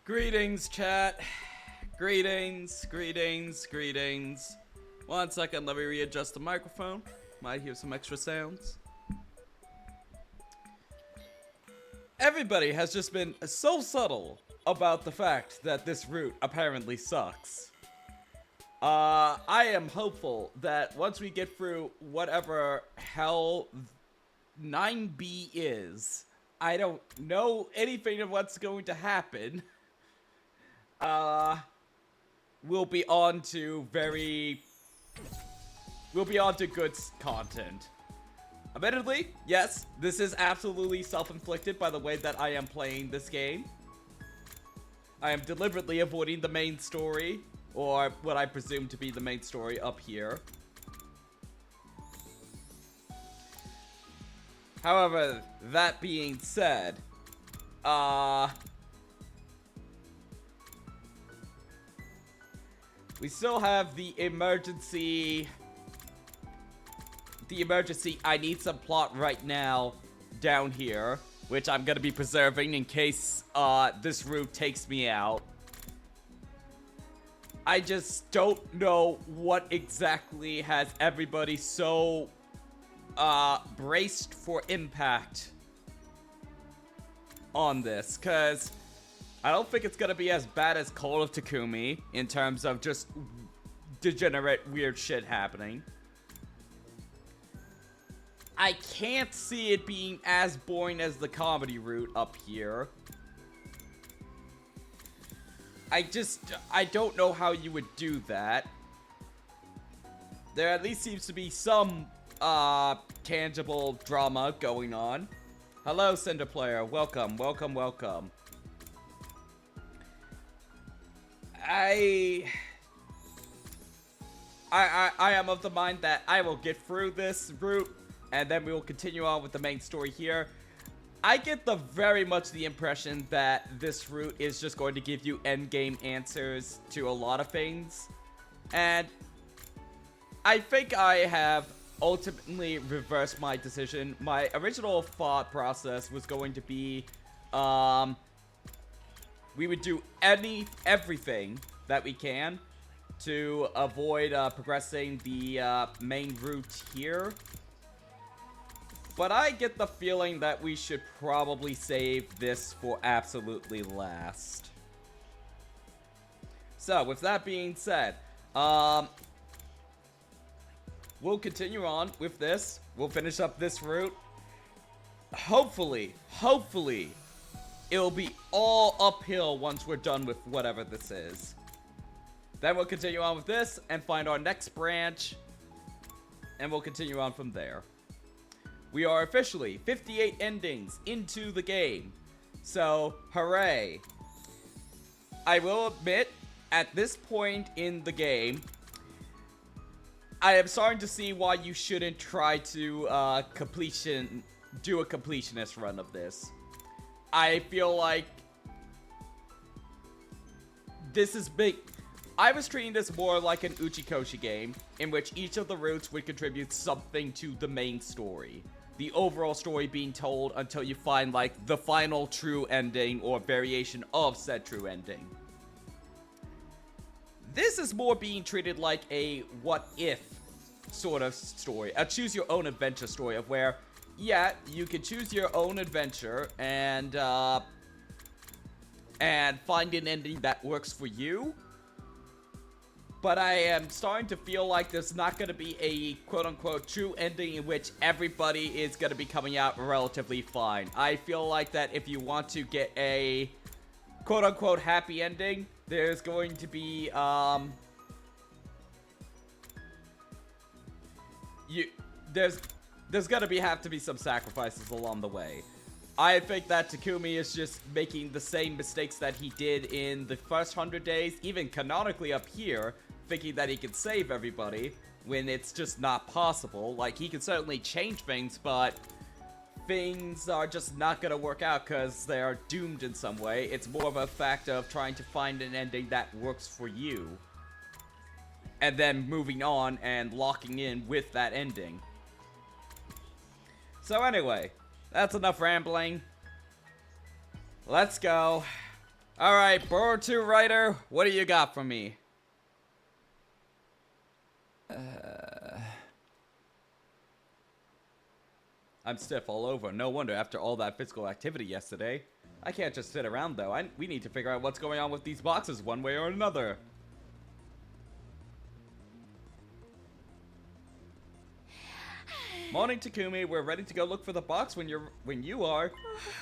Greetings, chat. Greetings. 1 second, let me readjust the microphone. Might hear some extra sounds. Everybody has just been so subtle about the fact that this route apparently sucks. I am hopeful that once we get through whatever hell 9B is, I don't know anything of what's going to happen. We'll be on to good content. Admittedly, yes, this is absolutely self-inflicted by the way that I am playing this game. I am deliberately avoiding the main story, or what I presume to be the main story up here. However, that being said, we still have the emergency I need some plot right now down here, which I'm gonna be preserving in case this route takes me out. I just don't know what exactly has everybody so braced for impact on this, cause I don't think it's gonna be as bad as Call of Takumi in terms of just degenerate weird shit happening. I can't see it being as boring as the comedy route up here. I don't know how you would do that. There at least seems to be some tangible drama going on. Hello, Cinder Player. Welcome. I am of the mind that I will get through this route, and then we will continue on with the main story here. I get very much the impression that this route is just going to give you endgame answers to a lot of things. And I think I have ultimately reversed my decision. My original thought process was going to be, we would do everything that we can to avoid progressing the main route here. But I get the feeling that we should probably save this for absolutely last. So, with that being said, we'll continue on with this. We'll finish up this route. Hopefully, it'll be all uphill once we're done with whatever this is. Then we'll continue on with this and find our next branch, and we'll continue on from there. We are officially 58 endings into the game, so hooray. I will admit, at this point in the game, I am starting to see why you shouldn't try to do a completionist run of this. I feel like this is big. I was treating this more like an Uchikoshi game, in which each of the routes would contribute something to the main story. The overall story being told until you find, like, the final true ending or variation of said true ending. This is more being treated like a what-if sort of story, a choose-your-own-adventure story of where, yeah, you can choose your own adventure and find an ending that works for you. But I am starting to feel like there's not going to be a quote-unquote true ending in which everybody is going to be coming out relatively fine. I feel like that if you want to get a quote-unquote happy ending, there's going to be, there's going to have to be some sacrifices along the way. I think that Takumi is just making the same mistakes that he did in the first 100 days, even canonically up here, thinking that he can save everybody when it's just not possible. Like, he can certainly change things, but things are just not gonna work out because they are doomed in some way. It's more of a fact of trying to find an ending that works for you. And then moving on and locking in with that ending. So anyway, that's enough rambling. Let's go. Alright, Boruto writer, what do you got for me? I'm stiff all over. No wonder after all that physical activity yesterday. I can't just sit around though. We need to figure out what's going on with these boxes one way or another. Morning, Takumi. We're ready to go look for the box when you are.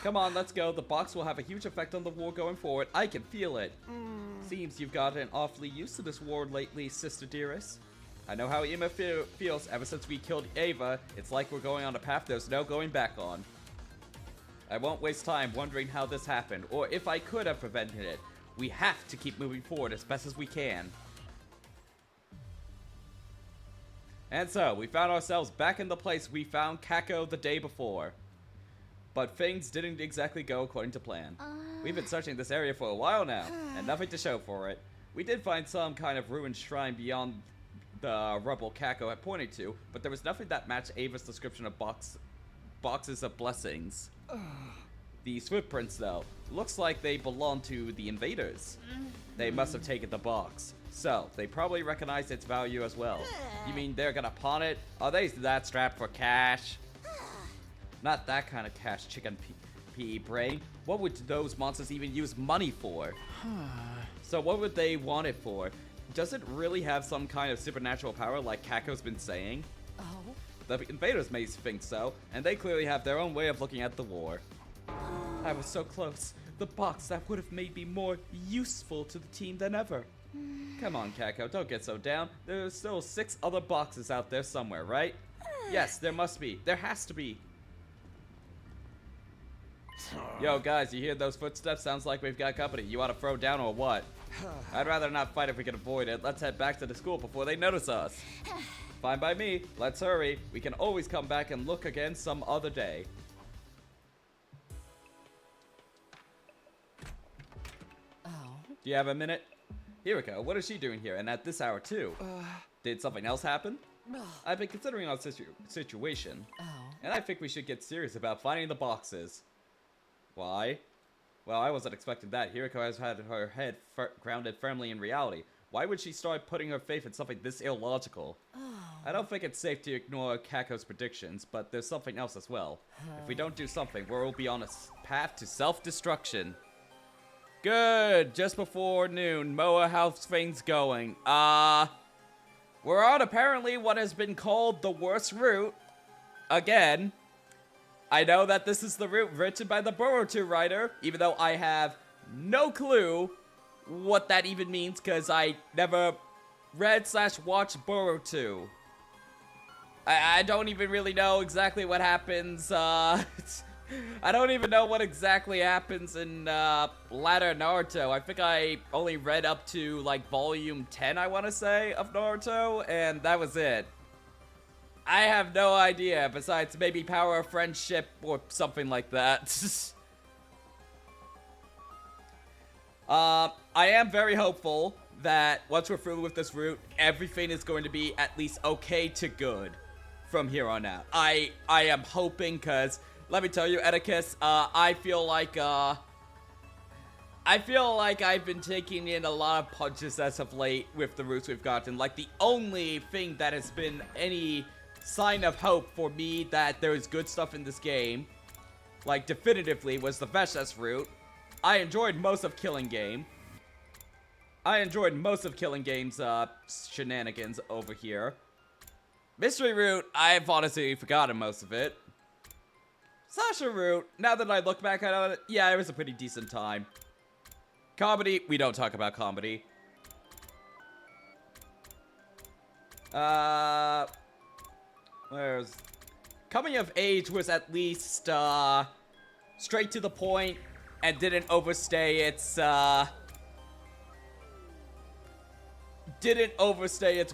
Come on, let's go. The box will have a huge effect on the war going forward. I can feel it. Seems you've gotten awfully used to this war lately, sister dearest. I know how Ima feels ever since we killed Ava. It's like we're going on a path there's no going back on. I won't waste time wondering how this happened, or if I could have prevented it. We have to keep moving forward as best as we can. And so, we found ourselves back in the place we found Kako the day before. But things didn't exactly go according to plan. We've been searching this area for a while now, and nothing to show for it. We did find some kind of ruined shrine beyond the rubble Kako had pointed to, but there was nothing that matched Ava's description of boxes of blessings. These footprints, though, looks like they belong to the invaders. They must have taken the box. So, they probably recognize its value as well. You mean they're gonna pawn it? Are they that strapped for cash? Not that kind of cash, chicken pea brain. What would those monsters even use money for? So what would they want it for? Does it really have some kind of supernatural power like Kako's been saying? The invaders may think so, and they clearly have their own way of looking at the war. I was so close. The box that would have made me more useful to the team than ever. Come on, Kako, don't get so down. There's still 6 other boxes out there somewhere, right? Yes, there must be. There has to be. Yo, guys, you hear those footsteps? Sounds like we've got company. You ought to throw down or what? I'd rather not fight if we can avoid it. Let's head back to the school before they notice us. Fine by me. Let's hurry. We can always come back and look again some other day. Do you have a minute? Hiriko, what is she doing here, and at this hour too? Did something else happen? I've been considering our situation, and I think we should get serious about finding the boxes. Why? Well, I wasn't expecting that. Hiriko has had her head grounded firmly in reality. Why would she start putting her faith in something this illogical? I don't think it's safe to ignore Kako's predictions, but there's something else as well. If we don't do something, we'll be on a path to self-destruction. Good. Just before noon. Moa, how's things going? We're on apparently what has been called the worst route. Again. I know that this is the route written by the Boruto writer, even though I have no clue what that even means, because I never read/watched Boruto. I don't even really know exactly what happens, I don't even know what exactly happens in, latter Naruto. I think I only read up to, like, volume 10, I want to say, of Naruto, and that was it. I have no idea, besides maybe power of friendship or something like that. I am very hopeful that once we're through with this route, everything is going to be at least okay to good from here on out. I am hoping, because let me tell you, Etiquette, I feel like I've been taking in a lot of punches as of late with the routes we've gotten. Like, the only thing that has been any sign of hope for me that there is good stuff in this game, like, definitively, was the Vesh's route. I enjoyed most of Killing Game. I enjoyed most of Killing Game's, shenanigans over here. Mystery route, I've honestly forgotten most of it. Sasha route, now that I look back at it, yeah, it was a pretty decent time. Comedy, we don't talk about comedy. Where's... Coming of Age was at least, straight to the point and didn't overstay its,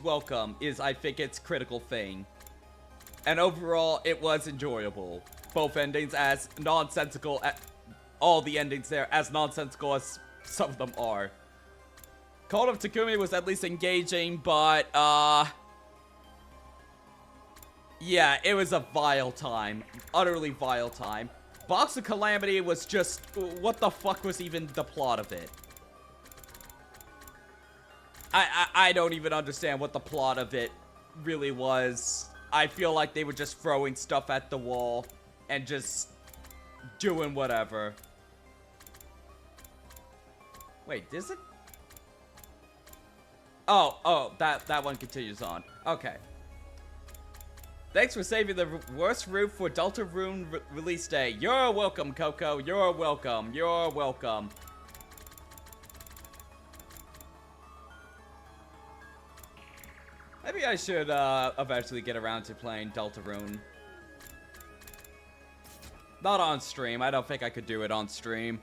welcome, is, I think, its critical thing. And overall, it was enjoyable. Both endings as nonsensical, all the endings there as nonsensical as some of them are. Call of Takumi was at least engaging, but, yeah, it was a vile time. Utterly vile time. Box of Calamity was just, what the fuck was even the plot of it? I don't even understand what the plot of it really was. I feel like they were just throwing stuff at the wall and just doing whatever. Wait, is it? Oh, that one continues on. Okay. Thanks for saving the worst route for Deltarune release day. You're welcome, Coco. You're welcome. You're welcome. Maybe I should eventually get around to playing Deltarune. Not on stream. I don't think I could do it on stream.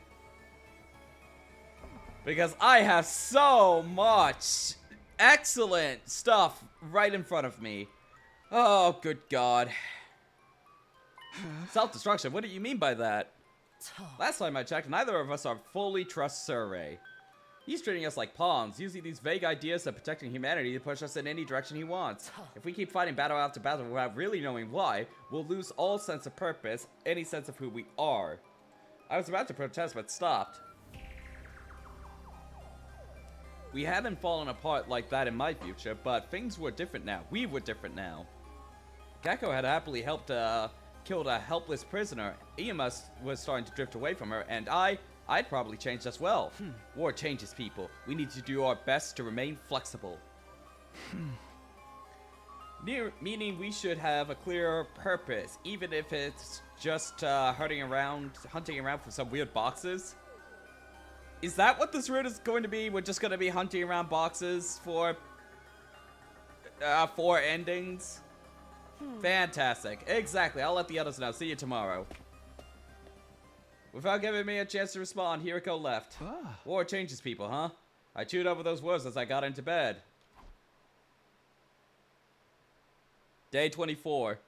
Because I have so much excellent stuff right in front of me. Oh, good God. Self-destruction, what do you mean by that? Last time I checked, neither of us are fully trust Survey. He's treating us like pawns, using these vague ideas of protecting humanity to push us in any direction he wants. If we keep fighting battle after battle without really knowing why, we'll lose all sense of purpose, any sense of who we are. I was about to protest, but stopped. We hadn't fallen apart like that in my future, but things were different now. We were different now. Gakko had happily helped killed a helpless prisoner. Iama was starting to drift away from her, and I'd probably changed as well. War changes people. We need to do our best to remain flexible. Meaning we should have a clear purpose, even if it's just hunting around for some weird boxes. Is that what this route is going to be? We're just going to be hunting around boxes for 4 endings? Fantastic. Exactly. I'll let the others know. See you tomorrow. Without giving me a chance to respond, Hiriko left. War changes people, huh? I chewed over those words as I got into bed. Day 24.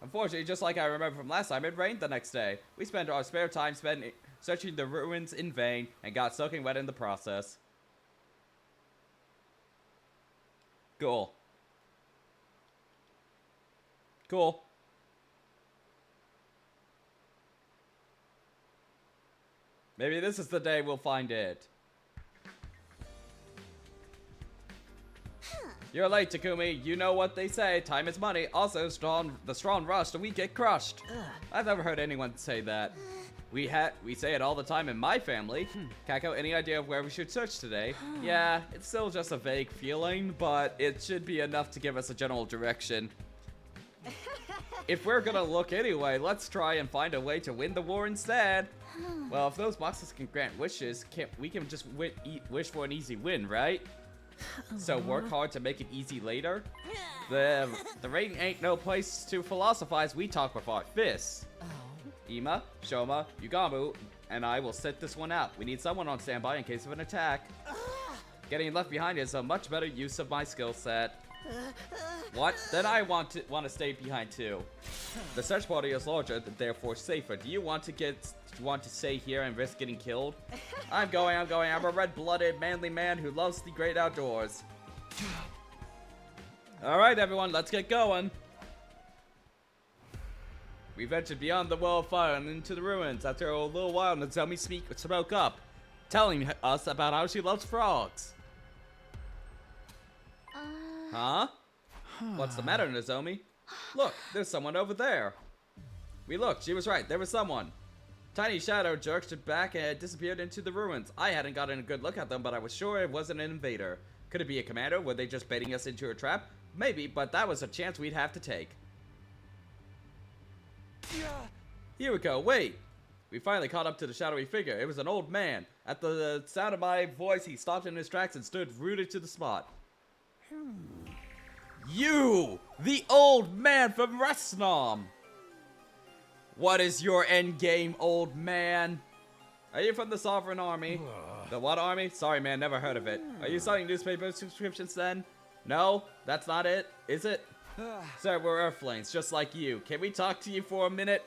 Unfortunately, just like I remember from last time, it rained the next day. We spent our spare time searching the ruins in vain and got soaking wet in the process. Cool. Cool. Maybe this is the day we'll find it. You're late, Takumi. You know what they say. Time is money. Also, the strong rush, the weak get crushed. I've never heard anyone say that. We say it all the time in my family. Kako, any idea of where we should search today? Yeah, it's still just a vague feeling, but it should be enough to give us a general direction. If we're gonna look anyway, let's try and find a way to win the war instead. Well, if those boxes can grant wishes, we can just wish for an easy win, right? So work hard to make it easy later? The rain ain't no place to philosophize. We talk with our fists. Ima, Shoma, Yugamu, and I will sit this one out. We need someone on standby in case of an attack. Getting left behind is a much better use of my skill set. What? Then I want to stay behind too. The search party is larger, therefore safer. Do you want to stay here and risk getting killed? I'm going. I'm a red-blooded, manly man who loves the great outdoors. Alright everyone, let's get going. We ventured beyond the wall of fire and into the ruins. After a little while, Nozomi spoke up, telling us about how she loves frogs. Huh? What's the matter, Nozomi? Look, there's someone over there. We looked, she was right, there was someone. Tiny shadow jerked back and disappeared into the ruins. I hadn't gotten a good look at them, but I was sure it wasn't an invader. Could it be a commando? Were they just baiting us into a trap? Maybe, but that was a chance we'd have to take. Hiriko, wait! We finally caught up to the shadowy figure. It was an old man. At the sound of my voice, he stopped in his tracks and stood rooted to the spot. You! The old man from Resnom! What is your endgame, old man? Are you from the Sovereign Army? The what army? Sorry man, never heard of it. Are you selling newspaper subscriptions then? No? That's not it? Is it? Sir, we're Earthlings, just like you. Can we talk to you for a minute?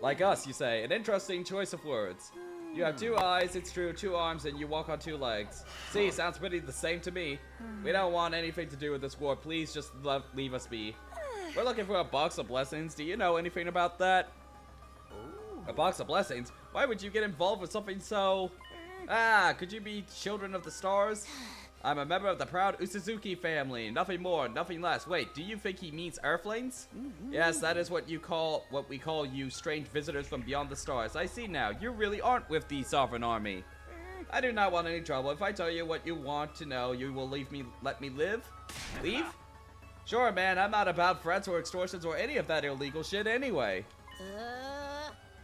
Like us, you say. An interesting choice of words. You have 2 eyes, it's true, 2 arms, and you walk on 2 legs. See, sounds pretty the same to me. We don't want anything to do with this war. Please just leave us be. We're looking for a box of blessings. Do you know anything about that? A box of blessings? Why would you get involved with something so... could you be children of the stars? I'm a member of the proud Usuzuki family. Nothing more, nothing less. Wait, do you think he means Earthlings? Yes, that is what we call you strange visitors from beyond the stars. I see now. You really aren't with the Sovereign Army. I do not want any trouble. If I tell you what you want to know, you will let me live? Leave? Sure, man. I'm not about threats or extortions or any of that illegal shit anyway.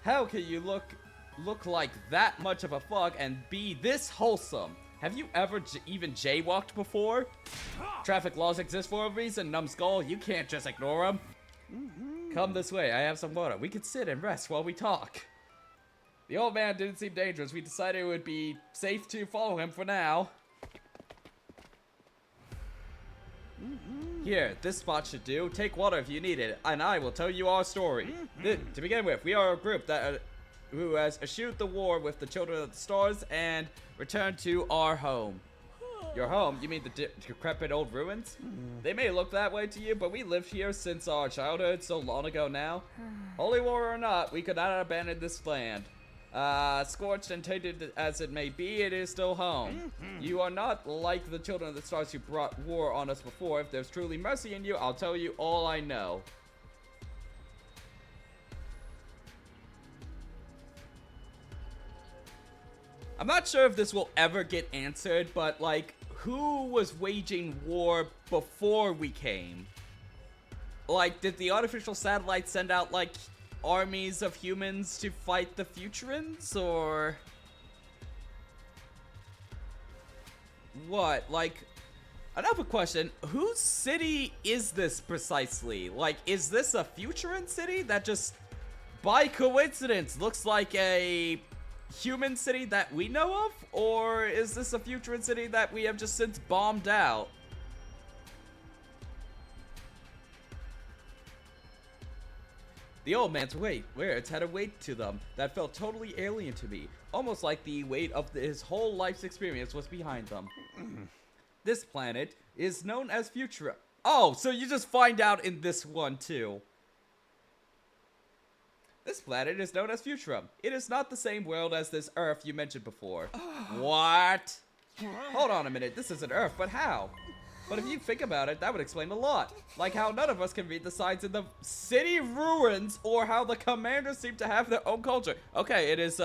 How can you look like that much of a fuck and be this wholesome? Have you ever even jaywalked before? Traffic laws exist for a reason, numbskull. You can't just ignore them. Come this way. I have some water. We can sit and rest while we talk. The old man didn't seem dangerous. We decided it would be safe to follow him for now. Here, this spot should do. Take water if you need it, and I will tell you our story. To begin with, we are a group that who has eschewed the war with the Children of the Stars and returned to our home. Your home? You mean the decrepit old ruins? They may look that way to you, but we lived here since our childhood so long ago now. Holy war or not, we could not abandon this land. Scorched and tainted as it may be, it is still home. You are not like the Children of the Stars who brought war on us before. If there's truly mercy in you, I'll tell you all I know. I'm not sure if this will ever get answered, but like, who was waging war before we came? Like, did the artificial satellite send out like armies of humans to fight the Futurans, or what? Like, another question, whose city is this precisely? Like, is this a Futuran city that just by coincidence looks like a human city that we know of, or is this a Futuran city that we have just since bombed out? The old man's words had a weight to them that felt totally alien to me, almost like the weight of his whole life's experience was behind them. This planet is known as Futura. Oh, so you just find out in this one too. This planet is known as Futura. It is not the same world as this Earth you mentioned before. What? Hold on a minute, this isn't Earth, but how? But if you think about it, that would explain a lot. Like how none of us can read the signs in the city ruins, or how the commanders seem to have their own culture. Okay, this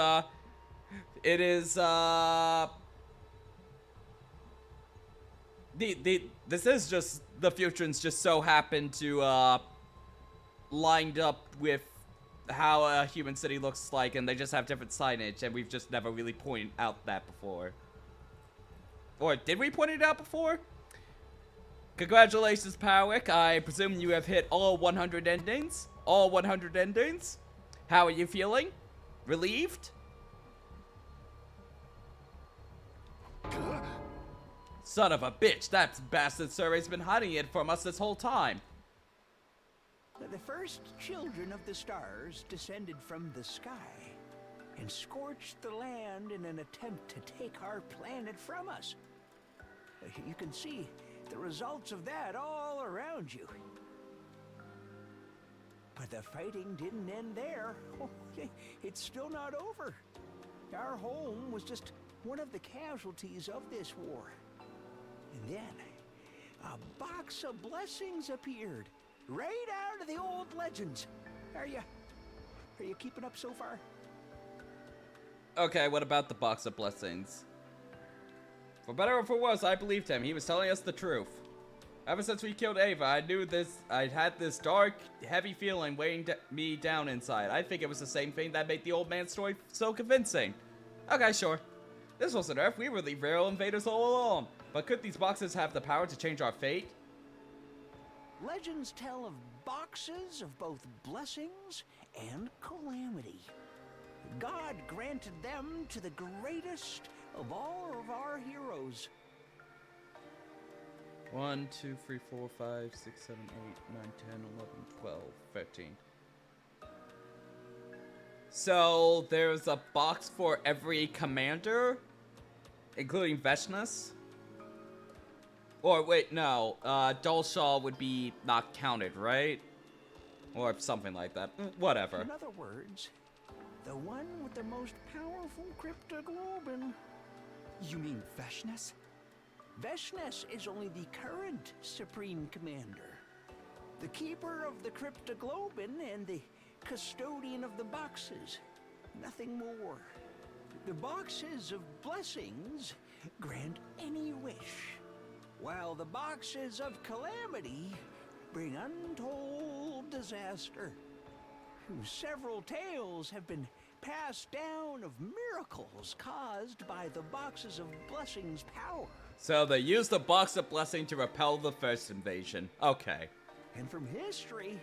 is just, the Futurans just so happen to, lined up with how a human city looks like, and they just have different signage, and we've just never really pointed out that before. Or did we point it out before? Congratulations, Powick. I presume you have hit all 100 endings? All 100 endings? How are you feeling? Relieved? Son of a bitch, that bastard survey's been hiding it from us this whole time. The first children of the stars descended from the sky and scorched the land in an attempt to take our planet from us. You can see the results of that all around you. But the fighting didn't end there. It's still not over. Our home was just one of the casualties of this war. And then a box of blessings appeared. Right out of the old legends. Are you keeping up so far? Okay, what about the box of blessings? For better or for worse, I believed him. He was telling us the truth. Ever since we killed Ava, I'd had this dark, heavy feeling weighing me down inside. I think it was the same thing that made the old man's story so convincing. Okay, sure. This wasn't Earth. We were the real invaders all along. But could these boxes have the power to change our fate? Legends tell of boxes of both blessings and calamity. God granted them to the greatest of all of our heroes. 1, 2, 3, 4, 5, 6, 7, 8, 9, 10, 11, 12, 13. So there's a box for every commander, including Veshnas. Or wait, no, Dulshaw would be not counted, right? Or something like that. Whatever. In other words, the one with the most powerful cryptoglobin. You mean Veshnas? Veshnas is only the current Supreme Commander. The keeper of the cryptoglobin and the custodian of the boxes. Nothing more. The boxes of blessings grant any wish, while the boxes of calamity bring untold disaster. Several tales have been passed down of miracles caused by the boxes of blessings' power. So they used the box of blessing to repel the first invasion. Okay. And from history,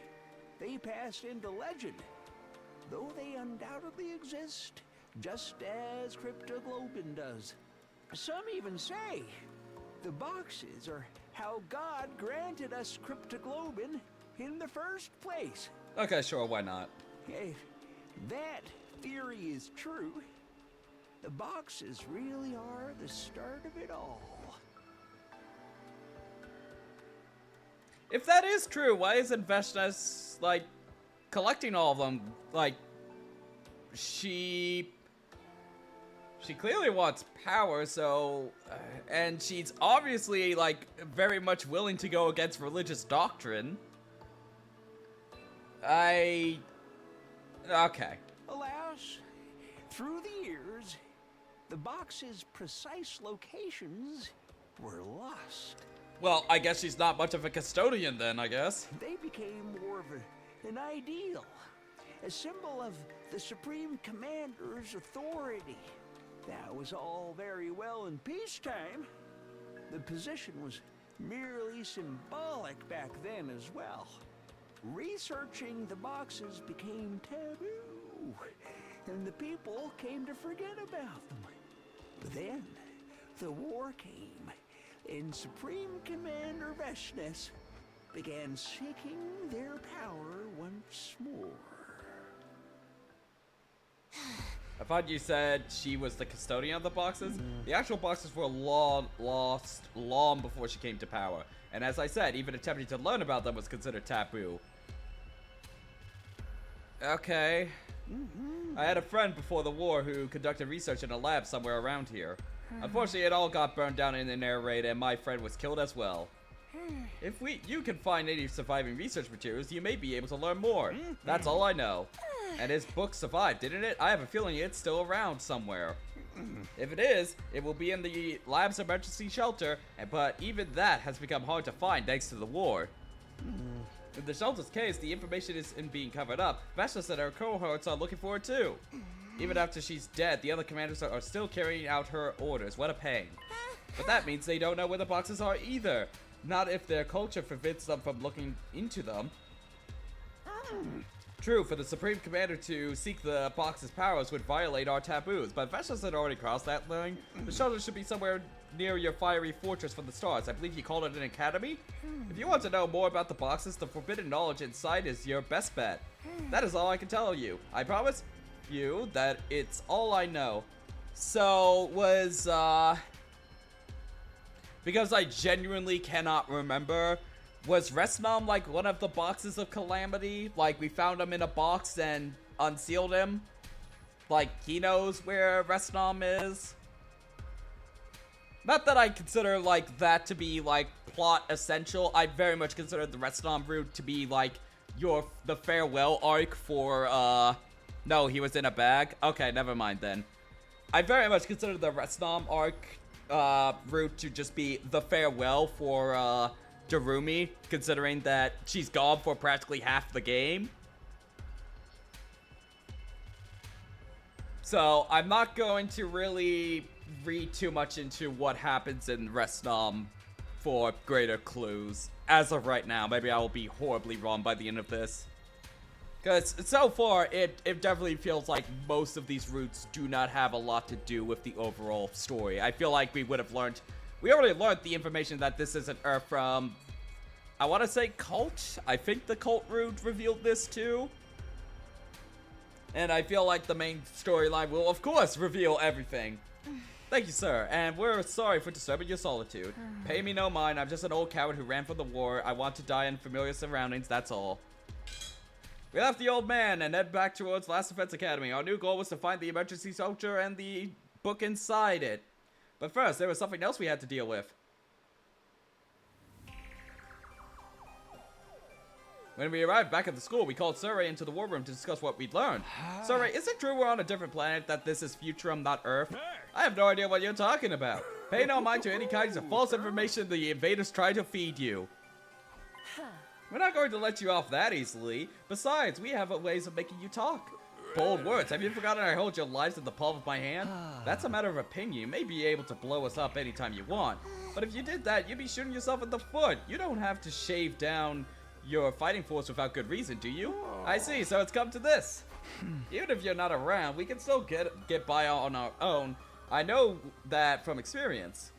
they passed into legend, though they undoubtedly exist, just as cryptoglobin does. Some even say the boxes are how God granted us cryptoglobin in the first place. Okay, sure, why not? If that theory is true, the boxes really are the start of it all. If that is true, why isn't Veshnas, like, collecting all of them? Like, she clearly wants power, so... and she's obviously, like, very much willing to go against religious doctrine. Okay. Alas, through the years, the box's precise locations were lost. Well, I guess she's not much of a custodian then, I guess. They became more of an ideal, a symbol of the Supreme Commander's authority. That was all very well in peacetime. The position was merely symbolic back then as well. Researching the boxes became taboo, and the people came to forget about them. But then, the war came, and Supreme Commander Veshnas began seeking their power once more. I thought you said she was the custodian of the boxes. The actual boxes were lost long before she came to power. And as I said, even attempting to learn about them was considered taboo. Okay. I had a friend before the war who conducted research in a lab somewhere around here. Unfortunately, it all got burned down in an air raid, and my friend was killed as well. If you can find any surviving research materials, you may be able to learn more. That's all I know. And his book survived, didn't it? I have a feeling it's still around somewhere. If it is, it will be in the lab's emergency shelter, but even that has become hard to find thanks to the war. In the shelter's case, the information isn't being covered up. Veshnas and her cohorts are looking for it too. Even after she's dead, the other commanders are still carrying out her orders. What a pain. But that means they don't know where the boxes are either. Not if their culture forbids them from looking into them. True, for the Supreme Commander to seek the box's powers would violate our taboos, but Veshnas had already crossed that line. The shelter should be somewhere near your fiery fortress from the stars. I believe you called it an academy? If you want to know more about the boxes, the forbidden knowledge inside is your best bet. That is all I can tell you. I promise you that it's all I know. So, because I genuinely cannot remember, was Resnam like one of the boxes of calamity? Like we found him in a box and unsealed him? Like he knows where Resnam is? Not that I consider like that to be like plot essential. I very much consider the Resnam route to be like the farewell arc for no, he was in a bag. Okay, never mind then. I very much consider the Resnam arc route to just be the farewell for Darumi, considering that she's gone for practically half the game. So, I'm not going to really read too much into what happens in Resnam for greater clues. As of right now, maybe I will be horribly wrong by the end of this. Because so far, it definitely feels like most of these routes do not have a lot to do with the overall story. I feel like we would have learned We already learned the information that this isn't Earth from, I want to say Cult. I think the Cult route revealed this too. And I feel like the main storyline will, of course, reveal everything. Thank you, sir, and we're sorry for disturbing your solitude. Pay me no mind, I'm just an old coward who ran from the war. I want to die in familiar surroundings, that's all. We left the old man and head back towards Last Defense Academy. Our new goal was to find the emergency shelter and the book inside it. But first, there was something else we had to deal with. When we arrived back at the school, we called Surrey into the war room to discuss what we'd learned. Surrey, is it true we're on a different planet, that this is Futurum, not Earth? I have no idea what you're talking about. Pay no mind to any kinds of false information the invaders try to feed you. We're not going to let you off that easily. Besides, we have ways of making you talk. Bold words. Have you forgotten I hold your lives in the palm of my hand? That's a matter of opinion. You may be able to blow us up anytime you want. But if you did that, you'd be shooting yourself in the foot. You don't have to shave down your fighting force without good reason, do you? I see, so it's come to this. Even if you're not around, we can still get by on our own. I know that from experience.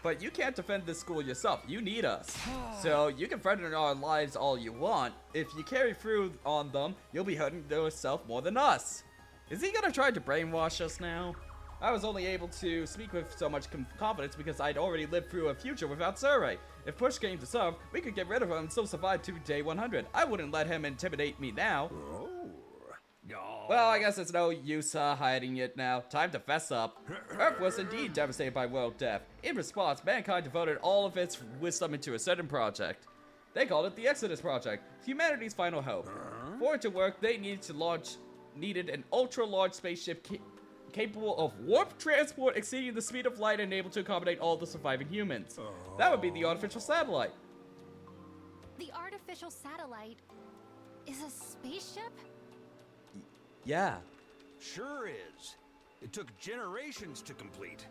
But you can't defend this school yourself. You need us. So you can threaten our lives all you want. If you carry through on them, you'll be hurting yourself more than us. Is he gonna try to brainwash us now? I was only able to speak with so much confidence because I'd already lived through a future without Surrey. If push came to shove, we could get rid of him and still survive to day 100. I wouldn't let him intimidate me now. Well, I guess it's no use hiding it now. Time to fess up. Earth was indeed devastated by world death. In response, mankind devoted all of its wisdom into a certain project. They called it the Exodus Project, humanity's final hope. For it to work, they needed an ultra-large spaceship capable of warp transport exceeding the speed of light and able to accommodate all the surviving humans. That would be the artificial satellite. The artificial satellite is a spaceship? Yeah. Sure is. It took generations to complete.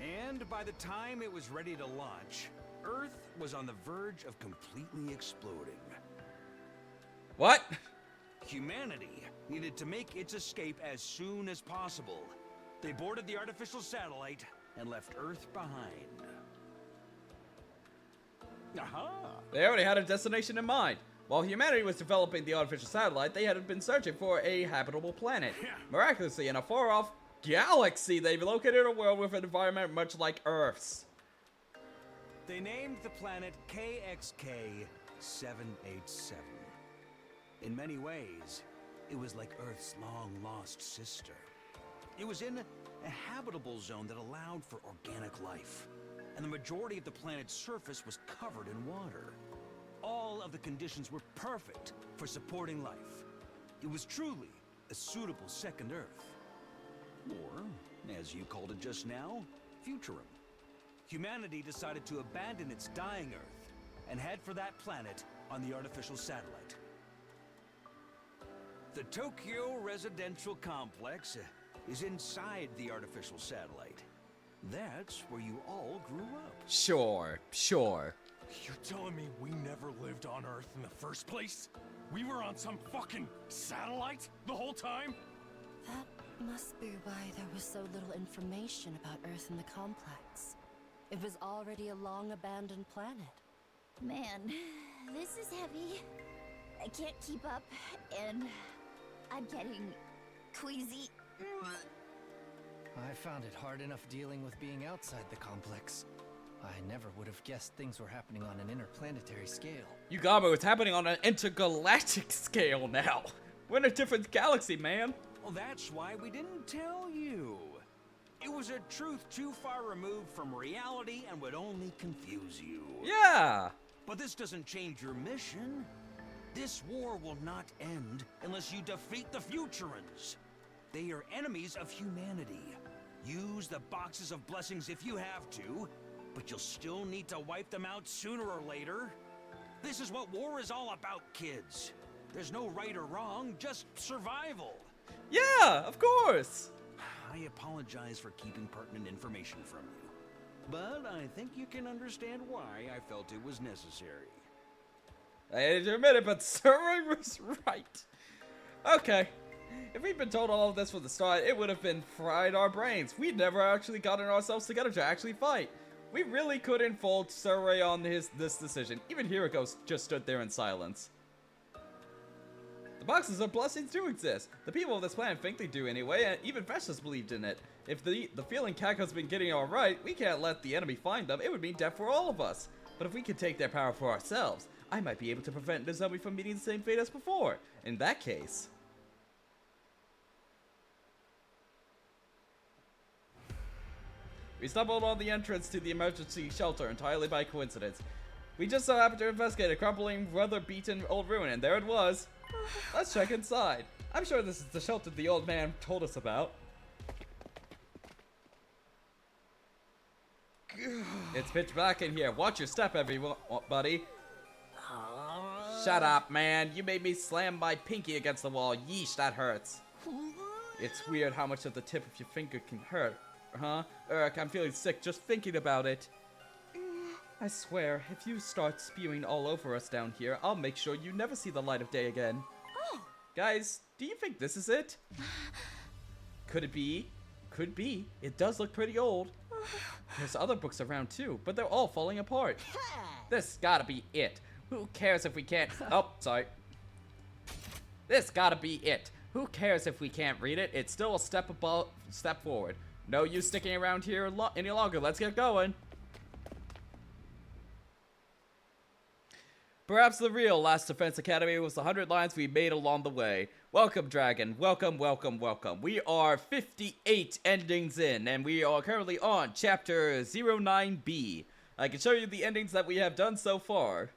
And by the time it was ready to launch, Earth was on the verge of completely exploding. What? Humanity needed to make its escape as soon as possible. They boarded the artificial satellite and left Earth behind. Aha! They already had a destination in mind. While humanity was developing the artificial satellite, they had been searching for a habitable planet. Miraculously, in a far-off galaxy, they located a world with an environment much like Earth's. They named the planet KXK 787. In many ways, it was like Earth's long-lost sister. It was in a habitable zone that allowed for organic life, and the majority of the planet's surface was covered in water. All of the conditions were perfect for supporting life. It was truly a suitable second Earth. Or, as you called it just now, Futurum. Humanity decided to abandon its dying Earth and head for that planet on the artificial satellite. The Tokyo residential complex is inside the artificial satellite. That's where you all grew up. Sure. You're telling me we never lived on Earth in the first place? We were on some fucking satellite the whole time? That must be why there was so little information about Earth in the complex. It was already a long-abandoned planet. Man, this is heavy. I can't keep up, and I'm getting queasy. I found it hard enough dealing with being outside the complex. I never would have guessed things were happening on an interplanetary scale. You got me, it's happening on an intergalactic scale now. We're in a different galaxy, man. Well, that's why we didn't tell you. It was a truth too far removed from reality and would only confuse you. Yeah. But this doesn't change your mission. This war will not end unless you defeat the Futurans. They are enemies of humanity. Use the boxes of blessings if you have to, but you'll still need to wipe them out sooner or later. This is what war is all about, kids. There's no right or wrong, just survival. Yeah, of course. I apologize for keeping pertinent information from you, but I think you can understand why I felt it was necessary. I hate to admit it, but Surrey was right. Okay. If we'd been told all of this from the start, it would have been fried our brains. We'd never actually gotten ourselves together to actually fight. We really couldn't fault Surrey on this decision. Even Hiroko just stood there in silence. The boxes are blessings do exist. The people of this planet think they do anyway, and even Veshtas believed in it. If the feeling Kako's been getting alright, we can't let the enemy find them. It would mean death for all of us. But if we could take their power for ourselves, I might be able to prevent Nozomi from meeting the same fate as before. In that case... We stumbled on the entrance to the emergency shelter entirely by coincidence. We just so happened to investigate a crumbling, weather-beaten old ruin, and there it was. Let's check inside. I'm sure this is the shelter the old man told us about. It's pitch black in here. Watch your step, everybody. Shut up, man. You made me slam my pinky against the wall. Yeesh, that hurts. It's weird how much of the tip of your finger can hurt. Huh? Eric, I'm feeling sick just thinking about it. I swear, if you start spewing all over us down here, I'll make sure you never see the light of day again. Oh. Guys, do you think this is it? Could it be? Could be. It does look pretty old. There's other books around too, but they're all falling apart. This gotta be it. Who cares if we can't... Oh, sorry. This gotta be it. Who cares if we can't read it? It's still a step forward. No use sticking around here any longer. Let's get going. Perhaps the real Last Defense Academy was the 100 lines we made along the way. Welcome, Dragon. Welcome, welcome, welcome. We are 58 endings in, and we are currently on Chapter 09B. I can show you the endings that we have done so far.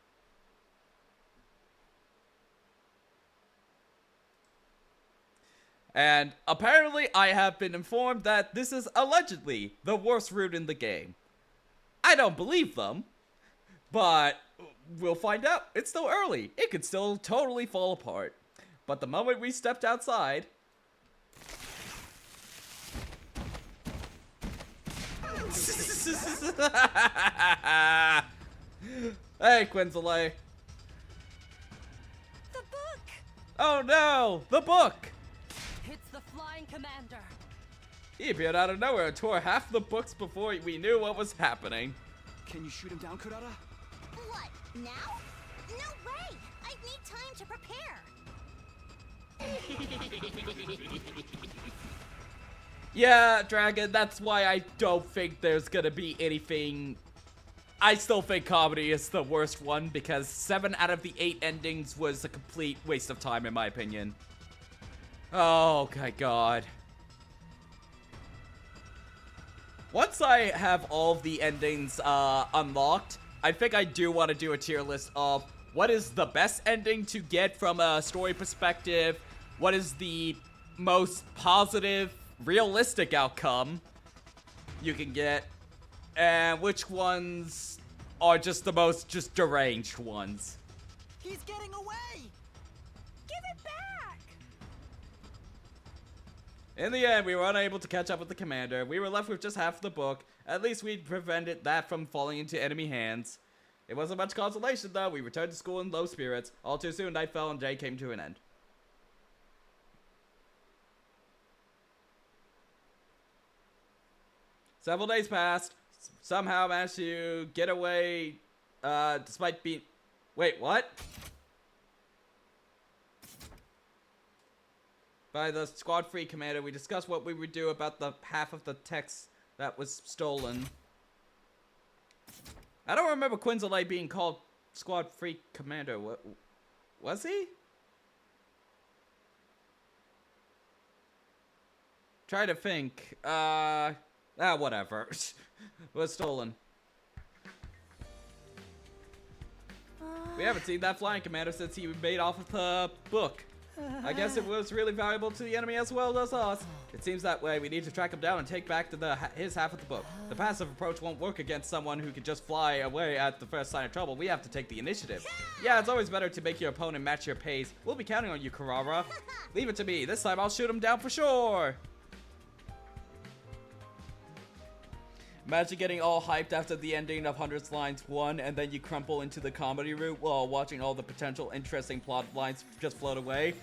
And apparently, I have been informed that this is allegedly the worst route in the game. I don't believe them, but we'll find out. It's still early. It could still totally fall apart. But the moment we stepped outside... Hey, Quinzalay. The book! Oh no, the book! It's the Flying Commander. He appeared out of nowhere and tore half the books before we knew what was happening. Can you shoot him down, Kurata? What, now? No way! I need time to prepare. Yeah, Dragon, that's why I don't think there's gonna be anything... I still think comedy is the worst one, because 7 out of the 8 endings was a complete waste of time, in my opinion. Oh, my God. Once I have all of the endings unlocked, I think I do want to do a tier list of what is the best ending to get from a story perspective, what is the most positive, realistic outcome you can get, and which ones are just the most deranged ones. He's getting away! Give it back! In the end, we were unable to catch up with the commander. We were left with just half the book. At least we'd prevented that from falling into enemy hands. It wasn't much consolation, though. We returned to school in low spirits. All too soon, night fell and day came to an end. Several days passed. Somehow managed to get away, despite being... Wait, what? By the Squad Free commander, we discussed what we would do about the half of the text that was stolen. I don't remember Quinzalay being called Squad Free commander. What was he? Try to think. Whatever. Was stolen. We haven't seen that flying commander since he made off with the book. I guess it was really valuable to the enemy as well as us. It seems that way. We need to track him down and take back to his half of the book. The passive approach won't work against someone who could just fly away at the first sign of trouble. We have to take the initiative. Yeah, it's always better to make your opponent match your pace. We'll be counting on you, Karara. Leave it to me. This time I'll shoot him down for sure. Imagine getting all hyped after the ending of Hundreds Lines 1 and then you crumple into the comedy route while watching all the potential interesting plot lines just float away.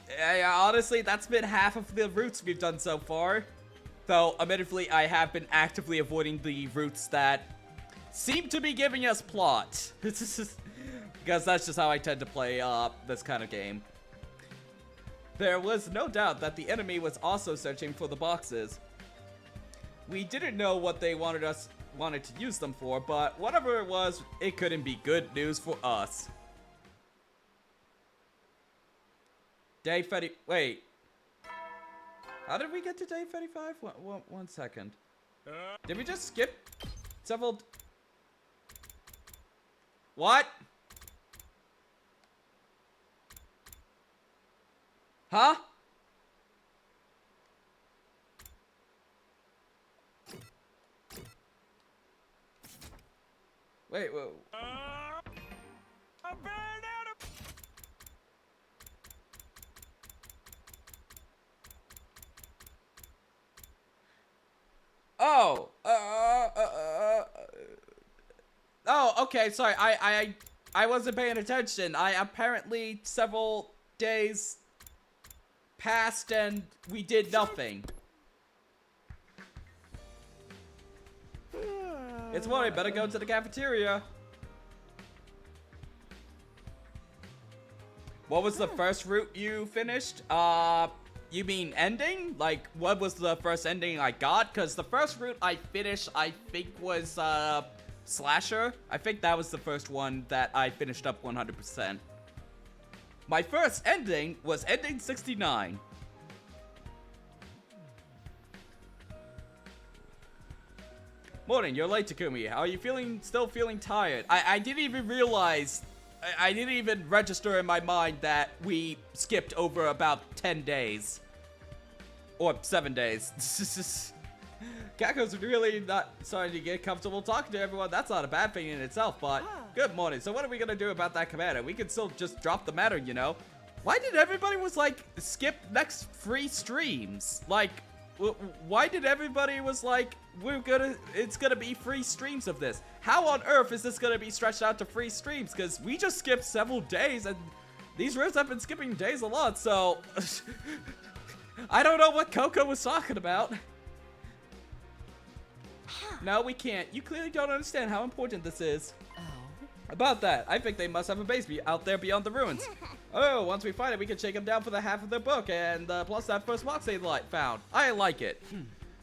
Yeah, honestly, that's been half of the routes we've done so far. Though, admittedly, I have been actively avoiding the routes that seem to be giving us plot. Because that's just how I tend to play this kind of game. There was no doubt that the enemy was also searching for the boxes. We didn't know what they wanted to use them for, but whatever it was, it couldn't be good news for us. Day 30. Wait. How did we get to day 35? One second. Did we just skip several? What? Huh? Wait, whoa. I'm burned out of... Oh, oh, okay, sorry, I wasn't paying attention. I apparently several days passed and we did nothing. It's morning, better go to the cafeteria. What was the first route you finished? You mean ending? Like, what was the first ending I got? Because the first route I finished, I think, was, Slasher. I think that was the first one that I finished up 100%. My first ending was ending 69. Morning, you're late, Takumi. How are you feeling? Still feeling tired? I didn't even realize... I didn't even register in my mind that we skipped over about 10 days. Or 7 days. Kako's really not starting to get comfortable talking to everyone. That's not a bad thing in itself, but... Good morning. So what are we gonna do about that commander? We can still just drop the matter, you know? Why did everybody was like, skip next free streams? Like, why did everybody was like, it's gonna be free streams of this? How on earth is this gonna be stretched out to free streams? Because we just skipped several days and these routes have been skipping days a lot, so... I don't know what Coco was talking about. No, we can't. You clearly don't understand how important this is. About that, I think they must have a base out there beyond the ruins. Oh, once we find it, we can shake them down for the half of their book, and plus that first box they found. I like it.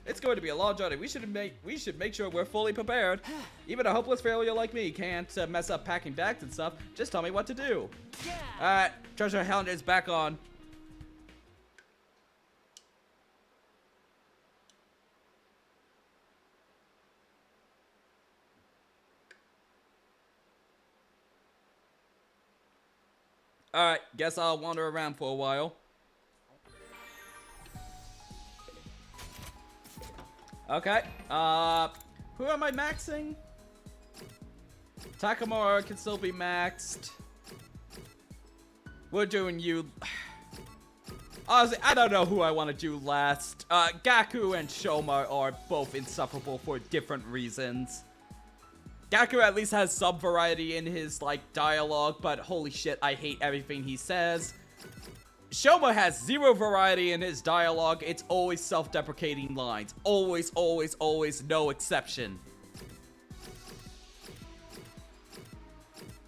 It's going to be a long journey. We should make sure we're fully prepared. Even a hopeless failure like me can't mess up packing bags and stuff. Just tell me what to do. Alright, treasure hound is back on. Alright, guess I'll wander around for a while. Okay, who am I maxing? Takamura can still be maxed. We're doing you. Honestly, I don't know who I want to do last. Gaku and Shoma are both insufferable for different reasons. Gaku at least has some variety in his, like, dialogue, but holy shit, I hate everything he says. Shoma has zero variety in his dialogue. It's always self-deprecating lines. Always, always, always, no exception.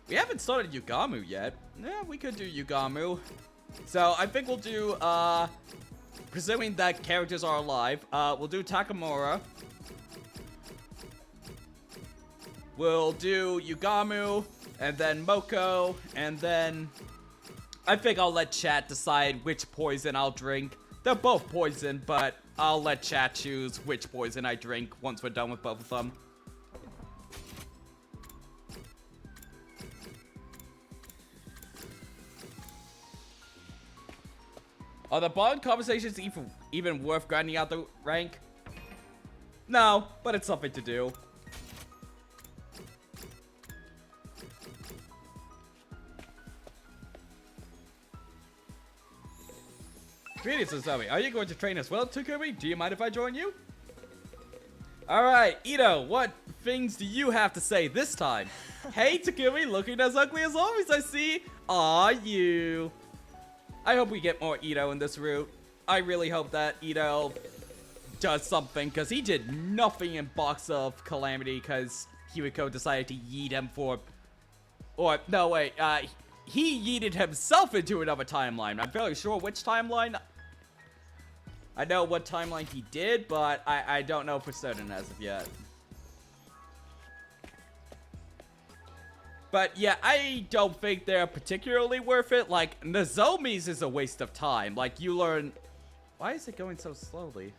We haven't started Yugamu yet. Yeah, we could do Yugamu. So, I think we'll do, presuming that characters are alive, we'll do Takamura. We'll do Yugamu, and then Moko, and then... I think I'll let chat decide which poison I'll drink. They're both poison, but I'll let chat choose which poison I drink once we're done with both of them. Are the bond conversations even worth grinding out the rank? No, but it's something to do. Greetings, Suzuki. Are you going to train as well, Takumi? Do you mind if I join you? Alright, Ito, what things do you have to say this time? Hey, Takumi, looking as ugly as always, I see. Aw, you. I hope we get more Ito in this route. I really hope that Ito does something, because he did nothing in Box of Calamity, because Kiriko decided to yeet him for... Or, no, wait, he yeeted himself into another timeline. I'm fairly sure which timeline. I know what timeline he did, but I don't know for certain as of yet. But yeah, I don't think they're particularly worth it. Like, Nozomi's is a waste of time. Like, you learn... Why is it going so slowly?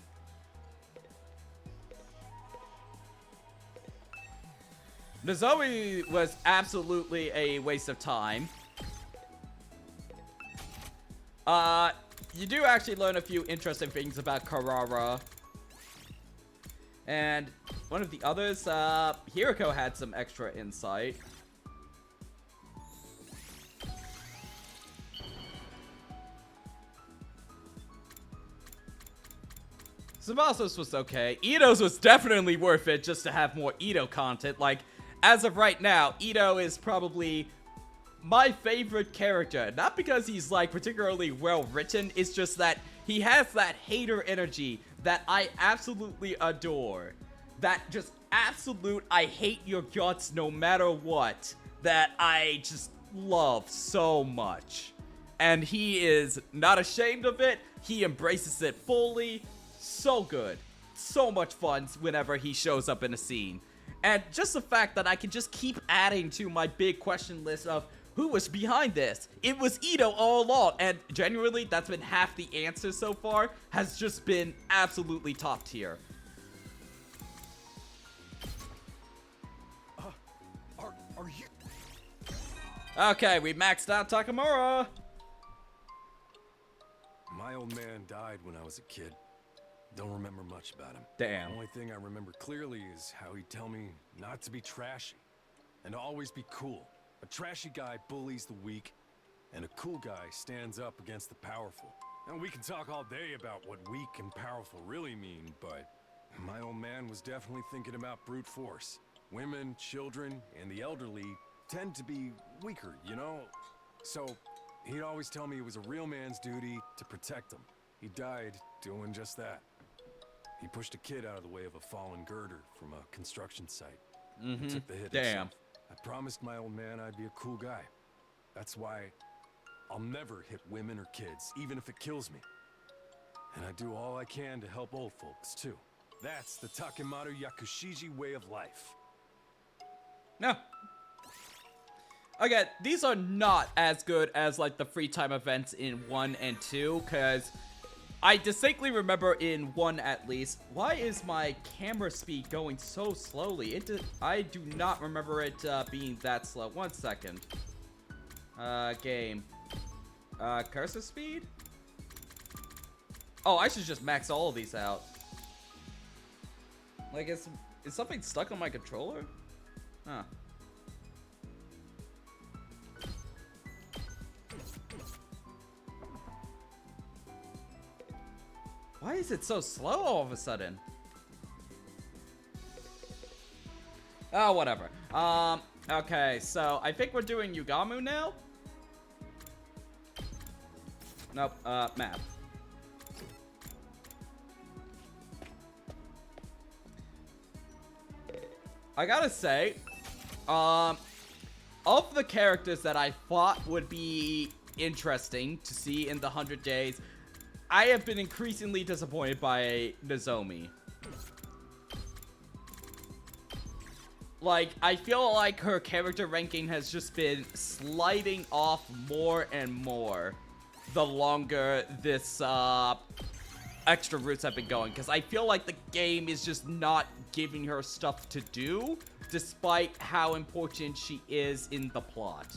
Nozomi was absolutely a waste of time. You do actually learn a few interesting things about Karara. And one of the others, Hiriko had some extra insight. Tsubas's was okay. Ito's was definitely worth it just to have more Ito content. Like, as of right now, Ito is probably my favorite character. Not because he's, like, particularly well written. It's just that he has that hater energy that I absolutely adore. That just absolute, I hate your guts no matter what. That I just love so much. And he is not ashamed of it. He embraces it fully. So good. So much fun whenever he shows up in a scene. And just the fact that I can just keep adding to my big question list of who was behind this? It was Ito all along. And genuinely, that's been half the answer so far. Has just been absolutely top tier. Are you... Okay, we maxed out Takamura. My old man died when I was a kid. Don't remember much about him. Damn. The only thing I remember clearly is how he'd tell me not to be trashy and to always be cool. A trashy guy bullies the weak, and a cool guy stands up against the powerful. And we can talk all day about what weak and powerful really mean, but my old man was definitely thinking about brute force. Women, children, and the elderly tend to be weaker, you know? So he'd always tell me it was a real man's duty to protect them. He died doing just that. He pushed a kid out of the way of a fallen girder from a construction site. He took the hit Damn. himself. I promised my old man I'd be a cool guy. That's why I'll never hit women or kids, even if it kills me. And I do all I can to help old folks, too. That's the Takemaru Yakushiji way of life. No. Again, these are not as good as, like, the free time events in 1 and 2, because I distinctly remember in 1 at least. Why is my camera speed going so slowly? I do not remember it being that slow. 1 second. Game. Cursor speed? Oh, I should just max all of these out. Like, is something stuck on my controller? Huh. Why is it so slow all of a sudden? Oh, whatever. Okay, so I think we're doing Yugamu now? Nope, map. I gotta say, of the characters that I thought would be interesting to see in the 100 days, I have been increasingly disappointed by Nozomi. Like, I feel like her character ranking has just been sliding off more and more the longer this, extra routes have been going. Because I feel like the game is just not giving her stuff to do, despite how important she is in the plot.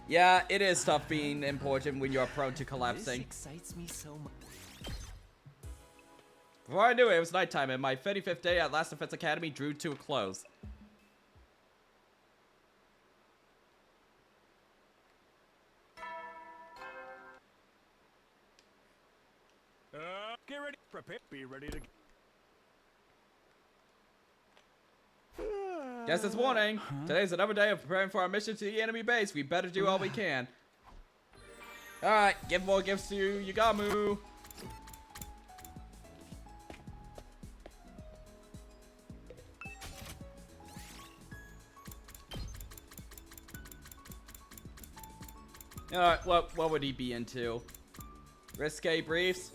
Yeah, it is tough being important when you're prone to collapsing. This excites me so much. Before I knew it, it was nighttime, and my 35th day at Last Defense Academy drew to a close. Get ready, prepare, be ready to... Yes, it's morning. Today's another day of preparing for our mission to the enemy base. We better do all we can. Alright, give more gifts to Yugamu. Alright, what would he be into? Risque briefs?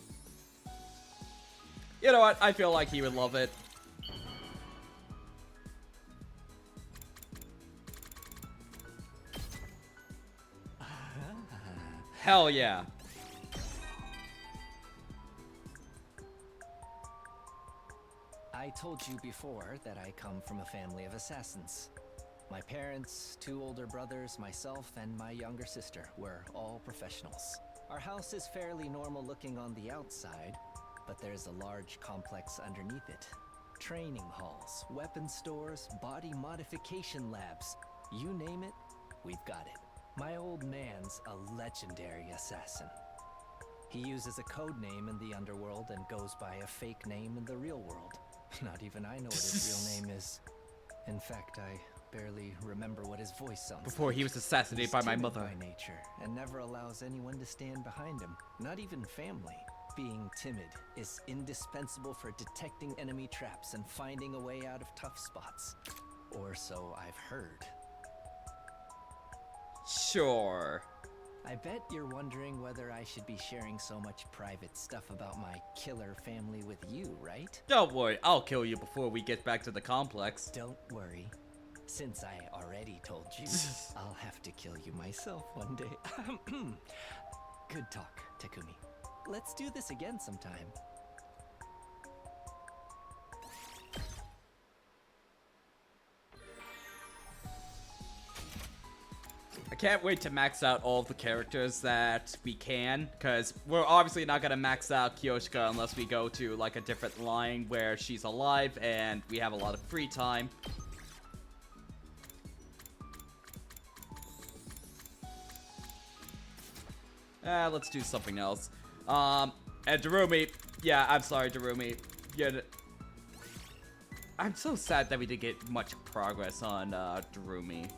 You know what? I feel like he would love it. Hell yeah. I told you before that I come from a family of assassins. My parents, 2 older brothers, myself, and my younger sister were all professionals. Our house is fairly normal looking on the outside, but there's a large complex underneath it. Training halls, weapon stores, body modification labs. You name it, we've got it. My old man's a legendary assassin. He uses a code name in the underworld and goes by a fake name in the real world. Not even I know what his real name is. In fact, I barely remember what his voice sounds Before like. he was assassinated He's by my timid mother. by nature, and never allows anyone to stand behind him, not even family. Being timid is indispensable for detecting enemy traps and finding a way out of tough spots. Or so I've heard. Sure. I bet you're wondering whether I should be sharing so much private stuff about my killer family with you, right? Don't worry, I'll kill you before we get back to the complex. Don't worry. Since I already told you, I'll have to kill you myself one day. Good talk, Takumi. Let's do this again sometime. I can't wait to max out all of the characters that we can, because we're obviously not going to max out Kyoshika unless we go to like a different line where she's alive and we have a lot of free time. Let's do something else. And Darumi, yeah, I'm sorry, Darumi. I'm so sad that we didn't get much progress on Darumi.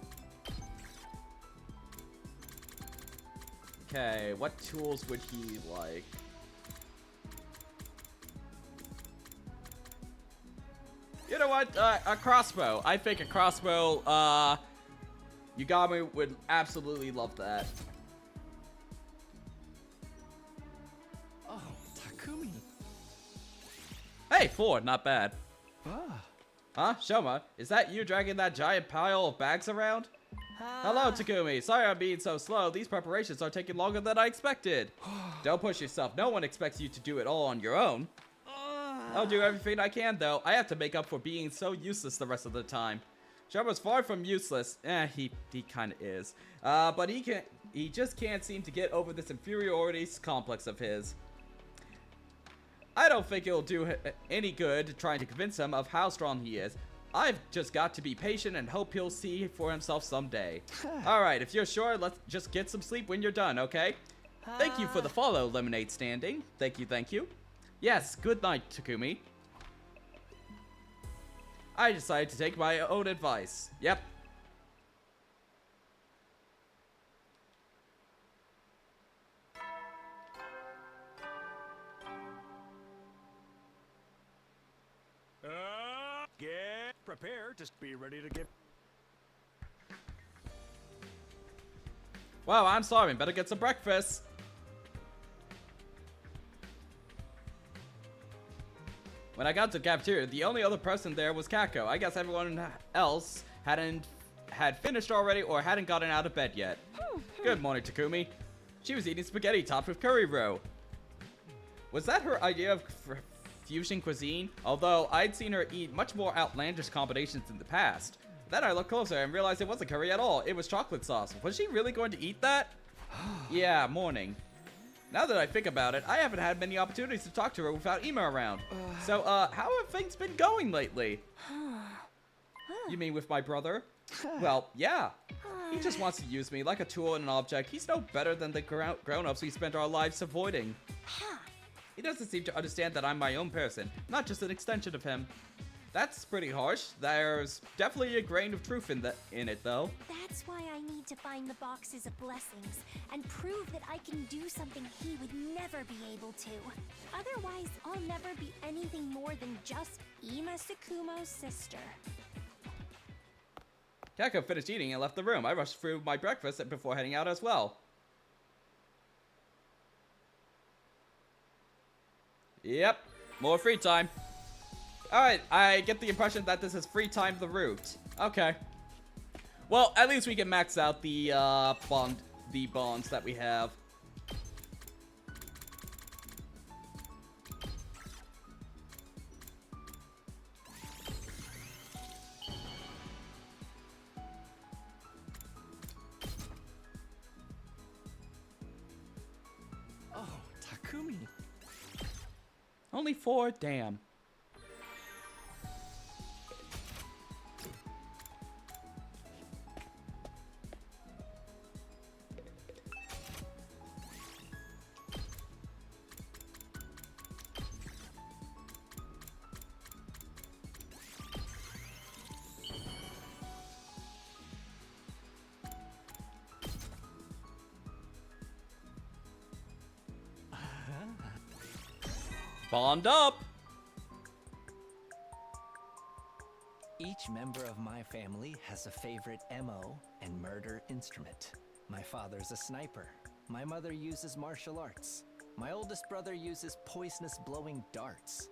Okay, what tools would he like? You know what? A crossbow. I think a crossbow, Yugami would absolutely love that. Oh, Takumi. Hey, 4, not bad. Ah. Huh? Shoma, is that you dragging that giant pile of bags around? Hello, Takumi. Sorry I'm being so slow. These preparations are taking longer than I expected. Don't push yourself. No one expects you to do it all on your own. I'll do everything I can, though. I have to make up for being so useless the rest of the time. Shoma's far from useless. He kind of is. But he just can't seem to get over this inferiority complex of his. I don't think it'll do any good trying to convince him of how strong he is. I've just got to be patient and hope he'll see for himself someday. Alright, if you're sure, let's just get some sleep when you're done, okay? Thank you for the follow, Lemonade Standing. Thank you, thank you. Yes, good night, Takumi. I decided to take my own advice. Yep. Get prepared to be ready to get. Wow, I'm sorry. Better get some breakfast. When I got to the cafeteria, the only other person there was Kako. I guess everyone else had finished already or hadn't gotten out of bed yet. Good morning, Takumi. She was eating spaghetti topped with curry roe. Was that her idea of fusion cuisine? Although I'd seen her eat much more outlandish combinations in the past. Then I looked closer and realized it wasn't curry at all. It was chocolate sauce. Was she really going to eat that? Yeah, morning. Now that I think about it, I haven't had many opportunities to talk to her without Ima around. So, how have things been going lately? You mean with my brother? Well, yeah. He just wants to use me like a tool and an object. He's no better than the grown-ups we spent our lives avoiding. He doesn't seem to understand that I'm my own person, not just an extension of him. That's pretty harsh. There's definitely a grain of truth in it, though. That's why I need to find the boxes of blessings and prove that I can do something he would never be able to. Otherwise, I'll never be anything more than just Ima Tsukumo's sister. Kako finished eating and left the room. I rushed through my breakfast before heading out as well. Yep, more free time. Alright, I get the impression that this is free time the route. Okay. Well, at least we can max out the bonds that we have. Oh, Takumi. Only 4? Damn. Bond up! Each member of my family has a favorite MO and murder instrument. My father's a sniper. My mother uses martial arts. My oldest brother uses poisonous blowing darts.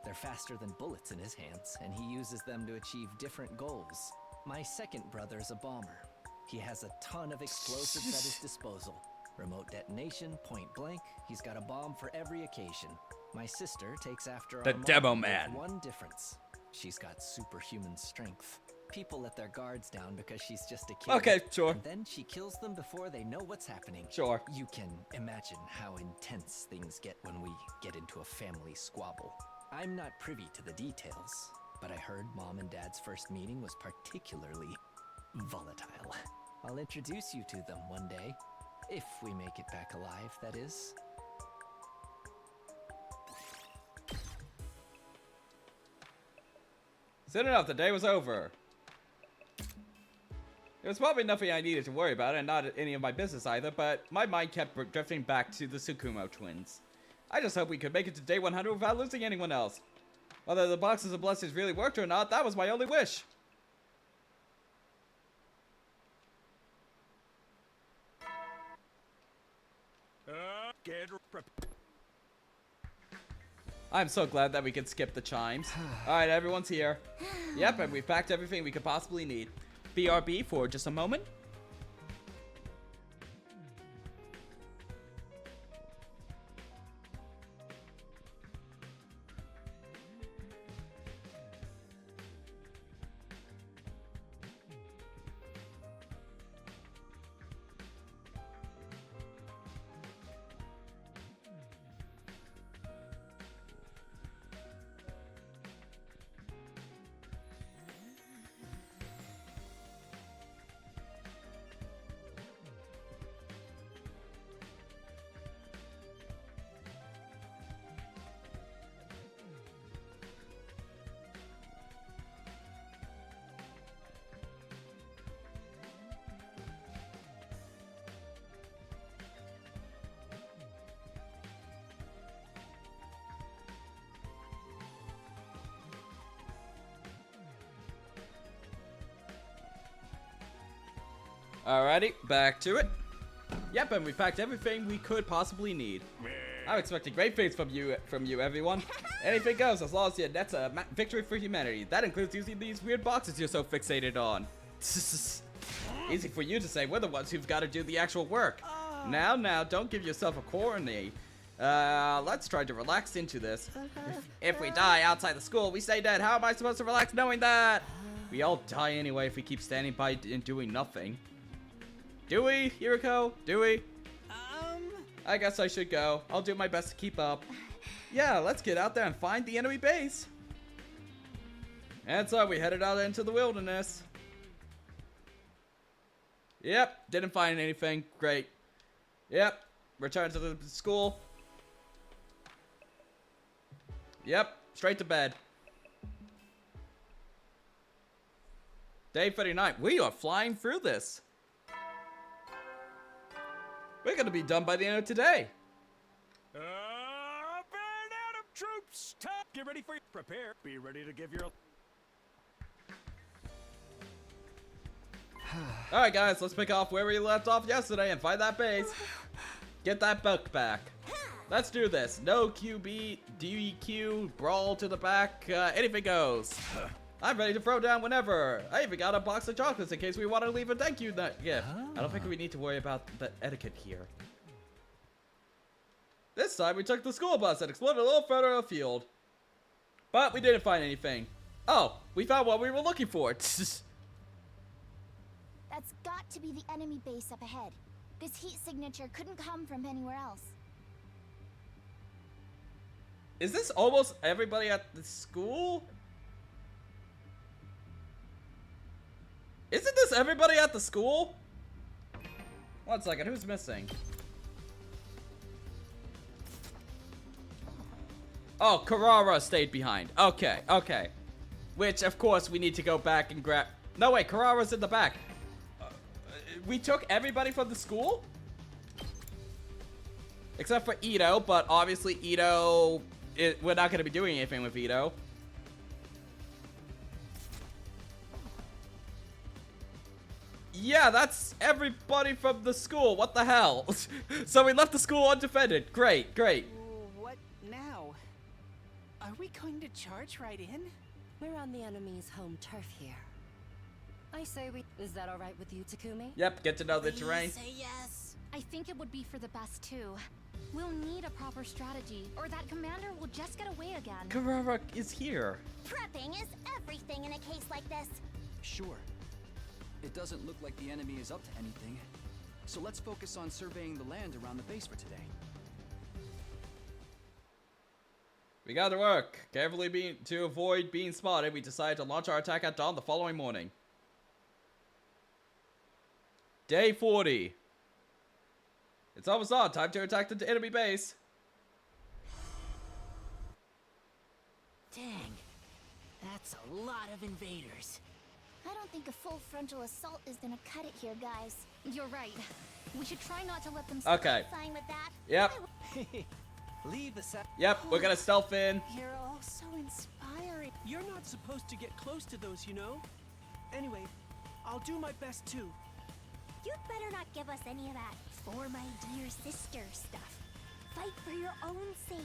They're faster than bullets in his hands, and he uses them to achieve different goals. My second brother's a bomber. He has a ton of explosives at his disposal. Remote detonation, point blank, he's got a bomb for every occasion. My sister takes after The our mom Demo with Man. one difference. She's got superhuman strength. People let their guards down because she's just a kid. Okay, sure. And then she kills them before they know what's happening. Sure. You can imagine how intense things get when we get into a family squabble. I'm not privy to the details, but I heard Mom and Dad's first meeting was particularly volatile. I'll introduce you to them one day. If we make it back alive, that is. Soon enough, the day was over. It was probably nothing I needed to worry about, and not any of my business either, but my mind kept drifting back to the Tsukumo twins. I just hope we could make it to day 100 without losing anyone else. Whether the boxes of blessings really worked or not, that was my only wish. I'm so glad that we could skip the chimes. Alright, everyone's here. Yep, and we've packed everything we could possibly need. BRB for just a moment. Alrighty, back to it. Yep, and we packed everything we could possibly need. I'm expecting great things from you, everyone. Anything goes as long as that's a victory for humanity. That includes using these weird boxes you're so fixated on. Easy for you to say. We're the ones who've got to do the actual work. Now, don't give yourself a corny. Let's try to relax into this. If we die outside the school, we stay dead. How am I supposed to relax knowing that? We all die anyway if we keep standing by and doing nothing. Do we, Hiriko? Do we? I guess I should go. I'll do my best to keep up. Yeah, let's get out there and find the enemy base. And so we headed out into the wilderness. Yep, didn't find anything. Great. Yep, return to the school. Yep, straight to bed. Day 39. We are flying through this. We're gonna be done by the end of today. Burn out of troops! Time. Get ready for your prepare. Be ready to give your. Alright guys, let's pick off where we left off yesterday and find that base. Get that book back. Let's do this. No QB, DQ, brawl to the back, anything goes. I'm ready to throw down whenever. I even got a box of chocolates in case we want to leave a thank you gift. I don't think we need to worry about the etiquette here. This time we took the school bus and explored a little further afield. But we didn't find anything. Oh, we found what we were looking for. That's got to be the enemy base up ahead. This heat signature couldn't come from anywhere else. Is this almost everybody at the school? Isn't this everybody at the school? 1 second, who's missing? Oh, Carrara stayed behind. Okay, okay. Which, of course, we need to go back and grab... No, wait, Carrara's in the back. We took everybody from the school? Except for Ito, but obviously Ito... we're not going to be doing anything with Ito. Yeah, that's everybody from the school. What the hell? So we left the school undefended. Great, great. What now? Are we going to charge right in? We're on the enemy's home turf here. I say we... Is that alright with you, Takumi? Yep, get to know the terrain. Say yes. I think it would be for the best too. We'll need a proper strategy, or that commander will just get away again. Carrara is here. Prepping is everything in a case like this. Sure. It doesn't look like the enemy is up to anything. So let's focus on surveying the land around the base for today. We got to work. Carefully to avoid being spotted, we decided to launch our attack at dawn the following morning. Day 40. It's almost on. Time to attack the enemy base. Dang. That's a lot of invaders. I don't think a full frontal assault is gonna cut it here, guys. You're right. We should try not to let them start. Okay. Fine with that. Yep. Leave the set. Yep, we're gonna stealth in. You're all so inspiring. You're not supposed to get close to those, you know? Anyway, I'll do my best too. You'd better not give us any of that for my dear sister stuff. Fight for your own sake.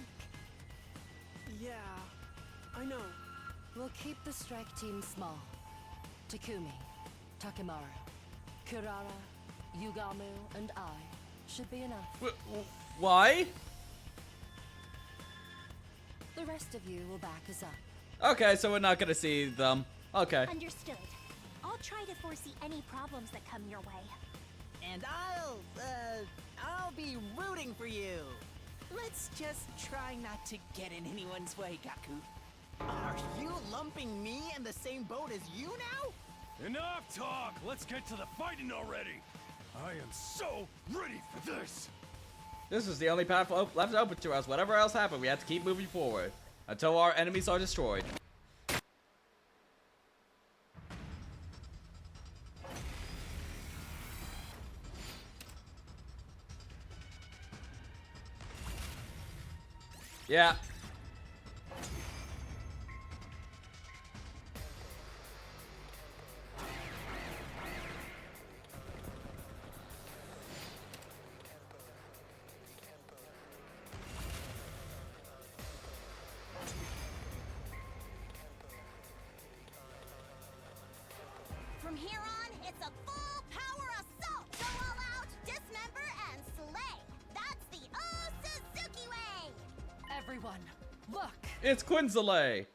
Yeah, I know. We'll keep the strike team small. Takumi, Takemura, Kirara, Yugamu, and I should be enough. Why? The rest of you will back us up. Okay, so we're not gonna see them. Okay. Understood. I'll try to foresee any problems that come your way. And I'll be rooting for you. Let's just try not to get in anyone's way, Gaku. Are you lumping me in the same boat as you now? Enough talk! Let's get to the fighting already! I am so ready for this! This is the only path left open to us. Whatever else happened, we have to keep moving forward until our enemies are destroyed. Yeah. From here on, it's a full power assault! Go all out, dismember, and slay! That's the old Suzuki way! Everyone, look! It's Quinzale.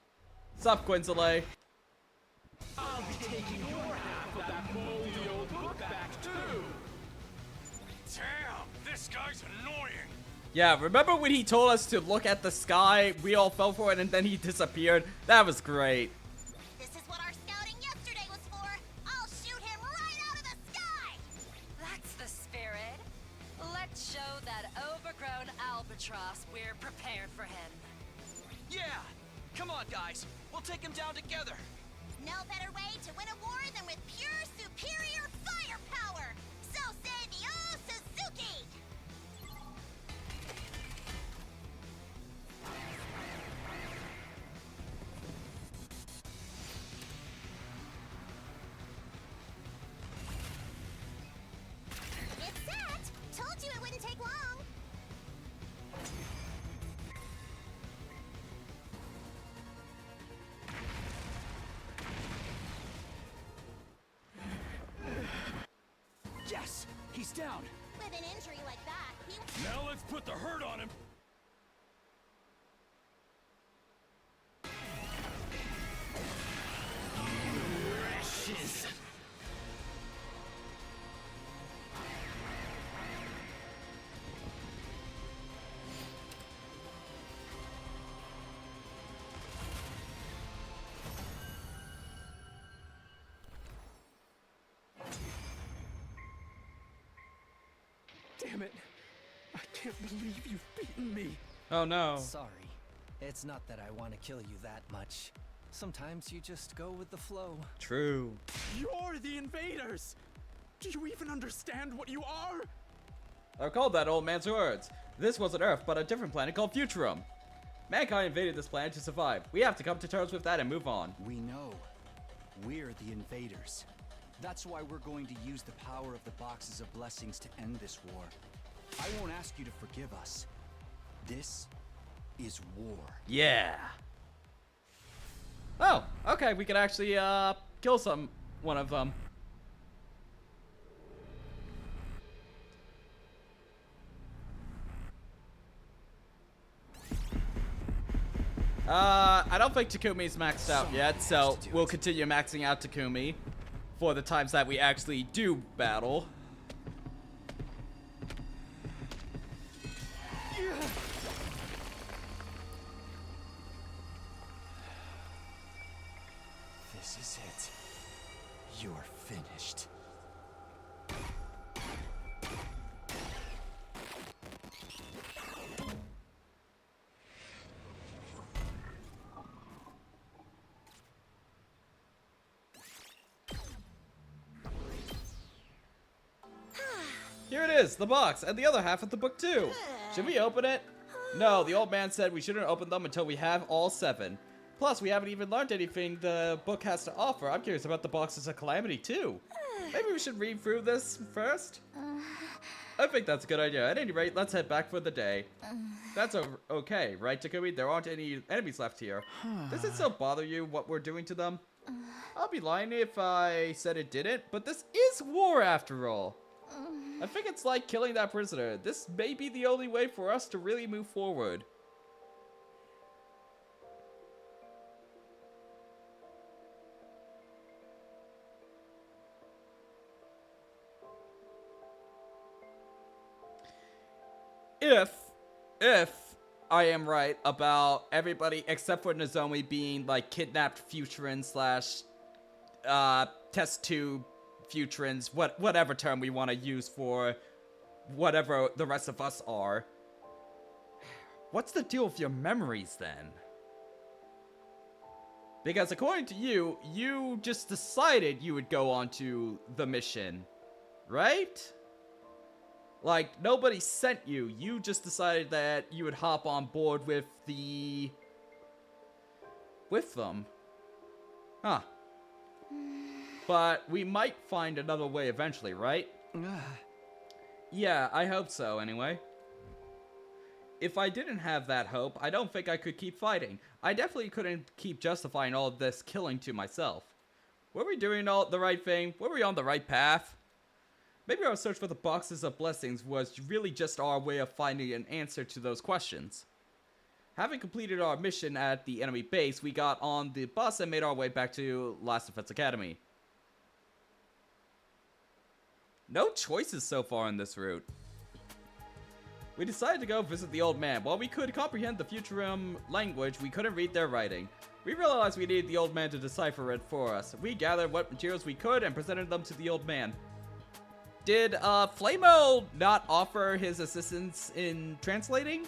Sup, Quinzale? I'll be taking your half of that moldy old book back too. Damn, this guy's annoying! Yeah, remember when he told us to look at the sky? We all fell for it and then he disappeared? That was great. This is what our scouting yesterday was for! I'll shoot him right out of the sky! That's the spirit. Let's show that overgrown albatross we're prepared for him. Yeah! Come on, guys. We'll take him down together. No better way to win a war than with pure superior firepower! So say the old Suzuki! It's set! Told you it wouldn't take long! Yes! He's down! With an injury like that, he... Now let's put the hurt on him. Precious! Damn it. I can't believe you've beaten me. Oh no. Sorry. It's not that I want to kill you that much. Sometimes you just go with the flow. True. You're the invaders. Do you even understand what you are? I recalled that old man's words. This wasn't Earth, but a different planet called Futurum. Mankind invaded this planet to survive. We have to come to terms with that and move on. We know. We're the invaders. That's why we're going to use the power of the Boxes of Blessings to end this war. I won't ask you to forgive us. This is war. Yeah. Oh, okay, we can actually kill one of them. I don't think Takumi's maxed out yet, so we'll continue maxing out Takumi for the times that we actually do battle. This is it. You're finished. Here it is, the box, and the other half of the book too. Should we open it? No, the old man said we shouldn't open them until we have all 7. Plus, we haven't even learned anything the book has to offer. I'm curious about the Boxes of Calamity too. Maybe we should read through this first? I think that's a good idea. At any rate, let's head back for the day. That's okay, right, Takumi? There aren't any enemies left here. Does it still bother you what we're doing to them? I'll be lying if I said it didn't, but this is war after all. I think it's like killing that prisoner. This may be the only way for us to really move forward. If I am right about everybody except for Nozomi being like kidnapped Futurans slash test tube Futurans, whatever term we want to use for whatever the rest of us are. What's the deal with your memories then? Because according to you, you just decided you would go on to the mission, right? Like, nobody sent you. You just decided that you would hop on board with them. Huh. But we might find another way eventually, right? Yeah, I hope so, anyway. If I didn't have that hope, I don't think I could keep fighting. I definitely couldn't keep justifying all of this killing to myself. Were we doing all the right thing? Were we on the right path? Maybe our search for the Boxes of Blessings was really just our way of finding an answer to those questions. Having completed our mission at the enemy base, we got on the bus and made our way back to Last Defense Academy. No choices so far in this route. We decided to go visit the old man. While we could comprehend the Futurum language, we couldn't read their writing. We realized we needed the old man to decipher it for us. We gathered what materials we could and presented them to the old man. Did Flamo not offer his assistance in translating?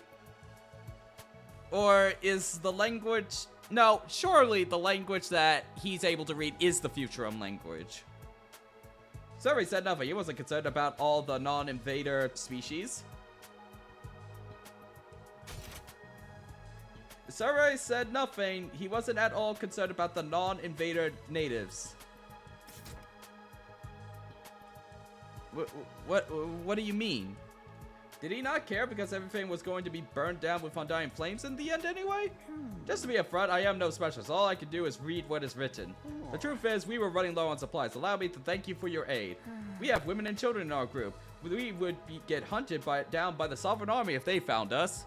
Or is the language No, surely the language that he's able to read is the Futurum language. Survey said nothing. He wasn't concerned about all the non-invader species. Survey said nothing. He wasn't at all concerned about the non-invader natives. What do you mean? Did he not care because everything was going to be burned down with undying flames in the end anyway? Just to be upfront, I am no specialist. All I can do is read what is written. The truth is, we were running low on supplies. Allow me to thank you for your aid. We have women and children in our group. We would get hunted down by the Sovereign Army if they found us.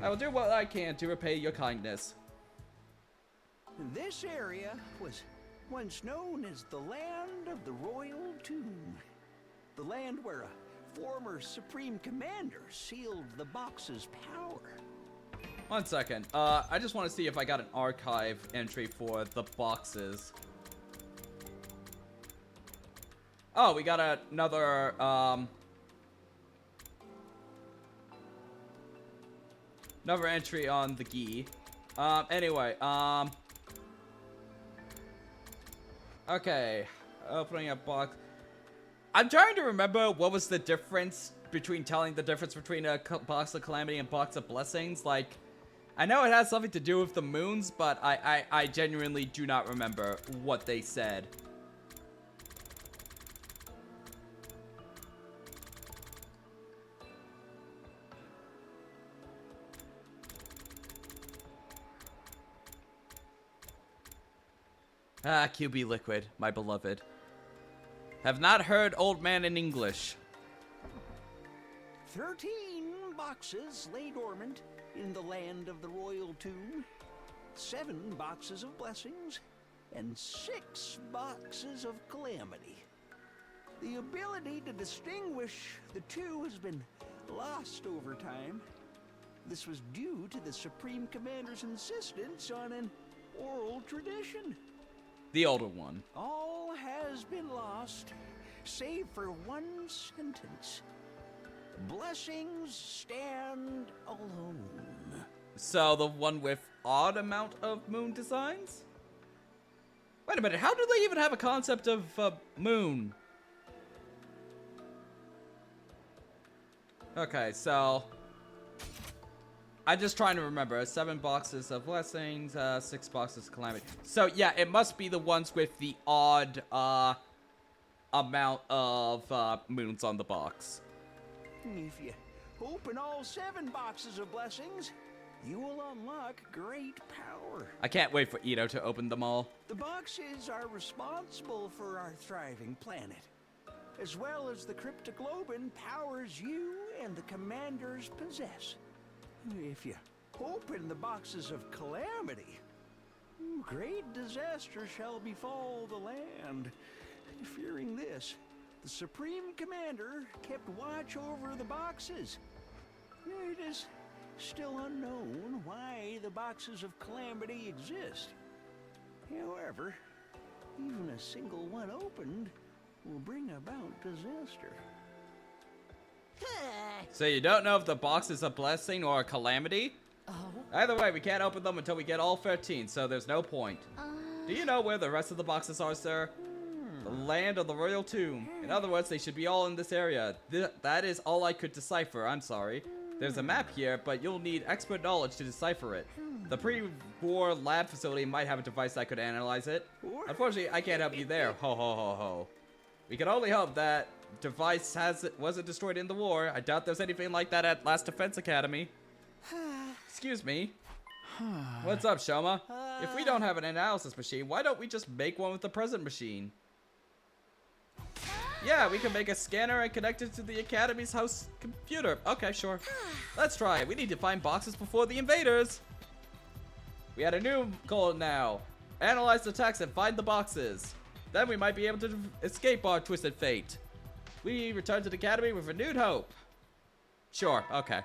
I will do what I can to repay your kindness. This area was once known as the Land of the Royal Tomb. The land where a former Supreme Commander sealed the box's power. 1 second. I just want to see if I got an archive entry for the boxes. Oh, we got another, another entry on the Gi. Anyway, okay. Opening a box. I'm trying to remember what was the difference between telling the difference between a box of calamity and box of blessings. Like, I know it has something to do with the moons, but I genuinely do not remember what they said. Ah, QB Liquid, my beloved. Have not heard old man in English. 13 boxes lay dormant in the Land of the Royal Tomb. 7 boxes of blessings and 6 boxes of calamity. The ability to distinguish the two has been lost over time. This was due to the Supreme Commander's insistence on an oral tradition. The older one. All has been lost, save for one sentence. Blessings stand alone. So the one with odd amount of moon designs? Wait a minute, how do they even have a concept of moon? Okay, so I'm just trying to remember. 7 boxes of blessings, 6 boxes of calamity. So yeah, it must be the ones with the odd amount of moons on the box. If you open all 7 boxes of blessings, you will unlock great power. I can't wait for Ito to open them all. The boxes are responsible for our thriving planet, as well as the cryptoglobin powers you and the commanders possess. If you open the boxes of calamity, great disaster shall befall the land. Fearing this, the Supreme Commander kept watch over the boxes. It is still unknown why the boxes of calamity exist. However, even a single one opened will bring about disaster. So you don't know if the box is a blessing or a calamity? Oh? Either way, we can't open them until we get all 13, so there's no point. Do you know where the rest of the boxes are, sir? The Land of the Royal Tomb. In other words, they should be all in this area. That is all I could decipher, I'm sorry. There's a map here, but you'll need expert knowledge to decipher it. The pre-war lab facility might have a device that could analyze it. Unfortunately, I can't help you there. Ho ho ho ho. We can only hope that device wasn't destroyed in the war. I doubt there's anything like that at Last Defense Academy. Excuse me. What's up, Shoma? If we don't have an analysis machine, why don't we just make one with the present machine? Yeah, we can make a scanner and connect it to the Academy's house computer. Okay, sure. Let's try it. We need to find boxes before the invaders. We had a new goal now. Analyze the text and find the boxes. Then we might be able to escape our twisted fate. We return to the Academy with renewed hope. Sure, okay.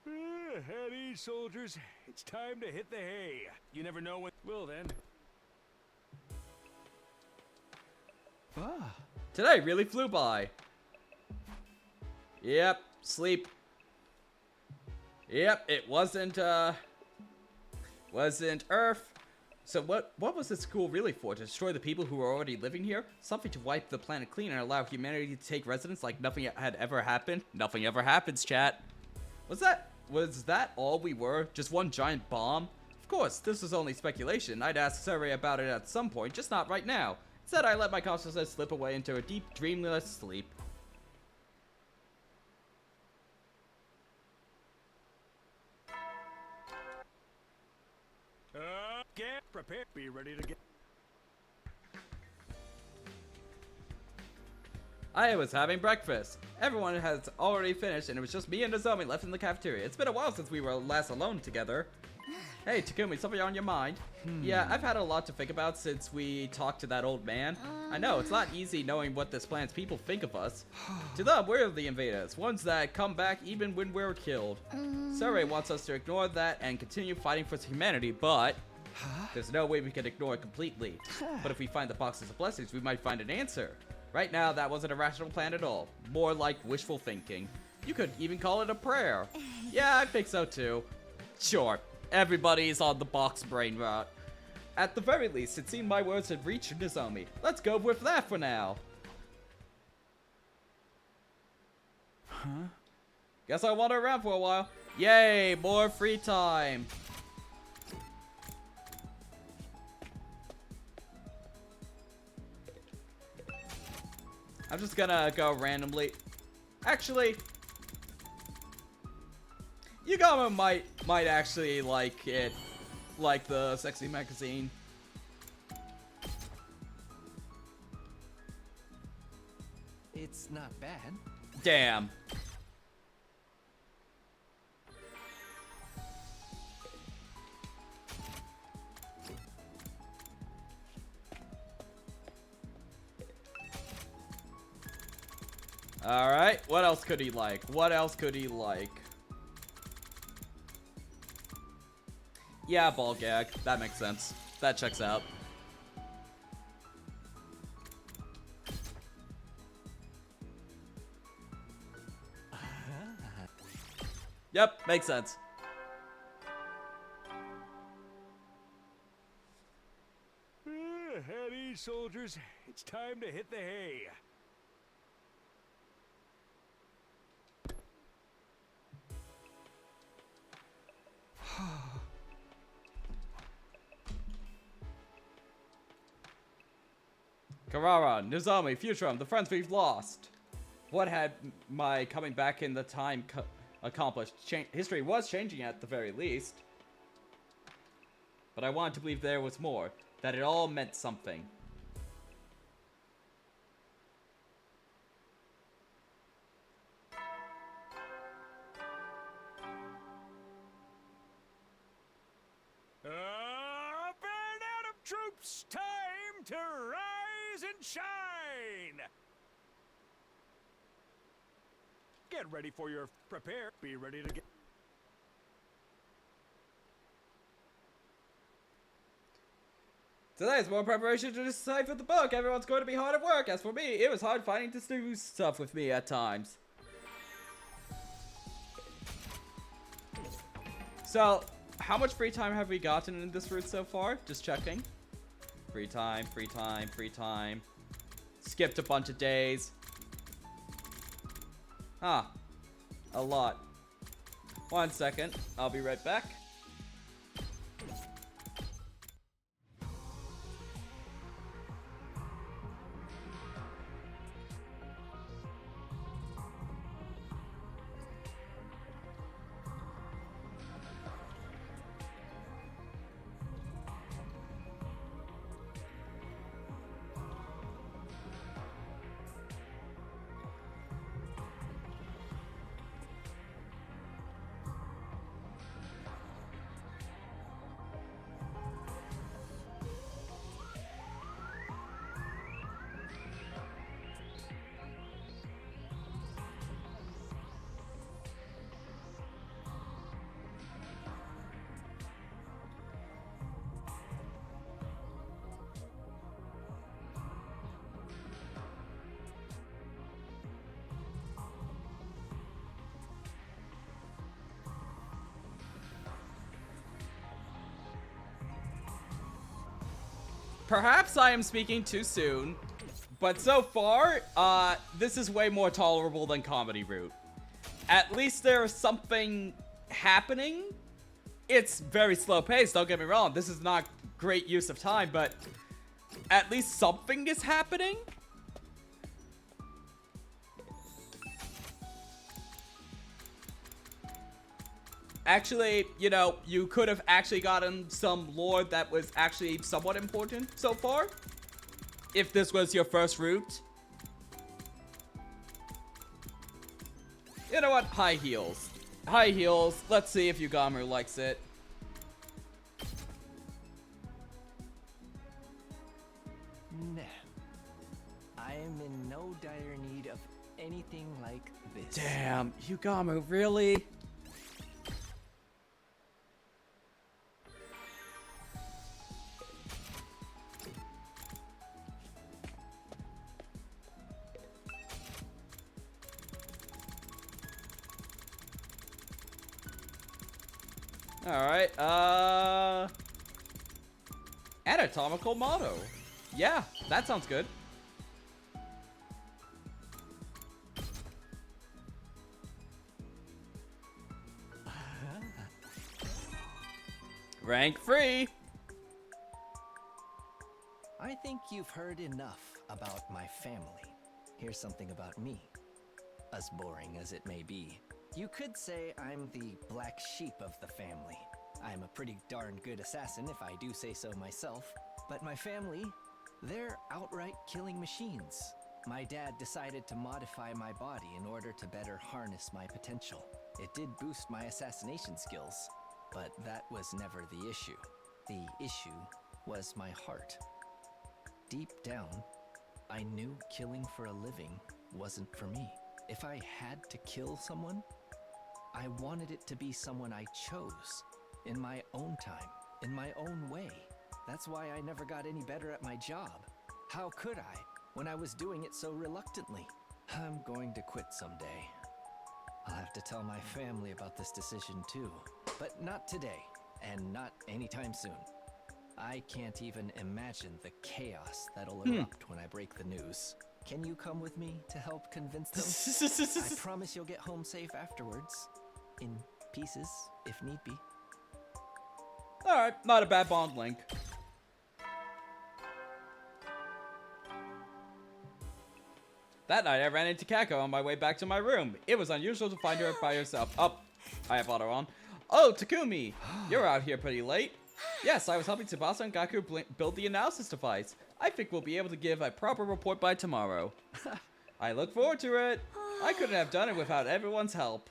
At ease, soldiers. It's time to hit the hay. You never know when. Well then. Today really flew by. Yep, sleep. Yep, it wasn't Earth. So what was this school really for? To destroy the people who were already living here? Something to wipe the planet clean and allow humanity to take residence like nothing had ever happened? Nothing ever happens, chat. Was that all we were? Just one giant bomb? Of course, this was only speculation. I'd ask Surrey about it at some point, just not right now. Instead, I let my consciousness slip away into a deep, dreamless sleep. Get prepared. Be ready to get. I was having breakfast. Everyone has already finished, and it was just me and Nozomi left in the cafeteria. It's been a while since we were last alone together. Hey, Takumi, something on your mind? Yeah, I've had a lot to think about since we talked to that old man. I know, it's not easy knowing what this planet's people think of us. To them, we're the invaders, ones that come back even when we're killed. Surrey wants us to ignore that and continue fighting for humanity, but there's no way we can ignore it completely. But if we find the boxes of blessings, we might find an answer. Right now, that wasn't a rational plan at all. More like wishful thinking. You could even call it a prayer. Yeah, I think so too. Sure, everybody's on the box brain route. At the very least, it seemed my words had reached Nozomi. Let's go with that for now. Huh? Guess I'll wander around for a while. Yay, more free time. I'm just gonna go randomly. Actually, Yugamo might actually like it, like the sexy magazine. It's not bad. Damn. Alright, what else could he like? What else could he like? Yeah, ball gag. That makes sense. That checks out. Yep, makes sense. At ease, soldiers. It's time to hit the hay. Carrara, Nozomi, Futurum, the friends we've lost. What had my coming back in the time accomplished? History was changing at the very least. But I wanted to believe there was more. That it all meant something. Band out of troops! Time to rise and shine! Get ready for your prepare. Be ready to get. Today is more preparation to decipher the book. Everyone's going to be hard at work. As for me, it was hard finding to do stuff with me at times. So, how much free time have we gotten in this route so far? Just checking. Free time, free time, free time. Skipped a bunch of days. Ah, a lot. 1 second, I'll be right back. perhaps I am speaking too soon, but so far, this is way more tolerable than comedy route. At least there is something happening. It's very slow paced, don't get me wrong. This is not great use of time, but at least something is happening. Actually, you know, you could have actually gotten some lore that was actually somewhat important so far, if this was your first route. You know what? High heels. High heels. Let's see if Yugamu likes it. Nah. I am in no dire need of anything like this. Damn, Yugamu, really? Alright, anatomical motto. Yeah, that sounds good. Rank free. I think you've heard enough about my family. Here's something about me. As boring as it may be. You could say I'm the black sheep of the family. I'm a pretty darn good assassin if I do say so myself. But my family, they're outright killing machines. My dad decided to modify my body in order to better harness my potential. It did boost my assassination skills, but that was never the issue. The issue was my heart. Deep down, I knew killing for a living wasn't for me. If I had to kill someone, I wanted it to be someone I chose, in my own time, in my own way. That's why I never got any better at my job. How could I, when I was doing it so reluctantly? I'm going to quit someday. I'll have to tell my family about this decision too, but not today, and not anytime soon. I can't even imagine the chaos that'll erupt when I break the news. Can you come with me to help convince them? I promise you'll get home safe afterwards. In pieces, if need be. Alright, not a bad bond link. That night, I ran into Kako on my way back to my room. It was unusual to find her by herself. Oh, I have auto on. Oh, Takumi, you're out here pretty late. Yes, I was helping Tsubasa and Gaku build the analysis device. I think we'll be able to give a proper report by tomorrow. I look forward to it. I couldn't have done it without everyone's help.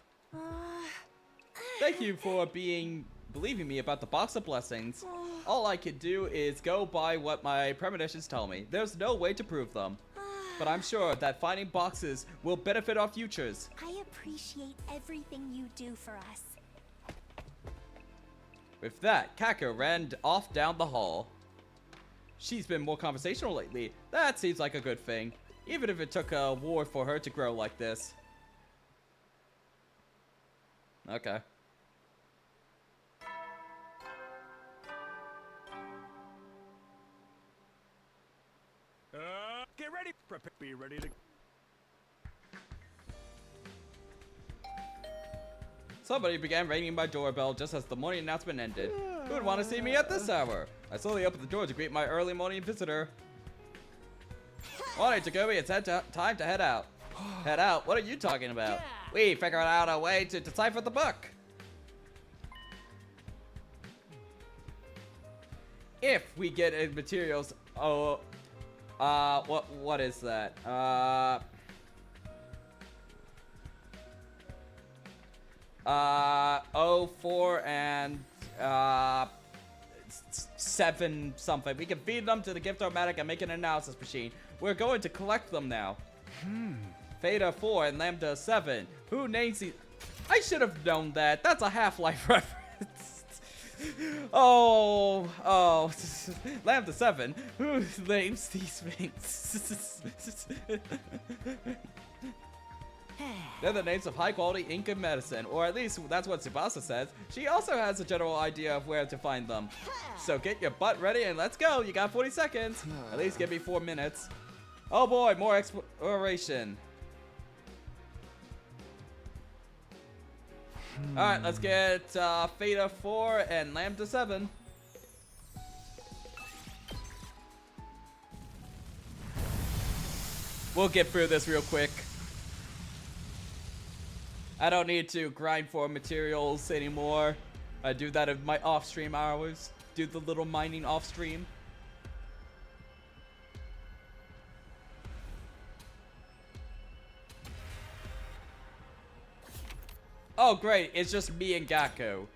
Thank you for believing me about the box of blessings. All I could do is go by what my premonitions tell me. There's no way to prove them. But I'm sure that finding boxes will benefit our futures. I appreciate everything you do for us. With that, Kako ran off down the hall. She's been more conversational lately. That seems like a good thing. Even if it took a war for her to grow like this. Okay. Get ready. Be ready to... Somebody began ringing my doorbell just as the morning announcement ended. Who would want to see me at this hour? I slowly opened the door to greet my early morning visitor. Morning, Takumi. It's time to head out. Head out? What are you talking about? We figured out a way to decipher the book. If we get materials... Oh... what is that? 04 and 7 something. We can feed them to the gift-o-matic and make an analysis machine. We're going to collect them now. Theta 4 and Lambda 7. Who names these? I should have known that. That's a Half-Life reference. Oh, Lambda 7. Who names these things? They're the names of high-quality ink and medicine, or at least that's what Tsubasa says. She also has a general idea of where to find them. So get your butt ready and let's go. You got 40 seconds. At least give me 4 minutes. Oh boy, more exploration. Alright, let's get Theta 4 and Lambda 7. We'll get through this real quick. I don't need to grind for materials anymore. I do that in my off-stream hours. Do the little mining off-stream. Oh great, it's just me and Gaku.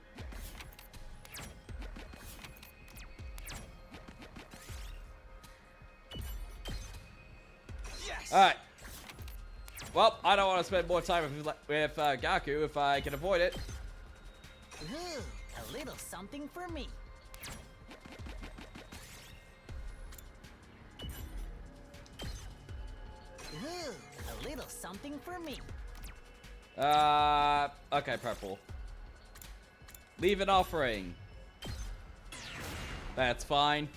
Yes! Alright. Well, I don't want to spend more time with Gaku if I can avoid it. Ooh, a little something for me. Ooh, a little something for me. Okay, purple. Leave an offering. That's fine.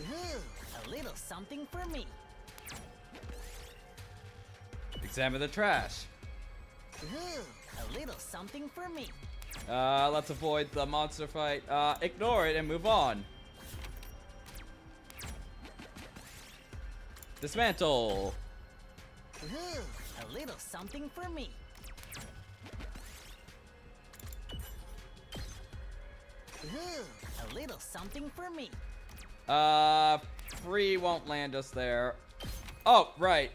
Ooh, a little something for me. Examine the trash. Ooh, a little something for me. Let's avoid the monster fight. Ignore it and move on. Dismantle. Ooh, a little something for me. Ooh, a little something for me. 3 won't land us there. Oh, right.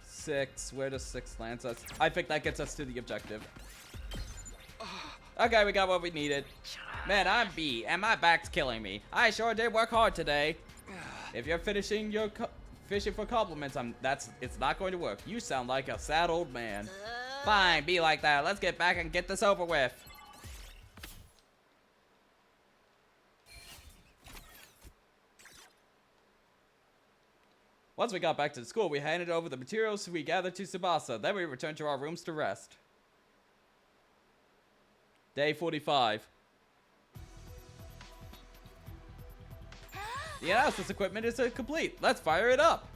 6. Where does 6 land us? I think that gets us to the objective. Okay, we got what we needed. Man, I'm B, and my back's killing me. I sure did work hard today. If you're fishing for compliments, it's not going to work. You sound like a sad old man. Fine, be like that. Let's get back and get this over with. Once we got back to the school, we handed over the materials we gathered to Tsubasa. Then we returned to our rooms to rest. Day 45. The analysis equipment is complete. Let's fire it up.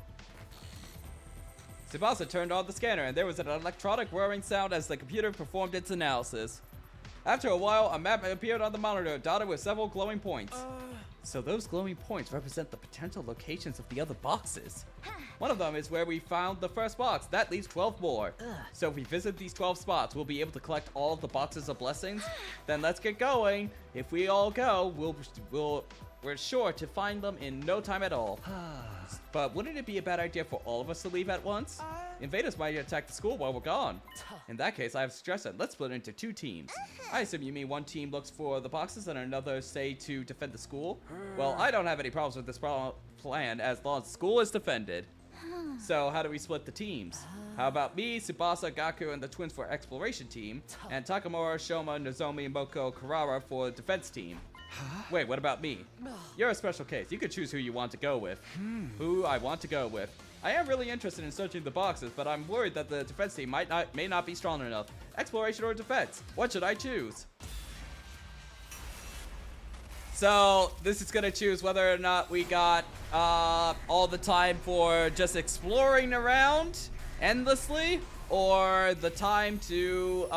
Tsubasa turned on the scanner, and there was an electronic whirring sound as the computer performed its analysis. After a while, a map appeared on the monitor, dotted with several glowing points. So those glowing points represent the potential locations of the other boxes. One of them is where we found the first box. That leaves 12 more. So if we visit these 12 spots, we'll be able to collect all of the boxes of blessings. Then let's get going. If we all go, we're sure to find them in no time at all. But wouldn't it be a bad idea for all of us to leave at once? Invaders might attack the school while we're gone. In that case, I have suggested let's split into 2 teams. I assume you mean one team looks for the boxes and another say to defend the school? Well, I don't have any problems with this plan as long as the school is defended. So how do we split the teams? How about me, Tsubasa, Gaku, and the twins for exploration team, and Takamura, Shoma, Nozomi, Moko, Karara for defense team? Wait, what about me? You're a special case. You could choose who you want to go with. Who I want to go with. I am really interested in searching the boxes, but I'm worried that the defense team may not be strong enough. Exploration or defense? What should I choose? So this is gonna choose whether or not we got all the time for just exploring around endlessly, or the time to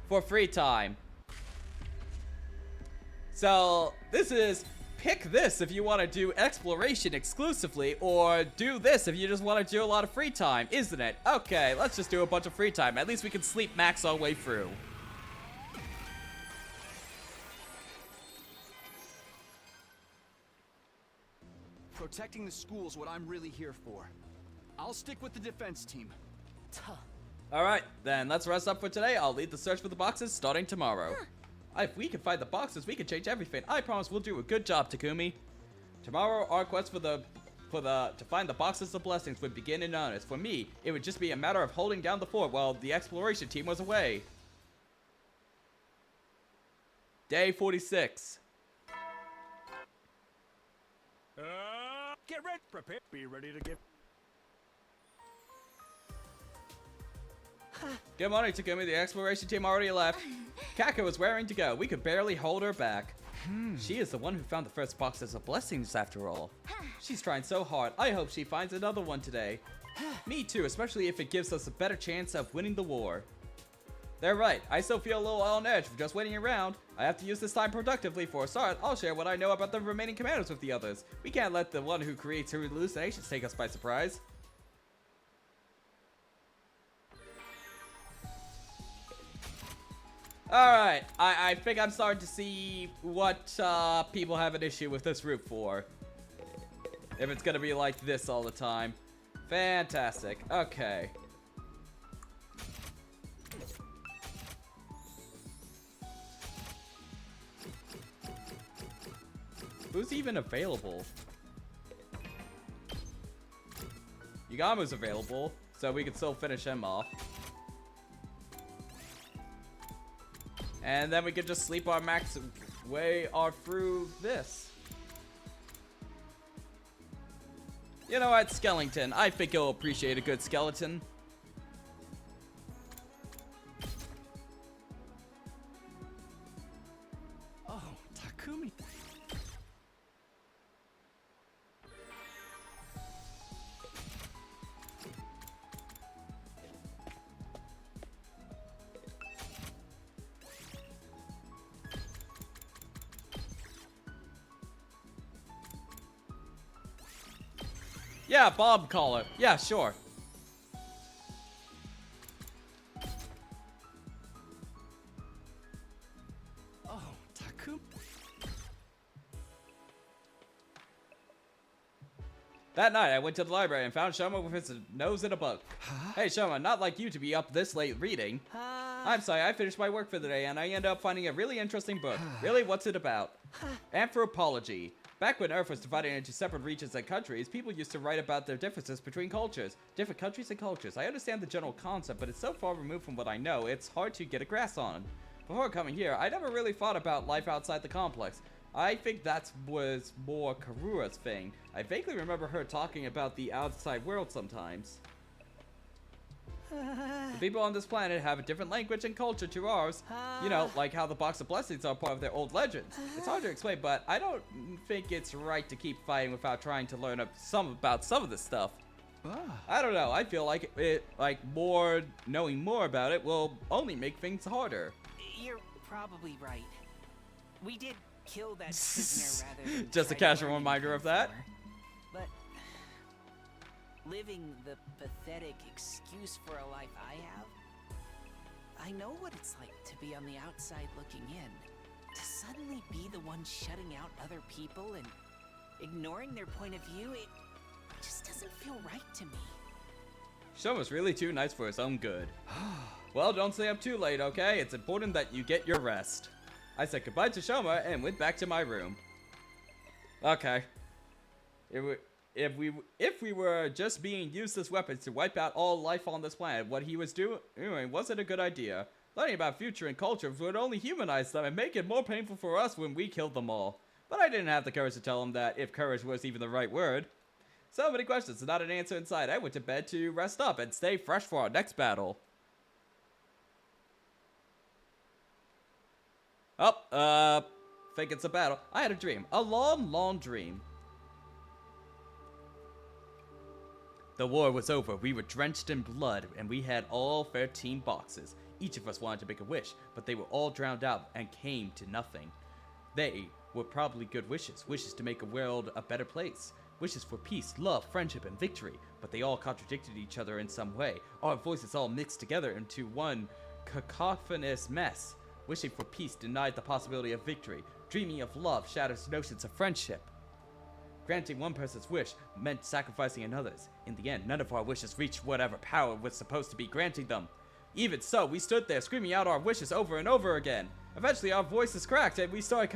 for free time. So this is pick this if you want to do exploration exclusively, or do this if you just want to do a lot of free time, isn't it? Okay, let's just do a bunch of free time. At least we can sleep max all the way through. Protecting the school is what I'm really here for. I'll stick with the defense team. Alright, then let's rest up for today. I'll lead the search for the boxes starting tomorrow. If we can find the boxes, we can change everything. I promise we'll do a good job, Takumi. Tomorrow, our quest for the to find the boxes of blessings would begin in earnest. For me, it would just be a matter of holding down the fort while the exploration team was away. Day 46. Get ready, prepare, be ready to get. Good morning, Takumi. The exploration team already left. Kaka was raring to go. We could barely hold her back. She is the one who found the first boxes of blessings after all. She's trying so hard. I hope she finds another one today. Me too, especially if it gives us a better chance of winning the war. They're right. I still feel a little on edge from just waiting around. I have to use this time productively. For a start, I'll share what I know about the remaining commanders with the others. We can't let the one who creates hallucinations take us by surprise. Alright, I think I'm starting to see what people have an issue with this route for. If it's gonna be like this all the time. Fantastic. Okay. Who's even available? Yugamu's available, so we can still finish him off. And then we could just sleep our max way through this. You know what, skeleton. I think you'll appreciate a good skeleton. Oh, Takumi. Yeah, Bob Caller. Yeah, sure. Oh, Takumi. That night, I went to the library and found Shoma with his nose in a book. Hey, Shoma, not like you to be up this late reading. I'm sorry, I finished my work for the day and I ended up finding a really interesting book. Really, what's it about? Anthropology. Back when Earth was divided into separate regions and countries, people used to write about their differences between cultures. Different countries and cultures. I understand the general concept, but it's so far removed from what I know, it's hard to get a grasp on. Before coming here, I never really thought about life outside the complex. I think that was more Karura's thing. I vaguely remember her talking about the outside world sometimes. The people on this planet have a different language and culture to ours. You know, like how the Box of Blessings are part of their old legends. It's hard to explain, but I don't think it's right to keep fighting without trying to learn about some of this stuff. I don't know. I feel like knowing more about it will only make things harder. You're probably right. We did kill that prisoner rather than Just a try to casual learn reminder of that. more. But living the pathetic excuse for a life I have, I know what it's like to be on the outside looking in. To suddenly be the one shutting out other people and ignoring their point of view, it just doesn't feel right to me. Shoma's really too nice for his own good. Well, don't stay up too late, okay? It's important that you get your rest. I said goodbye to Shoma and went back to my room. Okay. If we were just being used as weapons to wipe out all life on this planet, what he was doing wasn't a good idea. Learning about future and culture would only humanize them and make it more painful for us when we killed them all. But I didn't have the courage to tell him that, if courage was even the right word. So many questions and not an answer inside. I went to bed to rest up and stay fresh for our next battle. Think it's a battle. I had a dream. A long, long dream. The war was over. We were drenched in blood, and we had all 13 boxes. Each of us wanted to make a wish, but they were all drowned out and came to nothing. They were probably good wishes. Wishes to make the world a better place. Wishes for peace, love, friendship, and victory. But they all contradicted each other in some way. Our voices all mixed together into one cacophonous mess. Wishing for peace denied the possibility of victory. Dreaming of love shatters notions of friendship. Granting one person's wish meant sacrificing another's. In the end, none of our wishes reached whatever power was supposed to be granting them. Even so, we stood there screaming out our wishes over and over again. Eventually, our voices cracked and we started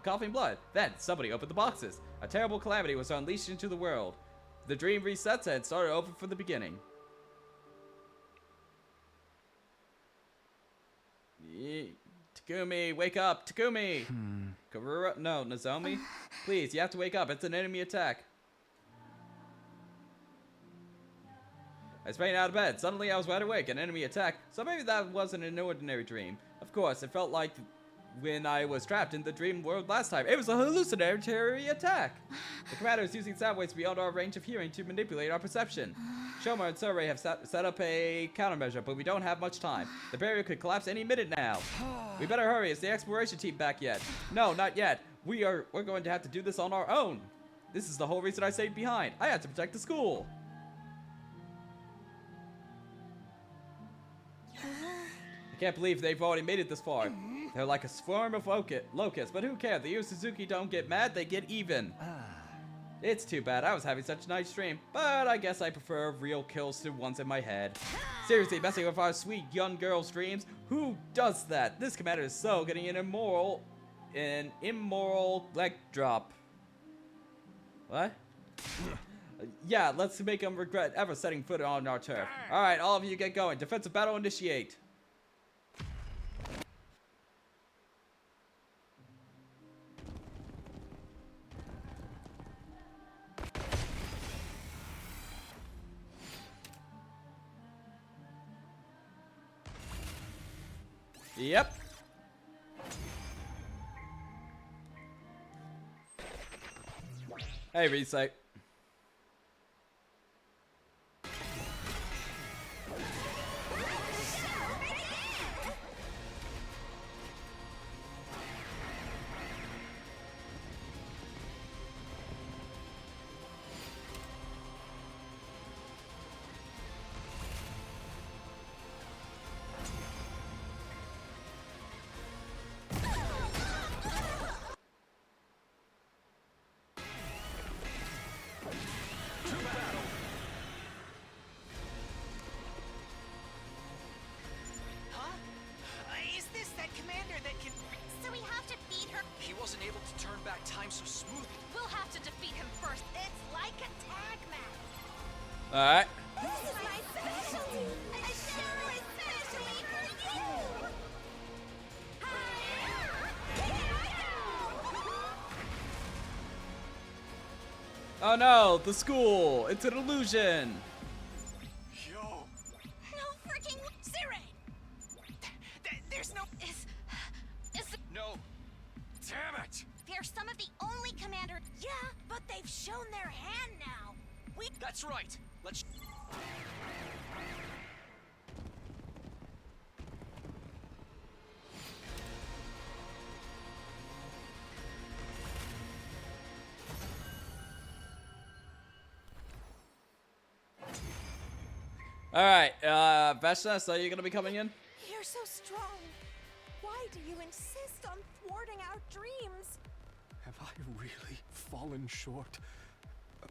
coughing blood. Then, somebody opened the boxes. A terrible calamity was unleashed into the world. the dream resets and started over from the beginning. Takumi, wake up! Takumi! Karura, no, Nozomi? Please, you have to wake up. It's an enemy attack. I sprang out of bed. Suddenly, I was wide awake. An enemy attack. So maybe that wasn't an ordinary dream. Of course, it felt like when I was trapped in the dream world last time. It was a hallucinatory attack. The commander is using sound waves beyond our range of hearing to manipulate our perception. Shoma and Surrey have set up a countermeasure, but we don't have much time. The barrier could collapse any minute now. We better hurry. Is the exploration team back yet? No, not yet. We're going to have to do this on our own. This is the whole reason I stayed behind. I had to protect the school. I can't believe they've already made it this far. They're like a swarm of locusts, but who cares? The Yu Suzuki don't get mad, they get even. It's too bad. I was having such a nice dream, but I guess I prefer real kills to ones in my head. Seriously, messing with our sweet young girl's dreams? Who does that? This commander is so getting an immoral leg drop. What? Yeah, let's make him regret ever setting foot on our turf. Alright, all of you get going. Defensive battle initiate. Yep. Hey, Reset. Is this that commander that can... So we have to beat her? He wasn't able to turn back time so smoothly. We'll have to defeat him first. It's like a tag match. Alright. This is my specialty. A show especially for you. Here I go. Oh no, the school. It's an illusion. Yo! No freaking Siren. There's no... No! Damn it! They're some of the only commander. Yeah, but they've shown their hand now. That's right. Let's... Alright, Veshna, so you're gonna be coming in? You're so strong. Why do you insist on thwarting our dreams? Have I really fallen short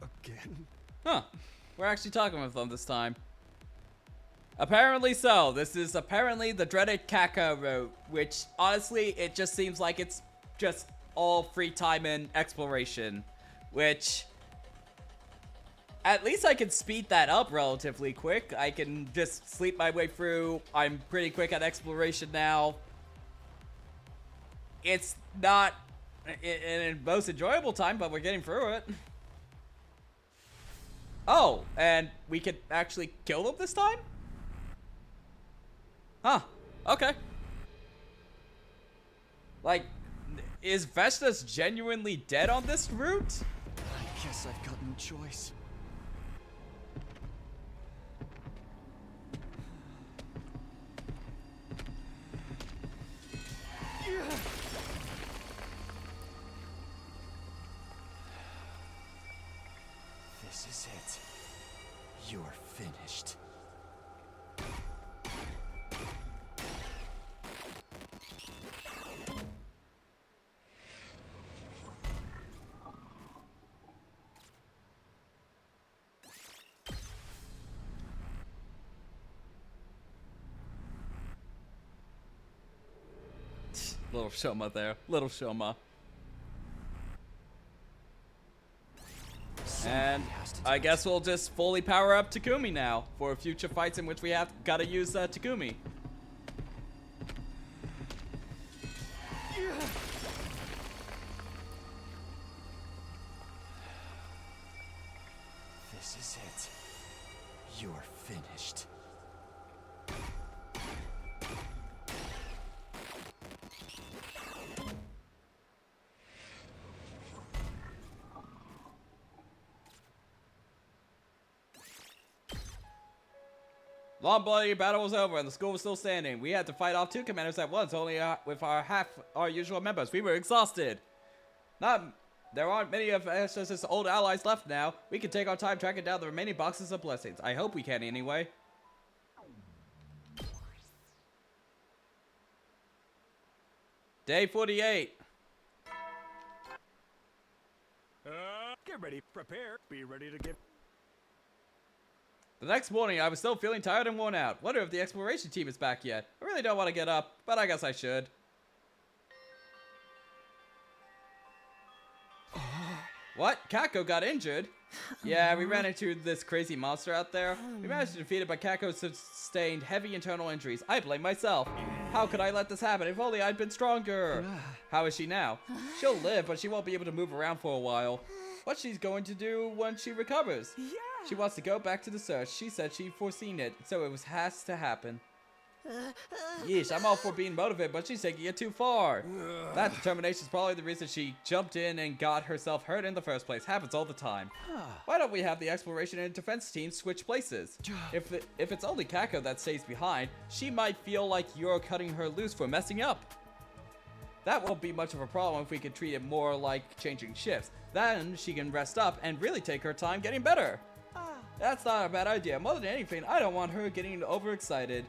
again? Huh. We're actually talking with them this time. Apparently so. This is apparently the dreaded Kaka route, which honestly, it just seems like it's just all free time and exploration, which at least I can speed that up relatively quick. I can just sleep my way through. I'm pretty quick at exploration now. It's not in most enjoyable time, but we're getting through it. Oh, and we could actually kill them this time? Huh. Okay. Like, is Veshna's genuinely dead on this route? I guess I've got no choice. This is it. You're finished. Little Shoma there. Little Shoma. And I guess we'll just fully power up Takumi now for future fights in which we have gotta use Takumi. This is it. You're finished. Long bloody battle was over and the school was still standing. We had to fight off 2 commanders at once, only with half our usual members. We were exhausted. There aren't many of SS's old allies left now. We can take our time tracking down the remaining boxes of blessings. I hope we can anyway. Day 48. Get ready, prepare, be ready to get... The next morning, I was still feeling tired and worn out. Wonder if the exploration team is back yet. I really don't want to get up, but I guess I should. What? Kako got injured? Yeah, we ran into this crazy monster out there. We managed to defeat it, but Kako sustained heavy internal injuries. I blame myself. How could I let this happen? If only I'd been stronger. How is she now? She'll live, but she won't be able to move around for a while. What's she going to do when she recovers? Yeah. She wants to go back to the search. She said she'd foreseen it, so it has to happen. Yeesh, I'm all for being motivated, but she's taking it too far. That determination is probably the reason she jumped in and got herself hurt in the first place. Happens all the time. Why don't we have the exploration and defense teams switch places? If it's only Kako that stays behind, she might feel like you're cutting her loose for messing up. That won't be much of a problem if we could treat it more like changing shifts. Then she can rest up and really take her time getting better. That's not a bad idea. More than anything, I don't want her getting overexcited.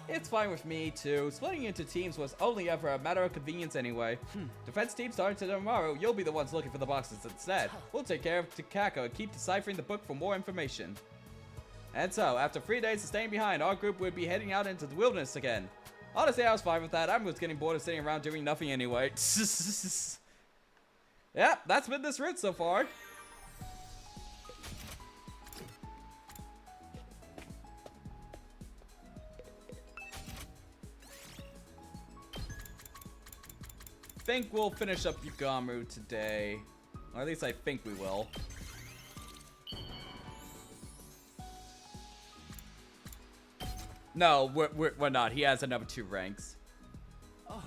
It's fine with me, too. Splitting into teams was only ever a matter of convenience anyway. Defense team starting tomorrow. You'll be the ones looking for the boxes instead. We'll take care of Kako and keep deciphering the book for more information. And so, after 3 days of staying behind, our group would be heading out into the wilderness again. Honestly, I was fine with that. I was getting bored of sitting around doing nothing anyway. Yep, that's been this route so far. Think we'll finish up Yugamu today. Or at least I think we will. No, we're not. He has another 2 ranks. Oh.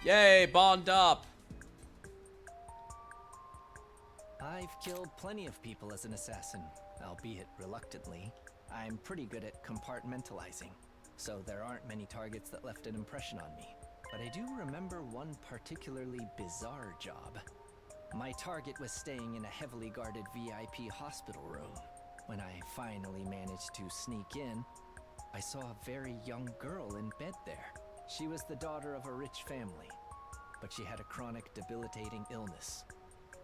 Yay, bond up. I've killed plenty of people as an assassin, albeit reluctantly. I'm pretty good at compartmentalizing, so there aren't many targets that left an impression on me. But I do remember one particularly bizarre job. My target was staying in a heavily guarded VIP hospital room. When I finally managed to sneak in, I saw a very young girl in bed there. She was the daughter of a rich family, but she had a chronic, debilitating illness.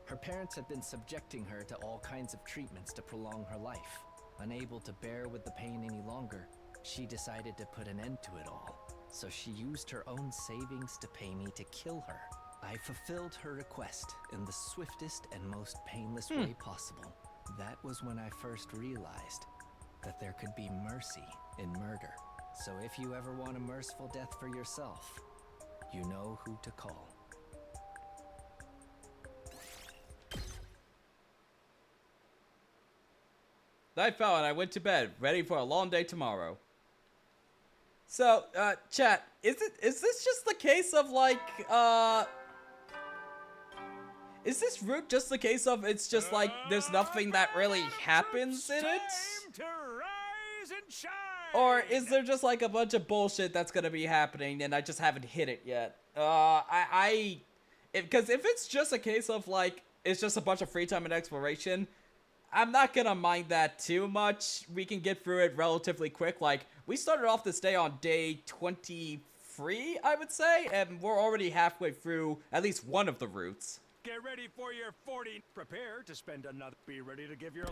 Her parents had been subjecting her to all kinds of treatments to prolong her life. Unable to bear with the pain any longer, she decided to put an end to it all. So she used her own savings to pay me to kill her. I fulfilled her request in the swiftest and most painless way possible. That was when I first realized that there could be mercy in murder. So if you ever want a merciful death for yourself, you know who to call. Night fell and I went to bed, ready for a long day tomorrow. So, chat, is this just the case of like, is this route just the case of it's just like there's nothing that really happens in it? Time to rise and shine. Or is there just like a bunch of bullshit that's gonna be happening and I just haven't hit it yet? Because if it's just a case of like, it's just a bunch of free time and exploration, I'm not gonna mind that too much. We can get through it relatively quick. Like, we started off this day on day 23, I would say, and we're already halfway through at least one of the routes. Get ready for your 40. Prepare to spend another. Be ready to give your.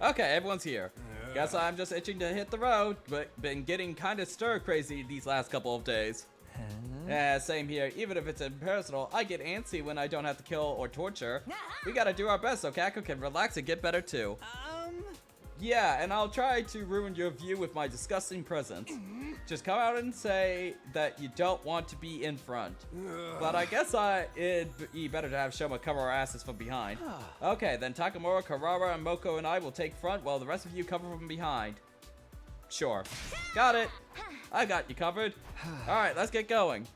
Okay, everyone's here. Guess I'm just itching to hit the road, but been getting kind of stir-crazy these last couple of days. Yeah, same here. Even if it's impersonal, I get antsy when I don't have to kill or torture. We gotta do our best so Kako can relax and get better too. Yeah, and I'll try to ruin your view with my disgusting presence. Just come out and say that you don't want to be in front. But I guess it'd be better to have Shoma cover our asses from behind. Okay, then Takamura, Karara, and Moko and I will take front while the rest of you cover from behind. Sure. Got it. I got you covered. Alright, let's get going.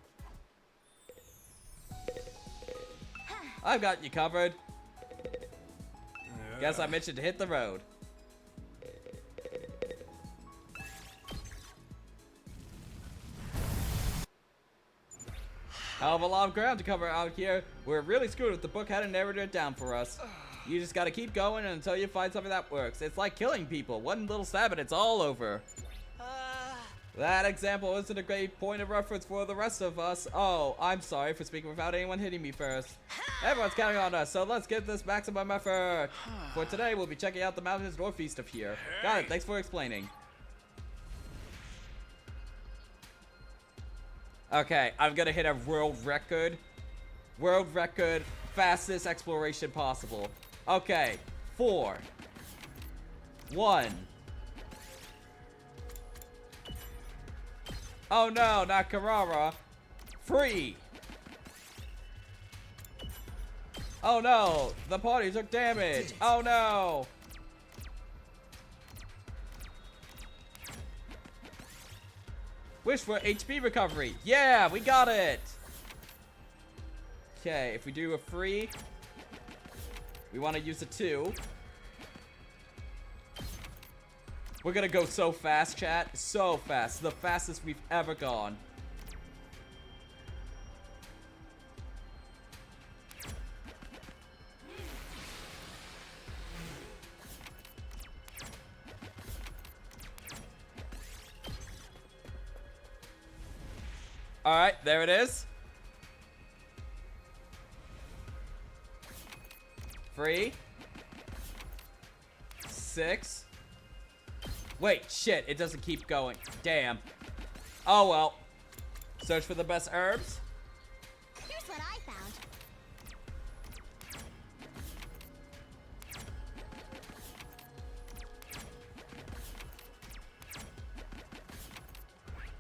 I've got you covered. Guess I mentioned to hit the road. Hell of a lot of ground to cover out here. We're really screwed if the book hadn't narrowed it down for us. You just gotta keep going until you find something that works. It's like killing people. One little stab and it's all over. That example isn't a great point of reference for the rest of us. Oh, I'm sorry for speaking without anyone hitting me first. Everyone's counting on us, so let's give this maximum effort. For today, we'll be checking out the mountains northeast of here. Got it, thanks for explaining. Okay, I'm gonna hit a world record. World record, fastest exploration possible. Okay, 4, 1. Oh no, not Karara. 3. Oh no, the party took damage. Oh no. Wish for HP recovery. Yeah, we got it. Okay, if we do a 3, we want to use a 2. We're gonna go so fast, chat. So fast. The fastest we've ever gone. Alright, there it is. 3, 6. Wait, shit, it doesn't keep going. Damn. Oh well. Search for the best herbs. Here's what I found.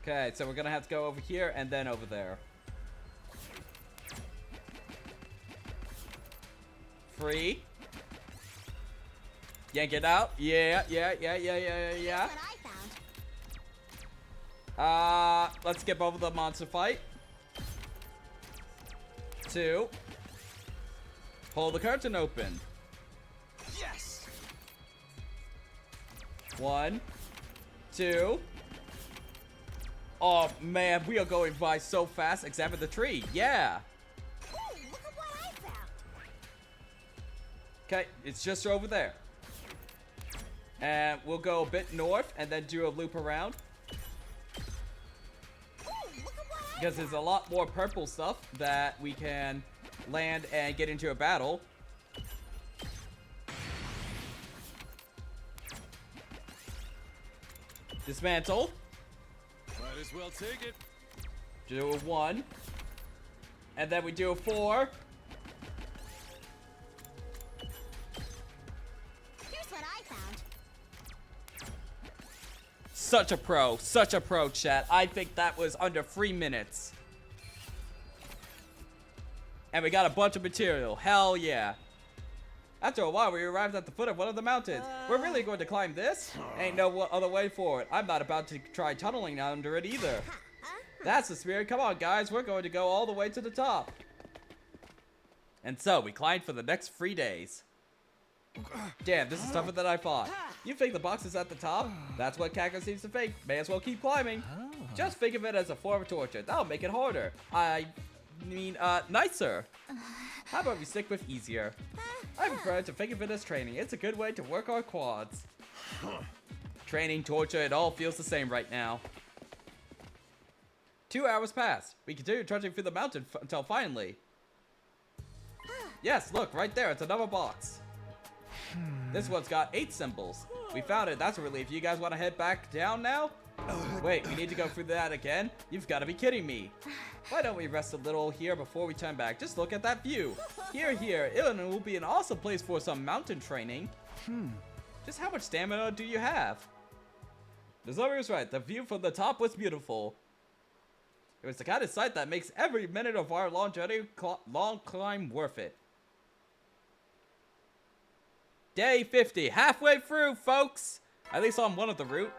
Okay, so we're gonna have to go over here and then over there. 3. Yank it out. Yeah. Here's what I found. Let's skip over the monster fight. 2. Pull the curtain open. Yes. 1, 2. Oh man, we are going by so fast. Examine the tree. Yeah. Ooh, look at what I found. Okay, it's just over there. And we'll go a bit north and then do a loop around. Ooh, look at what I Because there's a lot more purple stuff that we can land and get into a battle. Dismantle. Might as well take it. Do a 1. And then we do a 4. Here's what I found. Such a pro, chat. I think that was under 3 minutes. And we got a bunch of material. Hell yeah. After a while, we arrived at the foot of one of the mountains. We're really going to climb this? Ain't no other way for it. I'm not about to try tunneling under it either. That's the spirit. Come on, guys. We're going to go all the way to the top. And so, we climbed for the next 3 days. Damn, this is tougher than I thought. You think the box is at the top? That's what Kako seems to think. May as well keep climbing. Just think of it as a form of torture. That'll make it harder. I mean, nicer. How about we stick with easier? I prefer to figure fitness training. It's a good way to work our quads. Training, torture, it all feels the same right now. 2 hours passed. We continue trudging through the mountain until finally. Yes, look, right there. It's another box. This one's got 8 symbols. We found it. That's a relief. You guys want to head back down now? Wait, we need to go through that again? You've got to be kidding me. Why don't we rest a little here before we turn back? Just look at that view. Here. Illinois will be an awesome place for some mountain training. Just how much stamina do you have? The Zombie was right. The view from the top was beautiful. It was the kind of sight that makes every minute of our long journey, long climb worth it. Day 50. Halfway through, folks. At least on one of the route.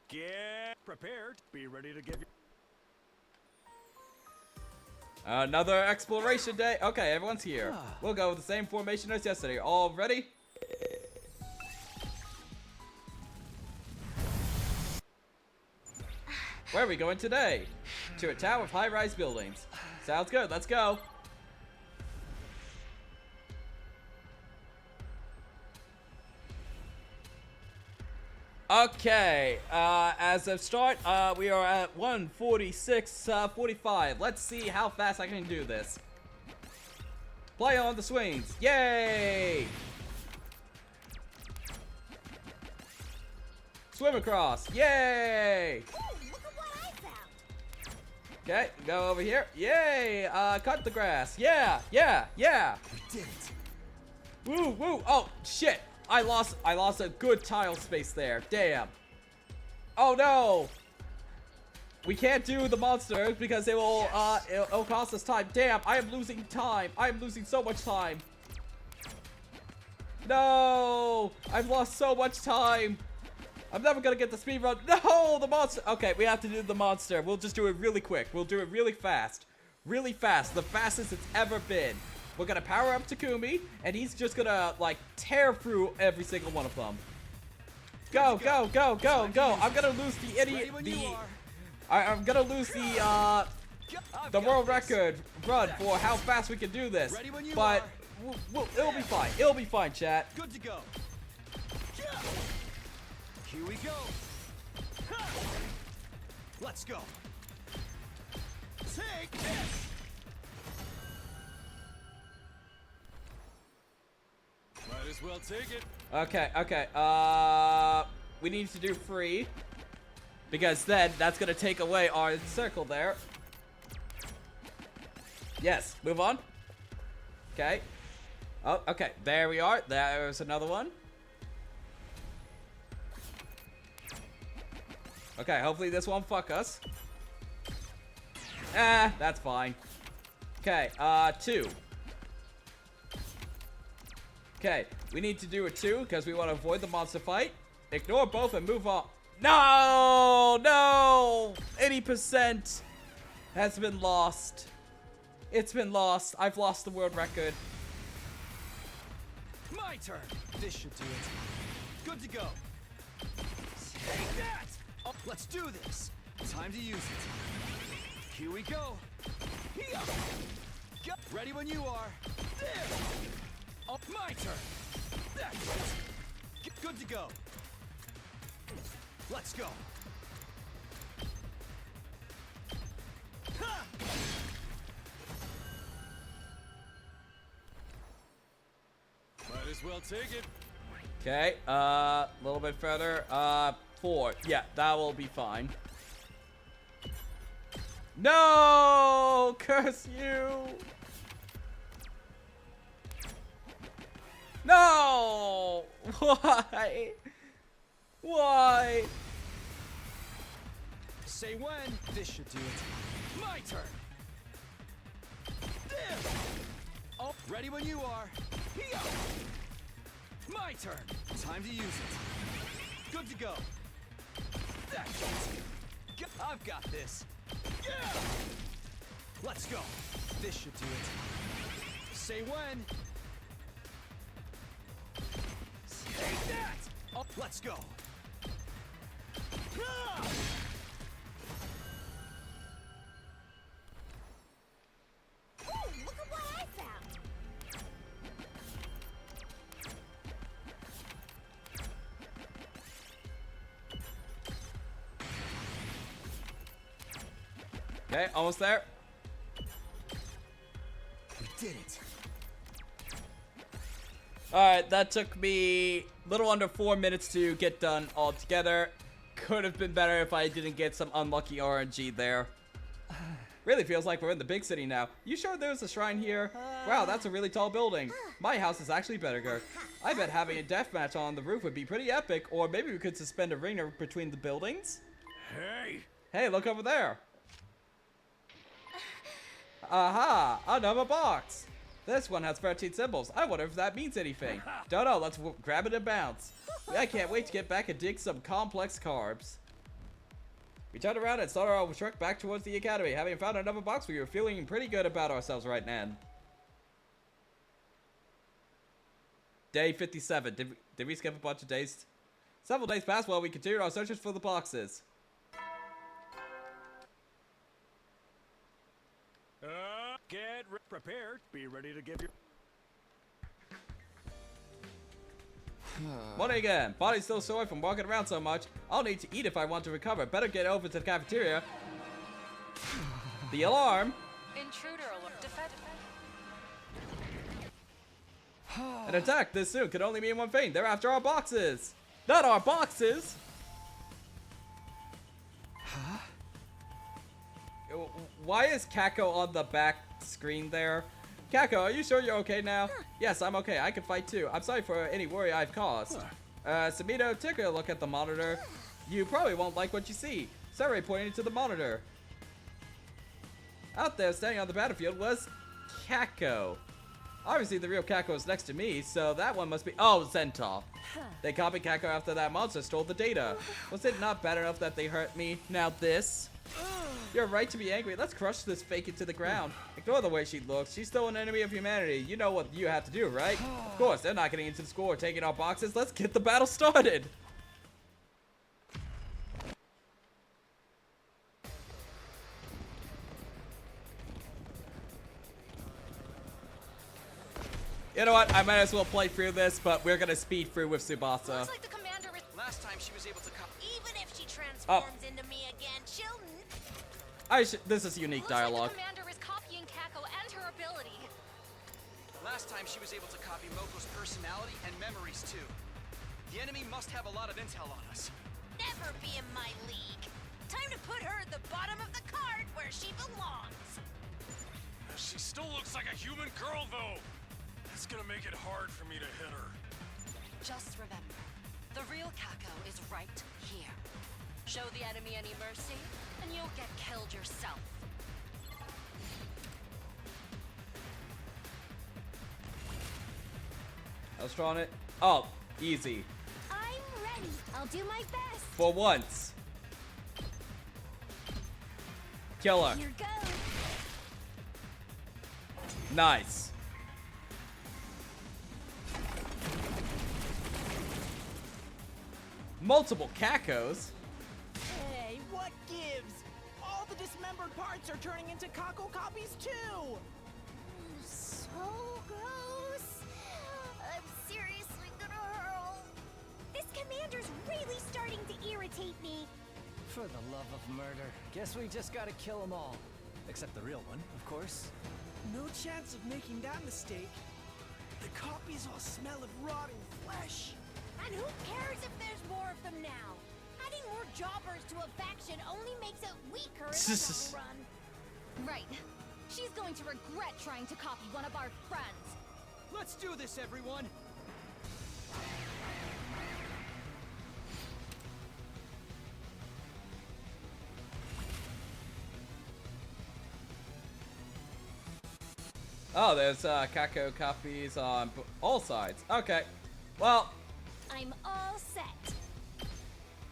Get prepared. Be ready to give you. Another exploration day. Okay, everyone's here. We'll go with the same formation as yesterday. All ready? Where are we going today? To a town with high-rise buildings. Sounds good. Let's go. Okay, as of start, we are at 1:46:45. Let's see how fast I can do this. Play on the swings. Yay! Swim across. Yay! Ooh, look at what I found. Okay, go over here. Yay! Cut the grass. Yeah! We did it. Woo! Oh, shit! I lost a good tile space there. Damn. Oh no! We can't do the monster because it will it'll cost us time. Damn, I am losing time. I am losing so much time. No! I've lost so much time. I'm never gonna get the speed run. No, the monster. Okay, we have to do the monster. We'll just do it really quick. We'll do it really fast. Really fast. The fastest it's ever been. We're gonna power up Takumi, and he's just gonna, like, tear through every single one of them. Go! I'm gonna lose the idiot, I'm gonna lose the world record run for how fast we can do this. But, it'll be fine. It'll be fine, chat. Good to go. Here we go. Let's go. Take this. Might as well take it. Okay. We need to do 3. Because then, that's gonna take away our circle there. Yes, move on. Okay. Oh, okay, there we are. There's another one. Okay, hopefully this won't fuck us. That's fine. Okay, 2. Okay, we need to do a 2 because we want to avoid the monster fight. Ignore both and move on. No! 80% has been lost. It's been lost. I've lost the world record. My turn. This should do it. Good to go. Take that. Oh, let's do this. Time to use it. Here we go. Here. Ready when you are. There. Oh, my turn. That's it. Good to go. Let's go. Ha! Might as well take it. Okay, a little bit further. 4. Yeah, that will be fine. No! Curse you! No! Why? Why? Say when. This should do it. My turn. There. Oh, ready when you are. Here. My turn. Time to use it. Good to go. That's it. I've got this. Yeah. Let's go. This should do it. Say when. Take that. Oh, let's go. Okay, almost there. We did it. Alright, that took me a little under 4 minutes to get done altogether. Could have been better if I didn't get some unlucky RNG there. Really feels like we're in the big city now. You sure there's a shrine here? Wow, that's a really tall building. My house is actually better. I bet having a deathmatch on the roof would be pretty epic, or maybe we could suspend a ringer between the buildings. Hey! Hey, look over there. Aha, another box. This one has 13 symbols. I wonder if that means anything. Don't know, let's grab it and bounce. I can't wait to get back and dig some complex carbs. We turned around and started our trek back towards the academy. Having found another box, we were feeling pretty good about ourselves right now. Day 57. Did we skip a bunch of days? Several days passed while we continued our searches for the boxes. Get prepared. Be ready to give your... Morning again. Body's still sore from walking around so much. I'll need to eat if I want to recover. Better get over to the cafeteria. The alarm. Intruder alert. Defend. An attack this soon could only mean one thing. They're after our boxes. Not our boxes. Huh? Why is Kako on the back screen there? Kako, are you sure you're okay now? Yes, I'm okay. I can fight too. I'm sorry for any worry I've caused. Samito, take a look at the monitor. You probably won't like what you see. Sarai pointed to the monitor. Out there, standing on the battlefield, was Kako. Obviously, the real Kako is next to me, so that one must be... Oh, Zentop. They copied Kako after that monster stole the data. Was it not bad enough that they hurt me? Now this? You're right to be angry. Let's crush this fake into the ground. Ignore the way she looks. She's still an enemy of humanity. You know what you have to do, right? Of course, they're not getting into the school or taking our boxes. Let's get the battle started. You know what? I might as well play through this, but we're gonna speed through with Tsubasa. Looks like the commander is... Last time she was able to come. Even if she transforms into me again, she'll... This is unique Looks dialogue. like the commander is copying Kako and her ability. Last time she was able to copy Moko's personality and memories too. The enemy must have a lot of intel on us. Never be in my league. Time to put her at the bottom of the card where she belongs. She still looks like a human girl, though. It's gonna make it hard for me to hit her. Just remember, the real Kako is right here. Show the enemy any mercy, and you'll get killed yourself. I was trying it. Oh, easy. I'm ready. I'll do my best. For once. Kill her. Here goes. Nice. Multiple Kakos. Hey, what gives? All the dismembered parts are turning into Kako copies too! So gross. I'm seriously gonna hurl. This commander's really starting to irritate me. For the love of murder. Guess we just gotta kill them all. Except the real one, of course. No chance of making that mistake. The copies all smell of rotting flesh. And who cares if there's more of them now? Adding more jobbers to a faction only makes it weaker in the long run. Right. She's going to regret trying to copy one of our friends. Let's do this, everyone! Oh, there's Kako copies on all sides. Okay. Well, I'm all set.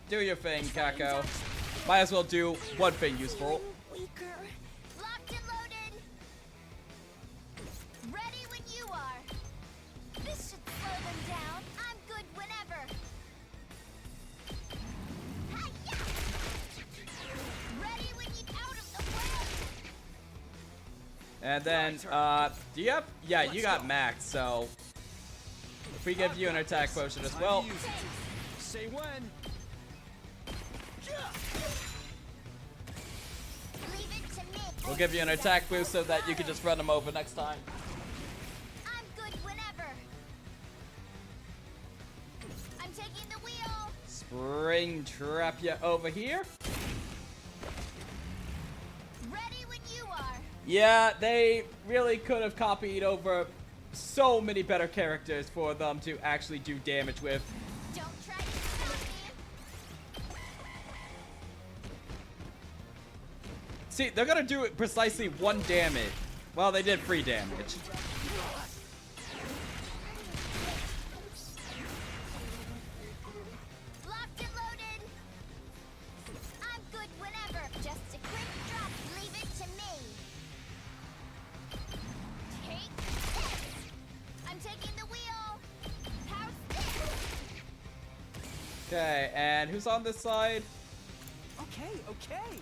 do your thing, Kako. Might as well do one thing useful. Feeling weaker. Locked and loaded. Ready when you are. This should slow them down. I'm good whenever. Hi-ya! Ready when you out of the way. And then, do you have? Yeah, you got max, so if we give you an attack potion as well. Say when. Leave it to We'll give you an attack boost so that you can just run them over next time. I'm good whenever. I'm taking the wheel. Spring trap you over here. Ready when you are. Yeah, they really could have copied over so many better characters for them to actually do damage with. Don't try to stop me. See, they're gonna do it precisely 1 damage. Well, they did 3 damage. Locked and loaded. I'm good whenever. Just a quick drop. Leave it to me. Take this. I'm taking the wheel. How's this? Okay, and who's on this side? Okay, okay.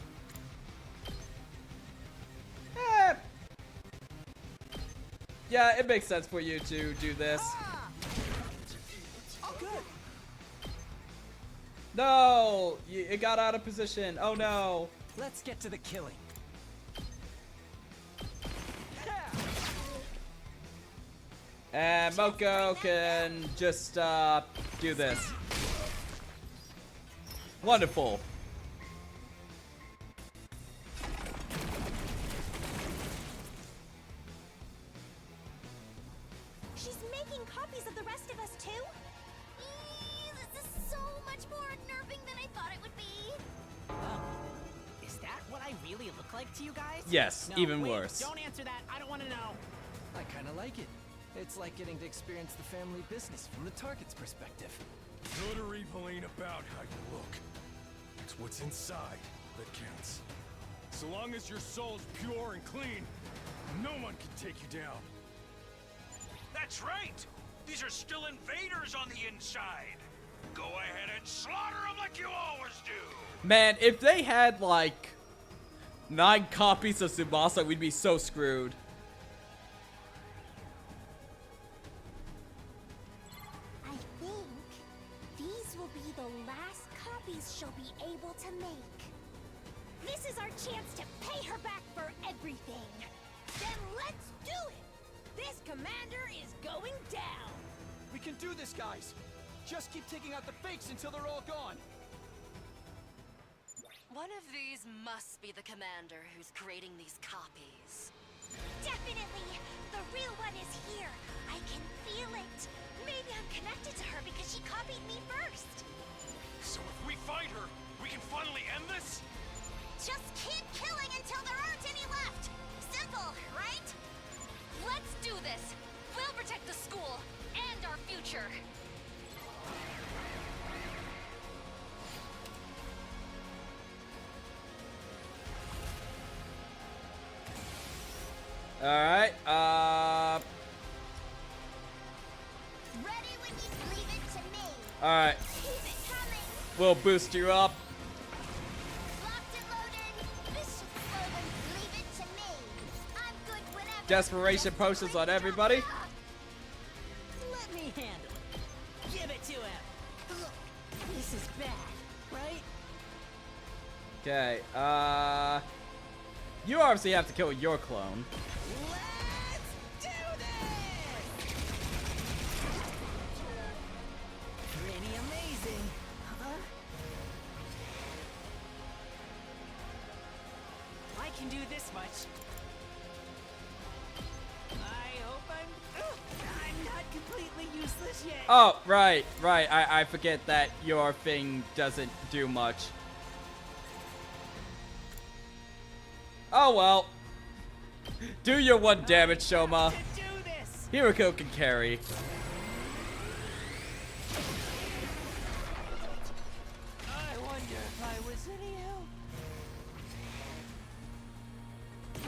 Eh. Yeah, it makes sense for you to do this. Oh, good. No! It got out of position. Oh no. Let's get to the killing. And Moko can just do this. Wonderful. She's making copies of the rest of us too? This is so much more unnerving than I thought it would be. Is that what I really look like to you guys? Yes, No, even wait, worse. Don't answer that. I don't want to know. I kind of like it. It's like getting to experience the family business from the target's perspective. Good or evil ain't about how you look. It's what's inside that counts. So long as your soul's pure and clean, no one can take you down. That's right! These are still invaders on the inside! Go ahead and slaughter them like you always do! Man, if they had like 9 copies of Tsubasa, we'd be so screwed. I think these will be the last copies she'll be able to make. This is our chance to pay her back for everything. Then let's do it! This commander is going down! We can do this, guys. Just keep taking out the fakes until they're all gone. One of these must be the commander who's creating these copies. Definitely! The real one is here! I can feel it! Maybe I'm connected to her because she copied me first! So if we fight her, we can finally end this? Just keep killing until there aren't any left! Simple, right? Let's do this! We'll protect the school and our future! Alright, Ready when you leave it to me. alright. Keep it coming. We'll boost you up. Locked and loaded. This should slow them. Leave it to me. I'm good whenever. Desperation Just potions quick on everybody. drop. Let me handle it. Give it to him. Ugh, this is bad, right? Okay, you obviously have to kill your clone. Let's do this! Pretty amazing, huh? I can do this much. I hope I'm not completely useless yet. Oh, right. I forget that your thing doesn't do much. Oh well. Do your 1 damage, Shoma. To do this. Hiroko can carry. I wonder if I was any help.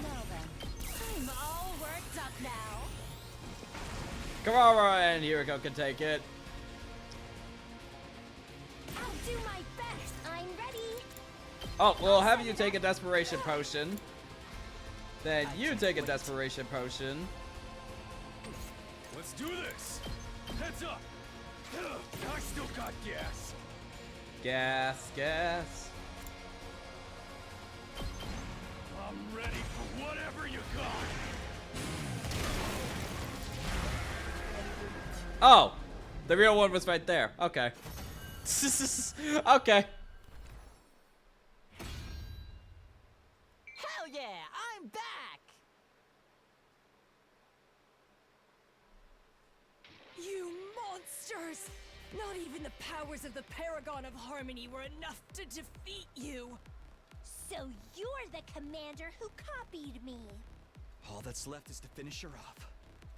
Now then, I'm all worked up now. Karara and Hiroko can take it. I'll do my best. I'm ready. Oh, we'll have you take a desperation potion. Then you take a desperation potion. Let's do this! Heads up! I still got gas. Gas. I'm I'm ready for whatever you got. Oh, the real one was right there. Okay. Okay. Hell yeah, I'm back! You monsters! Not even the powers of the Paragon of Harmony were enough to defeat you! So you're the commander who copied me. All that's left is to finish her off.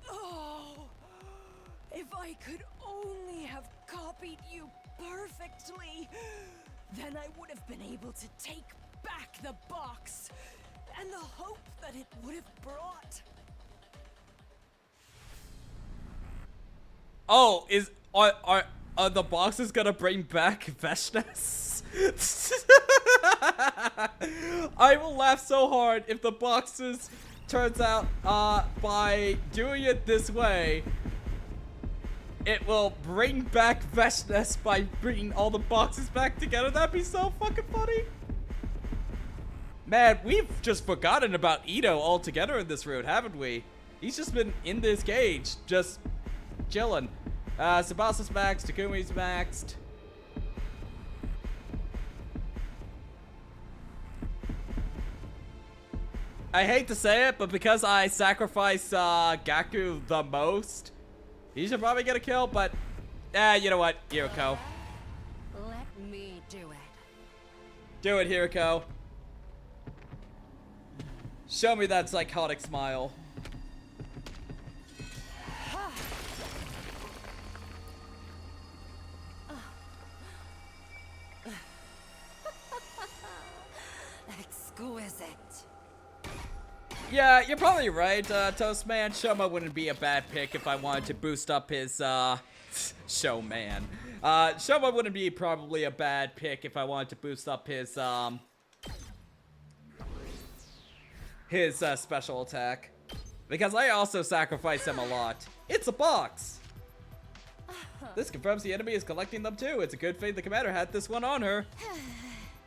Oh! If I could only have copied you perfectly, then I would have been able to take back the box and the hope that it would have brought. Oh, are the boxes gonna bring back Veshnes? I will laugh so hard if the boxes turns out by doing it this way, it will bring back Veshnes by bringing all the boxes back together. That'd be so fucking funny. Man, we've just forgotten about Ito altogether in this route, haven't we? He's just been in this cage, just chilling. Tsubasa's maxed, Takumi's maxed. I hate to say it, but because I sacrifice Gaku the most, he should probably get a kill, but you know what, Hiriko. Let me do it. Do it, Hiriko. Show me that psychotic smile. Exquisite. Yeah, you're probably right, Toastman. Shoma wouldn't be a bad pick if I wanted to boost up his, Showman. Shoma wouldn't be probably a bad pick if I wanted to boost up his special attack. Because I also sacrifice him a lot. It's a box! This confirms the enemy is collecting them too. It's a good thing the commander had this one on her.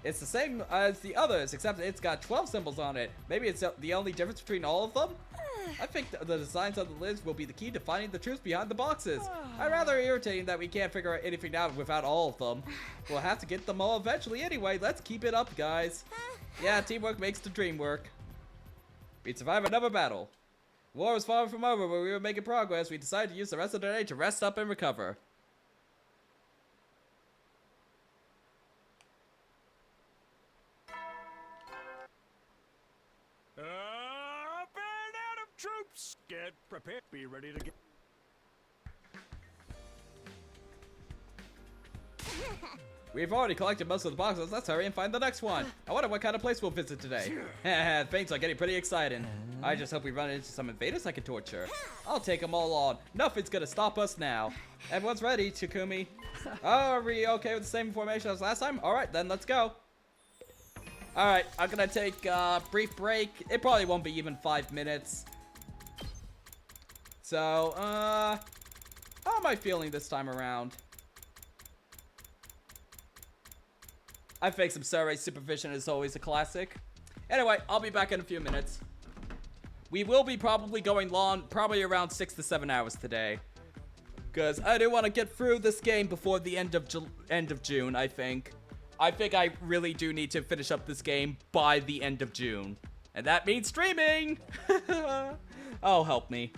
It's the same as the others, except it's got 12 symbols on it. Maybe it's the only difference between all of them? I think the designs on the lids will be the key to finding the truth behind the boxes. I'm rather irritating that we can't figure anything out without all of them. We'll have to get them all eventually anyway. Let's keep it up, guys. Yeah, teamwork makes the dream work. We'd survive another battle. War was far from over, but we were making progress. We decided to use the rest of the day to rest up and recover. Band out of troops! Get prepared. Be ready to get... We've already collected most of the boxes. Let's hurry and find the next one. I wonder what kind of place we'll visit today. Things are getting pretty exciting. I just hope we run into some invaders I can torture. I'll take them all on. Nothing's gonna stop us now. Everyone's ready, Takumi. Oh, are we okay with the same formation as last time? Alright, then let's go. Alright, I'm gonna take a brief break. It probably won't be even 5 minutes. So, how am I feeling this time around? I think some survey supervision is always a classic. Anyway, I'll be back in a few minutes. We will be probably going long, probably around 6 to 7 hours today. Because I do want to get through this game before the end of June, I think. I think I really do need to finish up this game by the end of June. And that means streaming! Oh, help me.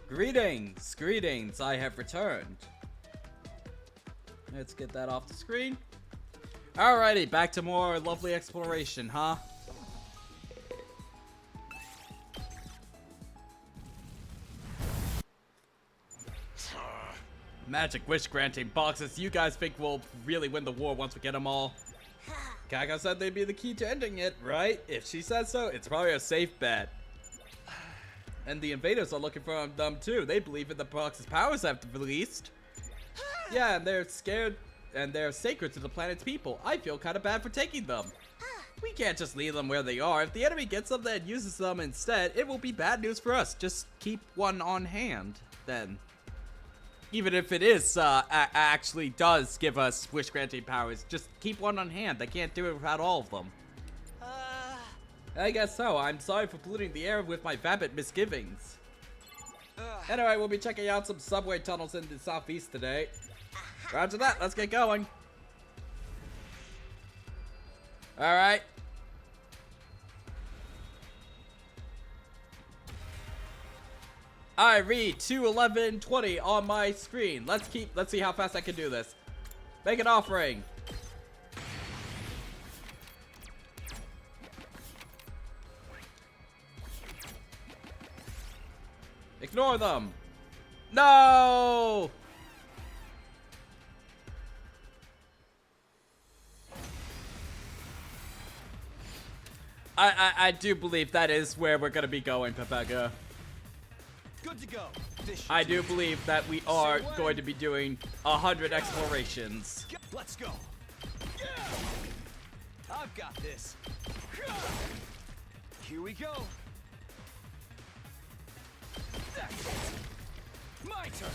Greetings, greetings, I have returned. Let's get that off the screen. Alrighty, back to more lovely exploration, huh? Magic wish granting boxes. You guys think we'll really win the war once we get them all? Kaka said they'd be the key to ending it, right? If she says so, it's probably a safe bet. And the invaders are looking for them too. They believe in the box's powers have released. Yeah, and they're scared and they're sacred to the planet's people. I feel kind of bad for taking them. We can't just leave them where they are. If the enemy gets them and uses them instead, it will be bad news for us. Just keep one on hand, then. Even if it is, actually does give us wish-granting powers, just keep one on hand. They can't do it without all of them. I guess so. I'm sorry for polluting the air with my vapid misgivings. Anyway, we'll be checking out some subway tunnels in the southeast today. Roger that. Let's get going. Alright. I read 2:11:20 on my screen. Let's see how fast I can do this. Make an offering. Ignore them. No! I do believe that is where we're gonna be going, Pepega. Good to go. I do believe that we are going to be doing 100 explorations. Let's go. I've got this. Here we go. That's it. My turn.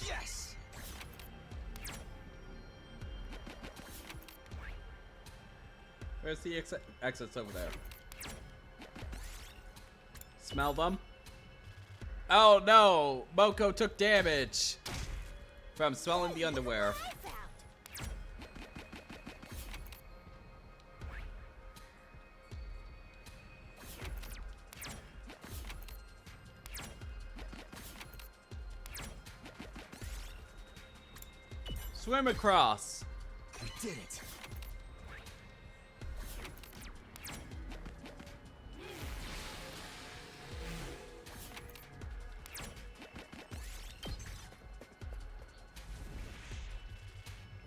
Yes. Where's the exits over there? Smell them? Oh no! Moko took damage from smelling the underwear. Swim across. We did it.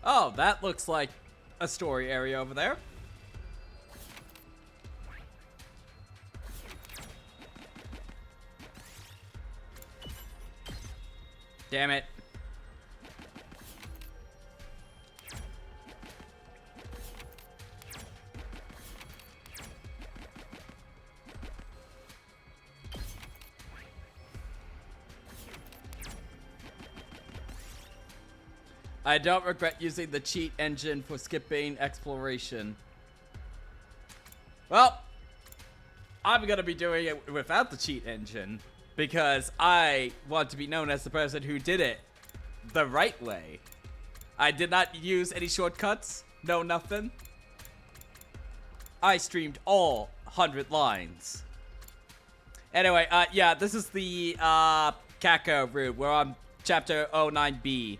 Oh, that looks like a story area over there. Damn it. I don't regret using the cheat engine for skipping exploration. Well, I'm gonna be doing it without the cheat engine because I want to be known as the person who did it the right way. I did not use any shortcuts, no nothing. I streamed all 100 lines. Anyway, yeah, this is the Kaka route. We're on chapter 09B.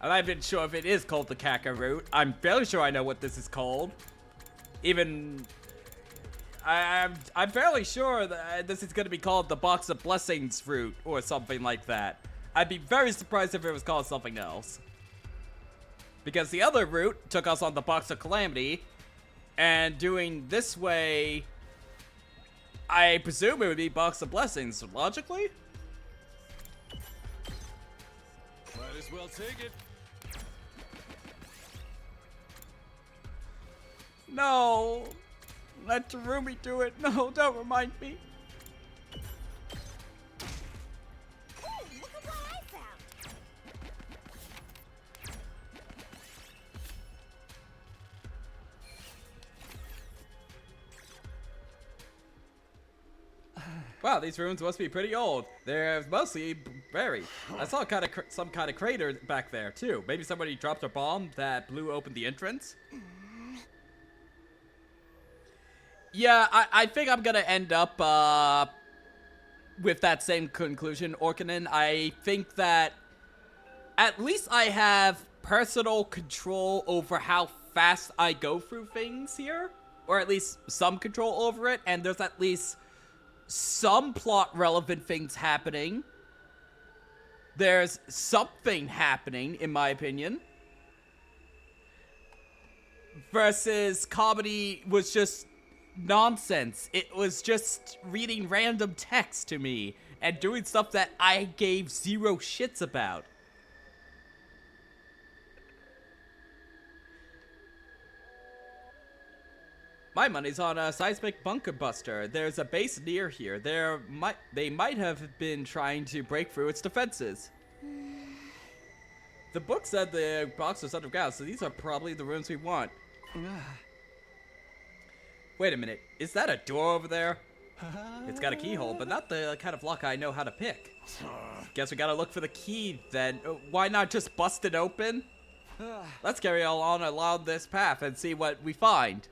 I'm not even sure if it is called the Kaka route. I'm fairly sure I know what this is called. Even... I'm fairly sure that this is going to be called the Box of Blessings route or something like that. I'd be very surprised if it was called something else. Because the other route took us on the Box of Calamity. And doing this way... I presume it would be Box of Blessings, logically? Might as well take it. No! Let Terumi do it. No, don't remind me. Hey, look at what I found! Wow, these ruins must be pretty old. They're mostly buried. I saw some kind of crater back there, too. Maybe somebody dropped a bomb that blew open the entrance? Yeah, I think I'm gonna end up, with that same conclusion, Orkanen. I think that at least I have personal control over how fast I go through things here. Or at least some control over it, and there's at least some plot-relevant things happening. There's something happening, in my opinion. Versus comedy was just nonsense. It was just reading random text to me and doing stuff that I gave zero shits about. My money's on a seismic bunker buster. There's a base near here. They might have been trying to break through its defenses. The book said the box was underground, so these are probably the rooms we want. Wait a minute, is that a door over there? It's got a keyhole, but not the kind of lock I know how to pick. Guess we gotta look for the key then. Why not just bust it open? Let's carry on along this path and see what we find.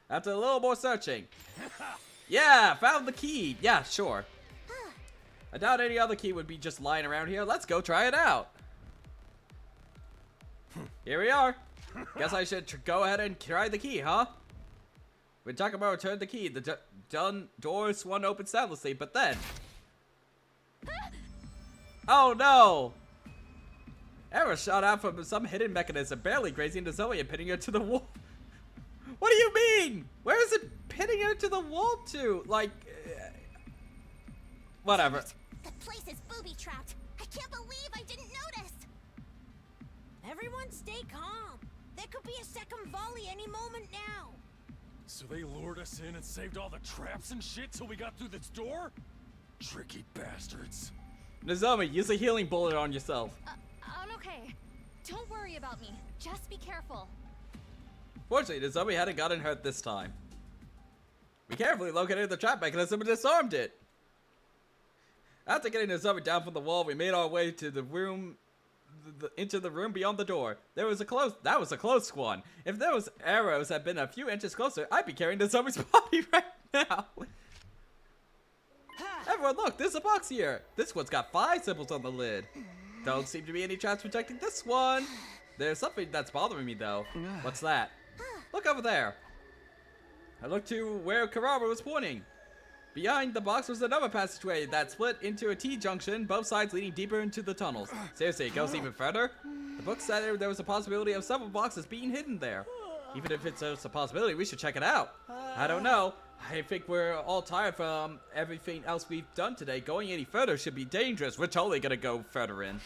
After a little more searching. Yeah, found the key. Yeah, sure. I doubt any other key would be just lying around here. Let's go try it out. Here we are. Guess I should go ahead and try the key, huh? When Takamo returned the key, the door swung open soundlessly, but then... Oh no! Arrow shot out from some hidden mechanism, barely grazing the Zoe and pinning her to the wall. What do you mean? Where is it pinning her to the wall to? Like, whatever. The place is booby-trapped. I can't believe I didn't notice. Everyone stay calm. There could be a second volley any moment now. So they lured us in and saved all the traps and shit till we got through this door? Tricky bastards. Nozomi, use a healing bullet on yourself. I'm okay. Don't worry about me. Just be careful. Fortunately, Nozomi hadn't gotten hurt this time. We carefully located the trap mechanism and disarmed it. After getting Nozomi down from the wall, we made our way to the room, into the room beyond the door. That was a close one. If those arrows had been a few inches closer, I'd be carrying Nozomi's body right now. Everyone, look, there's a box here. This one's got 5 symbols on the lid. Don't seem to be any traps protecting this one. There's something that's bothering me, though. What's that? Look over there. I looked to where Karama was pointing. Behind the box was another passageway that split into a T-junction, both sides leading deeper into the tunnels. Seriously, it goes even further? The book said there was a possibility of several boxes being hidden there. Even if it's just a possibility, we should check it out. I don't know. I think we're all tired from everything else we've done today. Going any further should be dangerous. We're totally gonna go further in.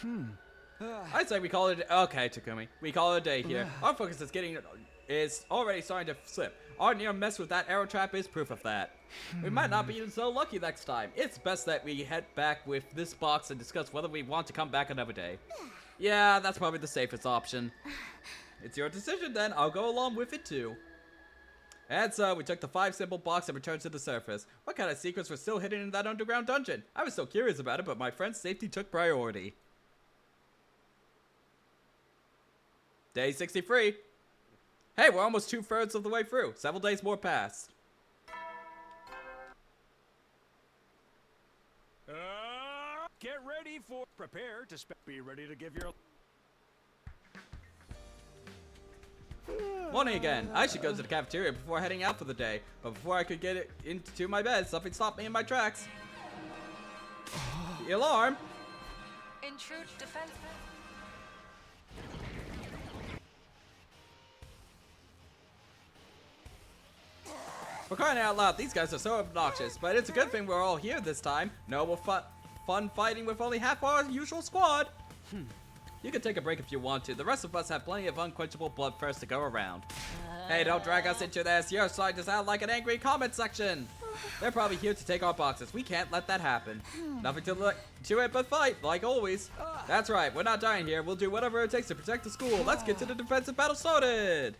I'd say we call it... Okay, Takumi. We call it a day here. Our focus is already starting to slip. Our near mess with that arrow trap is proof of that. We might not be so lucky next time. It's best that we head back with this box and discuss whether we want to come back another day. Yeah, that's probably the safest option. It's your decision then. I'll go along with it too. And so, we took the 5-symbol box and returned to the surface. What kind of secrets were still hidden in that underground dungeon? I was so curious about it, but my friend's safety took priority. Day 63. Hey, we're almost 2/3 of the way through. Several days more passed. Get ready for... Prepare to be ready to give your... Morning again. I should go to the cafeteria before heading out for the day. But before I could get it into my bed, something stopped me in my tracks. The alarm. Intrude defense. For crying out loud, these guys are so obnoxious. But it's a good thing we're all here this time. No more fun fighting with only half our usual squad. You can take a break if you want to. The rest of us have plenty of unquenchable bloodthirst to go around. Hey, don't drag us into this. You're starting to sound like an angry comment section. They're probably here to take our boxes. We can't let that happen. Nothing to it but fight, like always. That's right. We're not dying here. We'll do whatever it takes to protect the school. Let's get to the defensive battle started.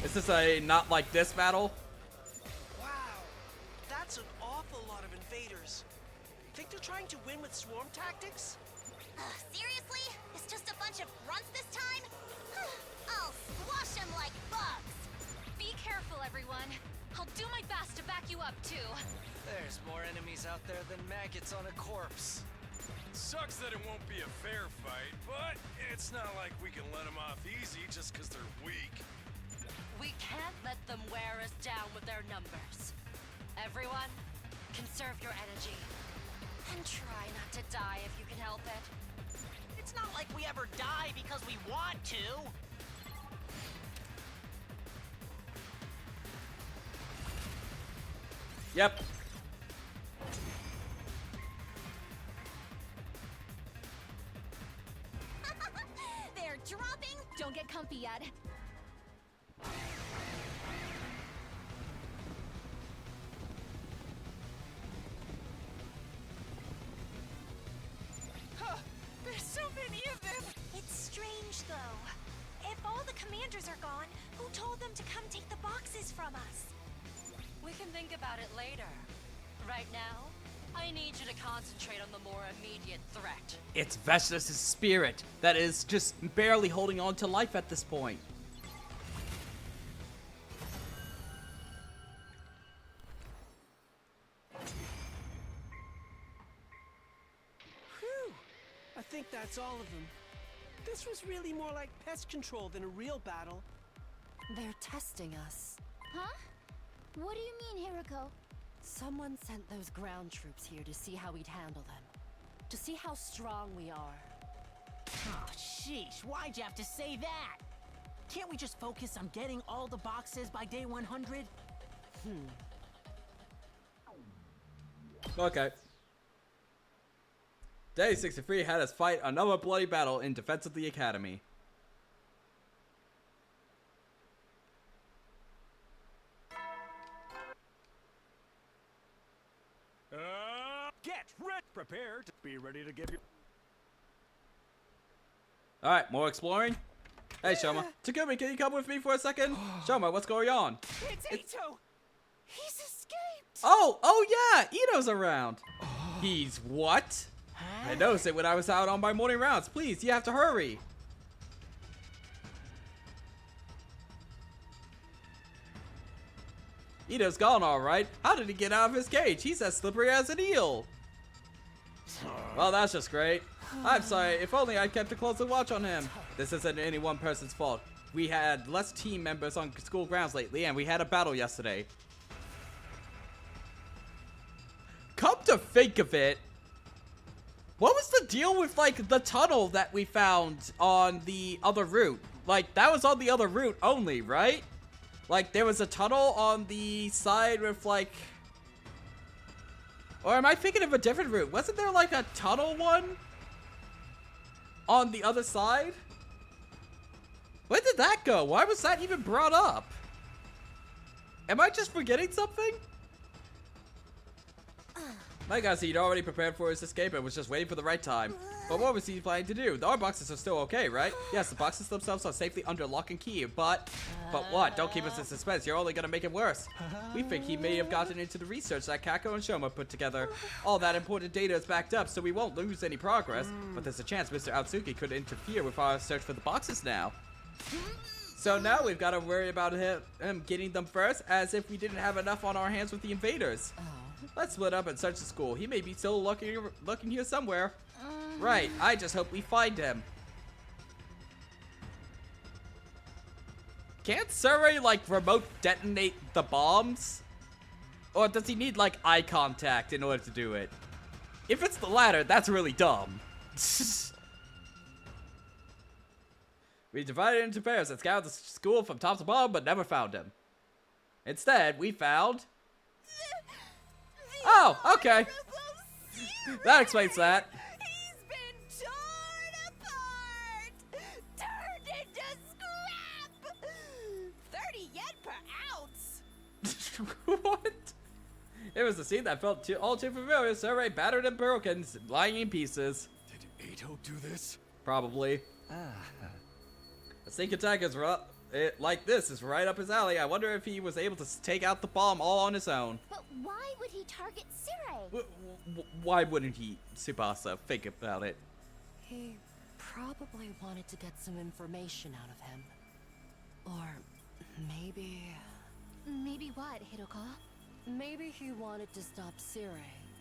Is this a not like this battle? Wow, still trying to win with swarm tactics? Seriously? It's just a bunch of grunts this time? I'll squash them like bugs. Be careful, everyone. I'll do my best to back you up, too. There's more enemies out there than maggots on a corpse. Sucks that it won't be a fair fight, but it's not like we can let them off easy just because they're weak. We can't let them wear us down with their numbers. Everyone, conserve your energy. And try not to die if you can help it. It's not like we ever die because we want to. Yep. They're dropping. Don't get comfy yet. There's so many of them! It's strange, though. If all the commanders are gone, who told them to come take the boxes from us? We can think about it later. Right now, I need you to concentrate on the more immediate threat. It's Vestus' spirit that is just barely holding on to life at this point. Whew. I think that's all of them. This was really more like pest control than a real battle. They're testing us. Huh? What do you mean, Hiroko? Someone sent those ground troops here to see how we'd handle them. To see how strong we are. Oh, sheesh, why'd you have to say that? Can't we just focus on getting all the boxes by day 100? Okay. Day 63 had us fight another bloody battle in defense of the academy. Get ready, prepared to be ready to give you. Alright, more exploring. Hey, Shoma. Takumi, can you come with me for a second? Shoma, what's going on? It's Ito! He's escaped! Oh yeah, Ito's around. He's what? I noticed it when I was out on my morning rounds. Please, you have to hurry. Ito's gone, alright. How did he get out of his cage? He's as slippery as an eel. Well, that's just great. I'm sorry, if only I kept a closer watch on him. This isn't any one person's fault. We had less team members on school grounds lately, and we had a battle yesterday. Come to think of it, what was the deal with, like, the tunnel that we found on the other route? Like, that was on the other route only, right? Like, there was a tunnel on the side with, like... Or am I thinking of a different route? Wasn't there, like, a tunnel one on the other side? Where did that go? Why was that even brought up? Am I just forgetting something? My guy said he'd already prepared for his escape and was just waiting for the right time. But what was he planning to do? Our boxes are still okay, right? Yes, the boxes themselves are safely under lock and key, but what? Don't keep us in suspense. You're only gonna make it worse. We think he may have gotten into the research that Kako and Shoma put together. All that important data is backed up, so we won't lose any progress. But there's a chance Mr. Aotsuki could interfere with our search for the boxes now. So now we've got to worry about him getting them first, as if we didn't have enough on our hands with the invaders. Let's split up and search the school. He may be still looking here somewhere. Right, I just hope we find him. Can't Surrey, like, remote detonate the bombs? Or does he need, like, eye contact in order to do it? If it's the latter, that's really dumb. We divided into pairs and scoured the school from top to bottom, but never found him. Instead, we found... Oh, okay. That explains that. He's been torn apart! Turned into scrap! 30 yen per ounce! What? It was a scene that felt all too familiar. Survey battered and broken, lying in pieces. Did Ito do this? Probably. A sneak attack like this is right up his alley. I wonder if he was able to take out the bomb all on his own. But why would he target Sire? Why wouldn't he, Tsubasa? Think about it. He probably wanted to get some information out of him. Or maybe... Maybe what, Hiroka? Maybe he wanted to stop Sire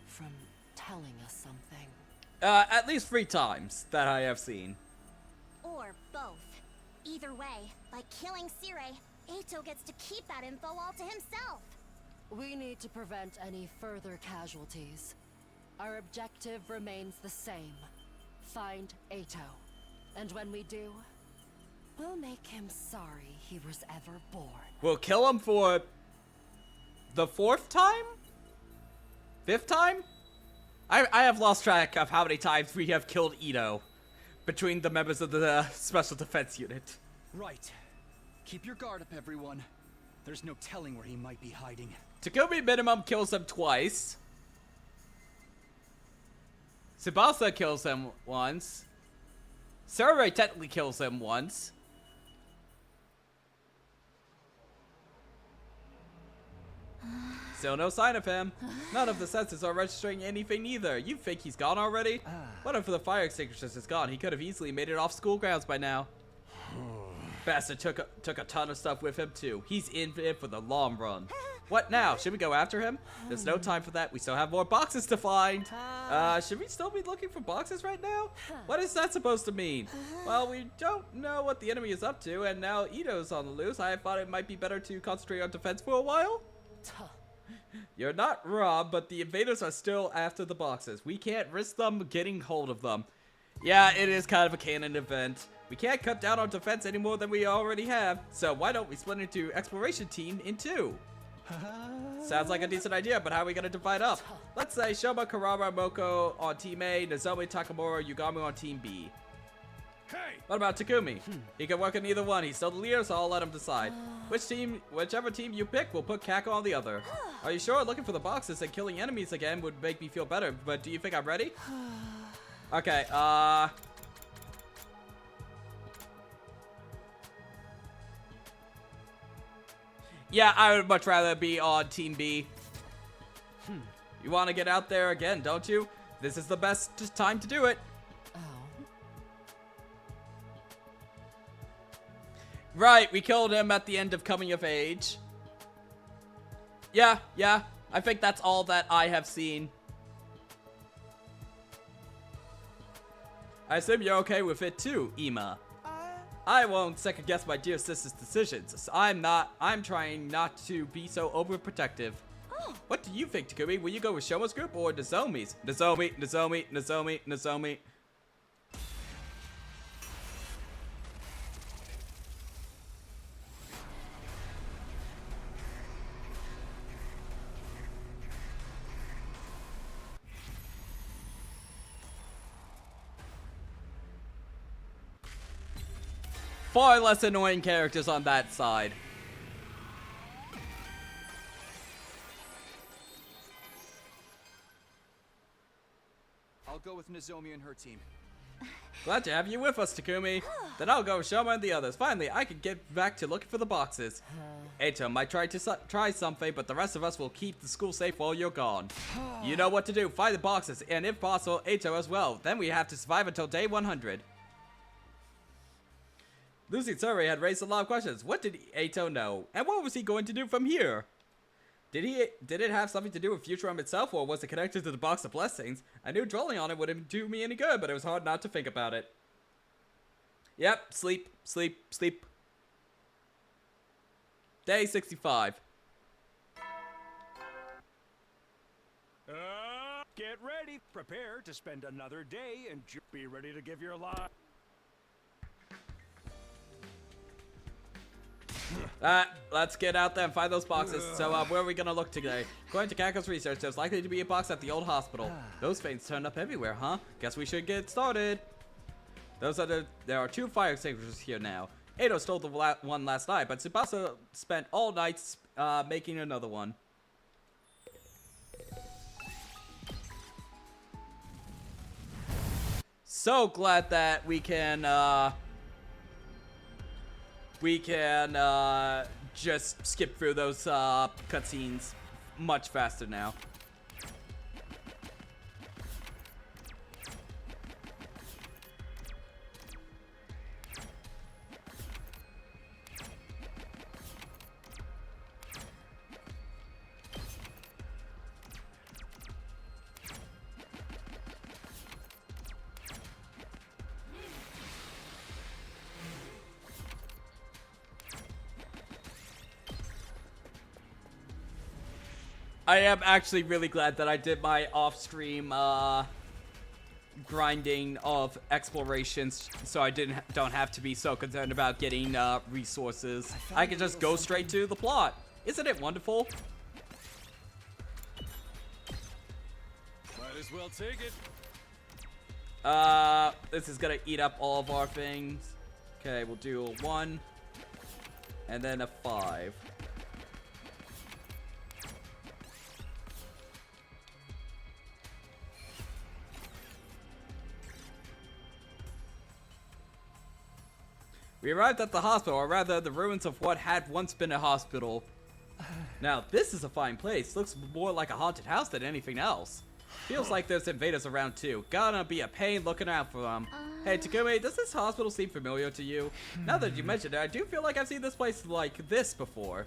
from telling us something. At least 3 times that I have seen. Or both. Either way, by killing Sire, Eito gets to keep that info all to himself. We need to prevent any further casualties. Our objective remains the same. Find Eito. And when we do, we'll make him sorry he was ever born. We'll kill him for the 4th time? 5th time? I have lost track of how many times we have killed Eito between the members of the Special Defense Unit. Right. Keep your guard up, everyone. There's no telling where he might be hiding. Takumi minimum kills him twice. Tsubasa kills him once. Sarai technically kills him once. Still no sign of him. None of the sensors are registering anything either. You think he's gone already? What if the fire extinguishers is gone? He could have easily made it off school grounds by now. Bastard took a ton of stuff with him too. He's in it for the long run. What now? Should we go after him? There's no time for that. We still have more boxes to find. Should we still be looking for boxes right now? What is that supposed to mean? Well, we don't know what the enemy is up to, and now Ito's on the loose. I thought it might be better to concentrate on defense for a while. You're not wrong, but the invaders are still after the boxes. We can't risk them getting hold of them. Yeah, it is kind of a canon event. We can't cut down on defense any more than we already have, so why don't we split into exploration team in 2? Sounds like a decent idea, but how are we gonna divide up? Let's say Shoma, Karara, Moko on team A, Nozomi, Takamura, Yugami on team B. Hey! What about Takumi? He can work in either one. He's still the leader, so I'll let him decide. Whichever team you pick, we'll put Kako on the other. Are you sure? Looking for the boxes and killing enemies again would make me feel better, but do you think I'm ready? Okay, yeah, I would much rather be on Team B. You want to get out there again, don't you? This is the best time to do it. Right, we killed him at the end of Coming of Age. Yeah, I think that's all that I have seen. I assume you're okay with it too, Ima. I won't second guess my dear sister's decisions. I'm trying not to be so overprotective. What do you think, Takumi? Will you go with Shoma's group or Nozomi's? Nozomi. Far less annoying characters on that side. I'll go with Nozomi and her team. Glad to have you with us, Takumi. Then I'll go with Shoma and the others. Finally, I can get back to looking for the boxes. Eito might try something, but the rest of us will keep the school safe while you're gone. You know what to do. Find the boxes, and if possible, Eito as well. Then we have to survive until day 100. Lucy's survey had raised a lot of questions. What did Eito know? And what was he going to do from here? Did it have something to do with Futurum itself, or was it connected to the Box of Blessings? I knew dwelling on it wouldn't do me any good, but it was hard not to think about it. Yep, sleep. Day 65. Get ready. Prepare to spend another day and be ready to give your life. Let's get out there and find those boxes. So, where are we gonna look today? According to Kako's research, there's likely to be a box at the old hospital. Those things turned up everywhere, huh? Guess we should get started. There are 2 fire extinguishers here now. Eito stole the one last night, but Tsubasa spent all night making another one. So glad that we can, we can just skip through those cutscenes much faster now. I am actually really glad that I did my off-stream grinding of explorations, so I don't have to be so concerned about getting resources. I can just go straight to the plot. Isn't it wonderful? Might as well take it. This is gonna eat up all of our things. Okay, we'll do a 1 and then a 5. We arrived at the hospital, or rather the ruins of what had once been a hospital. Now, this is a fine place. Looks more like a haunted house than anything else. Feels like there's invaders around too. Gonna be a pain looking out for them. Hey, Takumi, does this hospital seem familiar to you? Now that you mentioned it, I do feel like I've seen this place like this before.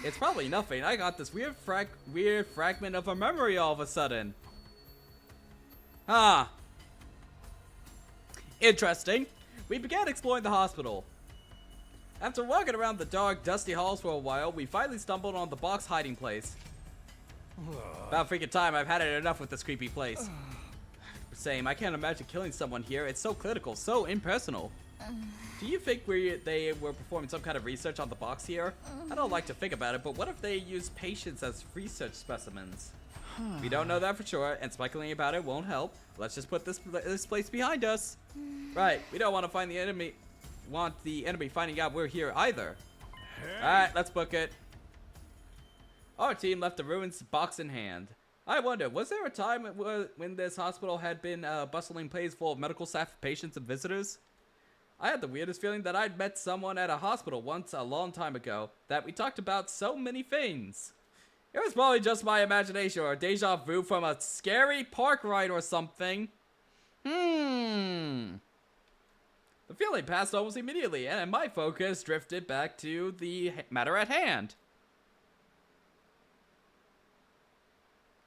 It's probably nothing. I got this weird fragment of a memory all of a sudden. Ah. Interesting. We began exploring the hospital. After walking around the dark, dusty halls for a while, we finally stumbled on the box hiding place. About freaking time, I've had it enough with this creepy place. Same, I can't imagine killing someone here. It's so clinical, so impersonal. Do you think they were performing some kind of research on the box here? I don't like to think about it, but what if they use patients as research specimens? We don't know that for sure, and speculating about it won't help. Let's just put this place behind us. Right, we don't want to find the enemy. Want the enemy finding out we're here either. Alright, let's book it. Our team left the ruins box in hand. I wonder, was there a time when this hospital had been a bustling place full of medical staff, patients, and visitors? I had the weirdest feeling that I'd met someone at a hospital once a long time ago, that we talked about so many things. It was probably just my imagination or a deja vu from a scary park ride or something. The feeling passed almost immediately, and my focus drifted back to the matter at hand.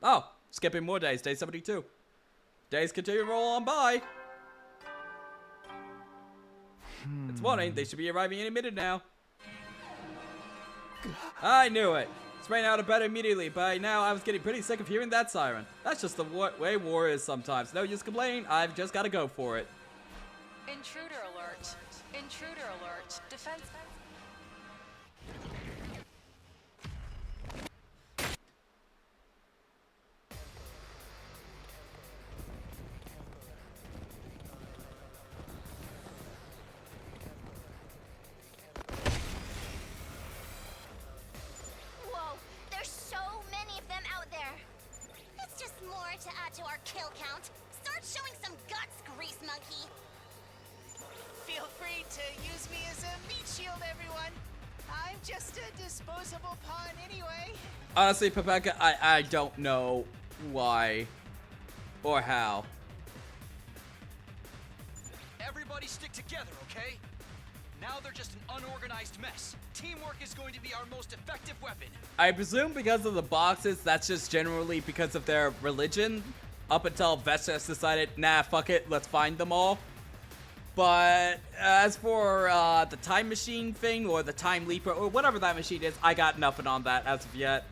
Oh, skipping more days, day 72. Days continue to roll on by. It's morning, they should be arriving any minute now. I knew it. Sprang out of bed immediately. By now, I was getting pretty sick of hearing that siren. That's just the way war is sometimes. No use complaining, I've just gotta go for it. Intruder alert. Intruder alert. Defense. Whoa, there's so many of them out there. It's just more to add to our kill count. Start showing some guts, grease monkey. Feel free to use me as a meat shield, everyone. I'm just a disposable pawn anyway. Honestly, Pepeka, I don't know why or how. Everybody stick together, okay? Now they're just an unorganized mess. Teamwork is going to be our most effective weapon. I presume because of the boxes, that's just generally because of their religion. Up until Vestas decided, nah, fuck it, let's find them all. But as for the time machine thing, or the time leaper, or whatever that machine is, I got nothing on that as of yet.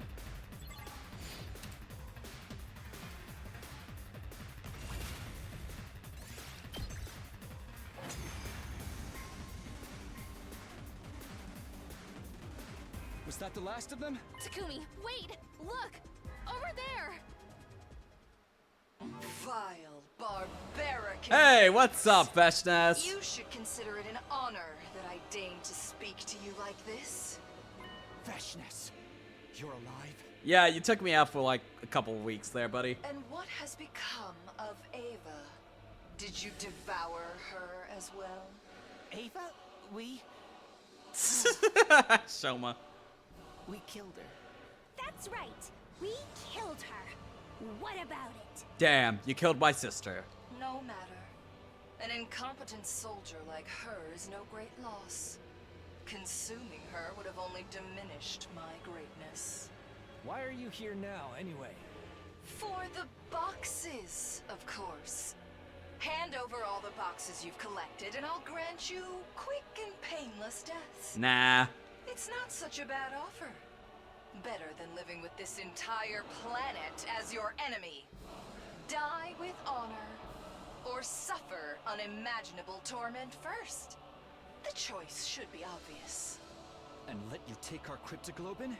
Was that the last of them? Takumi, wait! Look! Over there! Vile, barbaric. Hey, what's up, Vestas? You should consider it an honor that I deign to speak to you like this. Veshness, you're alive? Yeah, you took me out for like a couple of weeks there, buddy. And what has become of Ava? Did you devour her as well? Ava, we Shoma. We killed her. That's right. We killed her. What about it? Damn, you killed my sister. No matter. An incompetent soldier like her is no great loss. Consuming her would have only diminished my greatness. Why are you here now, anyway? For the boxes, of course. Hand over all the boxes you've collected, and I'll grant you quick and painless deaths. Nah. It's not such a bad offer. Better than living with this entire planet as your enemy. Die with honor, or suffer unimaginable torment first. The choice should be obvious. And let you take our cryptoglobin?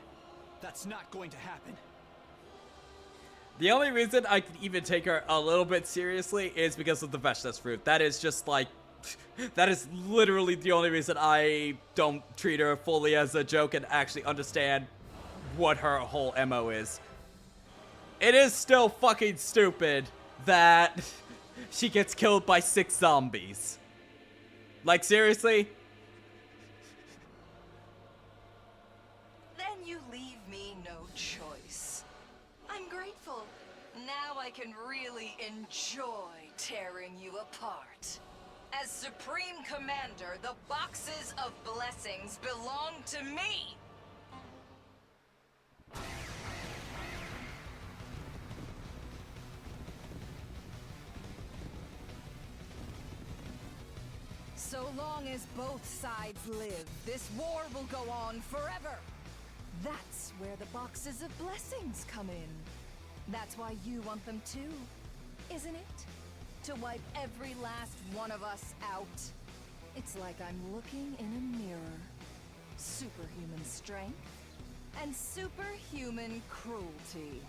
That's not going to happen. The only reason I can even take her a little bit seriously is because of the Veshtas fruit. That is just like... that is literally the only reason I don't treat her fully as a joke and actually understand what her whole MO is. It is still fucking stupid that she gets killed by 6 zombies. Like, seriously? Then you leave me no choice. I'm grateful. Now I can really enjoy tearing you apart. As Supreme Commander, the boxes of blessings belong to me! So long as both sides live, this war will go on forever. That's where the boxes of blessings come in. That's why you want them too, isn't it? To wipe every last one of us out. It's like I'm looking in a mirror. Superhuman strength and superhuman cruelty.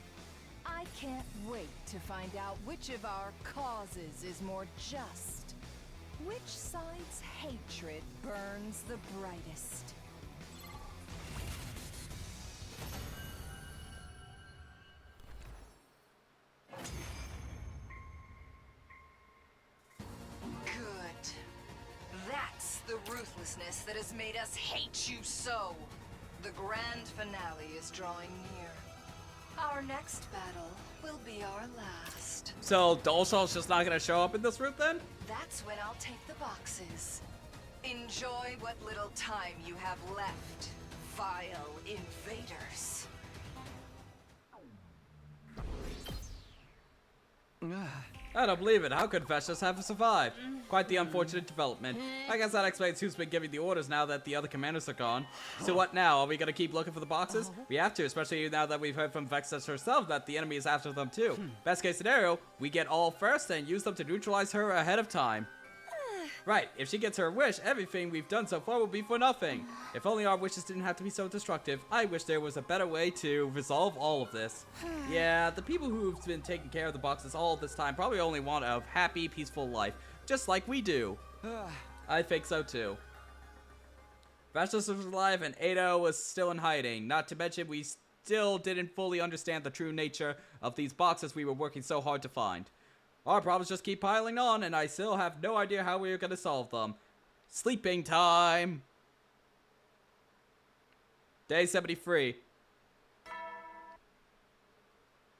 I can't wait to find out which of our causes is more just. Which side's hatred burns the brightest? Good. That's the ruthlessness that has made us hate you so. The grand finale is drawing near. Our next battle will be our last. So, Dolshall's just not gonna show up in this route then? That's when I'll take the boxes. Enjoy what little time you have left, vile invaders. I don't believe it. How could Veshtas have survived? Quite the unfortunate development. I guess that explains who's been giving the orders now that the other commanders are gone. So what now? Are we gonna keep looking for the boxes? We have to, especially now that we've heard from Veshtas herself that the enemy is after them too. Best case scenario, we get all first and use them to neutralize her ahead of time. Right, if she gets her wish, everything we've done so far will be for nothing. If only our wishes didn't have to be so destructive. I wish there was a better way to resolve all of this. Yeah, the people who've been taking care of the boxes all this time probably only want a happy, peaceful life, just like we do. I think so too. Veshtas was alive and Ada was still in hiding. Not to mention we still didn't fully understand the true nature of these boxes we were working so hard to find. Our problems just keep piling on, and I still have no idea how we are going to solve them. Sleeping time! Day 73.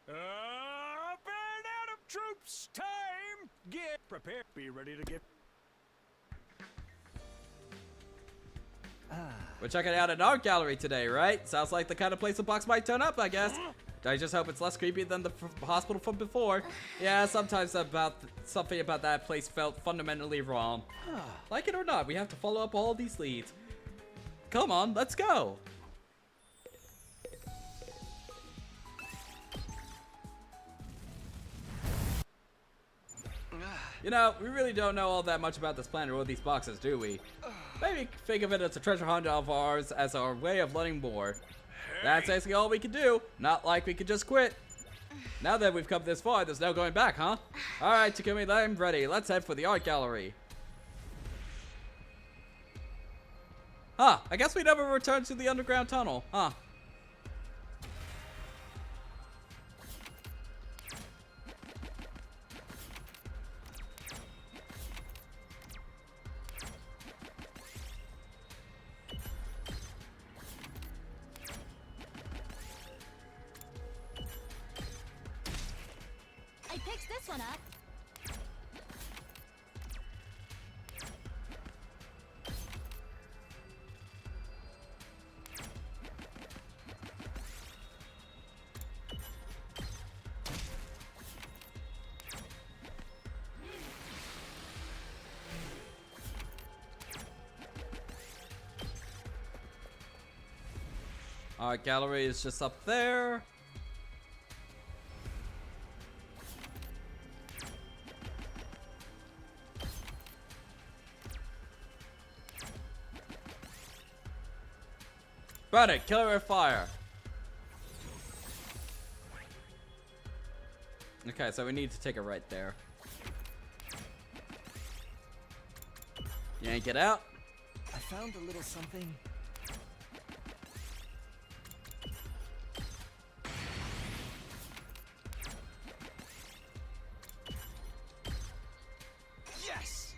Band out of troops! Time! Get prepared. Be ready to get... We're checking out an art gallery today, right? Sounds like the kind of place a box might turn up, I guess. I just hope it's less creepy than the hospital from before. Yeah, sometimes something about that place felt fundamentally wrong. Like it or not, we have to follow up all these leads. Come on, let's go. You know, we really don't know all that much about this planet or these boxes, do we? Maybe think of it as a treasure hunt of ours as our way of learning more. That's basically all we can do. Not like we could just quit. Now that we've come this far, there's no going back, huh? Alright, Takumi, I'm ready. Let's head for the art gallery. Huh, I guess we never returned to the underground tunnel, huh? this one up. Our gallery is just up there. Burn it, kill it with fire. Okay, so we need to take it right there. Yank it out. I found a little something. Yes!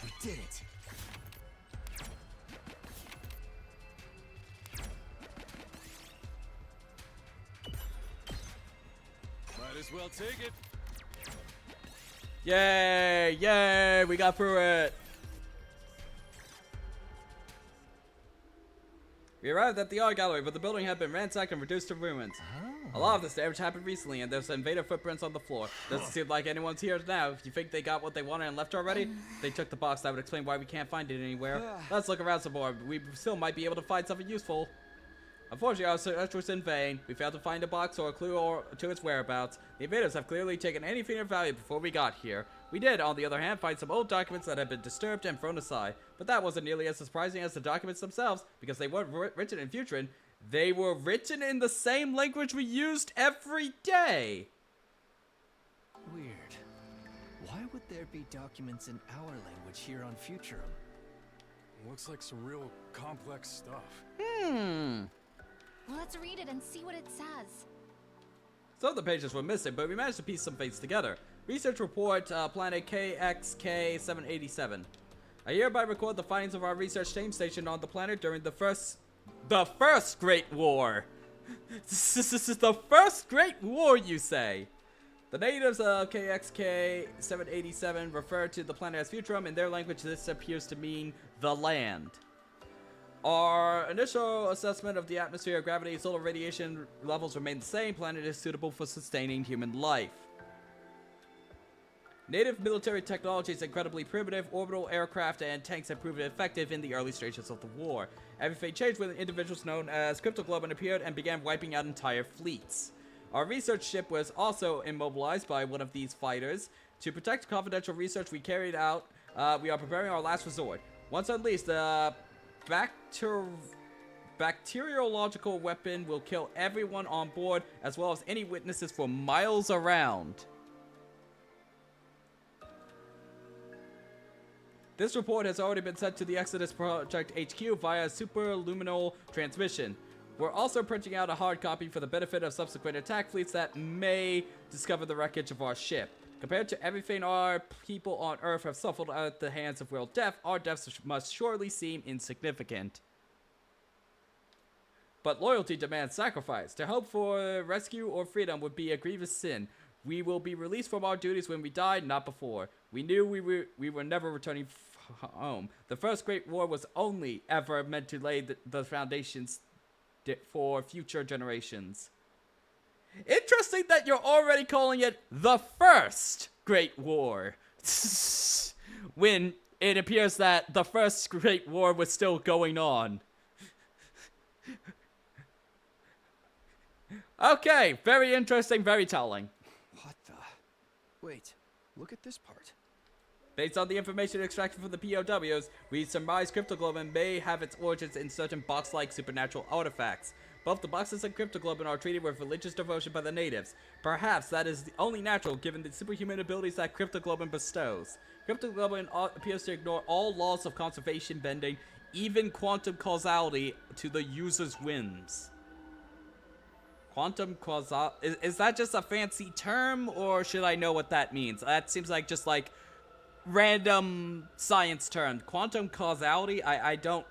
We did it. Might as well take it. Yay! Yay! We got through it. We arrived at the art gallery, but the building had been ransacked and reduced to ruins. A lot of this damage happened recently, and there's invader footprints on the floor. Doesn't seem like anyone's here now. If you think they got what they wanted and left already, they took the box. That would explain why we can't find it anywhere. Let's look around some more. We still might be able to find something useful. Unfortunately, our search was in vain. We failed to find a box or a clue to its whereabouts. The invaders have clearly taken anything of value before we got here. We did, on the other hand, find some old documents that had been disturbed and thrown aside. But that wasn't nearly as surprising as the documents themselves, because they weren't written in Futrin. They were written in the same language we used every day. Weird. Why would there be documents in our language here on Futurum? Looks like some real complex stuff. Let's read it and see what it says. Some of the pages were missing, but we managed to piece some things together. Research report, planet KXK-787. I hereby record the findings of our research team stationed on the planet during the first Great War. This is the first Great War, you say? The natives of KXK-787 refer to the planet as Futurum. In their language, this appears to mean the land. Our initial assessment of the atmosphere, gravity, and solar radiation levels remain the same. Planet is suitable for sustaining human life. Native military technology is incredibly primitive. Orbital aircraft and tanks have proven effective in the early stages of the war. Everything changed when individuals known as Cryptoglobin appeared and began wiping out entire fleets. Our research ship was also immobilized by one of these fighters. To protect confidential research we carried out, we are preparing our last resort. Once unleashed, the bacteriological weapon will kill everyone on board, as well as any witnesses for miles around. This report has already been sent to the Exodus Project HQ via superluminal transmission. We're also printing out a hard copy for the benefit of subsequent attack fleets that may discover the wreckage of our ship. Compared to everything our people on Earth have suffered at the hands of World Death, our deaths must surely seem insignificant. But loyalty demands sacrifice. To hope for rescue or freedom would be a grievous sin. We will be released from our duties when we die, not before. We knew we were never returning home. The First Great War was only ever meant to lay the foundations for future generations. Interesting that you're already calling it the First Great War. When it appears that the First Great War was still going on. Okay, very interesting, very telling. What the? Wait, look at this part. Based on the information extracted from the POWs, we surmise Cryptoglobin may have its origins in certain box-like supernatural artifacts. Both the boxes and Cryptoglobin are treated with religious devotion by the natives. Perhaps that is only natural given the superhuman abilities that Cryptoglobin bestows. Cryptoglobin appears to ignore all laws of conservation bending, even quantum causality, to the user's whims. Quantum causal... Is that just a fancy term, or should I know what that means? That seems like just like random science term. Quantum causality? I don't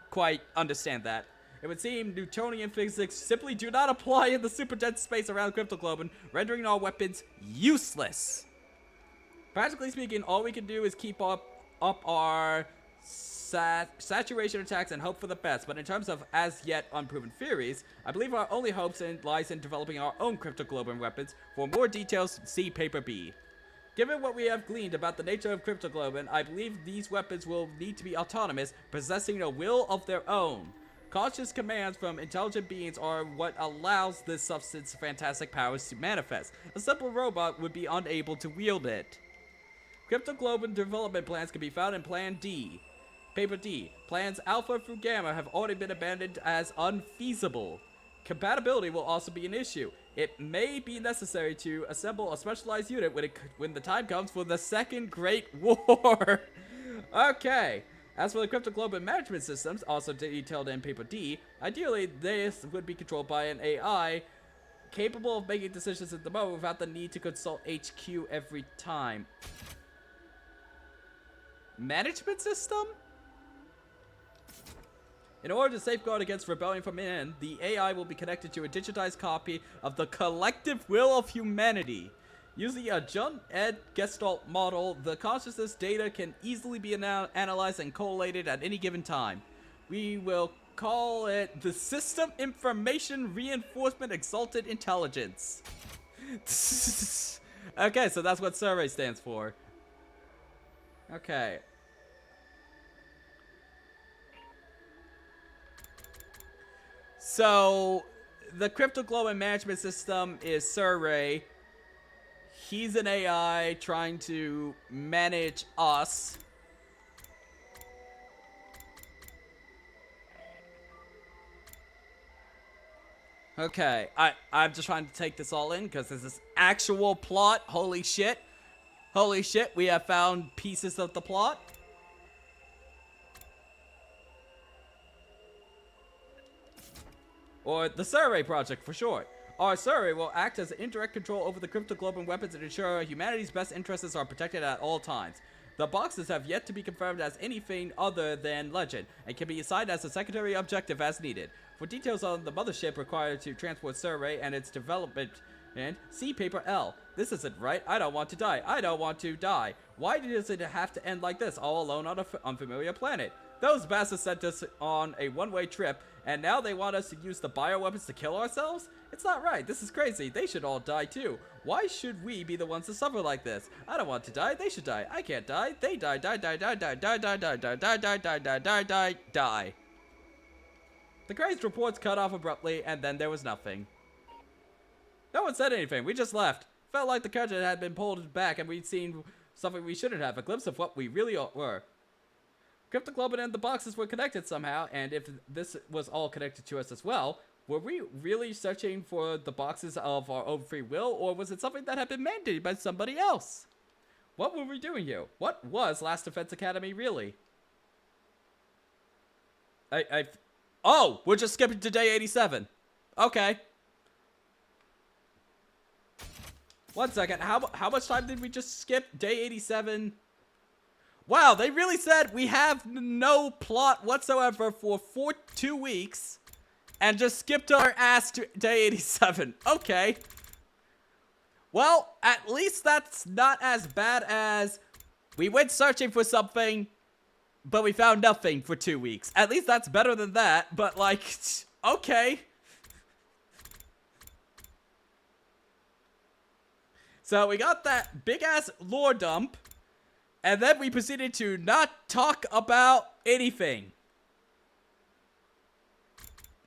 quite understand that. It would seem Newtonian physics simply do not apply in the super dense space around Cryptoglobin, rendering our weapons useless. Practically speaking, all we can do is keep up our saturation attacks and hope for the best. But in terms of as yet unproven theories, I believe our only hopes lies in developing our own Cryptoglobin weapons. For more details, see Paper B. Given what we have gleaned about the nature of Cryptoglobin, I believe these weapons will need to be autonomous, possessing a will of their own. Conscious commands from intelligent beings are what allows this substance's fantastic powers to manifest. A simple robot would be unable to wield it. Cryptoglobin development plans can be found in Plan D. Paper D. Plans Alpha through Gamma have already been abandoned as unfeasible. Compatibility will also be an issue. It may be necessary to assemble a specialized unit when the time comes for the Second Great War. Okay. As for the Cryptoglobin management systems, also detailed in Paper D, ideally this would be controlled by an AI capable of making decisions at the moment without the need to consult HQ every time. Management system? In order to safeguard against rebellion from within, the AI will be connected to a digitized copy of the collective will of humanity. Using a Jung-Ed Gestalt model, the consciousness data can easily be analyzed and collated at any given time. We will call it the System Information Reinforcement Exalted Intelligence. Okay, so that's what survey stands for. Okay. So, the Cryptoglobin management system is Surrey. He's an AI trying to manage us. Okay, I'm just trying to take this all in because there's this actual plot. Holy shit. Holy shit, we have found pieces of the plot. Or the Survey Project, for short. Our survey will act as indirect control over the Cryptoglobin weapons and ensure humanity's best interests are protected at all times. The boxes have yet to be confirmed as anything other than legend, and can be assigned as a secondary objective as needed. For details on the mothership required to transport Survey and its development, and see Paper L. This isn't right. I don't want to die. I don't want to die. Why does it have to end like this, all alone on an unfamiliar planet? Those bastards sent us on a one-way trip, and now they want us to use the bioweapons to kill ourselves? It's not right. This is crazy. They should all die too. Why should we be the ones to suffer like this? I don't want to die. They should die. I can't die. They die. Die. Die. Die. Die. Die. Die. Die. Die. Die. Die. Die. Die. Die. Die. Die. The crazed reports cut off abruptly, and then there was nothing. No one said anything. We just left. Felt like the curtain had been pulled back, and we'd seen something we shouldn't have. A glimpse of what we really were. Cryptoglobin and the boxes were connected somehow, and if this was all connected to us as well, were we really searching for the boxes of our own free will, or was it something that had been mandated by somebody else? What were we doing here? What was Last Defense Academy really? Oh, we're just skipping to day 87. Okay. 1 second, how much time did we just skip? Day 87. Wow, they really said we have no plot whatsoever for 2 weeks and just skipped our ass to day 87. Okay. Well, at least that's not as bad as we went searching for something, but we found nothing for 2 weeks. At least that's better than that, but like, okay. So we got that big-ass lore dump, and then we proceeded to not talk about anything.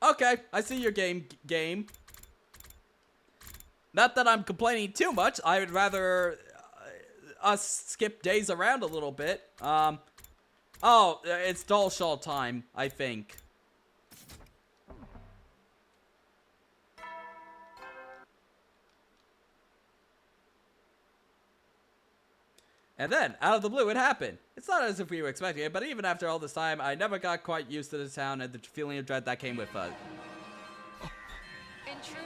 Okay, I see your game. Not that I'm complaining too much. I would rather us skip days around a little bit. Oh, it's Doll Shawl time, I think. And then, out of the blue, it happened. It's not as if we were expecting it, but even after all this time, I never got quite used to the town and the feeling of dread that came with it.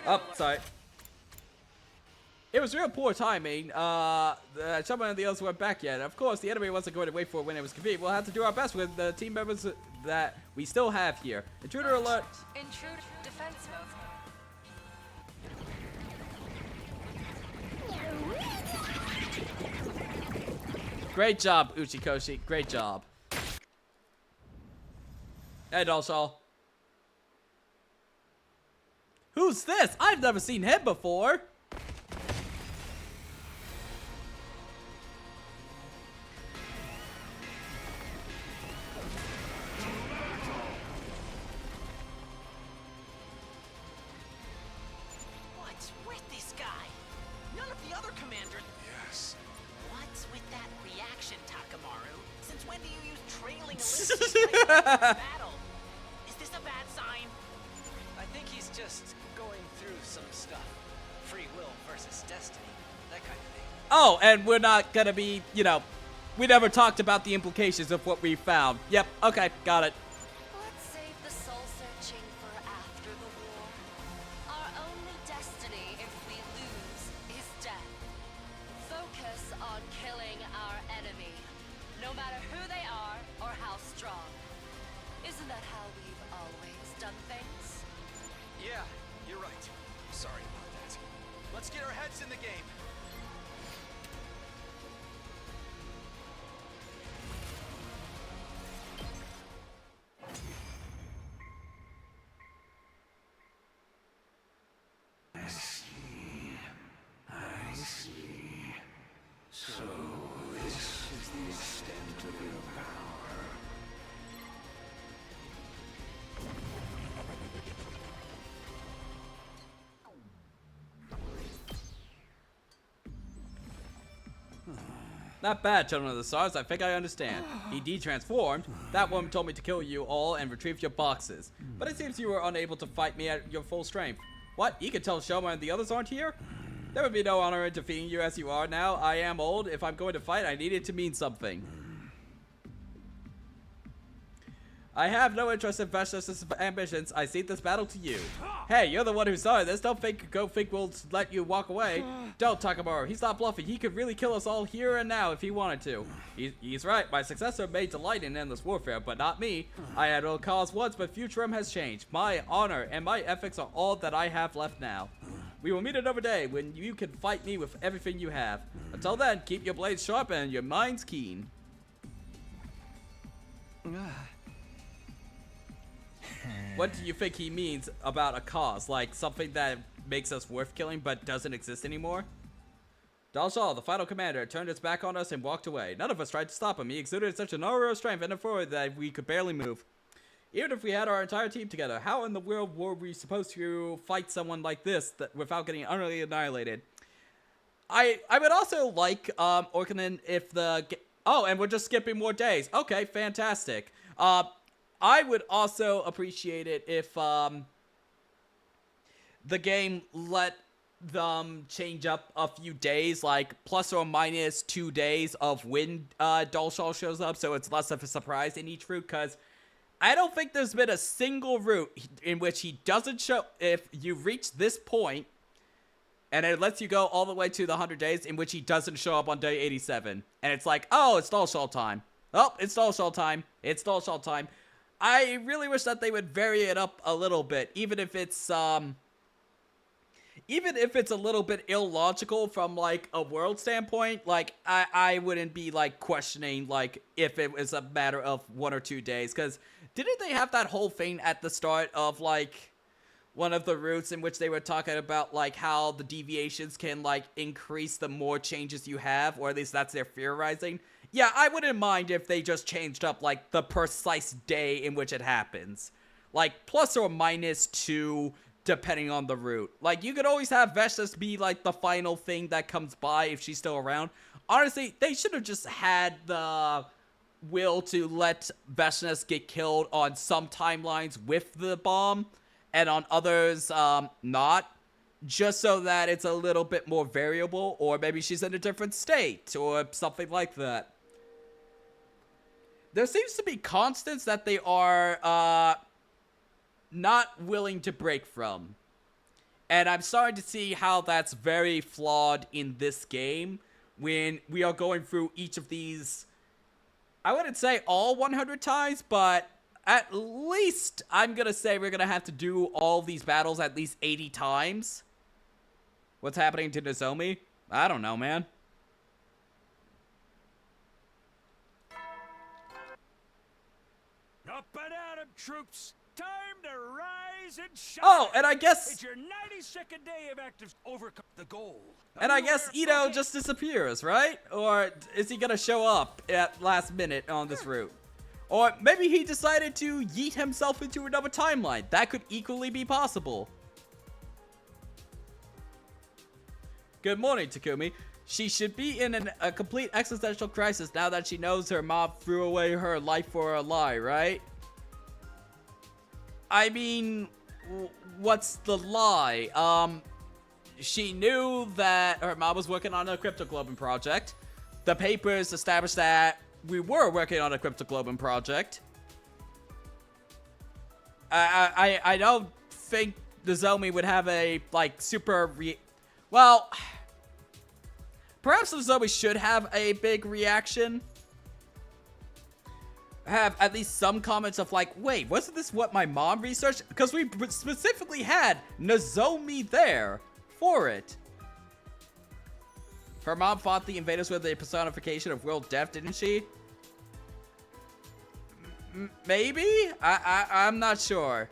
Oh, sorry. It was real poor timing. Some of the others weren't back yet. Of course, the enemy wasn't going to wait for it when it was convenient. We'll have to do our best with the team members that we still have here. Intruder alert. Intruder defense mode. Great job, Uchikoshi. Great job. And also, who's this? I've never seen him before. What's with this guy? None of the other commanders. Yes. What's with that reaction, Takamaru? Since when do you use trailing ellipses like that in battle? Is this a bad sign? I think he's just going through some stuff. Free will versus destiny, that kind of thing. Oh, and we're not gonna be, you know, we never talked about the implications of what we found. Yep, okay, got it. Let's save the soul searching for after the war. Our only destiny, if we lose, is death. Focus on killing our enemy, no matter who they are or how strong. Isn't that how we've always done things? Yeah, you're right. Sorry about that. Let's get our heads in the game. I see. So this is the extent of your power. Not bad, Children of the Stars. I think I understand. He de-transformed. That woman told me to kill you all and retrieve your boxes. But it seems you were unable to fight me at your full strength. What? You can tell Shoma and the others aren't here? There would be no honor in defeating you as you are now. I am old. If I'm going to fight, I need it to mean something. I have no interest in Vashna's ambitions. I cede this battle to you. Hey, you're the one who started this. Don't think we'll let you walk away. Don't, Takamaru. He's not bluffing. He could really kill us all here and now if he wanted to. He's right. My successor may delight in endless warfare, but not me. I had a cause once, but Futurum has changed. My honor and my ethics are all that I have left now. We will meet another day when you can fight me with everything you have. Until then, keep your blades sharp and your minds keen. What do you think he means about a cause? Like something that makes us worth killing but doesn't exist anymore? Dalshal, the final commander, turned his back on us and walked away. None of us tried to stop him. He exuded such an aura of strength and authority that we could barely move. Even if we had our entire team together, how in the world were we supposed to fight someone like this without getting utterly annihilated? I would also like, Orkanen, if the... Oh, and we're just skipping more days. Okay, fantastic. I would also appreciate it if the game let them change up a few days, like plus or minus 2 days of when Dalshal shows up, so it's less of a surprise in each route, because I don't think there's been a single route in which he doesn't show. If you reach this point, and it lets you go all the way to the 100 days in which he doesn't show up on day 87, and it's like, oh, it's Dalshal time. Oh, it's Dalshal time. It's Dalshal time. I really wish that they would vary it up a little bit, even if it's a little bit illogical from, like, a world standpoint. Like, I wouldn't be, like, questioning, like, if it was a matter of 1 or 2 days, because didn't they have that whole thing at the start of, like, one of the routes in which they were talking about, like, how the deviations can, like, increase the more changes you have, or at least that's their theorizing? Yeah, I wouldn't mind if they just changed up, like, the precise day in which it happens. Like, plus or minus 2, depending on the route. Like, you could always have Veshtas be, like, the final thing that comes by if she's still around. Honestly, they should have just had the will to let Veshtas get killed on some timelines with the bomb, and on others, not. Just so that it's a little bit more variable, or maybe she's in a different state, or something like that. There seems to be constants that they are, not willing to break from. And I'm starting to see how that's very flawed in this game when we are going through each of these. I wouldn't say all 100 times, but at least I'm gonna say we're gonna have to do all these battles at least 80 times. What's happening to Nozomi? I don't know, man. Up and at 'em, troops! Time to rise and shine! Oh, and I guess... It's your 92nd day of active overcome the goal. And I guess Ito just disappears, right? Or is he gonna show up at last minute on this route? Or maybe he decided to yeet himself into another timeline. That could equally be possible. Good morning, Takumi. She should be in a complete existential crisis now that she knows her mom threw away her life for a lie, right? I mean, what's the lie? She knew that her mom was working on a cryptoglobin project. The papers established that we were working on a cryptoglobin project. I don't think Nozomi would have a, like, super well, perhaps Nozomi should have a big reaction. Have at least some comments of like, wait, wasn't this what my mom researched? Because we specifically had Nozomi there for it. Her mom thought the invaders were the personification of world death, didn't she? Maybe? I'm not sure.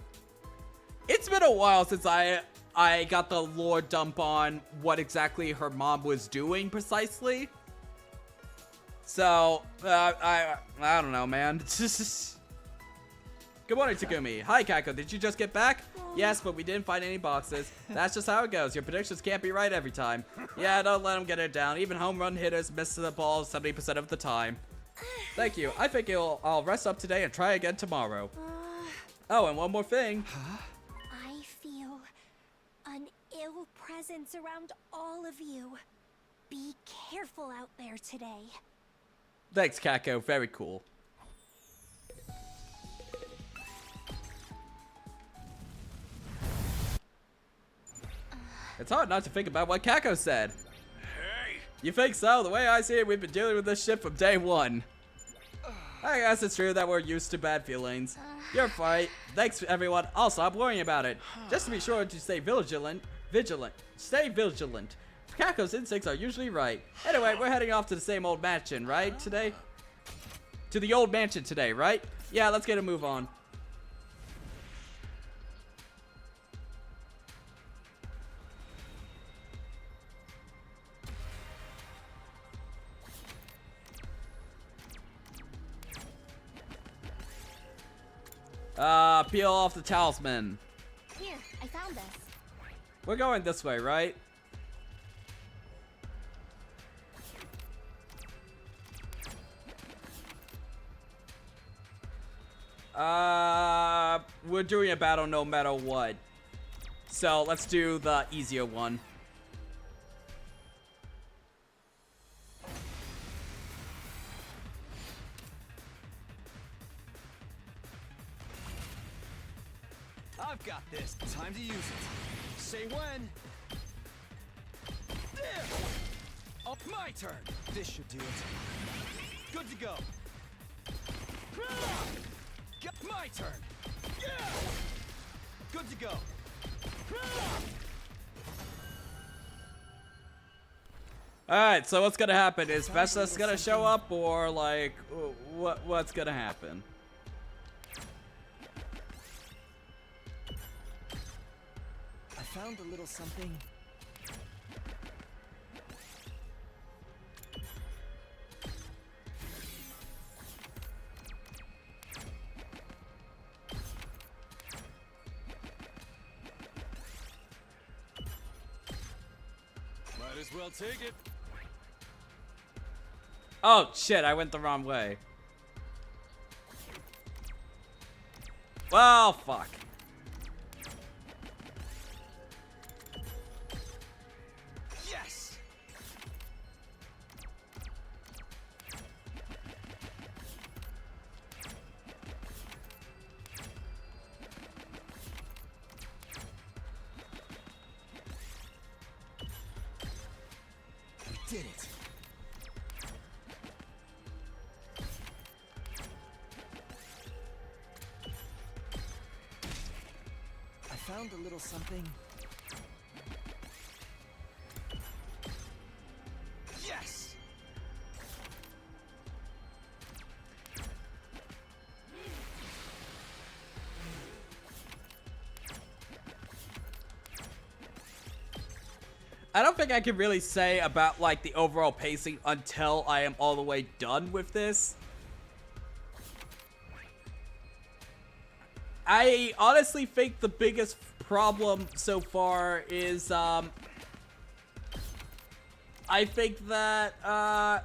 It's been a while since I got the lore dump on what exactly her mom was doing precisely. So, I don't know, man. Good morning, Takumi. Hi, Kako. Did you just get back? Yes, but we didn't find any boxes. That's just how it goes. Your predictions can't be right every time. Yeah, don't let them get it down. Even home run hitters miss the ball 70% of the time. Thank you. I think I'll rest up today and try again tomorrow. Oh, and one more thing. I feel an ill presence around all of you. Be careful out there today. Thanks, Kako. Very cool. It's hard not to think about what Kako said. Hey! You think so? The way I see it, we've been dealing with this shit from day one. I guess it's true that we're used to bad feelings. You're right. Thanks, everyone. I'll stop worrying about it. Just to be sure to stay vigilant. Stay vigilant. Kako's instincts are usually right. Anyway, we're heading off to the same old mansion, right, today? To the old mansion today, right? Yeah, let's get a move on. Peel off the talisman. Here, I found this. We're going this way, right? We're doing a battle no matter what. So let's do the easier one. I've got this. Time to use it. Say when. There! Oh, my turn. This should do it. Good to go. My turn. Yeah! Good to go. Alright, so what's gonna happen? Is Vestas gonna show up, or like, what's gonna happen? I found a little something. Might as well take it. Oh shit, I went the wrong way. Well, fuck. Yes! did it. I found a little something. Yes! I don't think I can really say about like the overall pacing until I am all the way done with this. I honestly think the biggest problem so far is I think that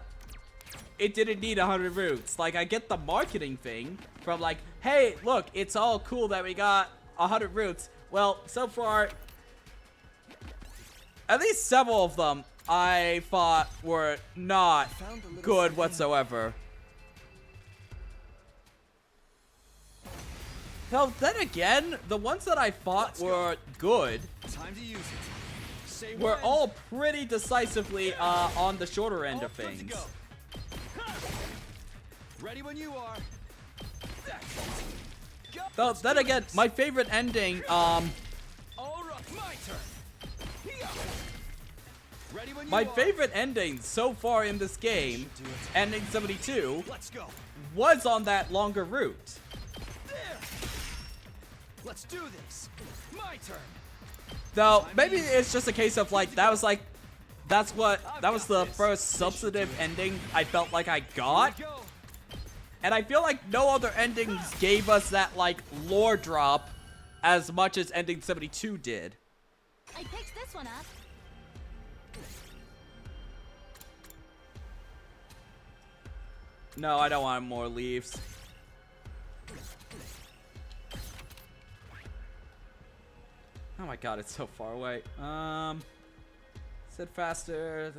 it didn't need 100 routes. Like, I get the marketing thing from like, hey, look, it's all cool that we got 100 routes. Well, so far, at least several of them I thought were not good whatsoever. Now, then again, the ones that I thought were good Time to use it. Say were when. all pretty decisively on the shorter end All of good to things. go. Ready when you are. Go. Though, Let's then do again, this. my favorite ending, All right, my turn. Here. Ready when you my are. favorite ending so far in this game, Do it. ending 72, Let's go. was on that longer route. There. Let's do this. My turn. Though, maybe it's just a case of like, that was the first substantive ending I felt like I got. Here we go. And I feel like no other endings gave us that, like, lore drop as much as ending 72 did. I picked this one up. No, I don't want more leaves. Oh my god, it's so far away. Said faster.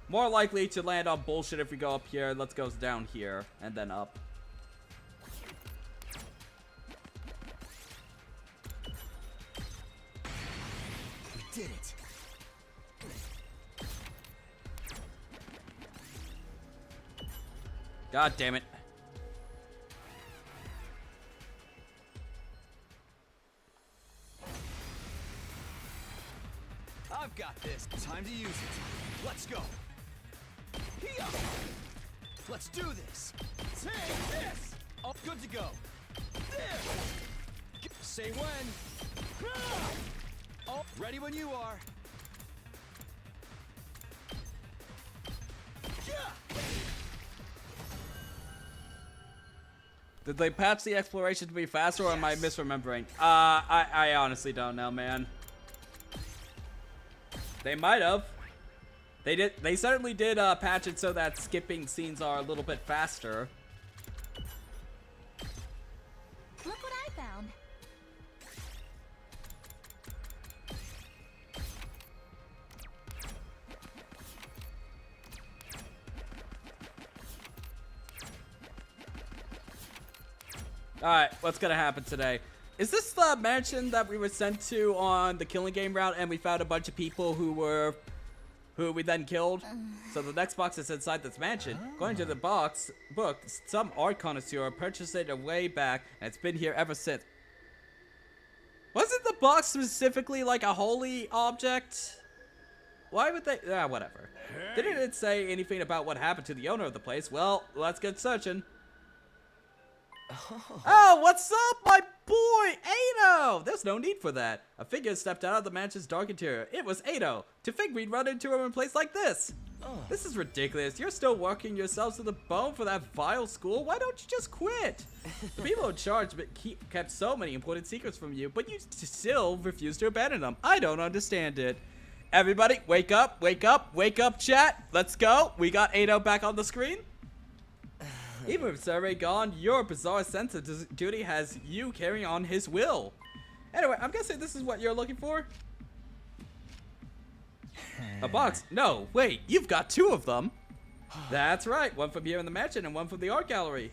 More likely to land on bullshit if we go up here. Let's go down here and then up. We did it. God damn it. I've got this. Time to use it. Let's go. Here. Let's do this. Take this. Oh, good to go. There. Say when. Oh, ready when you are. Yeah. Did they patch the exploration to be faster, or am I misremembering? I honestly don't know, man. They might have. They did. They certainly did patch it so that skipping scenes are a little bit faster. Look what I found. Alright, what's gonna happen today? Is this the mansion that we were sent to on the killing game route and we found a bunch of people who we then killed? So the next box is inside this mansion. According to the book, some art connoisseur purchased it a way back and it's been here ever since. Wasn't the box specifically like a holy object? Why would they? Whatever. Didn't it say anything about what happened to the owner of the place? Well, let's get searching. Oh, what's up, my boy, Ado? There's no need for that. A figure stepped out of the mansion's dark interior. It was Ado. To think we'd run into him in a place like this. This is ridiculous. You're still working yourselves to the bone for that vile school. Why don't you just quit? The people in charge kept so many important secrets from you, but you still refuse to abandon them. I don't understand it. Everybody, wake up, wake up, wake up, chat. Let's go. We got Ado back on the screen. Even with Survey gone, your bizarre sense of duty has you carrying on his will. Anyway, I'm guessing this is what you're looking for? A box? No, wait, you've got two of them. That's right, one from here in the mansion and one from the art gallery.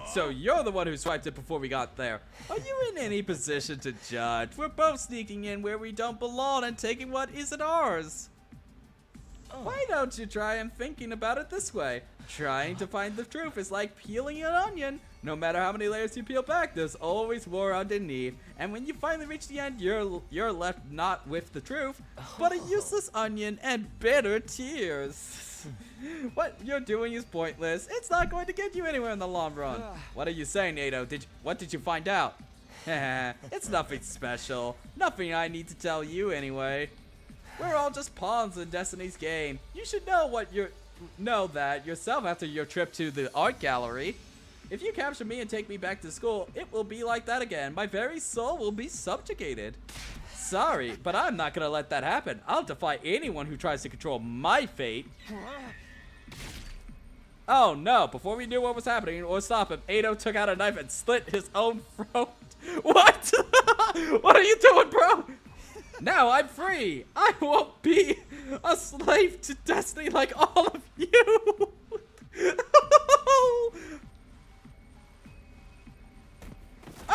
So you're the one who swiped it before we got there. Are you in any position to judge? We're both sneaking in where we don't belong and taking what isn't ours. Why don't you try and thinking about it this way? Trying to find the truth is like peeling an onion. No matter how many layers you peel back, there's always more underneath. And when you finally reach the end, you're left not with the truth, but a useless onion and bitter tears. What you're doing is pointless. It's not going to get you anywhere in the long run. What are you saying, Ado? What did you find out? It's nothing special. Nothing I need to tell you anyway. We're all just pawns in Destiny's game. You should know that yourself after your trip to the art gallery. If you capture me and take me back to school, it will be like that again. My very soul will be subjugated. Sorry, but I'm not gonna let that happen. I'll defy anyone who tries to control my fate. Oh no, before we knew what was happening or stop him, Ado took out a knife and slit his own throat. What? What are you doing, bro? Now I'm free. I won't be a slave to destiny like all of you.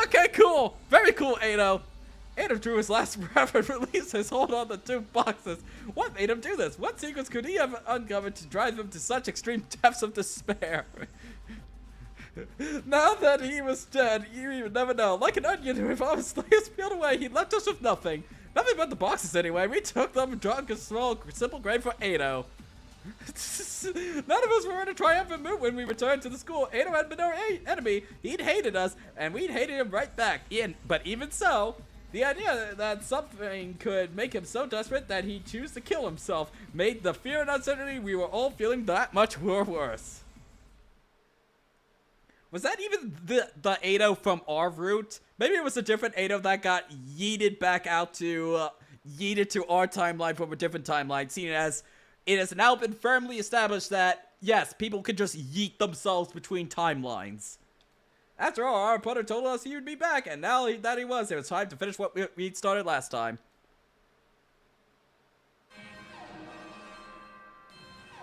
Okay, cool. Very cool, Ado. Ado drew his last breath and released his hold on the two boxes. What made him do this? What secrets could he have uncovered to drive him to such extreme depths of despair? Now that he was dead, you would never know. Like an onion, if our slaves peeled away, he left us with nothing. Nothing but the boxes anyway. We took them and dug a small, simple grave for Ado. None of us were in a triumphant mood when we returned to the school. Ado had been our enemy. He'd hated us, and we'd hated him right back. But even so, the idea that something could make him so desperate that he'd choose to kill himself made the fear and uncertainty we were all feeling that much worse. Was that even the Ado from our route? Maybe it was a different Ado that got yeeted back out to, yeeted to our timeline from a different timeline, seeing as it has now been firmly established that, yes, people can just yeet themselves between timelines. After all, our opponent told us he would be back, and now that he was, it was time to finish what we'd started last time.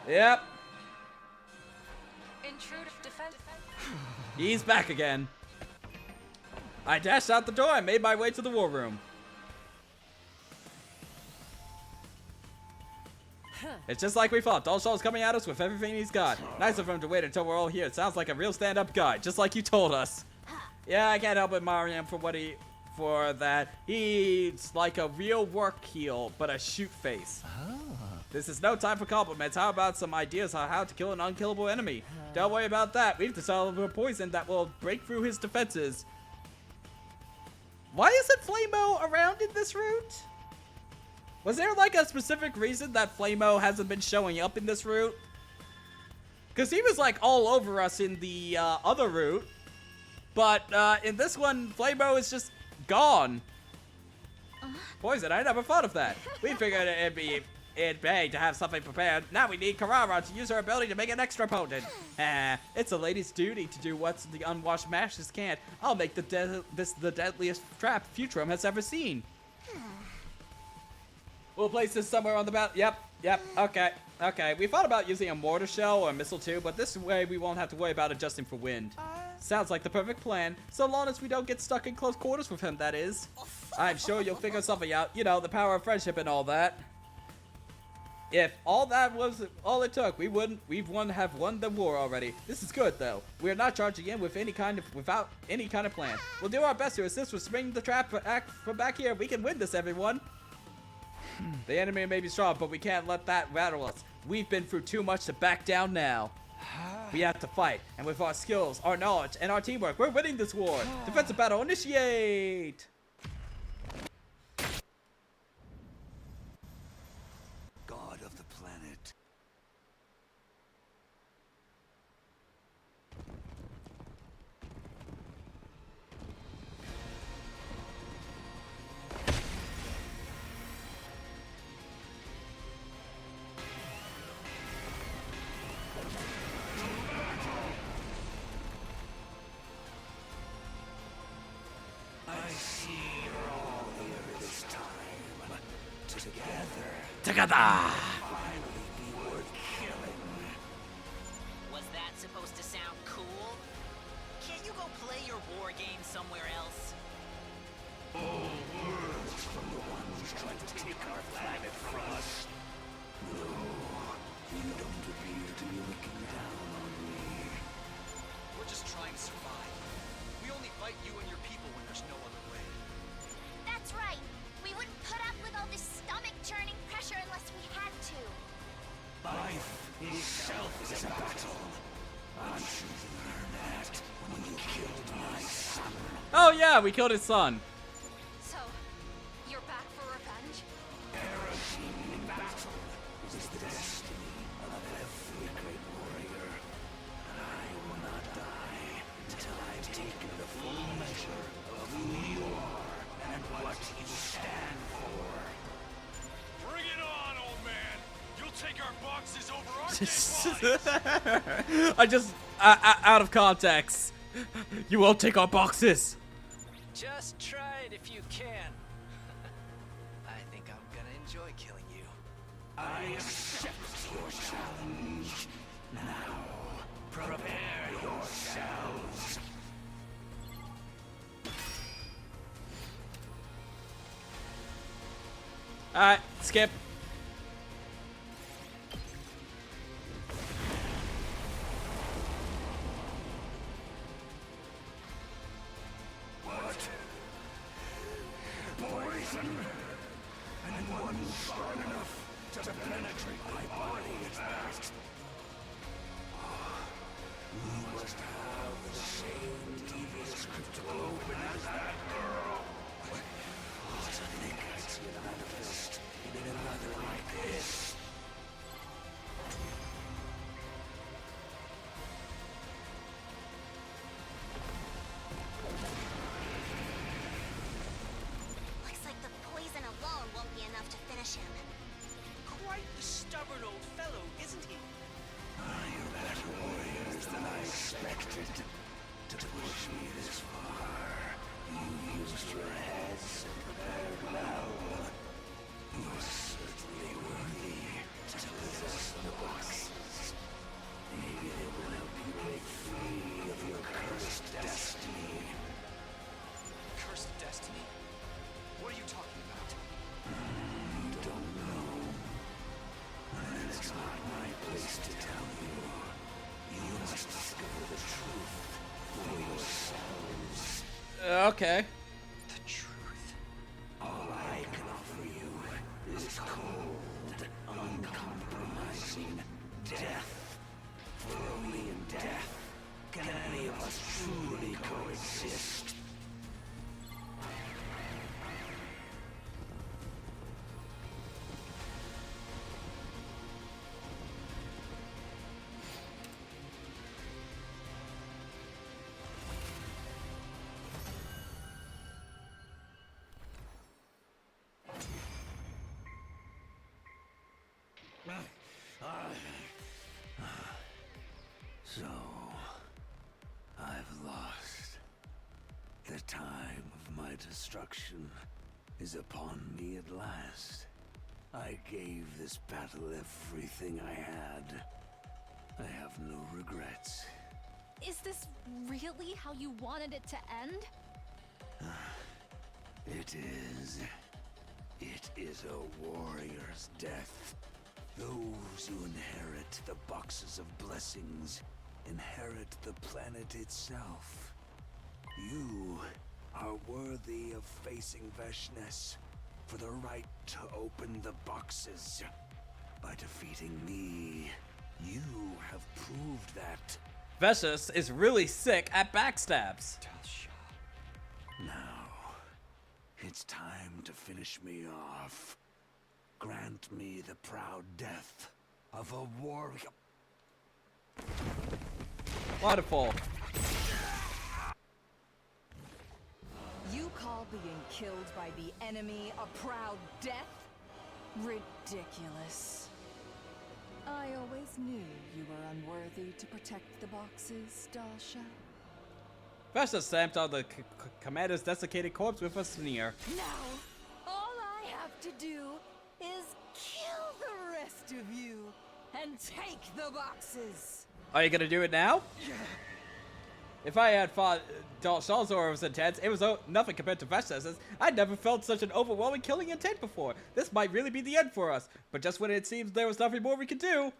Yep. Intruder defense. He's back again. I dashed out the door and made my way to the war room. It's just like we thought. Dolshaw's coming at us with everything he's got. Nice of him to wait until we're all here. It sounds like a real stand-up guy, just like you told us. Yeah, I can't help admire him for that. He's like a real work heel, but a shoot face. This is no time for compliments. How about some ideas on how to kill an unkillable enemy? Don't worry about that. We've decided a poison that will break through his defenses. Why isn't Flamo around in this route? Was there like a specific reason that Flamo hasn't been showing up in this route? Because he was like all over us in the other route. But in this one, Flamo is just gone. Poison, I never thought of that. We figured it'd pay to have something prepared. Now we need Carrara to use her ability to make it extra potent. It's a lady's duty to do what the unwashed masters can't. I'll make this the deadliest trap Futrum has ever seen. We'll place this somewhere on the battle. Yep, okay. We thought about using a mortar shell or a missile too, but this way we won't have to worry about adjusting for wind. Sounds like the perfect plan, so long as we don't get stuck in close quarters with him, that is. I'm sure you'll figure something out, you know, the power of friendship and all that. If all that was all it took, we've have won the war already. This is good though. We're not charging in without any kind of plan. We'll do our best to assist with springing the trap from back here. We can win this, everyone. The enemy may be strong, but we can't let that rattle us. We've been through too much to back down now. We have to fight, and with our skills, our knowledge, and our teamwork, we're winning this war. Defensive battle, initiate! God of the planet. Together! Was that supposed to sound cool? Can a game somewhere else. All words from the ones trying to take our planet from us. No, you don't appear to be looking down on me. We're just trying to survive. We only fight you and your people when there's no other way. That's right. We wouldn't put up with all this stomach-churning pressure unless we had to. Life itself is a battle. I'm sure you learned that when you killed my son. Oh yeah, we killed his son. So, you're back for revenge? Perishing in battle is the destiny of every great warrior. I will not die until I've taken the full measure of who you are and what you stand for. Bring it on, old man. You'll take our boxes over our dead bodies. I just out of context. You won't take our boxes. Just try it if you can. I think I'm gonna enjoy killing you. I accept your challenge. Now, prepare yourselves. Alright, skip. What? Poison? And one strong enough to penetrate my body at last. You must have the same devious crypto open as that girl. To think I'd see it manifest in another like this. Looks like the poison alone won't be enough to finish him. Quite the stubborn old fellow, isn't he? You're better warriors than I expected. To push me this far, you used your heads and prepared well. You're certainly worthy to possess the boxes. Maybe they will help you break free of your cursed destiny. Cursed destiny? What are you talking about? You don't know. And it's not my place to tell you. You must discover the truth for yourselves. Okay. The truth. All I can offer you is cold, uncompromising death. For only in death can any of us truly coexist. So, I've lost. The time of my destruction is upon me at last. I gave this battle everything I had. I have no regrets. Is this really how you wanted it to end? It is. It is a warrior's death. Those who inherit the boxes of blessings inherit the planet itself. You are worthy of facing Veshness for the right to open the boxes. By defeating me, you have proved that. Veshus is really sick at backstabs. Now, it's time to finish me off. Grant me the proud death of a warrior. Waterfall. You call being killed by the enemy a proud death? Ridiculous. I always knew you were unworthy to protect the boxes, Dalsha. Veshus stamped on the commander's desiccated corpse with a sneer. Now, all I have to do is kill the rest of you and take the boxes. Are you gonna do it now? If I had fought Shalzor was intense, it was nothing compared to Veshna's. I'd never felt such an overwhelming killing intent before. This might really be the end for us. But just when it seems there was nothing more we could do,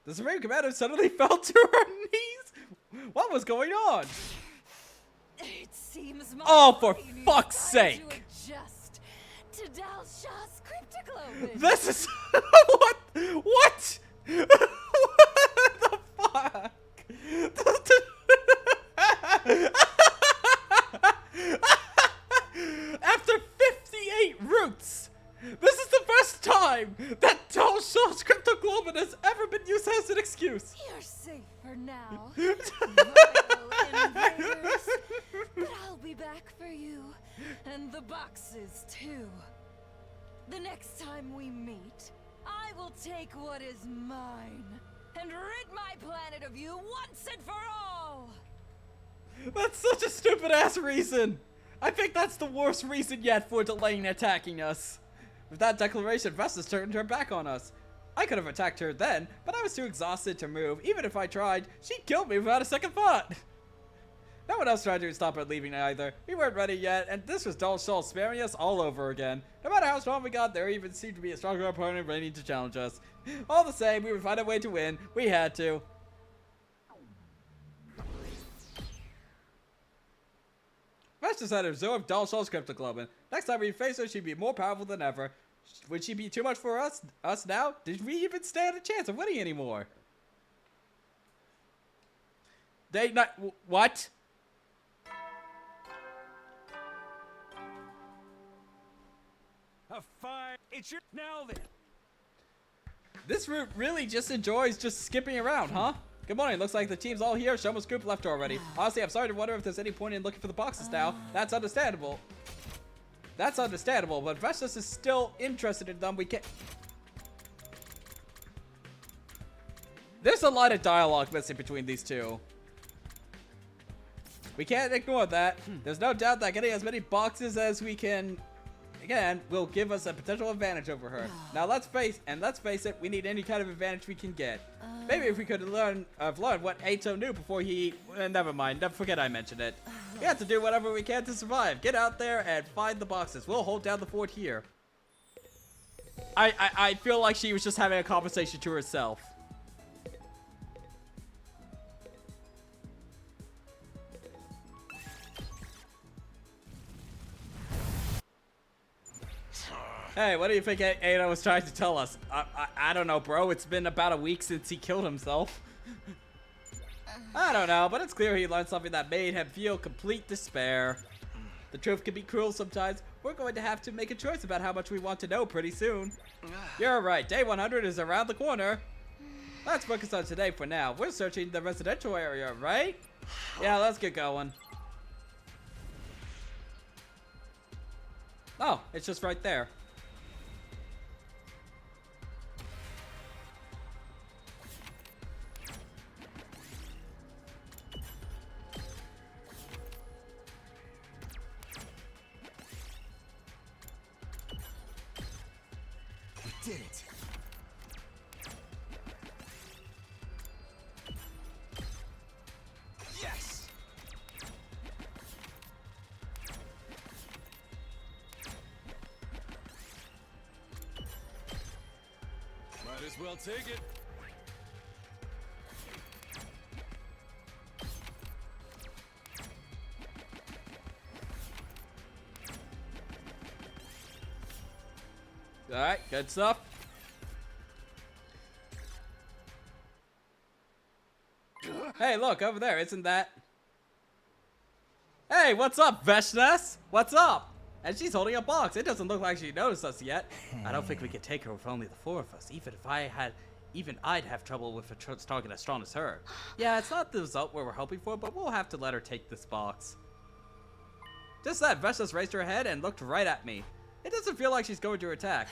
the Supreme Commander suddenly fell to her knees. What was going on? It seems my Oh, for body needs fuck's time sake! to adjust to Dal Shah's cryptoglobin. This is what? What? What the fuck? After 58 roots, this is the first time that Dal Shah's cryptoglobin has ever been used as an excuse. You're safe for now, vile invaders. But I'll be back for you, and the boxes too. The next time we meet, I will take what is mine and rid my planet of you once and for all. That's such a stupid ass reason. I think that's the worst reason yet for delaying attacking us. With that declaration, Vestas turned her back on us. I could have attacked her then, but I was too exhausted to move. Even if I tried, she'd kill me without a second thought. No one else tried to stop her leaving either. We weren't ready yet, and this was Dal Shah sparing us all over again. No matter how strong we got, there even seemed to be a stronger opponent ready to challenge us. All the same, we would find a way to win. We had to. Vestas had absorbed Dal Shah's cryptoglobin. Next time we face her, she'd be more powerful than ever. Would she be too much for us now? Did we even stand a chance of winning anymore? They not what? A fine. It's your now then. This route really just enjoys just skipping around, huh? Good morning. Looks like the team's all here. Shoma's group left already. Honestly, I'm sorry to wonder if there's any point in looking for the boxes now. That's understandable. That's understandable, but Vestas is still interested in them. We can't... There's a lot of dialogue missing between these two. We can't ignore that. There's no doubt that getting as many boxes as we can, again, will give us a potential advantage over her. Now let's face it, we need any kind of advantage we can get. Maybe if we could learn what Ato knew before he... never mind. Forget I mentioned it. We have to do whatever we can to survive. Get out there and find the boxes. We'll hold down the fort here. I feel like she was just having a conversation to herself. Hey, what do you think Ada was trying to tell us? I don't know, bro. It's been about a week since he killed himself. I don't know, but it's clear he learned something that made him feel complete despair. The truth can be cruel sometimes. We're going to have to make a choice about how much we want to know pretty soon. You're right. Day 100 is around the corner. Let's focus on today for now. We're searching the residential area, right? Yeah, let's get going. Oh, it's just right there. Did it. Yes. Might as well take it. Alright, good stuff. Hey, look, over there, isn't that... Hey, what's up, Veshnas? What's up? And she's holding a box. It doesn't look like she noticed us yet. I don't think we could take her with only the four of us. Even I'd have trouble with a target as strong as her. Yeah, it's not the result we were hoping for, but we'll have to let her take this box. Just that, Veshnas raised her head and looked right at me. It doesn't feel like she's going to attack.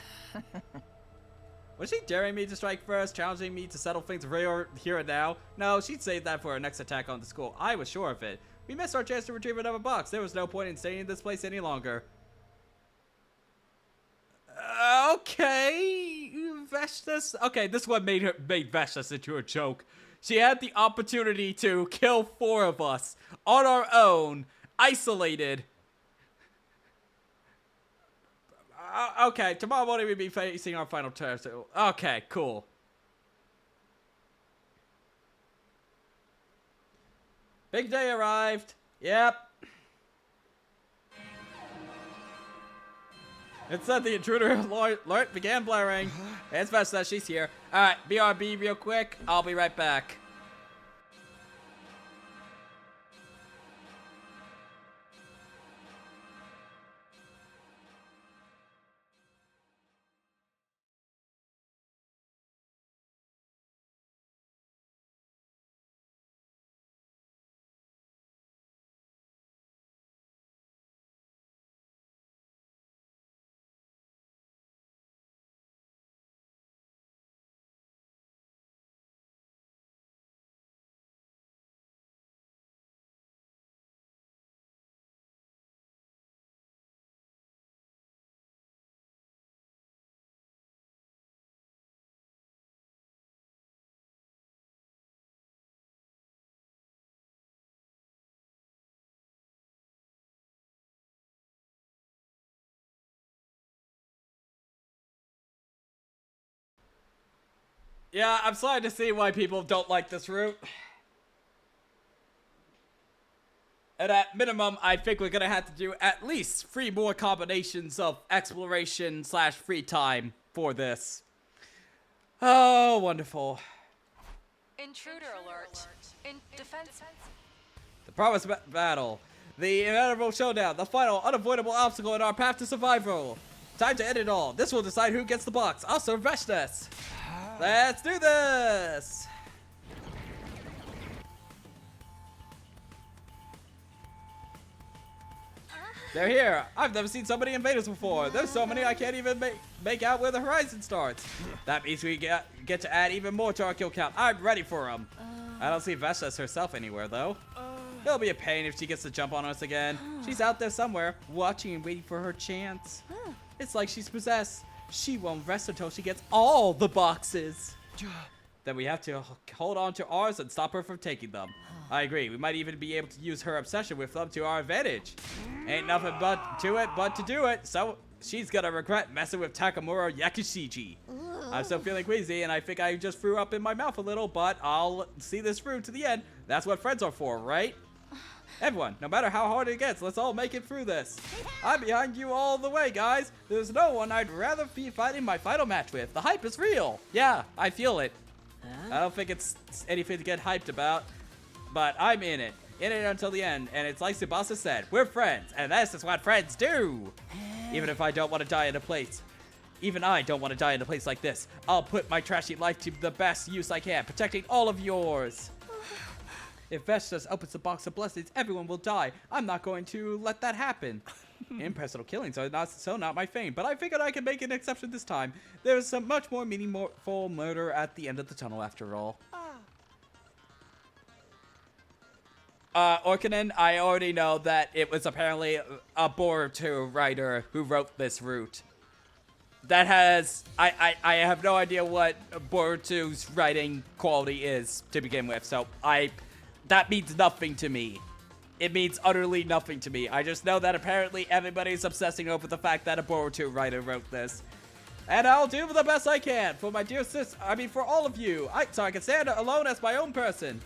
Was she daring me to strike first, challenging me to settle things here and now? No, she'd save that for her next attack on the school. I was sure of it. We missed our chance to retrieve another box. There was no point in staying in this place any longer. Okay, Vestas? Okay, this one made Vestas into a joke. She had the opportunity to kill 4 of us on our own, isolated. Okay, tomorrow morning we'll be facing our final test. Okay, cool. Big day arrived. Yep. It said the intruder alert began blaring. It's best that she's here. Alright, BRB real quick. I'll be right back. Yeah, I'm sorry to see why people don't like this route. And at minimum, I think we're gonna have to do at least 3 more combinations of exploration / free time for this. Oh, wonderful. Intruder alert. In defense. The promised battle. The inevitable showdown. The final unavoidable obstacle in our path to survival. Time to end it all. This will decide who gets the box. Also, Vestas. Let's do this! They're here. I've never seen so many invaders before. There's so many I can't even make out where the horizon starts. That means we get to add even more to our kill count. I'm ready for them. I don't see Vestas herself anywhere, though. It'll be a pain if she gets to jump on us again. She's out there somewhere, watching and waiting for her chance. It's like she's possessed. She won't rest until she gets all the boxes. Then we have to hold on to ours and stop her from taking them. I agree. We might even be able to use her obsession with them to our advantage. Ain't nothing but to do it. So she's gonna regret messing with Takamura Yakushiji. I'm still feeling queasy, and I think I just threw up in my mouth a little, but I'll see this through to the end. That's what friends are for, right? Everyone, no matter how hard it gets, let's all make it through this. I'm behind you all the way, guys. There's no one I'd rather be fighting my final match with. The hype is real. Yeah, I feel it. I don't think it's anything to get hyped about, but I'm in it until the end. And it's like Tsubasa said, we're friends, and this is what friends do. Even if I don't want to die in a place. Even I don't want to die in a place like this. I'll put my trashy life to the best use I can, protecting all of yours. If Vestas opens the box of blessings, everyone will die. I'm not going to let that happen. Impersonal killings are not my thing, but I figured I could make an exception this time. There's some much more meaningful murder at the end of the tunnel, after all. Orkanen, I already know that it was apparently a Boruto writer who wrote this route. That has... I have no idea what Boruto's writing quality is to begin with, so that means nothing to me. It means utterly nothing to me. I just know that apparently everybody's obsessing over the fact that a Boruto writer wrote this. And I'll do the best I can for my dear sis, for all of you. So I can stand alone as my own person.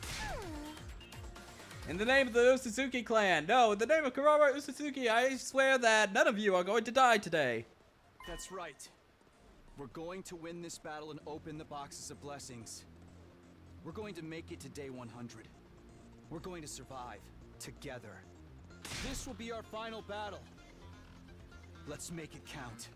In the name of the Usuzuki clan. No, in the name of Kurara Usuzuki, I swear that none of you are going to die today. That's right. We're going to win this battle and open the boxes of blessings. We're going to make it to day 100. We're going to survive together. This will be our final battle. Let's make it count.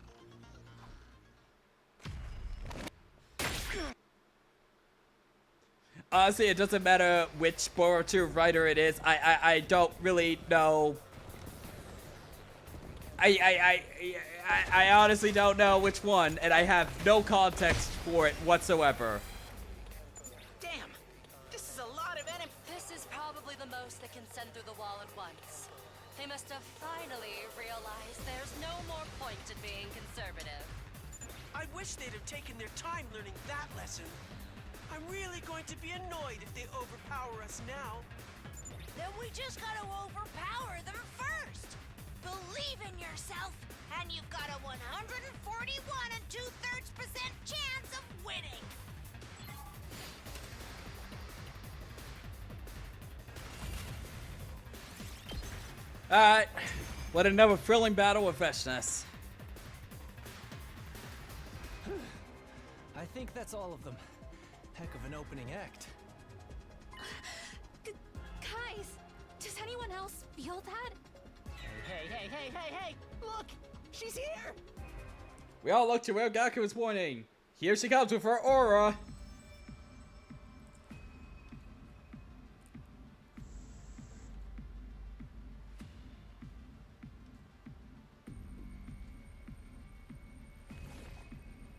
Honestly, it doesn't matter which Boruto writer it is. I don't really know. I honestly don't know which one, and I have no context for it whatsoever. Damn, this is a lot of enemies. This is probably the most they can send through the wall at once. They must have finally realized there's no more point in being conservative. I wish they'd have taken their time learning that lesson. I'm really going to be annoyed if they overpower us now. Then we just gotta overpower them first. Believe in yourself, and you've got a 141 2/3% chance of winning. Alright. What another thrilling battle with Veshness. I think that's all of them. Heck of an opening act. Guys, does anyone else feel that? Hey! Look! She's here! We all look to where Gaku is pointing. Here she comes with her aura.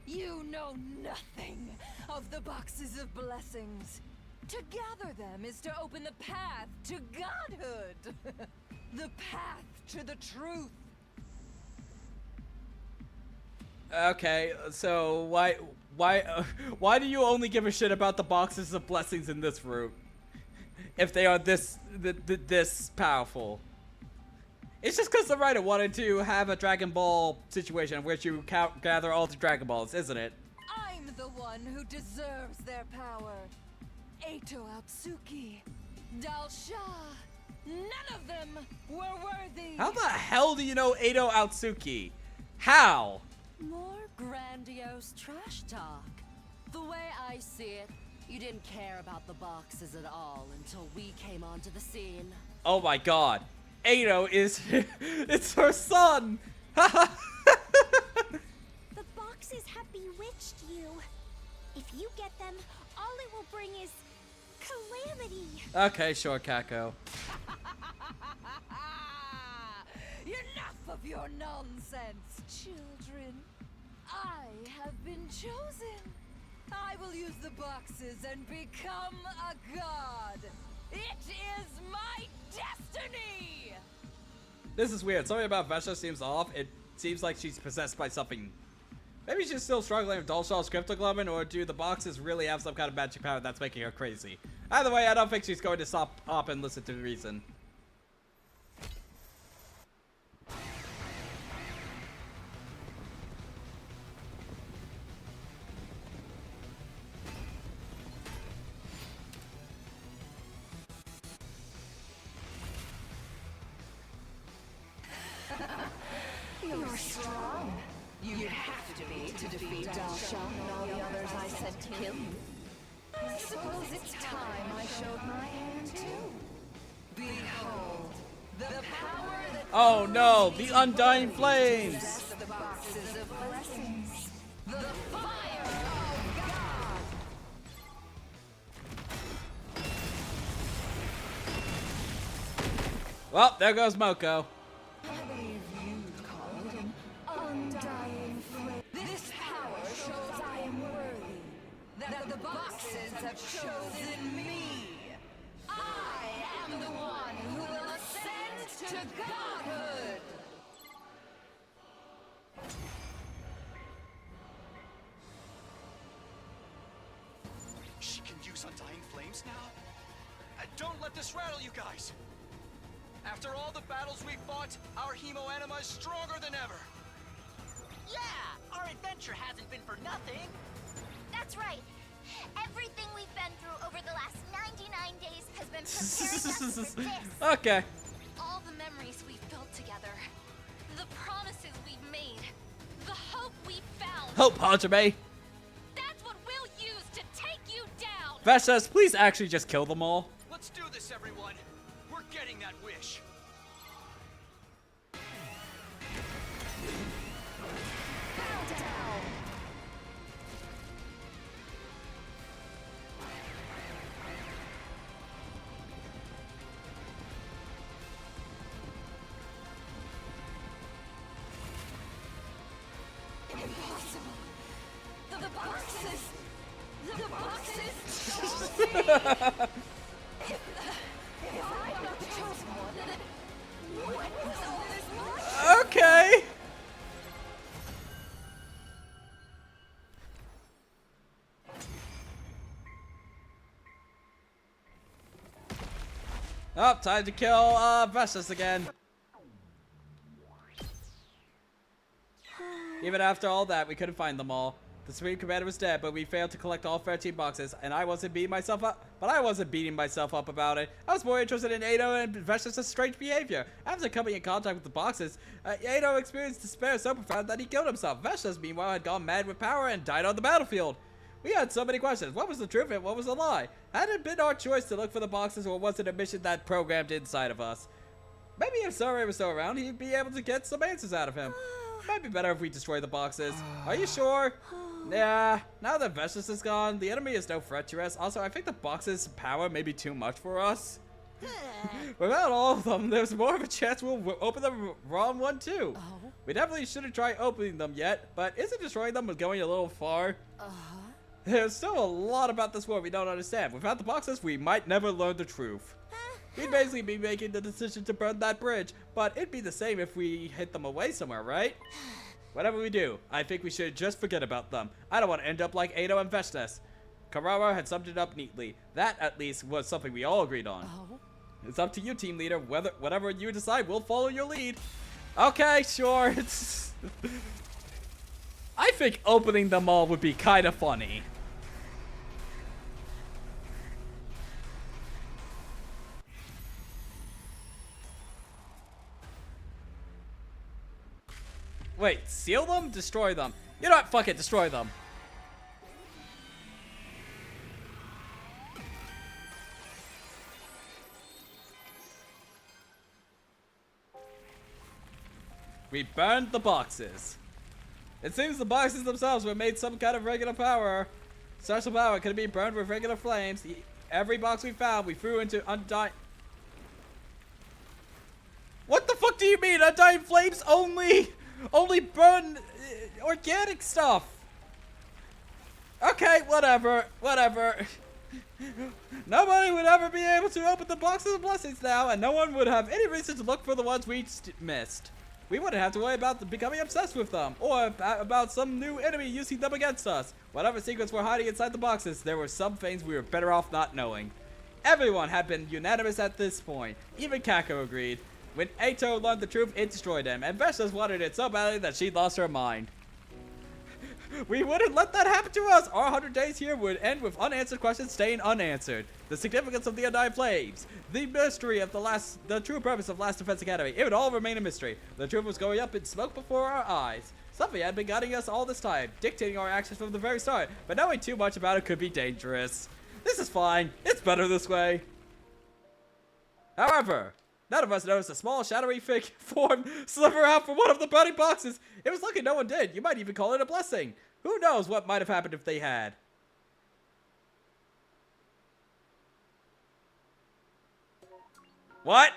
You know nothing of the boxes of blessings. To gather them is to open the path to godhood. The path to the truth. Okay, so why do you only give a shit about the boxes of blessings in this route? If they are this powerful. It's just because the writer wanted to have a Dragon Ball situation in which you gather all the Dragon Balls, isn't it? I'm the one who deserves their power. Eito Atsuki, Dalsha, none of them were worthy. How the hell do you know Eito Atsuki? How? More grandiose trash talk. The way I see it, you didn't care about the boxes at all until we came onto the scene. Oh my god. Eito is it's her son. The boxes have bewitched you. If you get them, all it will bring is calamity. Okay, sure, Kako. Enough of your nonsense, children. I have been chosen. I will use the boxes and become a god. It is my destiny! This is weird. Something about Vesha seems off. It seems like she's possessed by something. Maybe she's still struggling with Dalshaw's cryptoglobin, or do the boxes really have some kind of magic power that's making her crazy? Either way, I don't think she's going to stop up and listen to reason. You're strong. You'd have to be to defeat Dalsha and all the others I sent to kill you. I suppose it's time I showed my hand too. Behold, the power that Oh no, the Undying Flames! possess the boxes of blessings. The fire of God! Well, there goes Moko. I believe you'd call it an undying flame. This power shows I am worthy. That the boxes have chosen me. I am the one who will ascend to godhood. She can use Undying Flames now? Don't let this rattle you guys! After all the battles we've fought, our Hemo Anima is stronger than ever! Yeah, our adventure hasn't been for nothing. That's right. Everything we've been through over the last 99 days has been preparing us for this. Okay. All the memories we've built together, the promises we've made, the hope we found. Hope, Hajime. That's what we'll use to take you down. Veshas, please actually just kill them all. Let's do this, everyone! We're getting that wish! Impossible. The boxes. The boxes. If I'm not the chosen one, then what was all this work? Okay. Oh, time to kill Vestice again. Even after all that, we couldn't find them all. The Supreme Commander was dead, but we failed to collect all 13 boxes, and I wasn't beating myself up. But I wasn't beating myself up about it. I was more interested in Ado and Vestice's strange behavior. After coming in contact with the boxes, Ado experienced despair so profound that he killed himself. Vestice, meanwhile, had gone mad with power and died on the battlefield. We had so many questions. What was the truth and what was the lie? Had it been our choice to look for the boxes, or was it a mission that programmed inside of us? Maybe if Surrey was still around, he'd be able to get some answers out of him. Might be better if we destroy the boxes. Are you sure? Yeah, now that Vestice is gone, the enemy is no threat to us. Also, I think the box's power may be too much for us. Without all of them, there's more of a chance we'll open the wrong one too. We definitely shouldn't try opening them yet, but isn't destroying them going a little far? There's still a lot about this war we don't understand. Without the boxes, we might never learn the truth. We'd basically be making the decision to burn that bridge, but it'd be the same if we hid them away somewhere, right? Whatever we do, I think we should just forget about them. I don't want to end up like Ado and Vestice. Carrara had summed it up neatly. That, at least, was something we all agreed on. It's up to you, team leader. Whatever you decide, we'll follow your lead. Okay, sure. I think opening them all would be kind of funny. Wait, seal them? Destroy them. You know what? Fuck it, destroy them. We burned the boxes. It seems the boxes themselves were made some kind of regular power. Special power could be burned with regular flames. Every box we found, we threw into undying... What the fuck do you mean? Undying flames only burn organic stuff. Okay, whatever. Nobody would ever be able to open the boxes of blessings now, and no one would have any reason to look for the ones we missed. We wouldn't have to worry about becoming obsessed with them, or about some new enemy using them against us. Whatever secrets were hiding inside the boxes, there were some things we were better off not knowing. Everyone had been unanimous at this point. Even Kako agreed. When Ato learned the truth, it destroyed him, and Vestice wanted it so badly that she lost her mind. We wouldn't let that happen to us. Our 100 days here would end with unanswered questions staying unanswered. The significance of the Undying Flames, the mystery of the true purpose of Last Defense Academy, it would all remain a mystery. The truth was going up in smoke before our eyes. Something had been guiding us all this time, dictating our actions from the very start, but knowing too much about it could be dangerous. This is fine. It's better this way. However, none of us noticed a small, shadowy form sliver out from one of the burning boxes. It was lucky no one did. You might even call it a blessing. Who knows what might have happened if they had. What?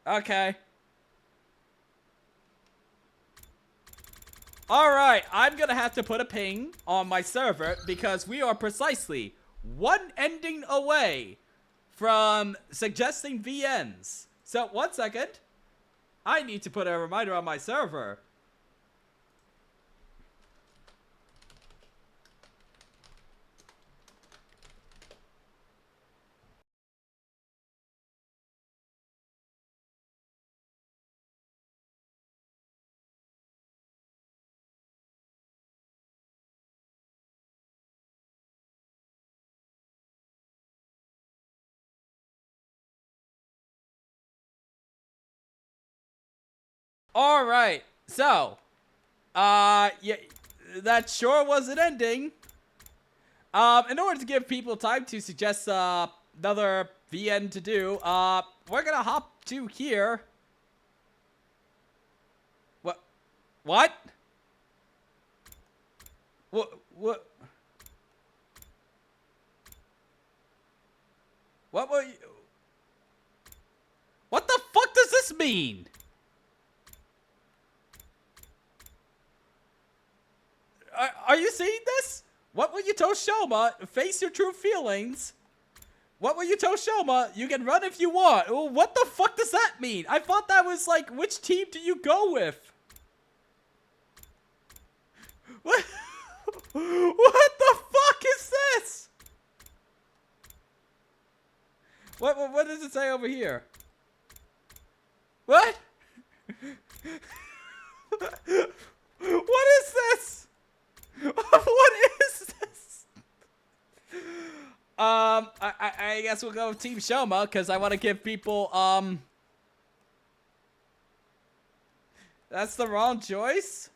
Okay. Alright, I'm gonna have to put a ping on my server because we are precisely one ending away from suggesting VNs. So, 1 second. I need to put a reminder on my server. All right, so, yeah, that sure was an ending. In order to give people time to suggest another VN to do, we're gonna hop to here. What? What? What? What were you? What the fuck does this mean? Are you seeing this? What will you tell Shoma? Face your true feelings. What will you tell Shoma? You can run if you want. Well, what the fuck does that mean? I thought that was like, which team do you go with? What? What the fuck is this? What does it say over here? What? What is this? What is this? I guess we'll go with Team Shoma because I want to give people that's the wrong choice.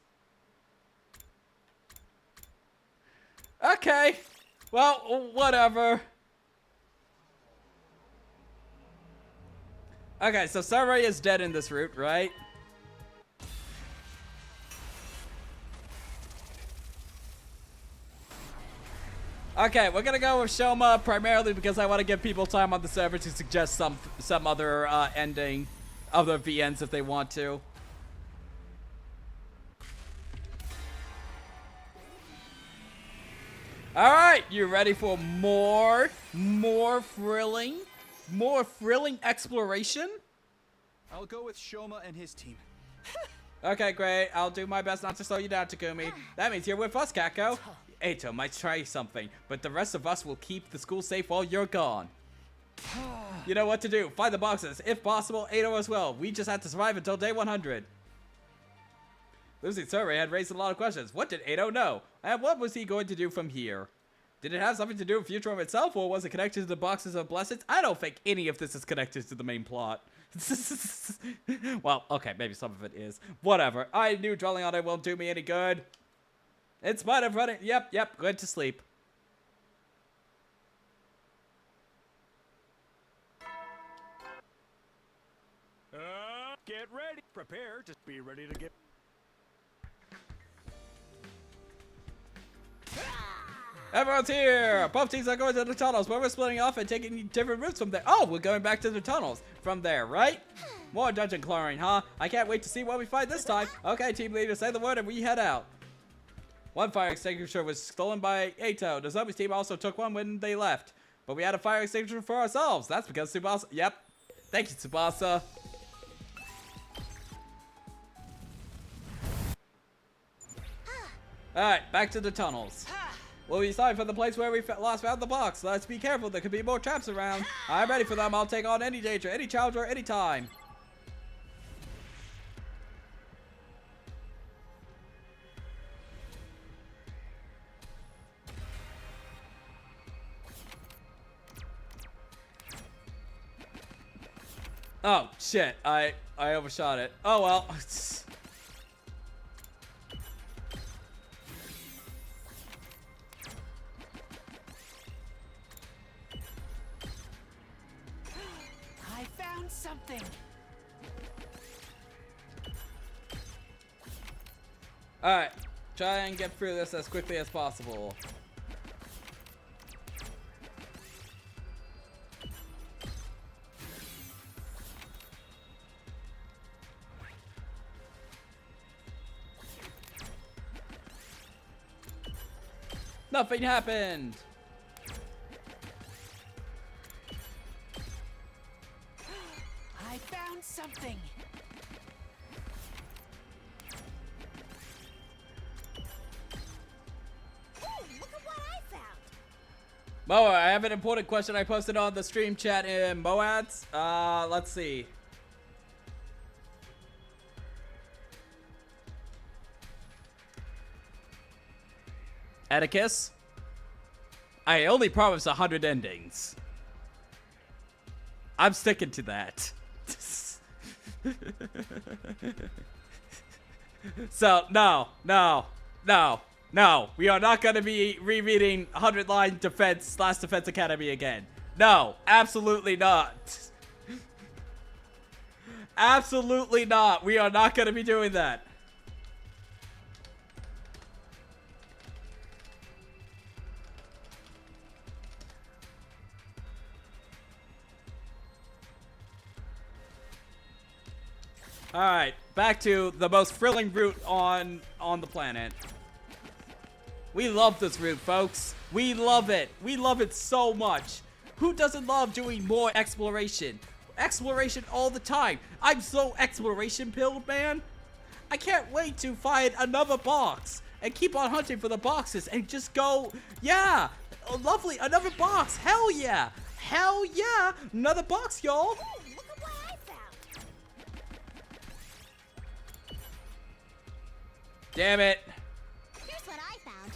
Okay. Well, whatever. Okay, so Sarai is dead in this route, right? Okay, we're gonna go with Shoma primarily because I want to give people time on the server to suggest some other ending, other VNs if they want to. All right, you ready for more thrilling exploration? I'll go with Shoma and his team. Okay, great. I'll do my best not to slow you down, Takumi. That means you're with us, Kako. Eito might try something, but the rest of us will keep the school safe while you're gone. You know what to do. Find the boxes. If possible, Eito as well. We just have to survive until day 100. Losing survey had raised a lot of questions. What did Eito know? And what was he going to do from here? Did it have something to do with Futurum itself, or was it connected to the boxes of blessings? I don't think any of this is connected to the main plot. Well, okay, maybe some of it is. Whatever. I knew dwelling on it won't do me any good. In spite of running... Yep, going to sleep. Get ready. Prepare to be ready to get... Everyone's here! Both teams are going to the tunnels, but we're splitting off and taking different routes from there. Oh, we're going back to the tunnels from there, right? More dungeon clearing, huh? I can't wait to see what we find this time. Okay, team leader, say the word and we head out. One fire extinguisher was stolen by Eito. The zombies team also took one when they left. But we had a fire extinguisher for ourselves. That's because Tsubasa... Yep. Thank you, Tsubasa. Alright, back to the tunnels. We'll be starting from the place where we last found the box. Let's be careful. There could be more traps around. I'm ready for them. I'll take on any danger, any challenger, any time. Oh, shit. I overshot it. Oh, well. I found something. Alright. Try and get through this as quickly as possible. Nothing happened. I found something. Ooh, look at what I found. Moa, I have an important question I posted on the stream chat in Moads. Let's see. Atticus? I only promised 100 endings. I'm sticking to that. So, no. We are not going to be rereading 100 Line Defense, Last Defense Academy again. No, absolutely not. Absolutely not. We are not going to be doing that. Alright, back to the most thrilling route on the planet. We love this route, folks. We love it. We love it so much. Who doesn't love doing more exploration? Exploration all the time. I'm so exploration pilled, man. I can't wait to find another box and keep on hunting for the boxes and just go, yeah, lovely, another box. Hell yeah. Hell yeah! Another box, y'all! Hey, look at what I found. Damn it! Here's what I found.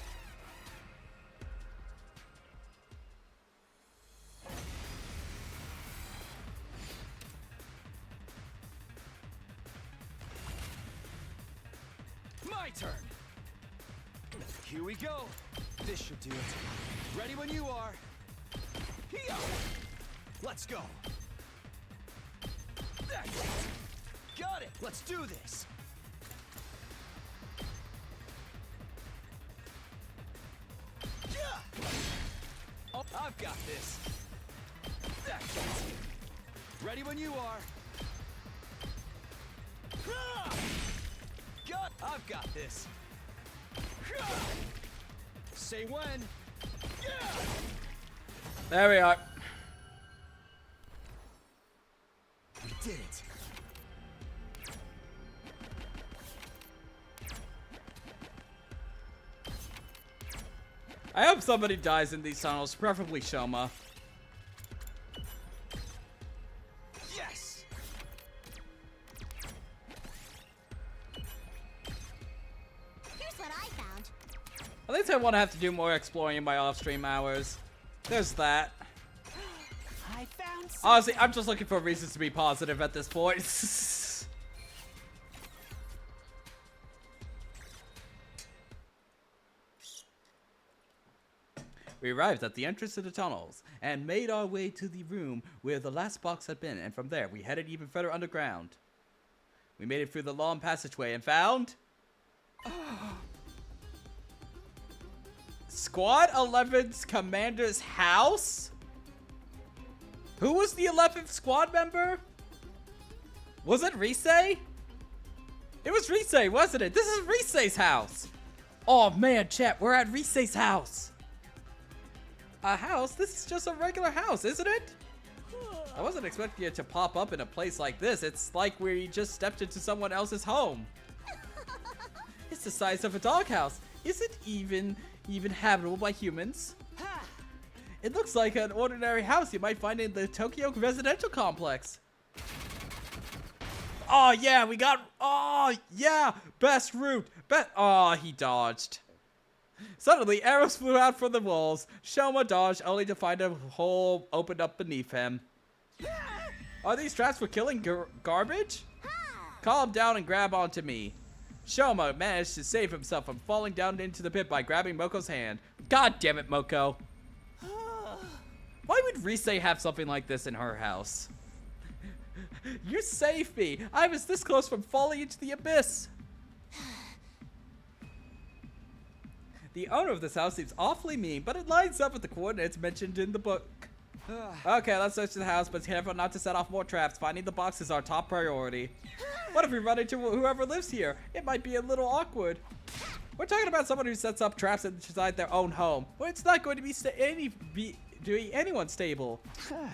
My turn. Here we go. This should do it. Ready when you are. Here. Let's go. That's it. Got it. Let's do this. Yeah. Oh, I've got this. That's it. Ready when you are. I've got this. Say when. There we are. We did it. I hope somebody dies in these tunnels, preferably Shoma. Yes. Here's what I found. At least I want to have to do more exploring in my off-stream hours. There's that. I found some. Honestly, I'm just looking for reasons to be positive at this point. We arrived at the entrance to the tunnels and made our way to the room where the last box had been, and from there we headed even further underground. We made it through the long passageway and found Squad 11's commander's house? Who was the 11th squad member? Was it Rise? It was Rise, wasn't it? This is Rise's house. Oh man, chat, we're at Rise's house. A house? This is just a regular house, isn't it? I wasn't expecting it to pop up in a place like this. It's like we just stepped into someone else's home. It's the size of a doghouse. Is it even habitable by humans? It looks like an ordinary house you might find in the Tokyo residential complex. Oh yeah, we got, oh yeah, best route. Oh, he dodged. Suddenly, arrows flew out from the walls. Shoma dodged, only to find a hole opened up beneath him. Are these traps for killing garbage? Calm down and grab onto me. Shoma managed to save himself from falling down into the pit by grabbing Moko's hand. God damn it, Moko. Why would Rise have something like this in her house? You saved me. I was this close from falling into the abyss. The owner of this house seems awfully mean, but it lines up with the coordinates mentioned in the book. Okay, let's search the house, but careful not to set off more traps. Finding the box is our top priority. What if we run into whoever lives here? It might be a little awkward. We're talking about someone who sets up traps inside their own home. Well, it's not going to be anyone stable.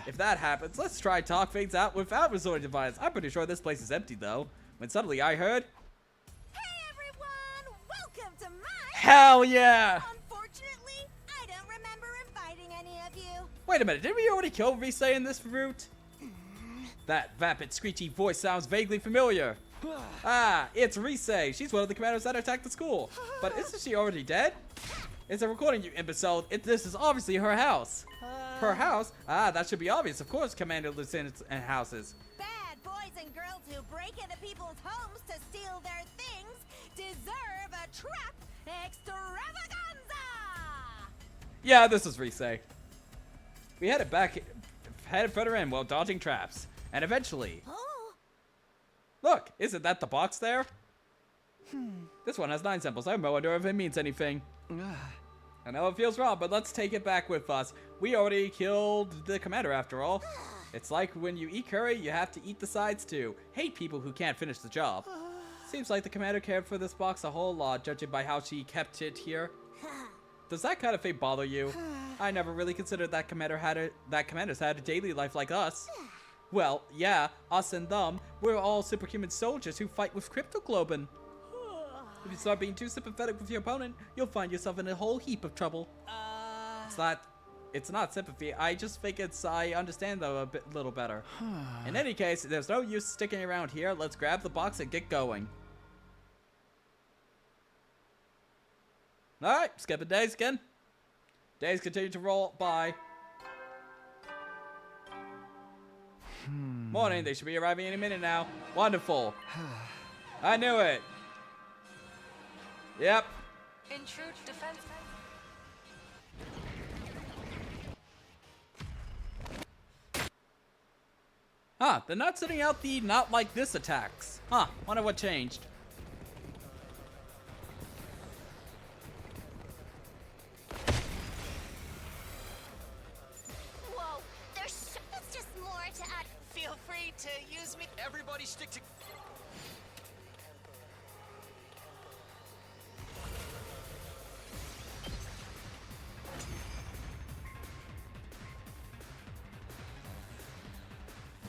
If that happens, let's try talk things out without resorting to violence. I'm pretty sure this place is empty, though. When suddenly I heard... Hey everyone! Welcome to my... Hell yeah! Unfortunately, I don't remember inviting any of you. Wait a minute, didn't we already kill Rise in this route? That vapid, screechy voice sounds vaguely familiar. Ah, it's Rise. She's one of the commanders that attacked the school. But isn't she already dead? It's a recording, you imbecile. This is obviously her house. Her house? Ah, that should be obvious. Of course, Commander lives in houses. Bad boys and girls who break into people's homes to steal their things deserve a trap extravaganza! Yeah, this is Rise. We headed further in while dodging traps. And eventually... Oh. Look, isn't that the box there? This one has 9 symbols. I wonder if it means anything. I know it feels wrong, but let's take it back with us. We already killed the commander after all. It's like when you eat curry, you have to eat the sides too. Hate people who can't finish the job. Seems like the commander cared for this box a whole lot, judging by how she kept it here. Does that kind of fate bother you? I never really considered that commanders had a daily life like us. Well, yeah, us and them, we're all superhuman soldiers who fight with cryptoglobin. If you start being too sympathetic with your opponent, you'll find yourself in a whole heap of trouble. Is that it's not sympathy. I just think I understand them a little better. In any case, there's no use sticking around here. Let's grab the box and get going. Alright, skipping days again. Days continue to roll by. Morning, they should be arriving any minute now. Wonderful. I knew it. Yep. Intrude defense. Huh, they're not sending out the not like this attacks. Huh, wonder what changed. Whoa, there's just more to add. Feel free to use me. Everybody stick to.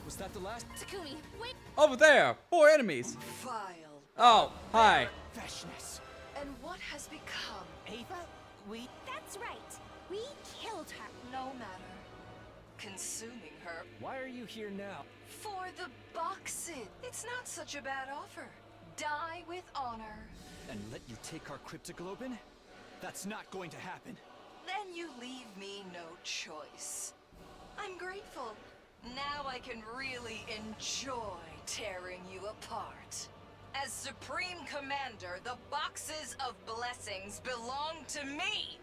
Was that the last? Takumi, wait. Over there, 4 enemies. Vile. Oh, hi. Freshness. And what has become? Ava, we. That's right. We killed her. No matter. Consuming her Why are you here now? for the boxes. It's not such a bad offer. Die with honor. And let you take our cryptoglobin? That's not going to happen. Then you leave me no choice. I'm grateful. Now I can really enjoy tearing you apart. As Supreme Commander, the boxes of blessings belong to me!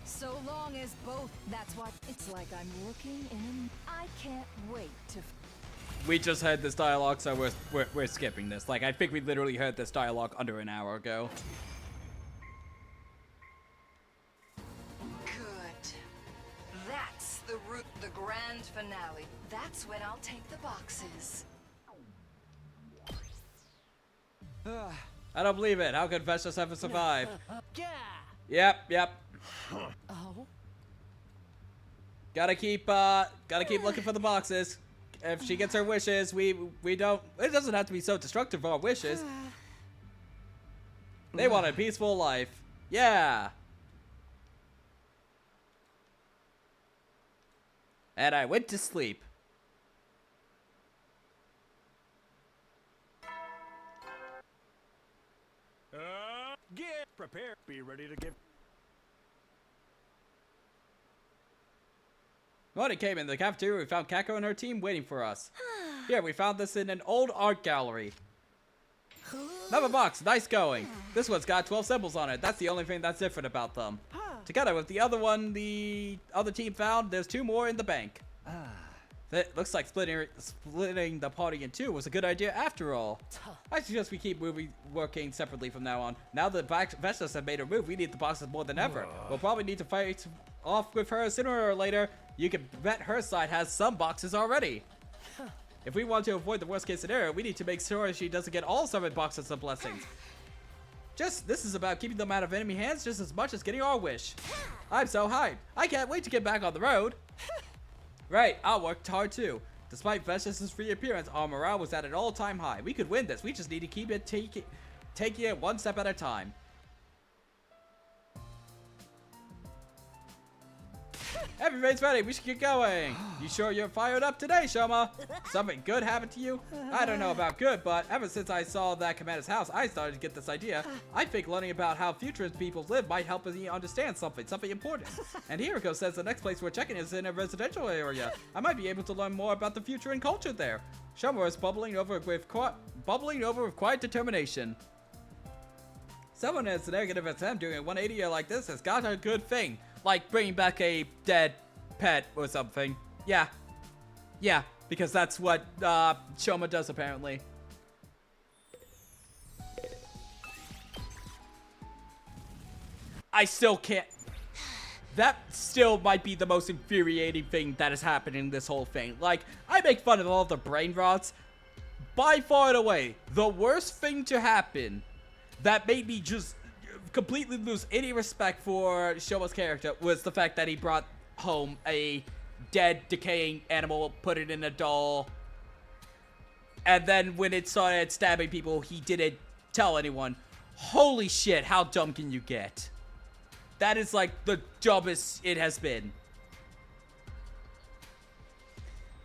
So long as both. That's what it's like. I'm looking in. I can't wait to. We just heard this dialogue, so we're skipping this. Like, I think we literally heard this dialogue under an hour ago. Good. That's the route, the grand finale. That's when I'll take the boxes. I don't believe it. How could Vestas ever survive? Yeah. Yep. Oh. Gotta keep looking for the boxes. If she gets her wishes, we don't. It doesn't have to be so destructive for our wishes. They want a peaceful life. Yeah. And I went to sleep. Get prepared. Be ready to give. When it came in the cafeteria, we found Kako and her team waiting for us. Here, we found this in an old art gallery. Another box, nice going. This one's got 12 symbols on it. That's the only thing that's different about them. Together with the other one the other team found, there's 2 more in the bank. It looks like splitting the party in 2 was a good idea after all. I suggest we keep working separately from now on. Now that Vestas have made a move, we need the boxes more than ever. We'll probably need to fight off with her sooner or later. You can bet her side has some boxes already. If we want to avoid the worst case scenario, we need to make sure she doesn't get all 7 boxes of blessings. This is about keeping them out of enemy hands just as much as getting our wish. I'm so hyped. I can't wait to get back on the road. Right, I worked hard too. Despite Vestas' reappearance, our morale was at an all-time high. We could win this. We just need to keep it taking it one step at a time. Everybody's ready. We should get going. You sure you're fired up today, Shoma? Something good happened to you? I don't know about good, but ever since I saw that commander's house, I started to get this idea. I think learning about how futurist people live might help me understand something important. And Hiriko says the next place we're checking is in a residential area. I might be able to learn more about the future and culture there. Shoma is bubbling over with quiet determination. Someone as negative as him doing a 180 like this has got a good thing. Like bringing back a dead pet or something. Yeah, because that's what Shoma does apparently. I still can't. That still might be the most infuriating thing that has happened in this whole thing. Like, I make fun of all the brain rots. By far and away, the worst thing to happen that made me just completely lose any respect for Shoma's character was the fact that he brought home a dead, decaying animal, put it in a doll, And then when it started stabbing people, he didn't tell anyone. Holy shit, how dumb can you get? That is like the dumbest it has been.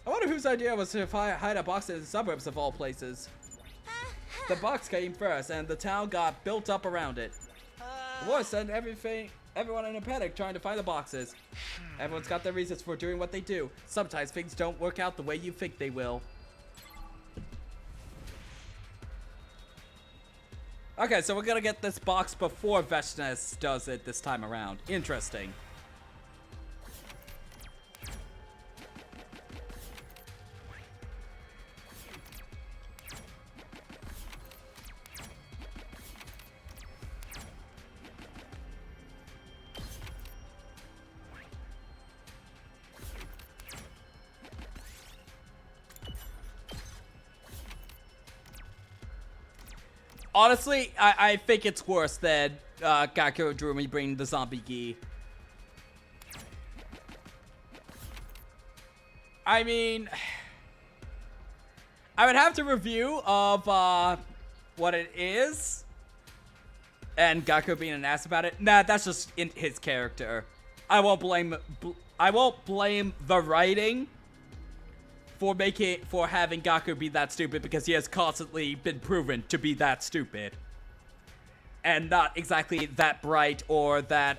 I wonder whose idea was to hide a box in the suburbs of all places. The box came first, and the town got built up around it. The war sent everyone in a panic trying to find the boxes. Everyone's got their reasons for doing what they do. Sometimes things don't work out the way you think they will. Okay, so we're gonna get this box before Veshnes does it this time around. Interesting. Honestly, I think it's worse than Gakko Drumi bringing the zombie gi. I mean, I would have to review of what it is, and Gakko being an ass about it. Nah, that's just in his character. I won't blame the writing for having Gakko be that stupid, because he has constantly been proven to be that stupid. And not exactly that bright or that,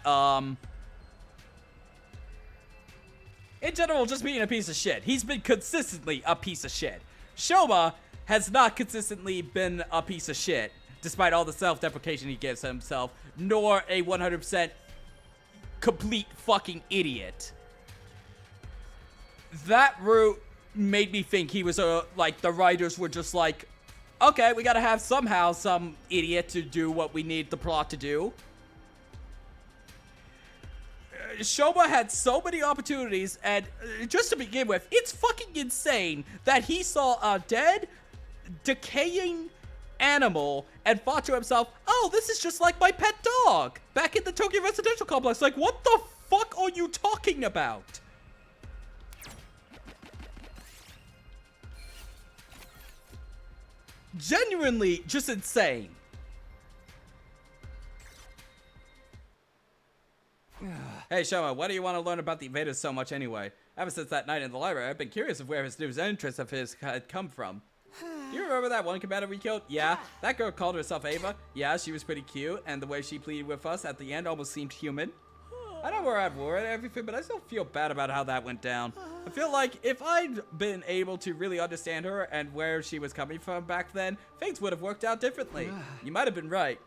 in general, just being a piece of shit. He's been consistently a piece of shit. Shoma has not consistently been a piece of shit, despite all the self-deprecation he gives himself, nor a 100% complete fucking idiot. That route made me think he was like, the writers were just like, okay, we gotta have somehow some idiot to do what we need the plot to do. Shoma had so many opportunities, and just to begin with, it's fucking insane that he saw a dead, decaying animal and thought to himself, oh, this is just like my pet dog back in the Tokyo residential complex. Like, what the fuck are you talking about? Genuinely just insane. Hey, Shoma, why do you want to learn about the invaders so much anyway? Ever since that night in the library, I've been curious of where his news interest of his had come from. Do you remember that one commander we killed? Yeah. That girl called herself Ava. Yeah, she was pretty cute, and the way she pleaded with us at the end almost seemed human. I know we're at war and everything, but I still feel bad about how that went down. I feel like if I'd been able to really understand her and where she was coming from back then, things would have worked out differently. You might have been right.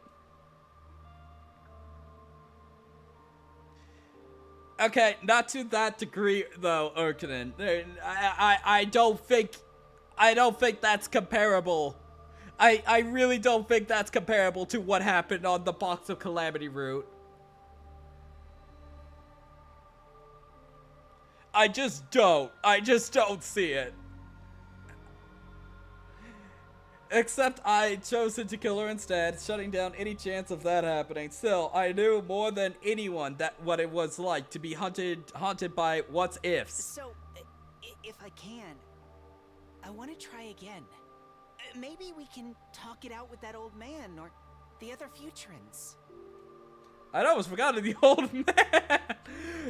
Okay, not to that degree though, Urkanen. I don't think that's comparable. I really don't think that's comparable to what happened on the Box of Calamity route. I just don't see it. Except I chose to kill her instead, shutting down any chance of that happening. Still, I knew more than anyone that what it was like to be haunted by what ifs. So, if I can, I want to try again. Maybe we can talk it out with that old man or the other Futurans. I'd almost forgotten the old man.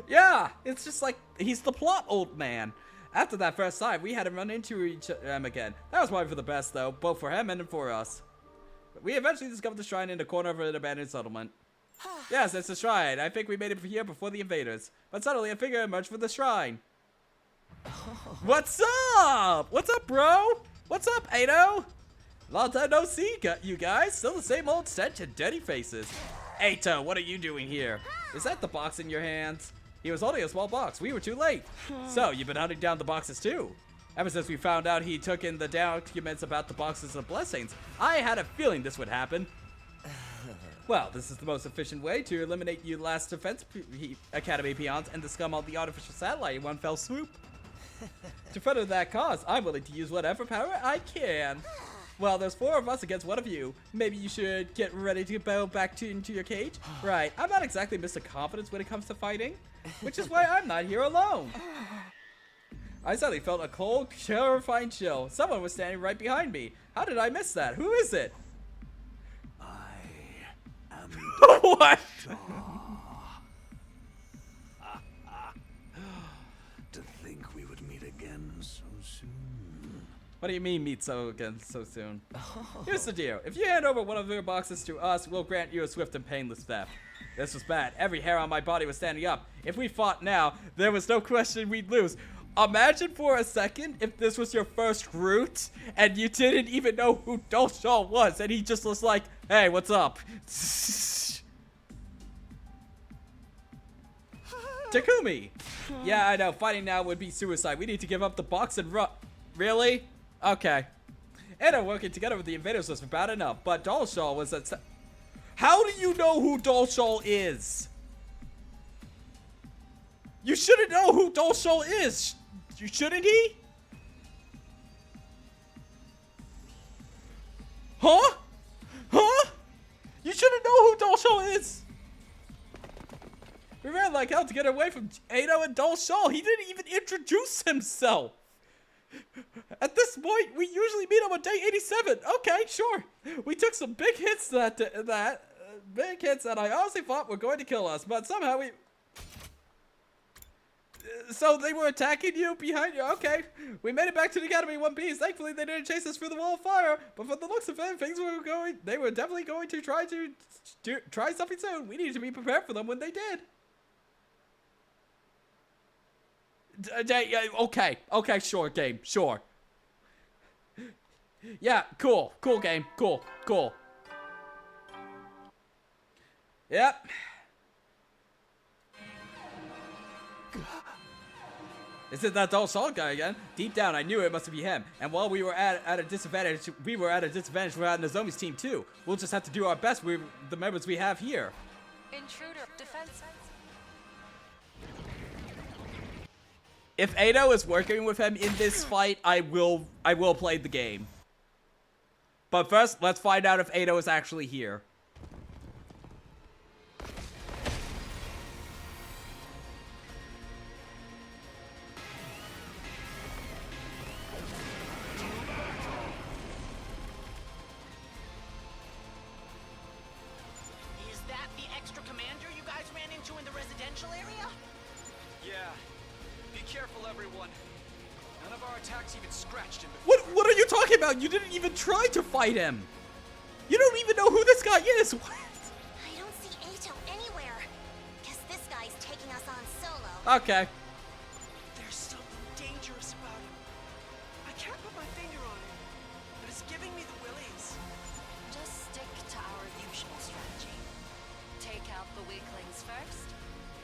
Yeah, it's just like, he's the plot old man. After that first time, we had to run into him again. That was probably for the best, though, both for him and for us. But we eventually discovered the shrine in the corner of an abandoned settlement. Yes, it's the shrine. I think we made it here before the invaders. But suddenly, a figure emerged from the shrine. What's up? What's up, bro? What's up, Ado? Long time no see, you guys. Still the same old stench and dirty faces. Ato, what are you doing here? Is that the box in your hands? He was holding a small box. We were too late. So, you've been hunting down the boxes too? Ever since we found out he took in the documents about the boxes of blessings, I had a feeling this would happen. Well, this is the most efficient way to eliminate you last defense academy peons and to scum all the artificial satellite in one fell swoop. To further that cause, I'm willing to use whatever power I can. Well, there's 4 of us against 1 of you. Maybe you should get ready to go back into your cage? Right, I'm not exactly Mr. Confidence when it comes to fighting, which is why I'm not here alone. I suddenly felt a cold, terrifying chill. Someone was standing right behind me. How did I miss that? Who is it? I am What? To think we would meet again so soon. What do you mean meet so soon? Here's the deal. If you hand over one of your boxes to us, we'll grant you a swift and painless theft. This was bad. Every hair on my body was standing up. If we fought now, there was no question we'd lose. Imagine for a second if this was your first route and you didn't even know who Dolshal was and he just was like, hey, what's up? Takumi! Yeah, I know. Fighting now would be suicide. We need to give up the box and run. Really? Okay. And working together with the invaders was bad enough, but Dolshal was a... How do you know who Dolshal is? You shouldn't know who Dolshal is. Shouldn't he? Huh? Huh? You shouldn't know who Dolshal is. We ran like hell to get away from Ado and Dolshal. He didn't even introduce himself. At this point, we usually meet him on day 87. Okay, sure. We took some big hits big hits that I honestly thought were going to kill us, but somehow we... So they were attacking you behind you? Okay. We made it back to the academy in one piece. Thankfully, they didn't chase us through the wall of fire. But from the looks of it, they were definitely going to try something soon. We needed to be prepared for them when they did. Okay. Okay, sure, game. Sure. Yeah, cool. Cool, game. Cool. Cool. Yep. Is it that Dolshal guy again? Deep down, I knew it must be him. And while we were at a disadvantage, we were at Nozomi's team too. We'll just have to do our best with the members we have here. Intruder, defense. If Ado is working with him in this fight, I will play the game. But first, let's find out if Ado is actually here. Is that the extra commander you guys ran into in the residential area? Yeah. Be careful, everyone. None of our attacks even scratched him. What are you talking about? You didn't even try to fight him. You don't even know who this guy is. What? I don't see Ato anywhere. Guess this guy's taking us on solo. Okay. There's something dangerous about him. I can't put my finger on it, but it's giving me the willies. Just stick to our usual strategy. Take out the weaklings first,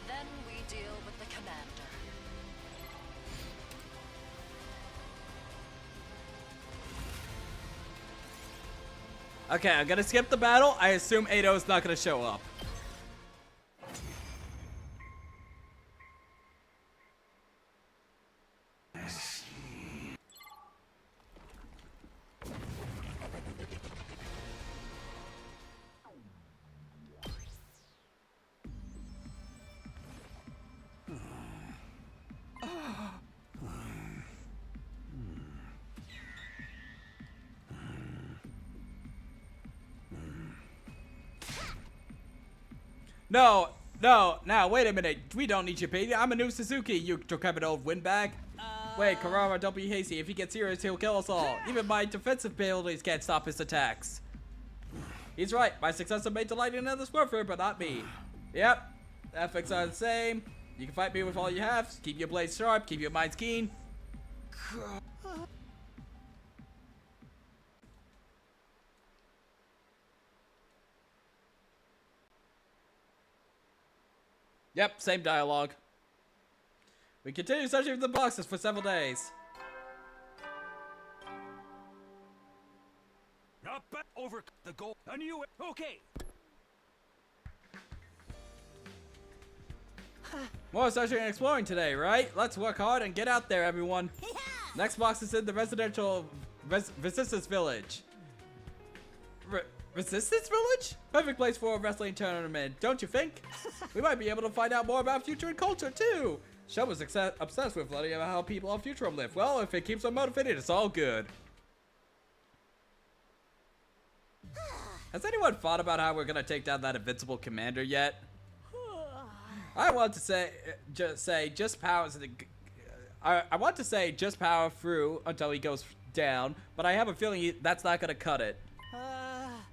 then we deal with the commander. Okay, I'm gonna skip the battle. I assume Ado's not gonna show up. No, wait a minute. We don't need your pay. I'm a new Suzuki, you decrepit old windbag. Wait, Karama, don't be hasty. If he gets serious, he'll kill us all. Even my defensive abilities can't stop his attacks. He's right. My successor may delight in another warfare, but not me. Yep, ethics are the same. You can fight me with all you have. Keep your blades sharp, keep your minds keen. Yep, same dialogue. We continue searching for the boxes for several days. Up over the goal. I knew it. Okay. More searching and exploring today, right? Let's work hard and get out there, everyone. Yeah. Next box is in the residential Resistance Village. Resistance Village? Perfect place for a wrestling tournament, don't you think? We might be able to find out more about future and culture, too. Shell was obsessed with learning about how people on Futurum live. Well, if it keeps them motivated, it's all good. Has anyone thought about how we're gonna take down that invincible commander yet? I want to say, just power through until he goes down, but I have a feeling that's not gonna cut it.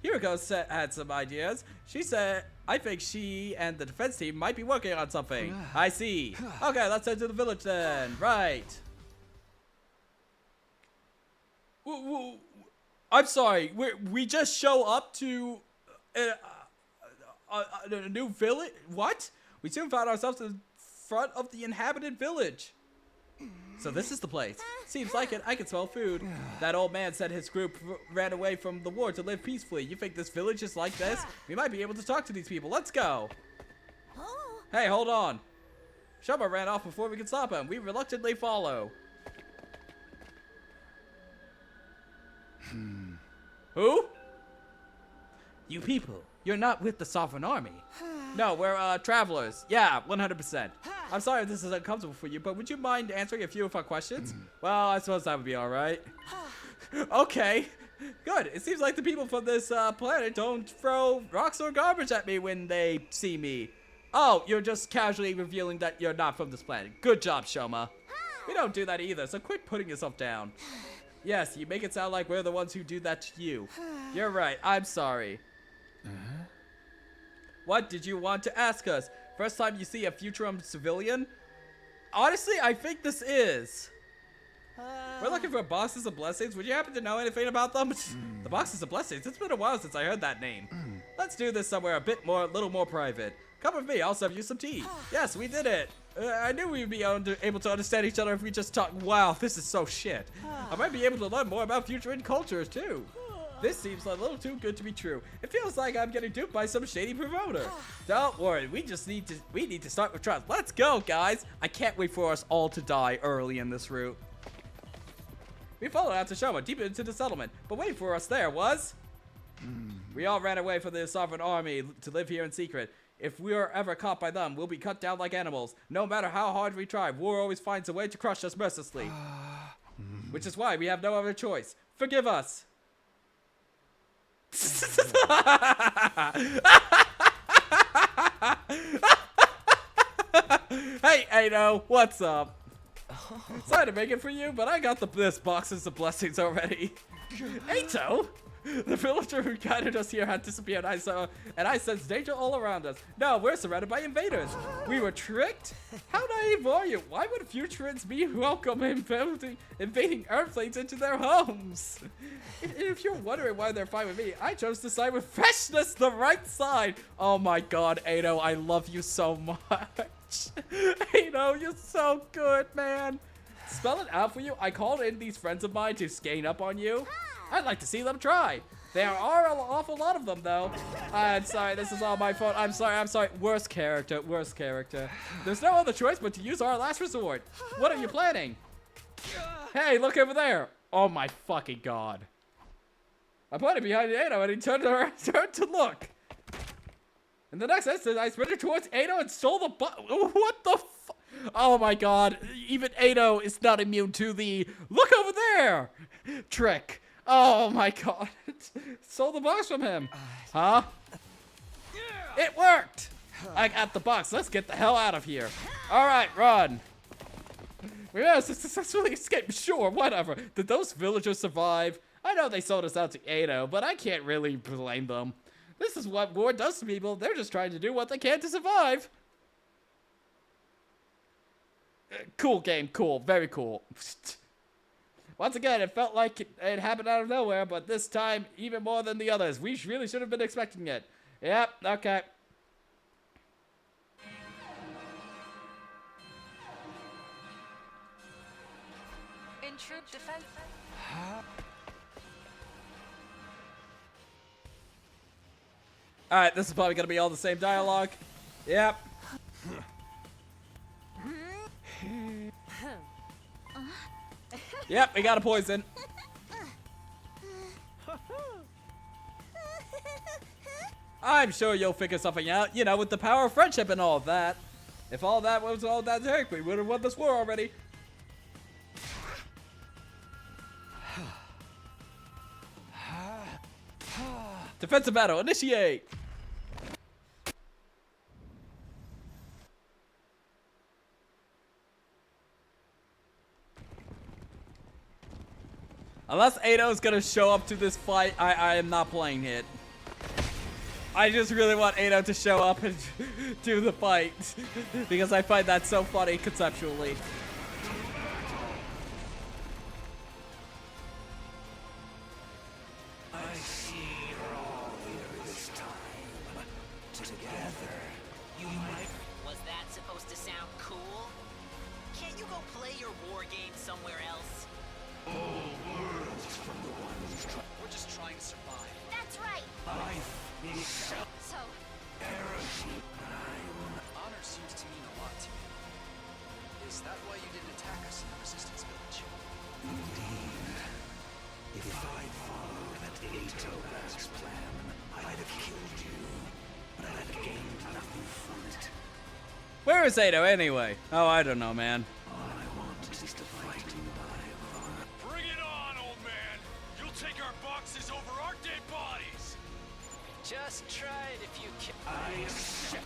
Hiriko had some ideas. She said, I think she and the defense team might be working on something. I see. Okay, let's head to the village then. Right. I'm sorry. We just show up to a new village? What? We soon found ourselves in front of the inhabited village. So this is the place. Seems like it. I can smell food. That old man said his group ran away from the war to live peacefully. You think this village is like this? We might be able to talk to these people. Let's go. Hey, hold on. Shoma ran off before we could stop him. We reluctantly follow. Who? You people. You're not with the Sovereign Army. No, we're travelers. Yeah, 100%. I'm sorry if this is uncomfortable for you, but would you mind answering a few of our questions? Well, I suppose that would be alright. Okay. Good. It seems like the people from this planet don't throw rocks or garbage at me when they see me. Oh, you're just casually revealing that you're not from this planet. Good job, Shoma. We don't do that either, so quit putting yourself down. Yes, you make it sound like we're the ones who do that to you. You're right. I'm sorry. What did you want to ask us? First time you see a Futurum civilian? Honestly, I think this is. We're looking for boxes of blessings. Would you happen to know anything about them? The boxes of blessings? It's been a while since I heard that name. Let's do this somewhere a little more private. Come with me, I'll serve you some tea. Yes, we did it. I knew we'd be able to understand each other if we just talked. Wow, this is so shit. I might be able to learn more about Futuran cultures too. This seems a little too good to be true. It feels like I'm getting duped by some shady promoter. Don't worry, we need to start with trust. Let's go, guys. I can't wait for us all to die early in this route. We followed after Shoma deep into the settlement, but waiting for us there was... We all ran away from the Sovereign Army to live here in secret. If we are ever caught by them, we'll be cut down like animals. No matter how hard we try, war always finds a way to crush us mercilessly. Which is why we have no other choice. Forgive us. Hey, Ado, what's up? Sorry to make it for you, but I got this boxes of blessings already. Ato? The villager who guided us here had disappeared, and I sensed danger all around us. No, we're surrounded by invaders. We were tricked? How naive are you? Why would Futurans be welcome invading Earthlings into their homes? If you're wondering why they're fine with me, I chose to side with freshness, the right side. Oh my god, Ado, I love you so much. Ado, you're so good, man. Spell it out for you. I called in these friends of mine to gain up on you. I'd like to see them try. There are an awful lot of them, though. I'm sorry, this is all my fault. I'm sorry. Worst character. There's no other choice but to use our last resort. What are you planning? Hey, look over there. Oh my fucking god. I pointed behind Ado and he turned to look. In the next instant, I sprinted towards Ado and stole the what the fuck? Oh my god. Even Ado is not immune to the look over there trick. Oh my god. Stole the box from him. Huh? It worked. I got the box. Let's get the hell out of here. Alright, run. We managed to successfully escape. Sure, whatever. Did those villagers survive? I know they sold us out to Ado, but I can't really blame them. This is what war does to people. They're just trying to do what they can to survive. Cool game. Cool. Very cool. Once again, it felt like it happened out of nowhere, but this time, even more than the others. We really should have been expecting it. Yep, okay. In troop defense. Alright, this is probably going to be all the same dialogue. Yep. Yep, we got a poison. I'm sure you'll figure something out, you know, with the power of friendship and all of that. If all that was all that took, we would have won this war already. Defensive battle, initiate! Unless Ado's gonna show up to this fight, I am not playing it. I just really want Ado to show up and do the fight. Because I find that so funny conceptually. I see you're all here this time. Together, you might. Was that supposed to sound cool? Can't you go play your war game somewhere else? All worlds from the ones We're just trying to survive. That's right. life is So, heresy. Honor seems to mean a lot to you. Is that why you didn't attack us in the Resistance Village? Indeed. If I followed that Ato-Raz's plan, I'd have killed you. But I'd have gained nothing from it. Where is Ado anyway? Oh, I don't know, man. All I want is to fight live on. Bring it on, old man! You'll take our boxes over our dead bodies! Just try it if you can. I accept.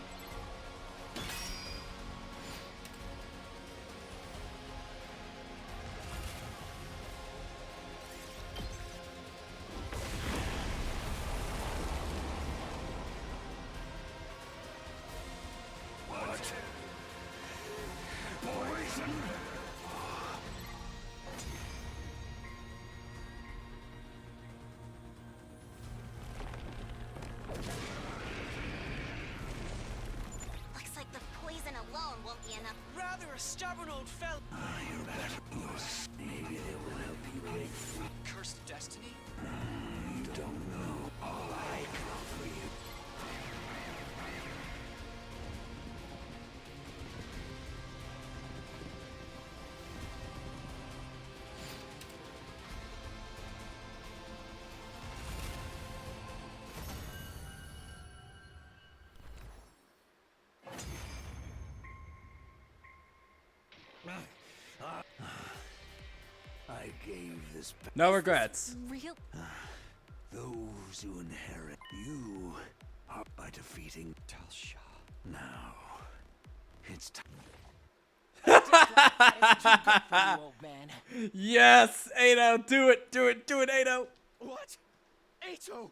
What? Poison? looks like the poison alone won't be enough. Rather a stubborn old fella. You're better. Maybe they will help you break free. Cursed destiny? You don't know all I can offer you. I gave this back. No regrets. Real? Those who inherit you are by defeating Talsha. now. It's time. You old man. Yes, Ado, do it, do it, do it, Ado. What? Ato!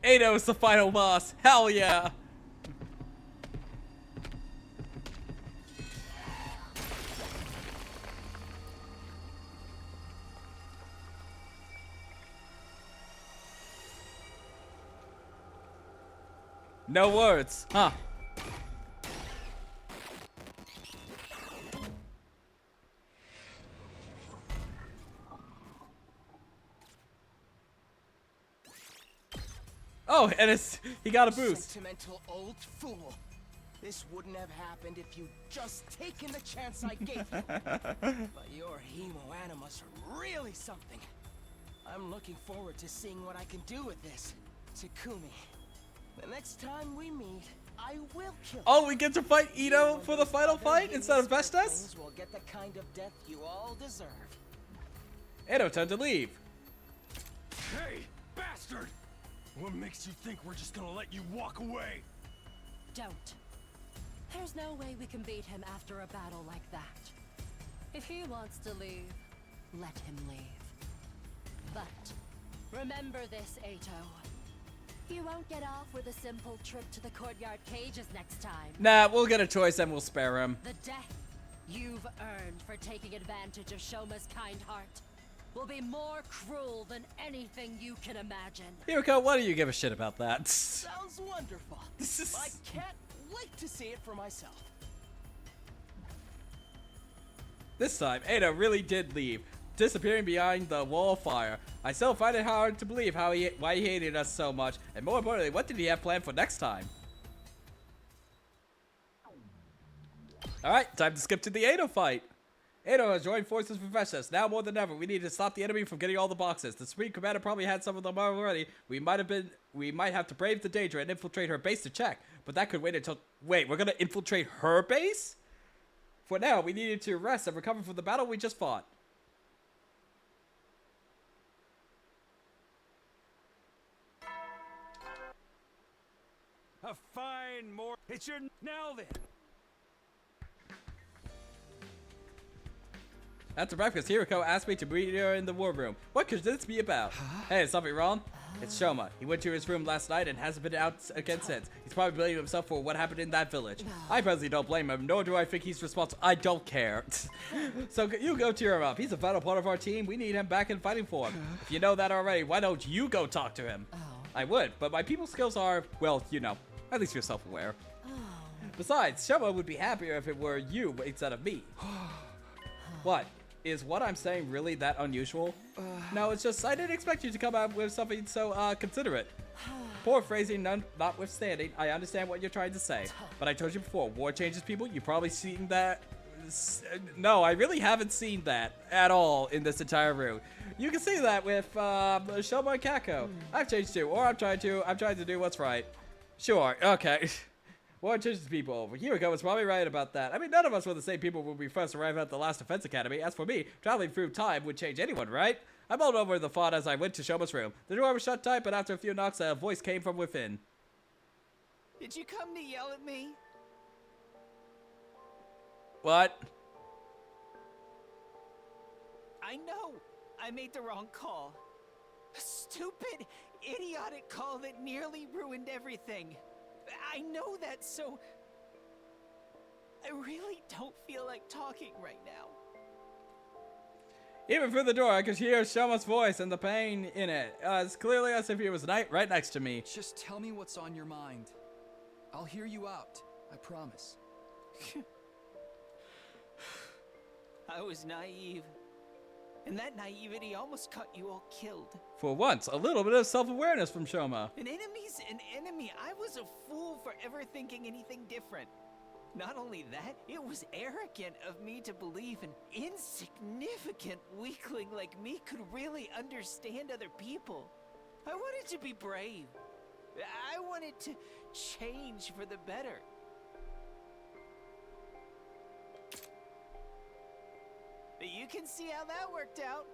Ado is the final boss. Hell yeah. No words, huh? Oh, and he got a boost. Sentimental old fool. This wouldn't have happened if you'd just taken the chance I gave you. But your hemo animus are really something. I'm looking forward to seeing what I can do with this. Takumi, the next time we meet, I will kill you. Oh, we get to fight Ito for the final fight instead of Vestas? Things will get the kind of death you all deserve. Ito, time to leave. Hey, bastard! What makes you think we're just gonna let you walk away? Don't. There's no way we can beat him after a battle like that. If he wants to leave, let him leave. But remember this, Ato. You won't get off with a simple trip to the courtyard cages next time. Nah, we'll get a choice and we'll spare him. The death you've earned for taking advantage of Shoma's kind heart will be more cruel than anything you can imagine. Yuriko, why do you give a shit about that? Sounds wonderful. I can't wait to see it for myself. This time, Ado really did leave, disappearing behind the wall of fire. I still find it hard to believe why he hated us so much, and more importantly, what did he have planned for next time? Alright, time to skip to the Ado fight. Ado has joined forces with Festus. Now more than ever, we need to stop the enemy from getting all the boxes. The Supreme Commander probably had some of them already. We might have to brave the danger and infiltrate her base to check. But that could wait until... Wait, we're gonna infiltrate her base? For now, we needed to rest and recover from the battle we just fought. A fine more. It's your now then. After breakfast, Hiroko asked me to meet her in the war room. What could this be about? Hey, is something wrong? It's Shoma. He went to his room last night and hasn't been out again since. He's probably blaming himself for what happened in that village. I personally don't blame him, nor do I think he's responsible. I don't care. So you go cheer him up. He's a vital part of our team. We need him back in fighting form. If you know that already, why don't you go talk to him? I would, but my people skills are, well, you know, at least you're self-aware. Besides, Shoma would be happier if it were you instead of me. What? Is what I'm saying really that unusual? No, it's just I didn't expect you to come out with something so considerate. Poor phrasing notwithstanding, I understand what you're trying to say. But I told you before, war changes people. You've probably seen that. No, I really haven't seen that at all in this entire room. You can see that with Shoma and Kako. I've changed too, or I'm trying to do what's right. Sure, okay. War changes people. Hiroko was probably right about that. I mean, none of us were the same people when we first arrived at the last defense academy. As for me, traveling through time would change anyone, right? I mulled over the thought as I went to Shoma's room. The door was shut tight, but after a few knocks, a voice came from within. Did you come to yell at me? What? I know. I made the wrong call. A stupid, idiotic call that nearly ruined everything. I know that, so I really don't feel like talking right now. Even through the door, I could hear Shoma's voice and the pain in it. As clearly as if he was right next to me. Just tell me what's on your mind. I'll hear you out. I promise. I was naive. And that naivety almost got you all killed. For once, a little bit of self-awareness from Shoma. An enemy's an enemy. I was a fool for ever thinking anything different. Not only that, it was arrogant of me to believe an insignificant weakling like me could really understand other people. I wanted to be brave. I wanted to change for the better. You can see how that worked out.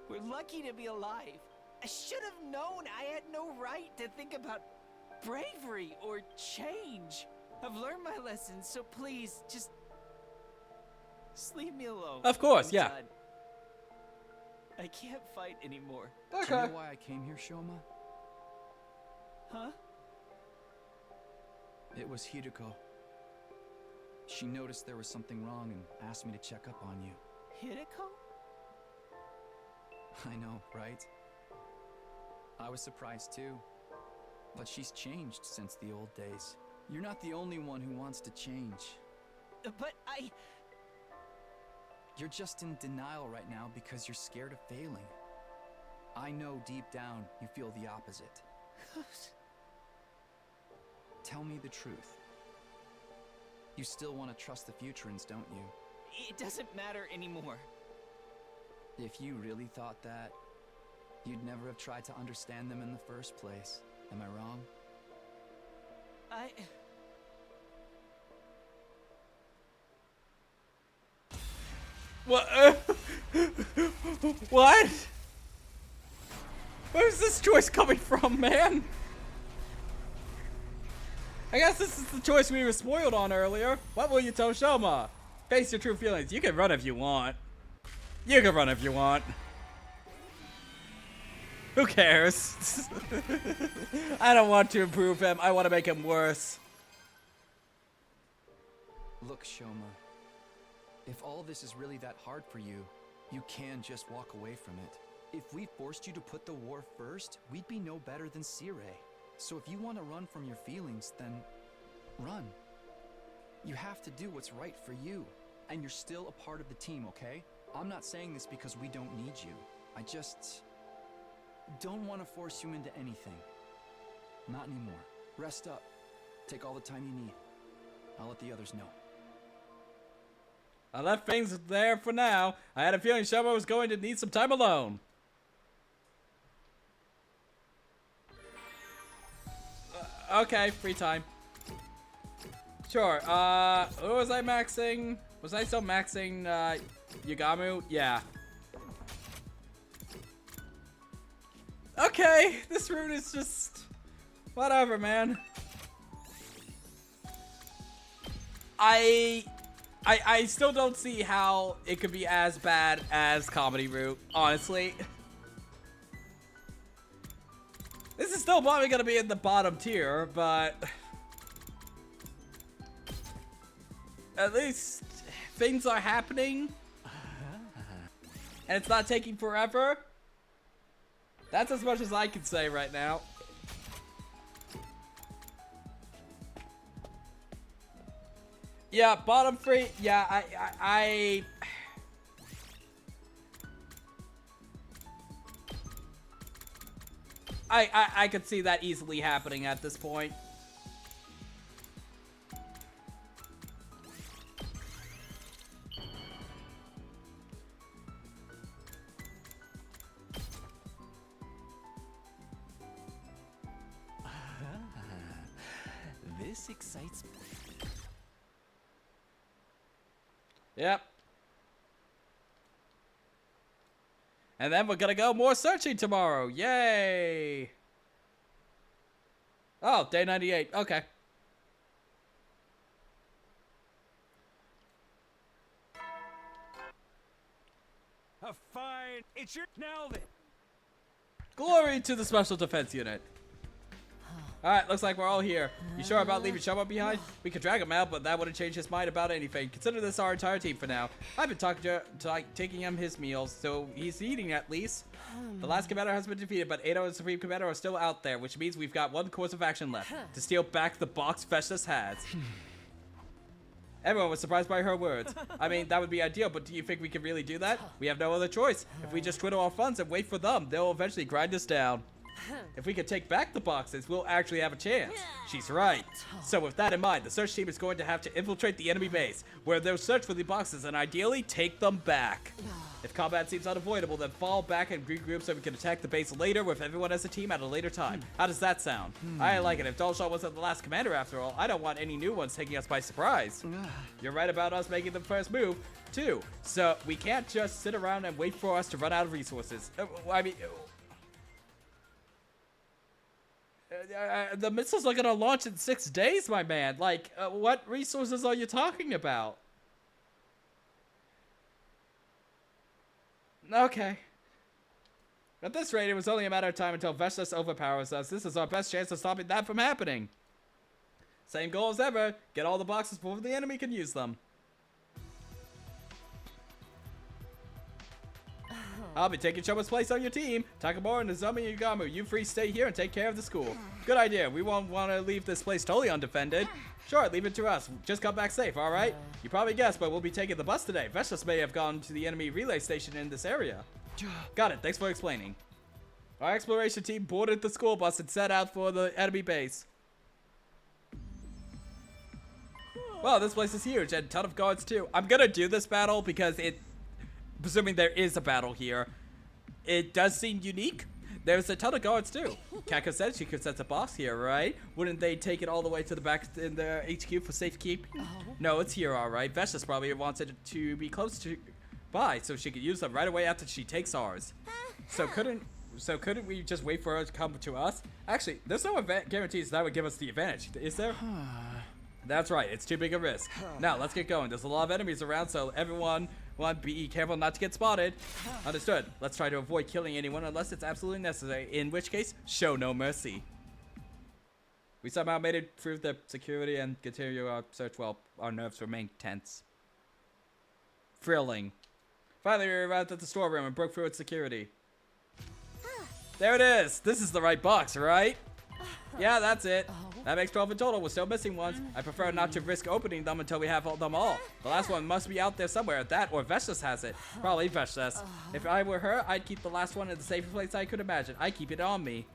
We're lucky to be alive. I should have known I had no right to think about bravery or change. I've learned my lessons, so please, just leave me alone. Of course, yeah. Done. I can't fight anymore. Okay. Do you know why I came here, Shoma? Huh? It was Hiroko. She noticed there was something wrong and asked me to check up on you. Hiroko? I know, right? I was surprised too. But she's changed since the old days. You're not the only one who wants to change. But You're just in denial right now because you're scared of failing. I know deep down you feel the opposite. Tell me the truth. You still want to trust the Futurans, don't you? It doesn't matter anymore. If you really thought that, you'd never have tried to understand them in the first place. Am I wrong? What? What? Where's this choice coming from, man? I guess this is the choice we were spoiled on earlier. What will you tell Shoma? Face your true feelings. You can run if you want. You can run if you want. Who cares? I don't want to improve him. I want to make him worse. Look, Shoma. If all this is really that hard for you, you can just walk away from it. If we forced you to put the war first, we'd be no better than Sirei. So if you want to run from your feelings, then run. You have to do what's right for you. And you're still a part of the team, okay? I'm not saying this because we don't need you. I just don't want to force you into anything. Not anymore. Rest up. Take all the time you need. I'll let the others know. I left things there for now. I had a feeling Shomo was going to need some time alone. Okay, free time. Sure, what was I maxing? Was I still maxing, Yugamu? Yeah. Okay, this route is just... whatever, man. I still don't see how it could be as bad as Comedy Route, honestly. This is still probably gonna be in the bottom tier, but... at least things are happening. And it's not taking forever. That's as much as I can say right now. Yeah, bottom three. Yeah, I could see that easily happening at this point. This excites me. Yep. And then we're gonna go more searching tomorrow. Yay! Oh, day 98. Okay. Fine. It's your now then. Glory to the Special Defense Unit. Alright, looks like we're all here. You sure about leaving Shomo behind? We could drag him out, but that wouldn't change his mind about anything. Consider this our entire team for now. I've been taking him his meals, so he's eating at least. The last commander has been defeated, but Edo and Supreme Commander are still out there, which means we've got one course of action left. To steal back the box Festus has. Everyone was surprised by her words. I mean, that would be ideal, but do you think we can really do that? We have no other choice. If we just twiddle our funds and wait for them, they'll eventually grind us down. If we can take back the boxes, we'll actually have a chance. She's right. So with that in mind, the search team is going to have to infiltrate the enemy base, where they'll search for the boxes and ideally take them back. If combat seems unavoidable, then fall back and regroup so we can attack the base later with everyone as a team at a later time. How does that sound? I like it. If Dullshot wasn't the last commander after all, I don't want any new ones taking us by surprise. You're right about us making the first move, too. So we can't just sit around and wait for us to run out of resources. I mean... the missiles are gonna launch in 6 days, my man. Like, what resources are you talking about? Okay. At this rate, it was only a matter of time until Vestas overpowers us. This is our best chance of stopping that from happening. Same goal as ever. Get all the boxes before the enemy can use them. I'll be taking Shomo's place on your team. Takamura and Nozomi and Yugamu, you three stay here and take care of the school. Good idea. We won't want to leave this place totally undefended. Sure, leave it to us. Just come back safe, alright? You probably guessed, but we'll be taking the bus today. Vestas may have gone to the enemy relay station in this area. Got it. Thanks for explaining. Our exploration team boarded the school bus and set out for the enemy base. Wow, this place is huge and a ton of guards too. I'm gonna do this battle because presuming there is a battle here, it does seem unique. There's a ton of guards too. Kako said she could set a box here, right? Wouldn't they take it all the way to the back in the HQ for safekeeping? No, it's here, all right. Vestas probably wants it to be close to by so she could use them right away after she takes ours. So couldn't we just wait for her to come to us? Actually, there's no guarantees that would give us the advantage, is there? That's right, it's too big a risk. Now, let's get going. There's a lot of enemies around, so everyone be careful not to get spotted. Understood. Let's try to avoid killing anyone unless it's absolutely necessary, in which case, show no mercy. We somehow made it through the security and continue our search while our nerves remain tense. Thrilling. Finally, we arrived at the storeroom and broke through its security. There it is! This is the right box, right? Yeah, that's it. That makes 12 in total. We're still missing ones. I prefer not to risk opening them until we have them all. The last one must be out there somewhere. That or Vestas has it. Probably Vestas. If I were her, I'd keep the last one in the safest place I could imagine. I'd keep it on me.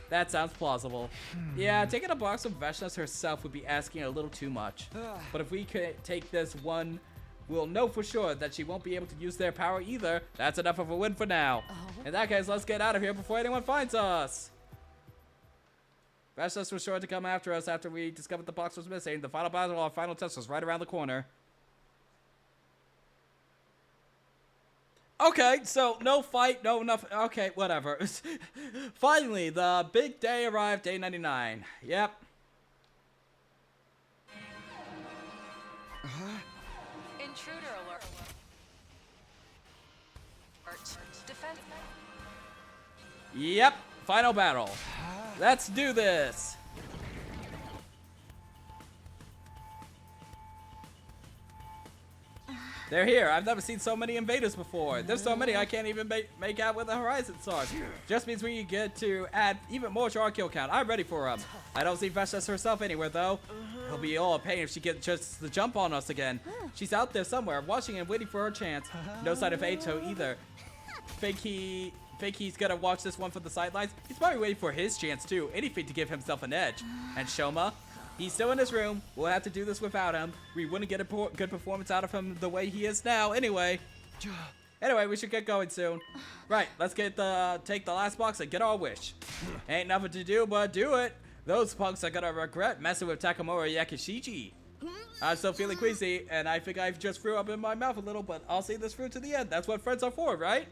That sounds plausible. Yeah, taking a box of Vestas herself would be asking a little too much. But if we could take this one we'll know for sure that she won't be able to use their power either. That's enough of a win for now. In that case, let's get out of here before anyone finds us. Vastos was sure to come after us after we discovered the box was missing. The final battle, our final test, was right around the corner. Okay, so no fight, no nothing. Okay, whatever. Finally, the big day arrived, day 99. Yep. Intruder alert. Defense. Yep, final battle. Let's do this. They're here. I've never seen so many invaders before. There's so many I can't even make out where the horizon starts. Just means we get to add even more to our kill count. I'm ready for them. I don't see Vastos herself anywhere though. It'll be all a pain if she gets just the jump on us again. She's out there somewhere, watching and waiting for her chance. No sign of Ato either. Think he's gonna watch this one from the sidelines? He's probably waiting for his chance too. Anything to give himself an edge. And Shoma? He's still in his room. We'll have to do this without him. We wouldn't get a good performance out of him the way he is now anyway. Anyway, we should get going soon. Right, let's take the last box and get our wish. Ain't nothing to do but do it. Those punks are gonna regret messing with Takamura Yakishiji. I'm still feeling queasy, and I think I've just threw up in my mouth a little, but I'll see this through to the end. That's what friends are for, right?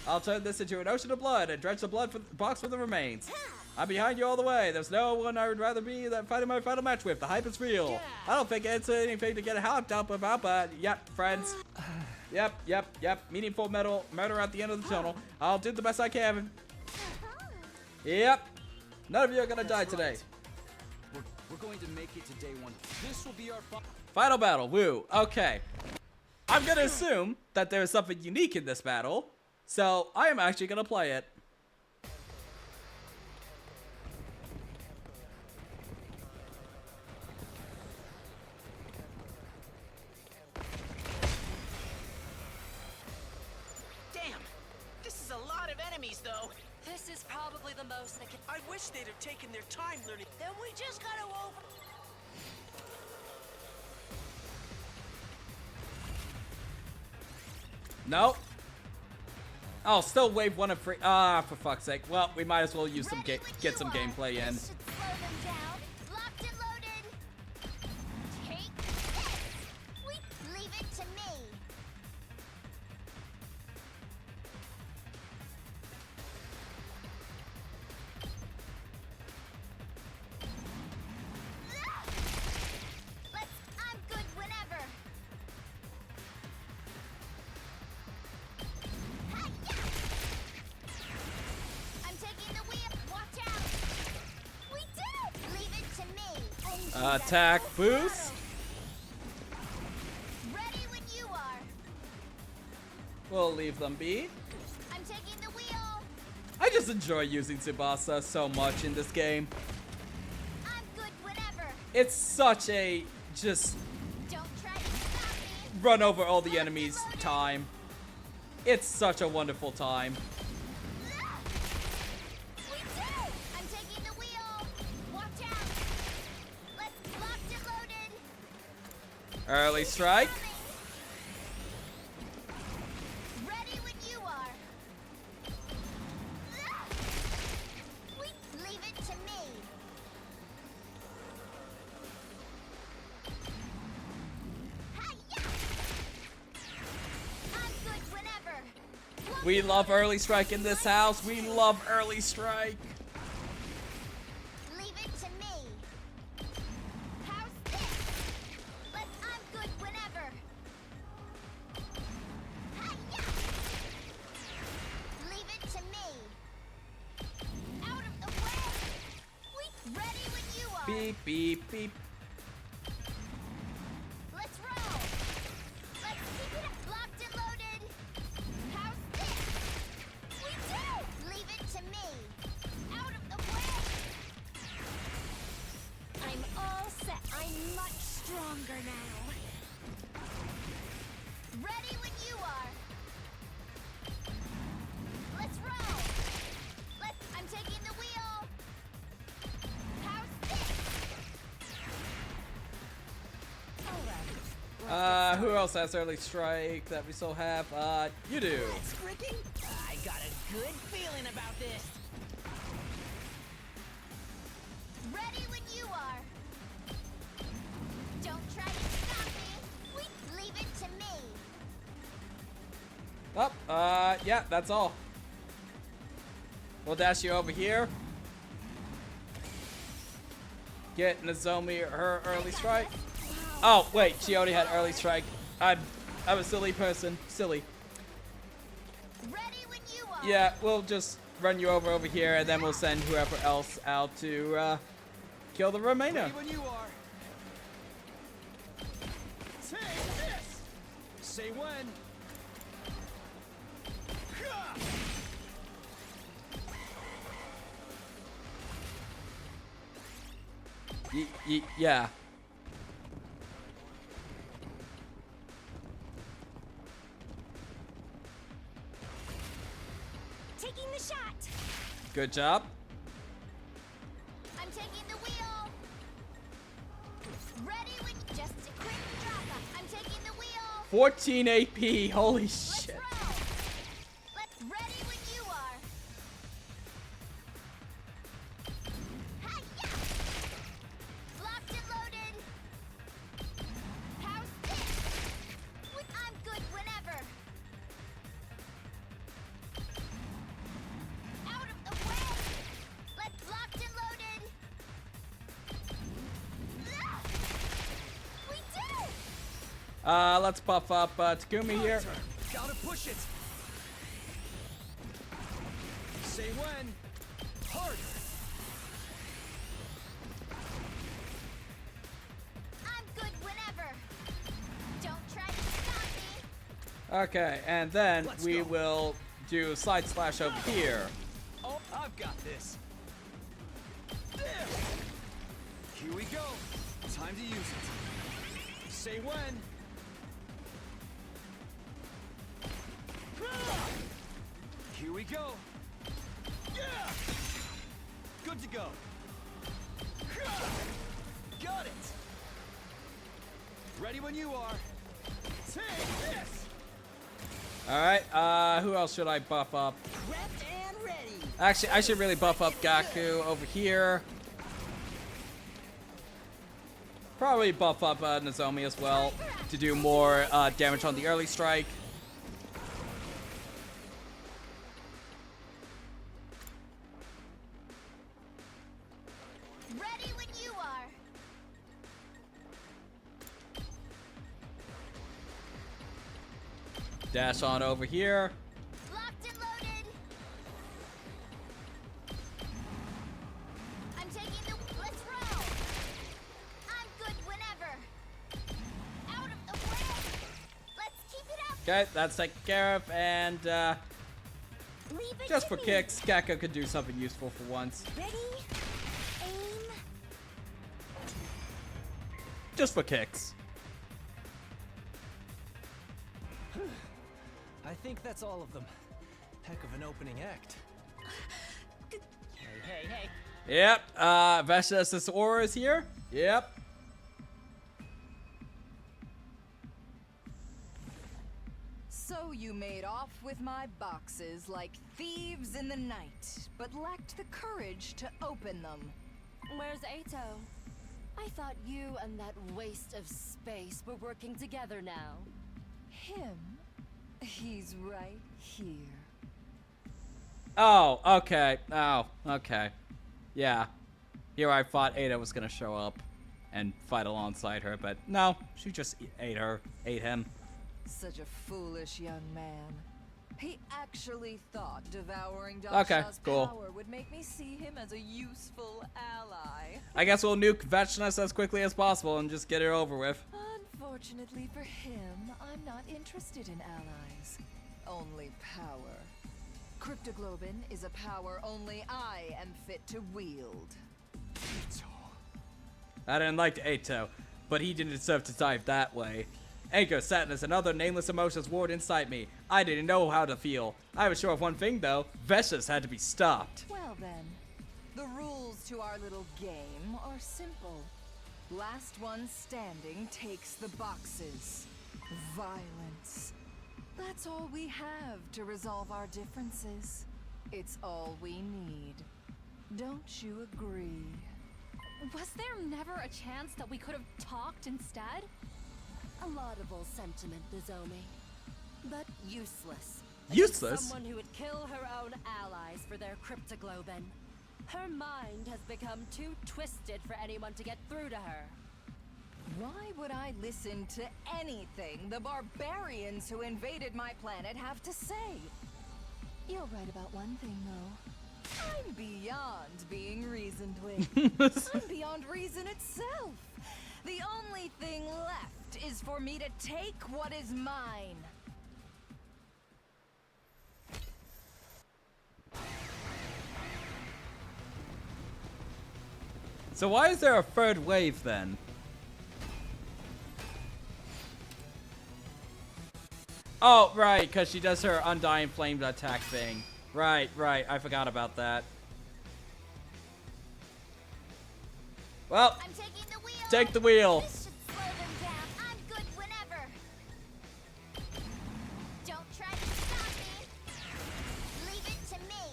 I'll turn this into an ocean of blood and drench the blood box with the remains. I'm behind you all the way. There's no one I would rather be than fighting my final match with. The hype is real. I don't think it's anything to get hyped up about, but yep, friends. Yep. Meaningful murder at the end of the tunnel. I'll do the best I can. Yep. None of you are gonna die today. We're going to make it to day one. This will be our final battle. Woo. Okay. I'm gonna assume that there's something unique in this battle, so I am actually gonna play it. Damn, this is a lot of enemies, though. This is probably the most that can. I wish they'd have taken their time learning. Then we just gotta over. Nope. Oh, still wave one of free. Ah, for fuck's sake. Well, we might as well use some get some gameplay in. Attack boost. Ready when you are. We'll leave them be. I'm taking the wheel. I just enjoy using Tsubasa so much in this game. I'm good whenever. It's such a just Don't try to stop me. run over all the enemies time. It's such a wonderful time. I'm taking the wheel. Watch out. Let's locked and loaded. Early strike. Ready when you are. Leave it to me. Hi-ya! I'm good whenever. We love early strike in this house. We love early strike. Leave it to me. How's this? I'm good whenever. Hi-ya! Leave it to me. Out of the way. Ready when you are. Beep, beep, beep. Let's roll. Let's keep it locked and loaded. How's this? We do. Leave it to me. Out of the way. I'm all set. I'm much stronger now. Ready when you are. Let's roll. I'm taking the wheel. How's this? Who else has early strike that we still have? You do. Let's freaking... I got a good feeling about this. Ready when you are. Don't try to stop me. Leave it to me. Oh, yeah, that's all. We'll dash you over here. Get Nozomi her early strike. Oh, wait, she already had early strike. I'm a silly person. Silly. Ready when you are. Yeah, we'll just run you over here, and then we'll send whoever else out to kill the remainder. Ready when you are. Take this. Say when. Yeah. Taking the shot. Good job. I'm taking the wheel. Ready when just a quick drop. I'm taking the wheel. 14 AP. Holy Let's shit. roll. Let's ready when you are. Hi-ya! Locked and loaded. How's this? I'm good whenever. Out of the way. Let's locked and loaded. Ah! We did it! Let's buff up Takumi here. Gotta push it. Say when. Harder. I'm good whenever. Don't try to stop me. Okay, and then Let's we go. will do side slash over here. Oh, I've got this. There. Here we go. Time to use it. Say when. Here we go. Yeah. Good to go. Got it. Ready when you are. Take this. All right. Who else should I buff up? Prepped and ready. Actually, I should really buff up Gaku over here. Probably buff up Nozomi as well to do more damage on the early strike. Ready when you are. Dash on over here. Locked and loaded. I'm taking the... Let's roll. I'm good whenever. Out of the way. Let's keep it up. Okay, that's taken care of, and Leave it just to for me. kicks, Gaku could do something useful for once. Ready? Aim. Just for kicks. I think that's all of them. Heck of an opening act. Hey. Yep, Vesh's aura is here. Yep. So you made off with my boxes like thieves in the night, but lacked the courage to open them. Where's Ato? I thought you and that waste of space were working together now. Him? He's right here. Oh, okay. Oh, okay. Yeah. Here I thought Ada was gonna show up and fight alongside her, but no, she just ate him. Such a foolish young man. He actually thought devouring Okay, Dasha's cool. power would make me see him as a useful ally. I guess we'll nuke Vechness as quickly as possible and just get it over with. Unfortunately for him, I'm not interested in allies. Only power. Cryptoglobin is a power only I am fit to wield. I didn't like Ato, but he didn't deserve to die that way. Anger, sadness, and other nameless emotions warred inside me. I didn't know how to feel. I was sure of one thing, though. Vesh's had to be stopped. Well then, the rules to our little game are simple. Last one standing takes the boxes. Violence. That's all we have to resolve our differences. It's all we need. Don't you agree? Was there never a chance that we could have talked instead? A laudable sentiment, Nozomi, but useless. Useless? Someone who would kill her own allies for their cryptoglobin. Her mind has become too twisted for anyone to get through to her. Why would I listen to anything the barbarians who invaded my planet have to say? You're right about one thing, though. I'm beyond being reasoned with. I'm beyond reason itself. The only thing left is for me to take what is mine. So why is there a third wave then? Oh, right, because she does her Undying Flame attack thing. Right, I forgot about that. Well, I'm taking the wheel. take the wheel. This should slow them down. I'm good whenever. Don't try to stop me. Leave it to me.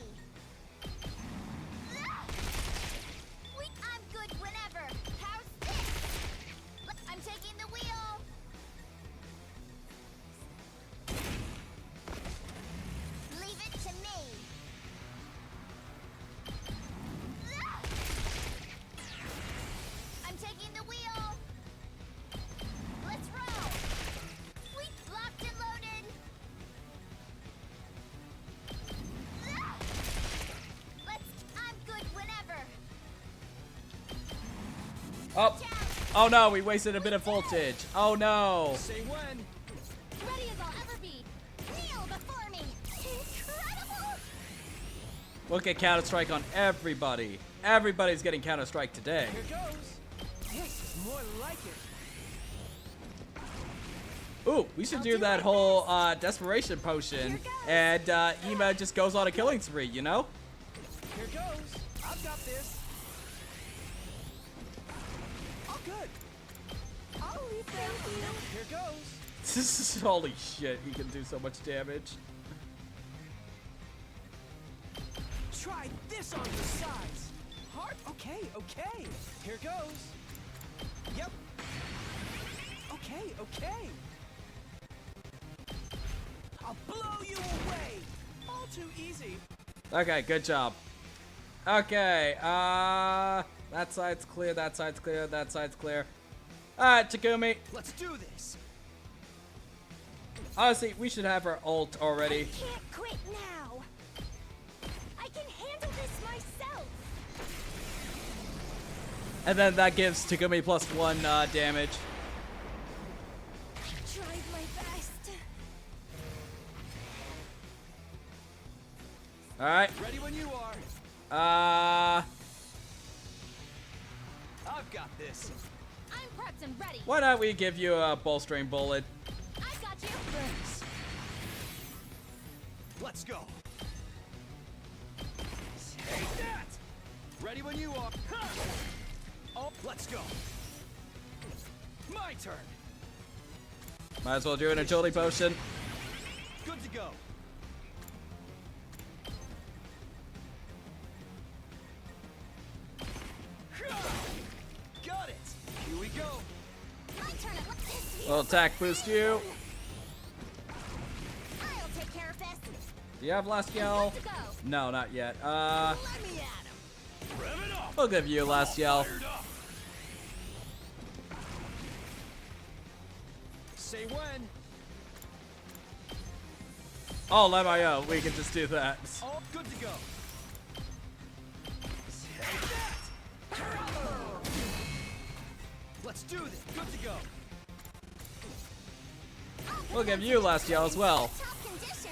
Wait, I'm good whenever. How's this? I'm taking the wheel. Leave it to me. I'm taking the wheel. Let's roll. We locked and loaded. I'm good whenever. Oh no, we wasted a bit of voltage. Oh no. Say when. Ready as I'll ever be. Kneel before me. Incredible. We'll get Counter-Strike on everybody. Everybody's getting Counter-Strike today. Here goes. This is more like it. Ooh, we should do that whole desperation potion, and Ema just goes on a killing spree, you know? Here goes. I've got this. All good. I'll leave that with you. Here goes. Holy shit, he can do so much damage. Try this on the sides. Hard. Okay. Here goes. Yep. Okay. I'll blow you away. All too easy. Okay, good job. Okay, that side's clear, that side's clear, that side's clear. Alright, Takumi. Let's do this. Honestly, we should have our ult already. I can't quit now. I can handle this myself. And then that gives Takumi +1 damage. I tried my best. Alright. Ready when you are. I've got this. I'm prepped and ready. Why not we give you a bolstering bullet? I've got you. Thanks. Let's go. Take that. Ready when you are. Ha! Oh, let's go. My turn. Might as well do an agility potion. Good to go. Got it. Here we go. My turn. Will attack boost you. I'll take care of this. Do you have last yell? Good to go. No, not yet. Let me at him. Rev it up. We'll give you last yell. Fired up. Say when. Oh, LMIO, we can just do that. All good to go. Take that. Let's do this. Good to go. We'll give you last yell as well. Top condition.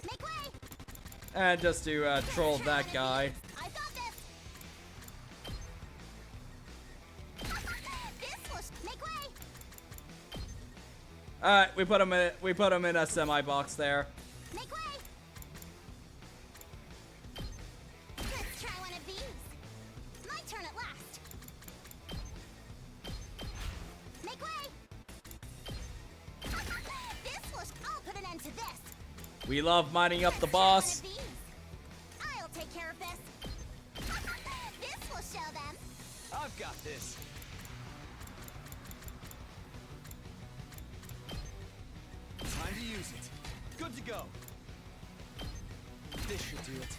Make way. And just to troll that guy. I've got this. This was make way. We put him in a semi box there. Make way. Let's try one of these. My turn at last. I'll put an end to this. We love mining up the boss. One of these. I'll take care of this. This will show them. I've got this. Time to use it. Good to go. This should do it.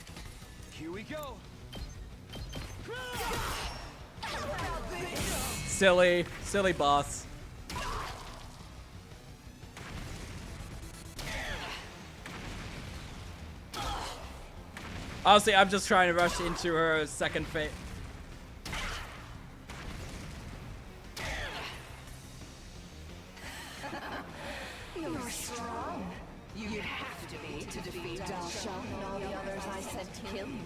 Here we go. Silly boss. Honestly, I'm just trying to rush into her second phase. You're strong. You'd have to be to defeat Dalsha and all the others I sent to kill you.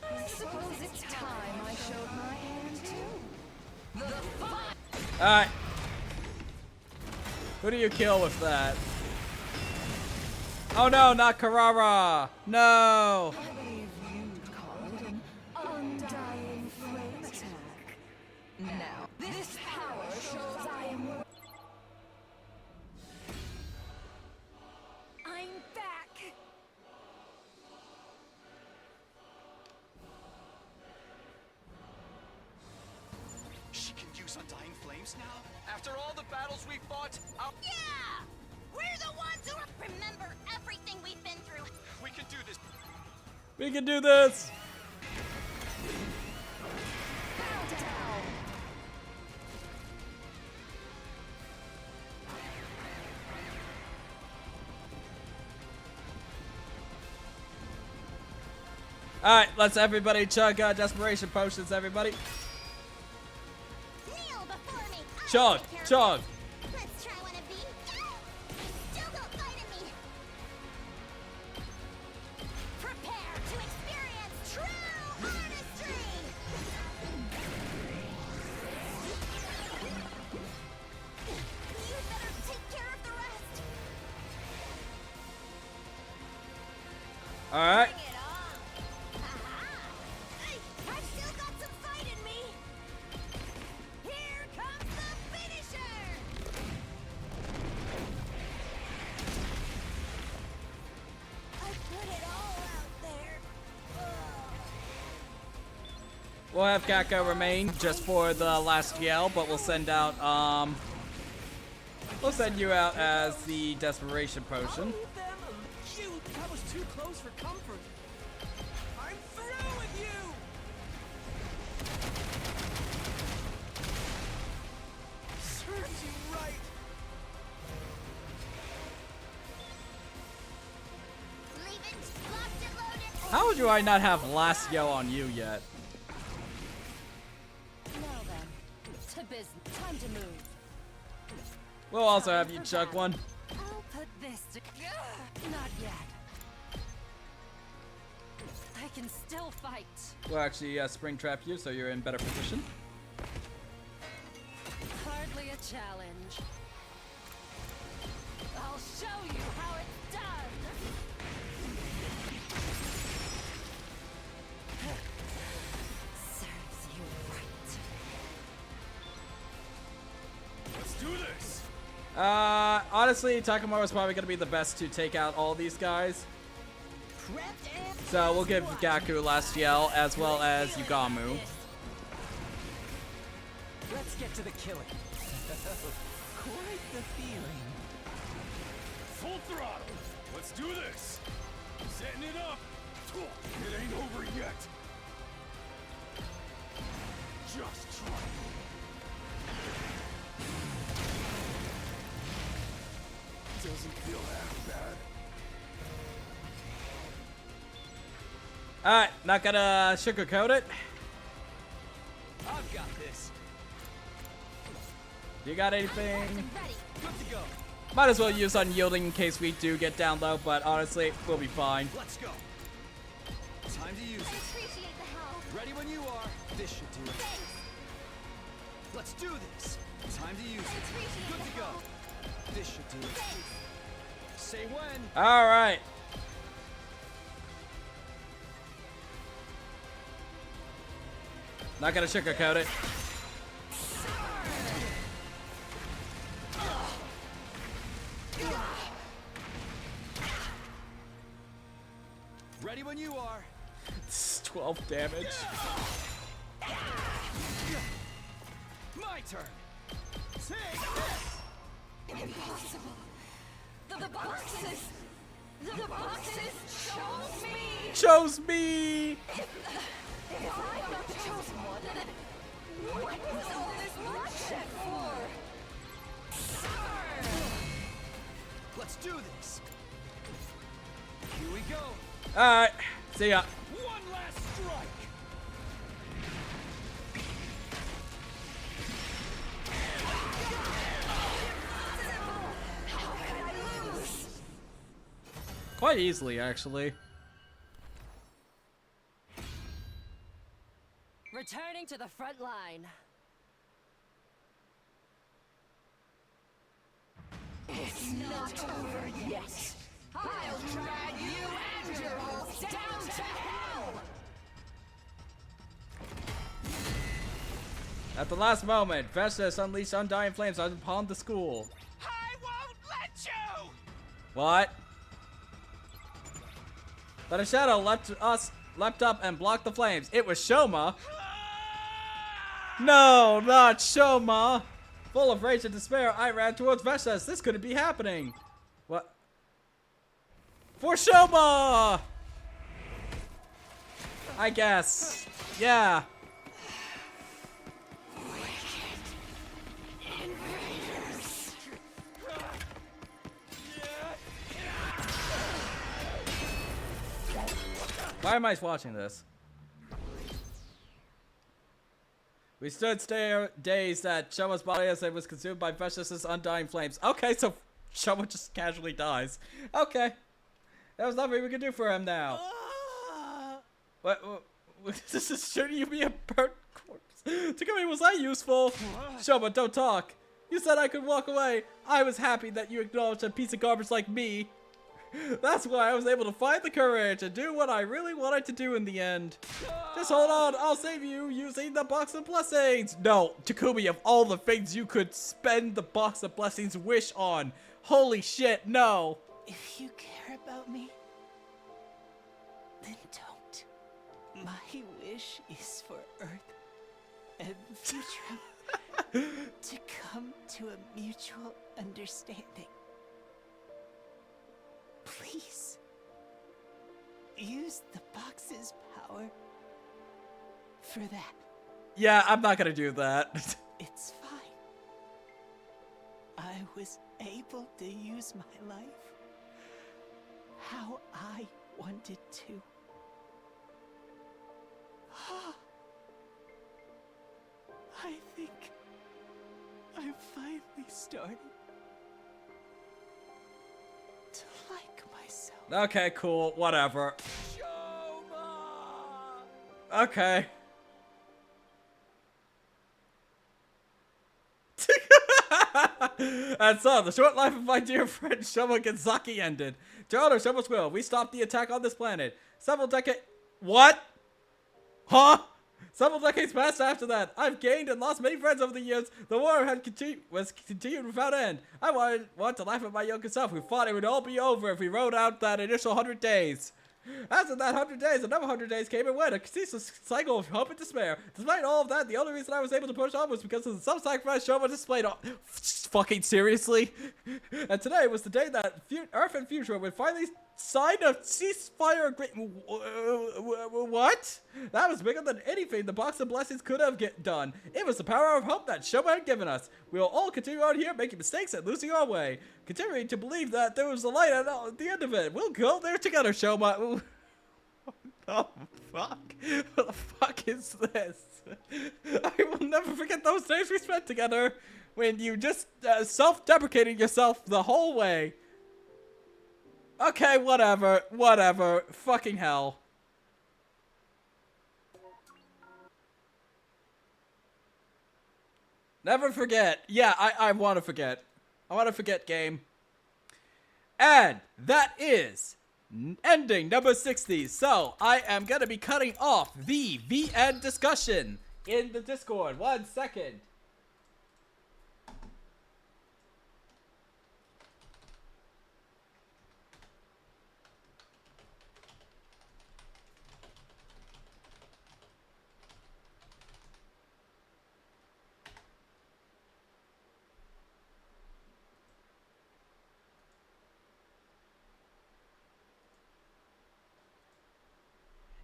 I suppose it's time I showed my hand too. The fight! Alright. Who do you kill with that? Oh no, not Carrara! No! I believe you'd call it an undying flame attack. Now, this power shows I am. I'm back. She can use Undying Flames now? After all the battles we fought, Yeah! We're the ones who remember everything we've been through. we can do this. We can do this! Alright, let's everybody chug desperation potions, everybody. Kneel before me. I'll Chug, take care of chug. this. Let's try one of these. Still don't fight in me. Prepare to experience true artistry. You better take care of the rest. Alright. Bring it on. I've still got some fight in me. Here comes the finisher. I put it all out there. We'll have Kako remain just for the last yell, but we'll send out, we'll send you out as the desperation potion. Leave them alone. Shoot, that was too close for comfort. I'm through with you. Serves you right. Leave it locked and loaded. How do I not have last yell on you yet? Now then, to business. Time to move. We'll also have you chug one. I'll put this to. Not yet. I can still fight. We'll actually spring trap you so you're in better position. Hardly a challenge. I'll show you how it's done. Serves you right. Let's do this. Honestly, Takamaru's probably gonna be the best to take out all these guys. So we'll give Gaku last yell as well as Yugamu. Let's get to the killing. Quite the feeling. Full throttle. Let's do this. Setting it up. It ain't over yet. Just try. Doesn't feel half bad. Alright, not gonna sugarcoat it. I've got this. You got anything? Ready. Good to go. Might as well use unyielding in case we do get down low, but honestly, we'll be fine. Let's go. Time to use it. Appreciate the help. Ready when you are. This should do it. Thanks. Let's do this. Time to use it. Appreciate Good the to go. help. This should do it. Thanks. Say when. Alright. Not gonna sugarcoat it. Ready when you are. It's 12 damage. My turn. Take this. Impossible. The boxes. The boxes chose me. Chose me. If I'm not the chosen one, what was all this bloodshed for? Suffer! Let's do this. Here we go. Alright. See ya. One last strike. How could I lose? Quite easily, actually. Returning to the front line. It's not over yet. I'll drag you and your host down to hell! At the last moment, Vestas unleashed undying flames upon the school. I won't let you! What? But a shadow leapt up and blocked the flames. It was Shoma. No, not Shoma. Full of rage and despair, I ran towards Vestas. This couldn't be happening. What? For Shoma! I guess. Yeah. Why am I watching this? We stood dazed at Shoma's body as it was consumed by Vestas' undying flames. Okay, so Shoma just casually dies. Okay. There was nothing we could do for him now. What? Shouldn't you be a burnt corpse? Takumi, was I useful? Shoma, don't talk. You said I could walk away. I was happy that you acknowledged a piece of garbage like me. That's why I was able to find the courage and do what I really wanted to do in the end. Just hold on, I'll save you using the box of blessings. No, Takumi, of all the things you could spend the box of blessings wish on. Holy shit, no. If you care about me, then don't. My wish is for Earth and Futura to come to a mutual understanding. Please, use the box's power for that. Yeah, I'm not gonna do that. It's fine. I was able to use my life how I wanted to. I think I'm finally starting to like myself. Okay, cool, whatever. Okay. And so, the short life of my dear friend Shoma Genzaki ended. To honor Shoma's will, we stopped the attack on this planet. Several decades... What? Huh? Several decades passed after that. I've gained and lost many friends over the years. The war had continued without end. I want to laugh at my younger self, who thought it would all be over if we rode out that initial 100 days. After that 100 days, another 100 days came and went, a ceaseless cycle of hope and despair. Despite all of that, the only reason I was able to push on was because of the self-sacrifice Shoma displayed on... Fucking seriously? And today was the day that Earth and Futura would finally sign a ceasefire agreement. What? That was bigger than anything the Box of Blessings could have done. It was the power of hope that Shoma had given us. We will all continue on here making mistakes and losing our way, continuing to believe that there was a light at the end of it. We'll go there together, Shoma. What the fuck? What the fuck is this? I will never forget those days we spent together when you just self-deprecated yourself the whole way. Okay, whatever. Whatever. Fucking hell. Never forget. Yeah, I want to forget. I want to forget, game. And that is ending number 60. So, I am going to be cutting off the VN discussion in the Discord. 1 second.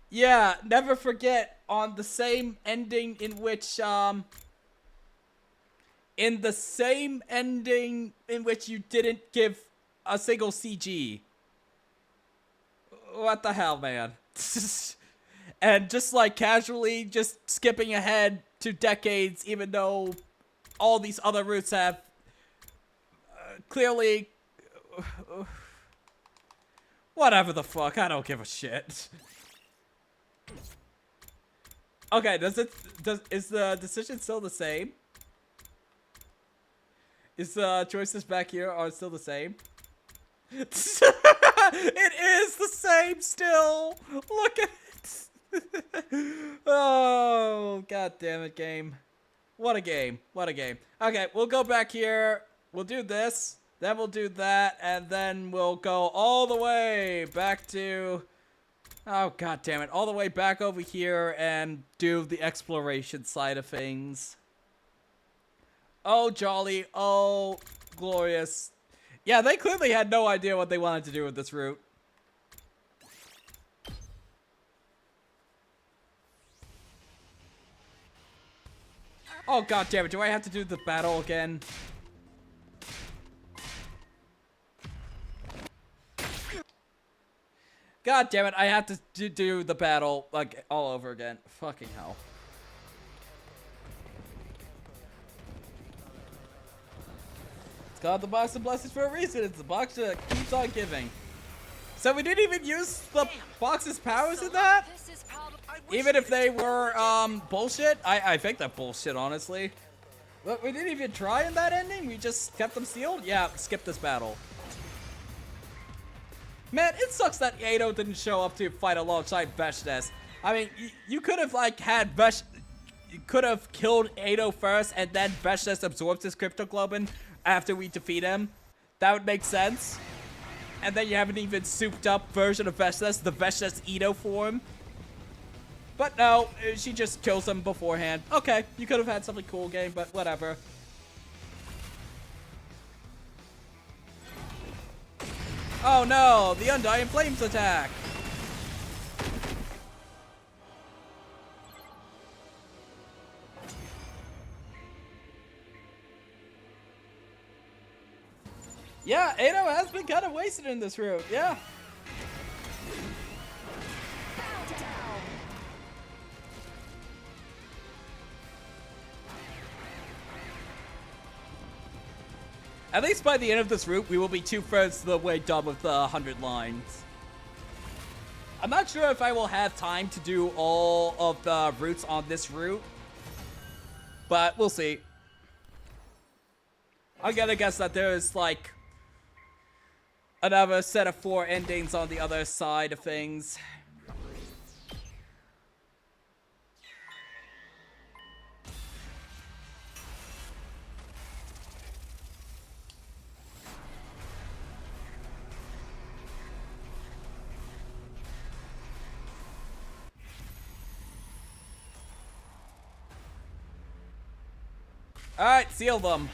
Yeah, never forget, on the same ending in which, in the same ending in which you didn't give a single CG. What the hell, man? And just like casually just skipping ahead to decades, even though all these other routes have clearly... whatever the fuck, I don't give a shit. Okay, is the decision still the same? Is the choices back here are still the same? It is the same still! Look at it! Oh, god damn it, game. What a game. What a game. Okay, we'll go back here. We'll do this. Then we'll do that. And then we'll go all the way back to... oh, god damn it. All the way back over here and do the exploration side of things. Oh, jolly. Oh, glorious. Yeah, they clearly had no idea what they wanted to do with this route. Oh, god damn it. Do I have to do the battle again? God damn it. I have to do the battle, like, all over again. Fucking hell. It's called the box of blessings for a reason. It's the box that keeps on giving. So we didn't even use the box's powers in that? Even if they were, bullshit? I think they're bullshit, honestly. But we didn't even try in that ending? We just kept them sealed? Yeah, skip this battle. Man, it sucks that Ado didn't show up to fight alongside Veshnes. I mean, you could have, like, had you could have killed Ado first, and then Veshnes absorbs his cryptoglobin after we defeat him. That would make sense. And then you have an even souped up version of Veshnes, the Veshnes Ito form. But no, she just kills him beforehand. Okay, you could have had something cool, game, but whatever. Oh no, the Undying Flames attack! Yeah, Ado has been kind of wasted in this route, yeah. At least by the end of this route, we will be 2/3 the way done with the 100 lines. I'm not sure if I will have time to do all of the routes on this route, but we'll see. I'm gonna guess that there's, like, another set of 4 endings on the other side of things. Alright, seal them.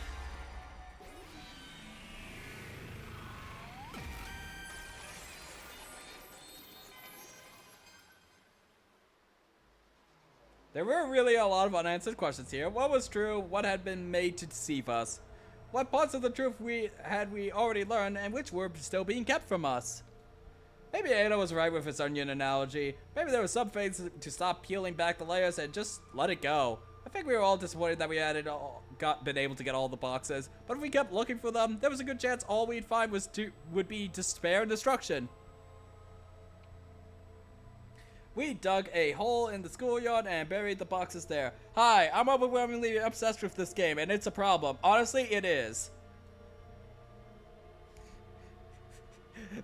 There were really a lot of unanswered questions here. What was true? What had been made to deceive us? What parts of the truth had we already learned and which were still being kept from us? Maybe Ada was right with his onion analogy. Maybe there were some things to stop peeling back the layers and just let it go. I think we were all disappointed that we hadn't been able to get all the boxes, but if we kept looking for them, there was a good chance all we'd find would be despair and destruction. We dug a hole in the schoolyard and buried the boxes there. Hi, I'm overwhelmingly obsessed with this game, and it's a problem. Honestly, it is.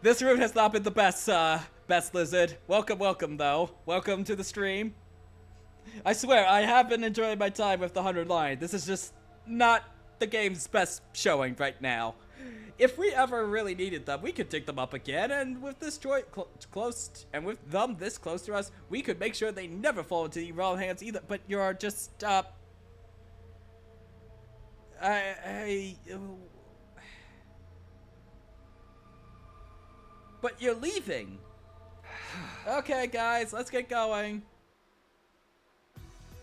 This route has not been the best, Lizard. Welcome, though. Welcome to the stream. I swear, I have been enjoying my time with the 100 line. This is just not the game's best showing right now. If we ever really needed them, we could dig them up again, and with this joy with them this close to us, we could make sure they never fall into the wrong hands either. But you're just, but you're leaving. Okay, guys, let's get going.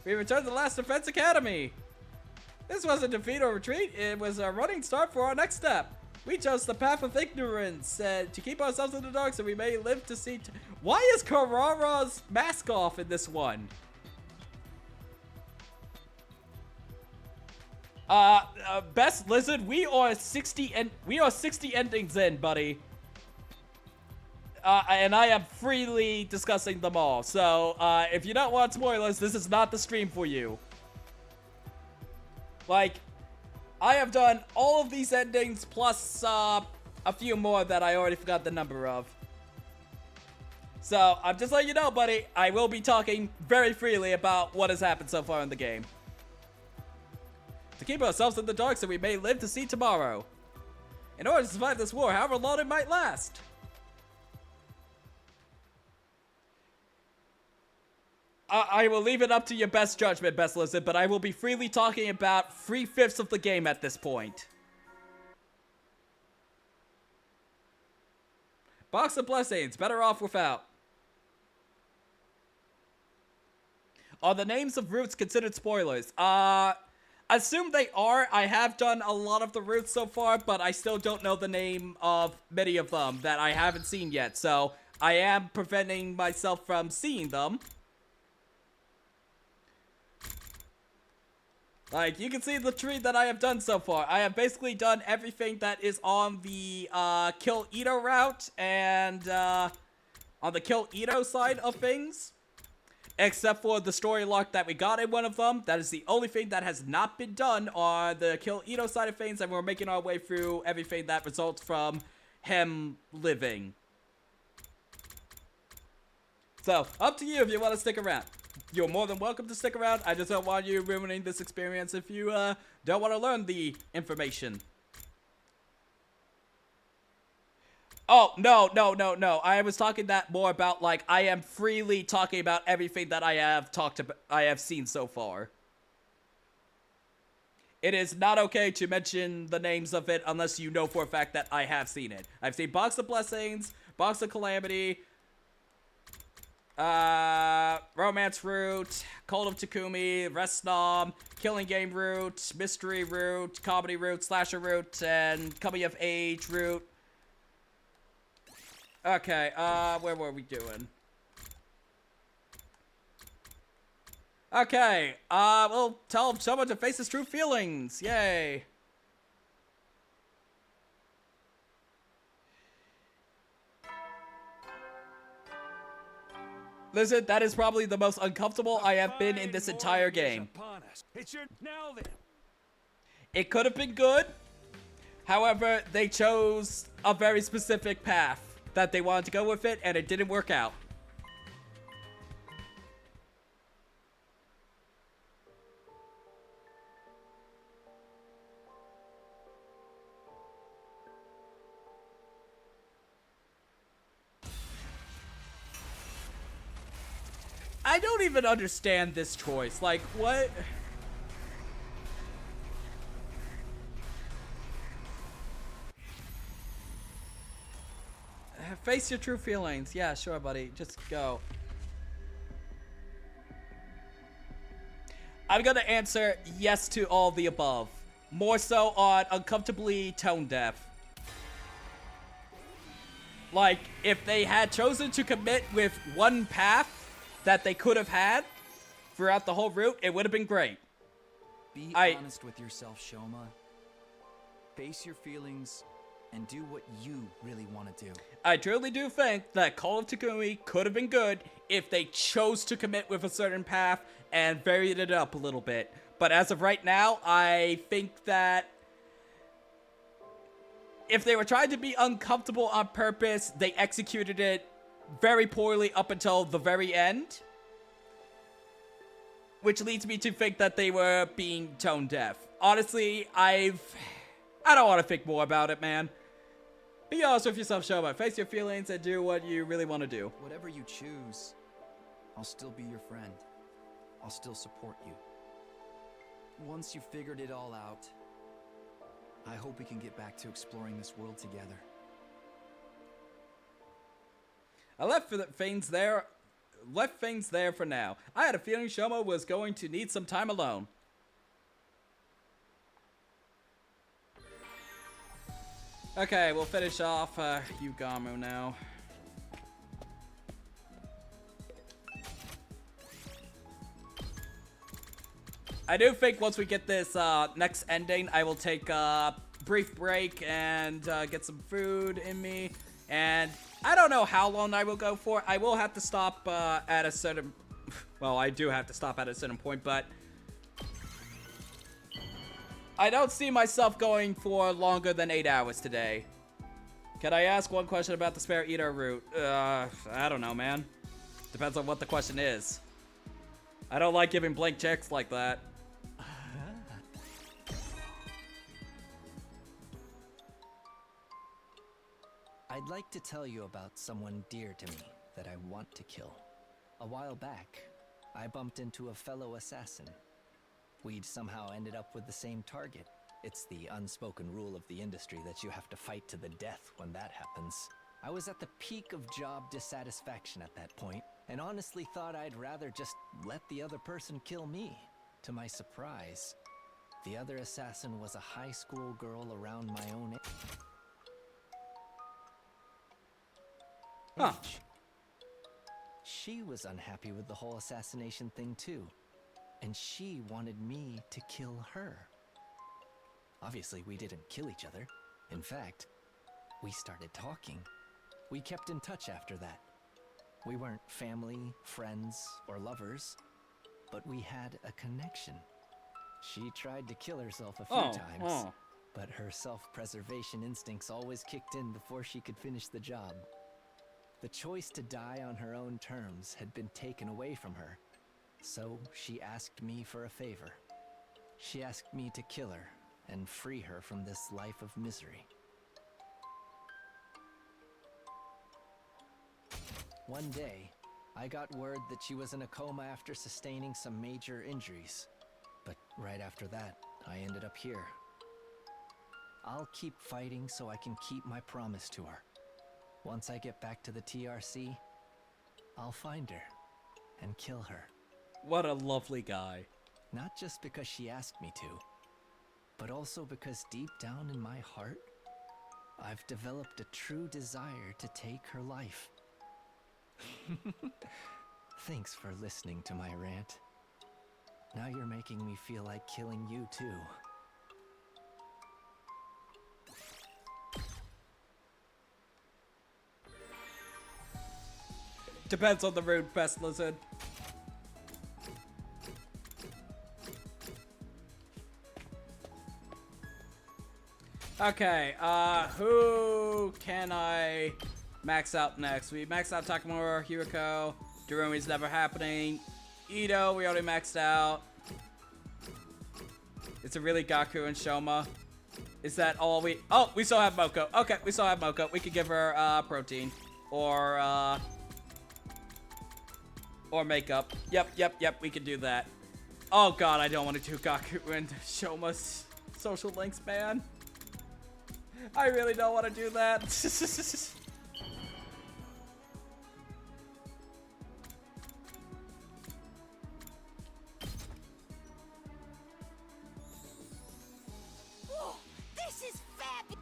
We returned to the last Defense Academy. This wasn't a defeat or retreat. It was a running start for our next step. We chose the path of ignorance to keep ourselves in the dark so we may live to see... Why is Carrara's mask off in this one? Best Lizard, we are 60 endings in, buddy. And I am freely discussing them all. So, if you don't want spoilers, this is not the stream for you. Like, I have done all of these endings plus a few more that I already forgot the number of. So, I'm just letting you know, buddy, I will be talking very freely about what has happened so far in the game. To keep ourselves in the dark so we may live to see tomorrow. In order to survive this war, however long it might last. I will leave it up to your best judgment, Best Lizard, but I will be freely talking about 3/5 of the game at this point. Box of Blessings, better off without. Are the names of routes considered spoilers? Assume they are. I have done a lot of the routes so far, but I still don't know the name of many of them that I haven't seen yet, so I am preventing myself from seeing them. Like, you can see the tree that I have done so far. I have basically done everything that is on the Kill Ito route and on the Kill Ito side of things. Except for the story lock that we got in one of them. That is the only thing that has not been done on the Kill Ito side of things. And we're making our way through everything that results from him living. So, up to you if you want to stick around. You're more than welcome to stick around. I just don't want you ruining this experience if you don't want to learn the information. Oh, no. I was talking that more about, like, I am freely talking about everything that I have seen so far. It is not okay to mention the names of it unless you know for a fact that I have seen it. I've seen Box of Blessings, Box of Calamity, Romance Route, Cult of Takumi, Rest Nom, Killing Game Route, Mystery Route, Comedy Route, Slasher Route, and Coming of Age Route. Okay, where were we doing? Okay, we'll tell someone to face his true feelings. Yay. Listen, that is probably the most uncomfortable I have been in this entire game. It could have been good. However, they chose a very specific path that they wanted to go with it, and it didn't work out. I don't even understand this choice. Like, what? Face your true feelings. Yeah, sure, buddy. Just go. I'm gonna answer yes to all the above. More so on uncomfortably tone deaf. Like, if they had chosen to commit with one path that they could have had throughout the whole route, it would have been great. Be honest with yourself, Shoma. Face your feelings and do what you really want to do. I truly do think that Call of Takumi could have been good if they chose to commit with a certain path and varied it up a little bit. But as of right now, I think that if they were trying to be uncomfortable on purpose, they executed it very poorly up until the very end. Which leads me to think that they were being tone deaf. Honestly, I don't want to think more about it, man. Be honest with yourself, Shoma. Face your feelings and do what you really want to do. Whatever you choose, I'll still be your friend. I'll still support you. Once you've figured it all out, I hope we can get back to exploring this world together. I left things there for now. I had a feeling Shoma was going to need some time alone. Okay, we'll finish off Yugamu now. I do think once we get this next ending, I will take a brief break and get some food in me. And I don't know how long I will go for. I will have to stop at a certain... Well, I do have to stop at a certain point, but... I don't see myself going for longer than 8 hours today. Can I ask one question about the Spare Eater route? I don't know, man. Depends on what the question is. I don't like giving blank checks like that. I'd like to tell you about someone dear to me that I want to kill. A while back, I bumped into a fellow assassin. We'd somehow ended up with the same target. It's the unspoken rule of the industry that you have to fight to the death when that happens. I was at the peak of job dissatisfaction at that point, and honestly thought I'd rather just let the other person kill me. To my surprise, the other assassin was a high school girl around my own age. Huh. She was unhappy with the whole assassination thing too, and she wanted me to kill her. Obviously, we didn't kill each other. In fact, we started talking. We kept in touch after that. We weren't family, friends, or lovers, but we had a connection. She tried to kill herself a few times, but her self-preservation instincts always kicked in before she could finish the job. The choice to die on her own terms had been taken away from her, so she asked me for a favor. She asked me to kill her and free her from this life of misery. One day, I got word that she was in a coma after sustaining some major injuries. But right after that, I ended up here. I'll keep fighting so I can keep my promise to her. Once I get back to the TRC, I'll find her and kill her. What a lovely guy. Not just because she asked me to, but also because deep down in my heart, I've developed a true desire to take her life. Thanks for listening to my rant. Now you're making me feel like killing you too. Depends on the route, best lizard. Okay, who can I max out next? We maxed out Takamura, Hiriko. Durumi's never happening. Ito, we already maxed out. It's a really Gaku and Shoma. Is that all we... Oh, we still have Moko. Okay, we still have Moko. We could give her protein. Or makeup. Yep, we can do that. Oh god, I don't want to do Gaku and Shoma's social links, man. I really don't want to do that. Whoa, this is fabulous!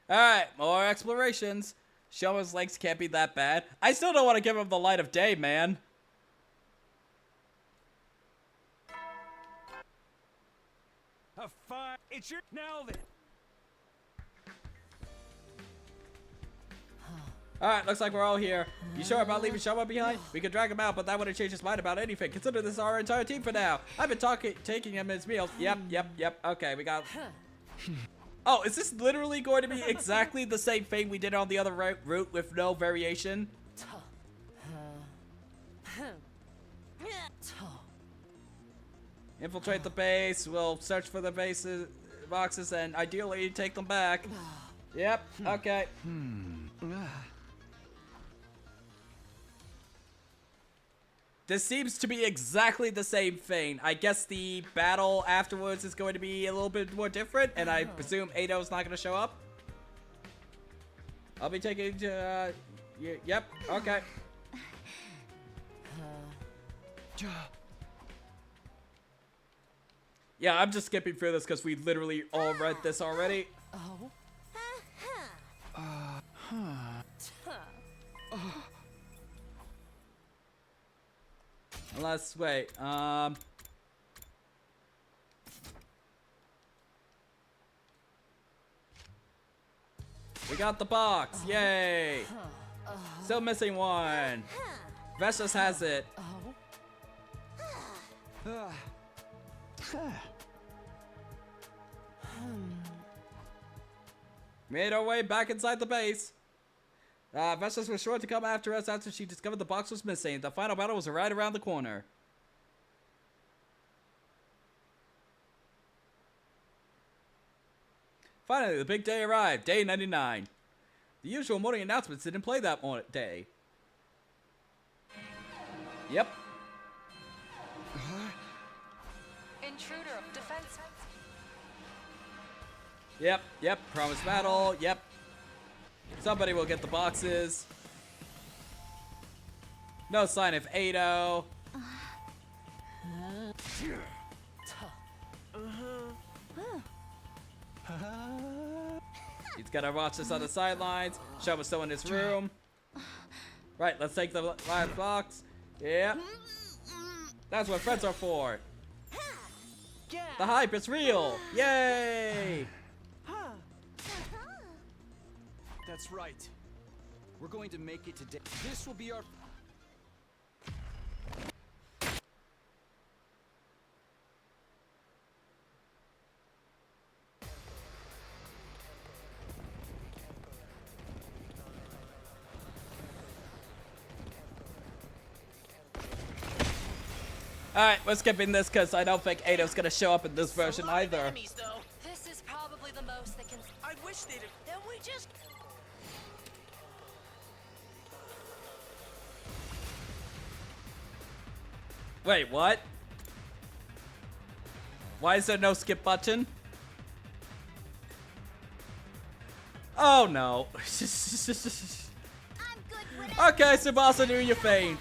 Alright, more explorations. Shoma's legs can't be that bad. I still don't want to give him the light of day, man. A fine. It's your now then. Alright, looks like we're all here. You sure about leaving Shoma behind? We could drag him out, but that wouldn't change his mind about anything. Consider this our entire team for now. I've been taking him his meals. Yep. Okay, we got... Oh, is this literally going to be exactly the same thing we did on the other route with no variation? Infiltrate the base. We'll search for the boxes and ideally take them back. Yep, okay. This seems to be exactly the same thing. I guess the battle afterwards is going to be a little bit more different, and I presume Ado's not going to show up. I'll be taking, yep, okay. Yeah, I'm just skipping through this because we literally all read this already. Oh. Unless, wait, we got the box, yay! Still missing one. Vestas has it. Made our way back inside the base. Vestas was sure to come after us after she discovered the box was missing. The final battle was right around the corner. Finally, the big day arrived. Day 99. The usual morning announcements didn't play that day. Yep. Intruder, defense. Yep. Promise battle. Yep. Somebody will get the boxes. No sign of Ado. He's gonna watch this on the sidelines. Show us still in his room. Right, let's take the last box. Yeah. That's what friends are for. The hype is real. Yay! That's right. We're going to make it today. This will be our... Alright, we're skipping this because I don't think Ado's gonna show up in this version either. Enemies, though. This is probably the most that can. I wish they'd have. Then we just. Wait, what? Why is there no skip button? Oh no. Okay, Tsubasa, do your thing.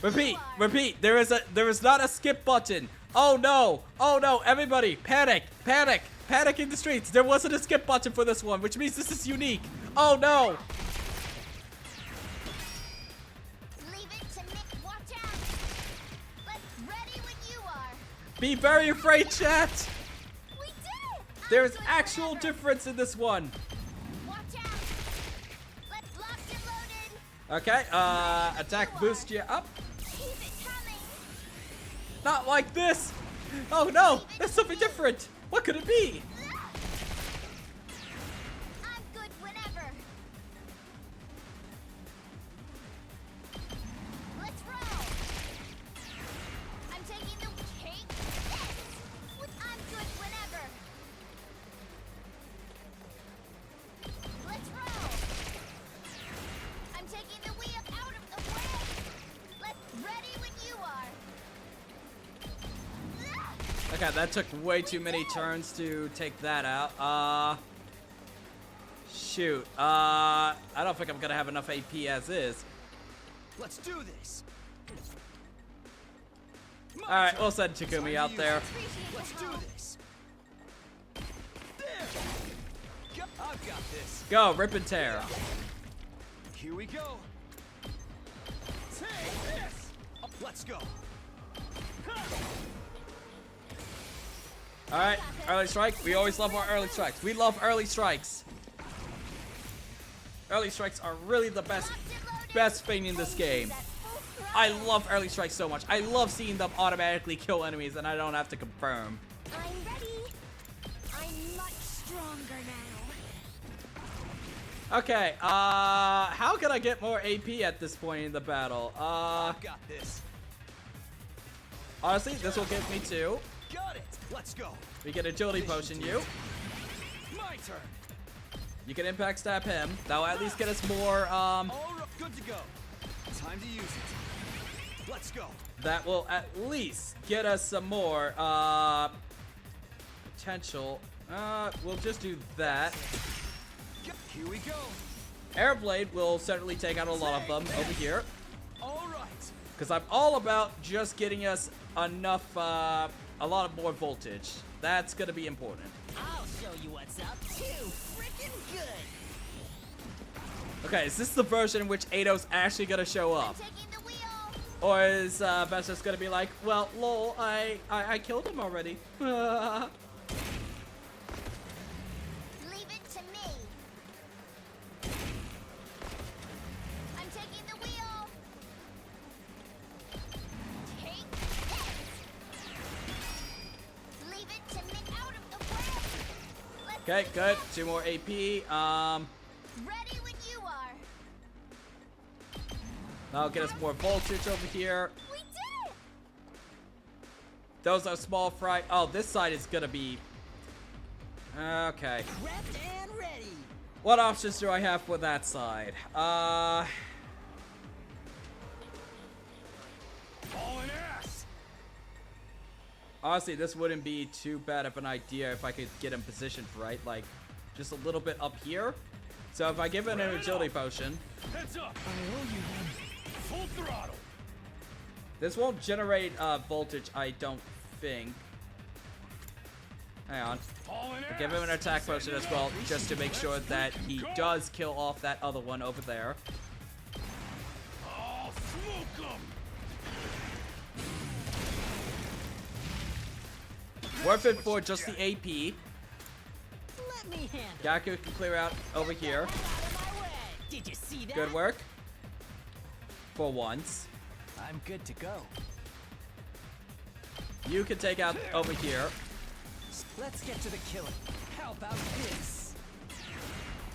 Repeat. There is not a skip button. Oh no, everybody, panic in the streets. There wasn't a skip button for this one, which means this is unique. Oh no. Be very afraid, chat. There is actual difference in this one. Okay, attack boost you up. Not like this. Oh no, there's something different. What could it be? I'm good whenever. Let's roll. I'm taking the cake. Yes. I'm good whenever. Let's roll. I'm taking the wheel out of the way. Let's ready when you are. Okay, that took way too many turns to take that out. Shoot. I don't think I'm gonna have enough AP as is. Let's do this. Alright, we'll send Chikumi out there. Let's do this. There. I've got this. Go, rip and tear. Here we go. Take this. Let's go. Alright, early strike. We always love our early strikes. We love early strikes. Early strikes are really the best thing in this game. I love early strikes so much. I love seeing them automatically kill enemies and I don't have to confirm. I'm ready. I'm much stronger now. Okay, how can I get more AP at this point in the battle? I've got this. Honestly, this will give me 2. Got it. Let's go. We get agility potion you. My turn. You can impact stab him. That'll at least get us more, All right, good to go. Time to use it. Let's go. That will at least get us some more potential. We'll just do that. Here we go. Airblade will certainly take out a lot of them over here. All right. Because I'm all about just getting us enough, a lot of more voltage. That's gonna be important. I'll show you what's up too freaking good. Okay, is this the version in which Eido's actually gonna show up? Taking the wheel. Or is Bess just gonna be like, well, lol, I killed him already. Leave it to me. I'm taking the wheel. Take this. Leave it to me. Out of the way. Let's Okay, good. 2 more AP. ready when you are. That'll get us more voltage over here. We did it. Those are small fry. Oh, this side is gonna be. Okay. Prepped and ready. What options do I have for that side? Hauling ass. Honestly, this wouldn't be too bad of an idea if I could get him positioned right, like just a little bit up here. So if I give it an agility potion, Heads up. Full throttle. this won't generate voltage, I don't think. Hang on. Hauling I'll give him an attack potion as well, just to make sure that he does kill off that other one over there. Oh, smoke 'em. Worth it for just the AP. Let me handle. Gaku can clear out over here. Out of my way. Did you see that? Good work. For once. I'm good to go. You can take out over here. Let's get to the killing. How about this?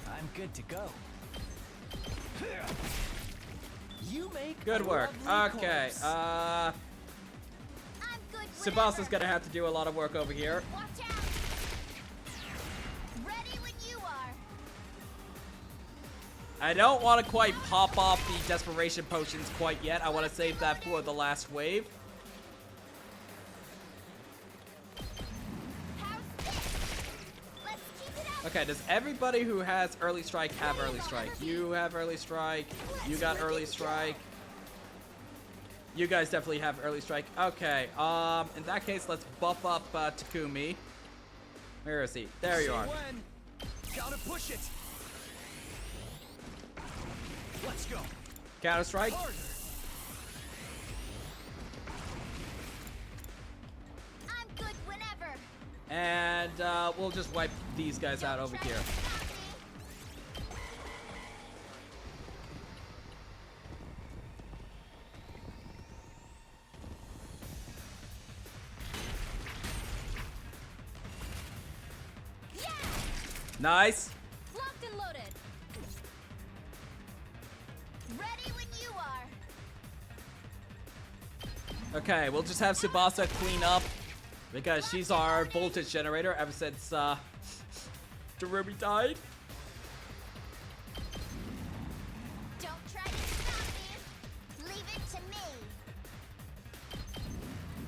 I'm good to go. You make Good a work. lovely Okay. corpse. I'm good. Subasa's gonna have to do a lot of work over here. Watch out. Ready when you are. I don't want to quite pop off the desperation potions quite yet. I want to save that for the last wave. How's this? Let's keep it up. Okay, does everybody who has early strike have early strike? You have early strike. You got early strike. You guys definitely have early strike. Okay, in that case, let's buff up Takumi. Where is he? There you Say are. when. Gotta push it. Let's go. Counter strike. Harder. I'm good whenever. And we'll just wipe these guys out over here. Nice. Locked and loaded. Ready when you are. Okay, we'll just have Tsubasa clean up because she's our voltage generator ever since Darumi died. Don't try to stop me. Leave it to me.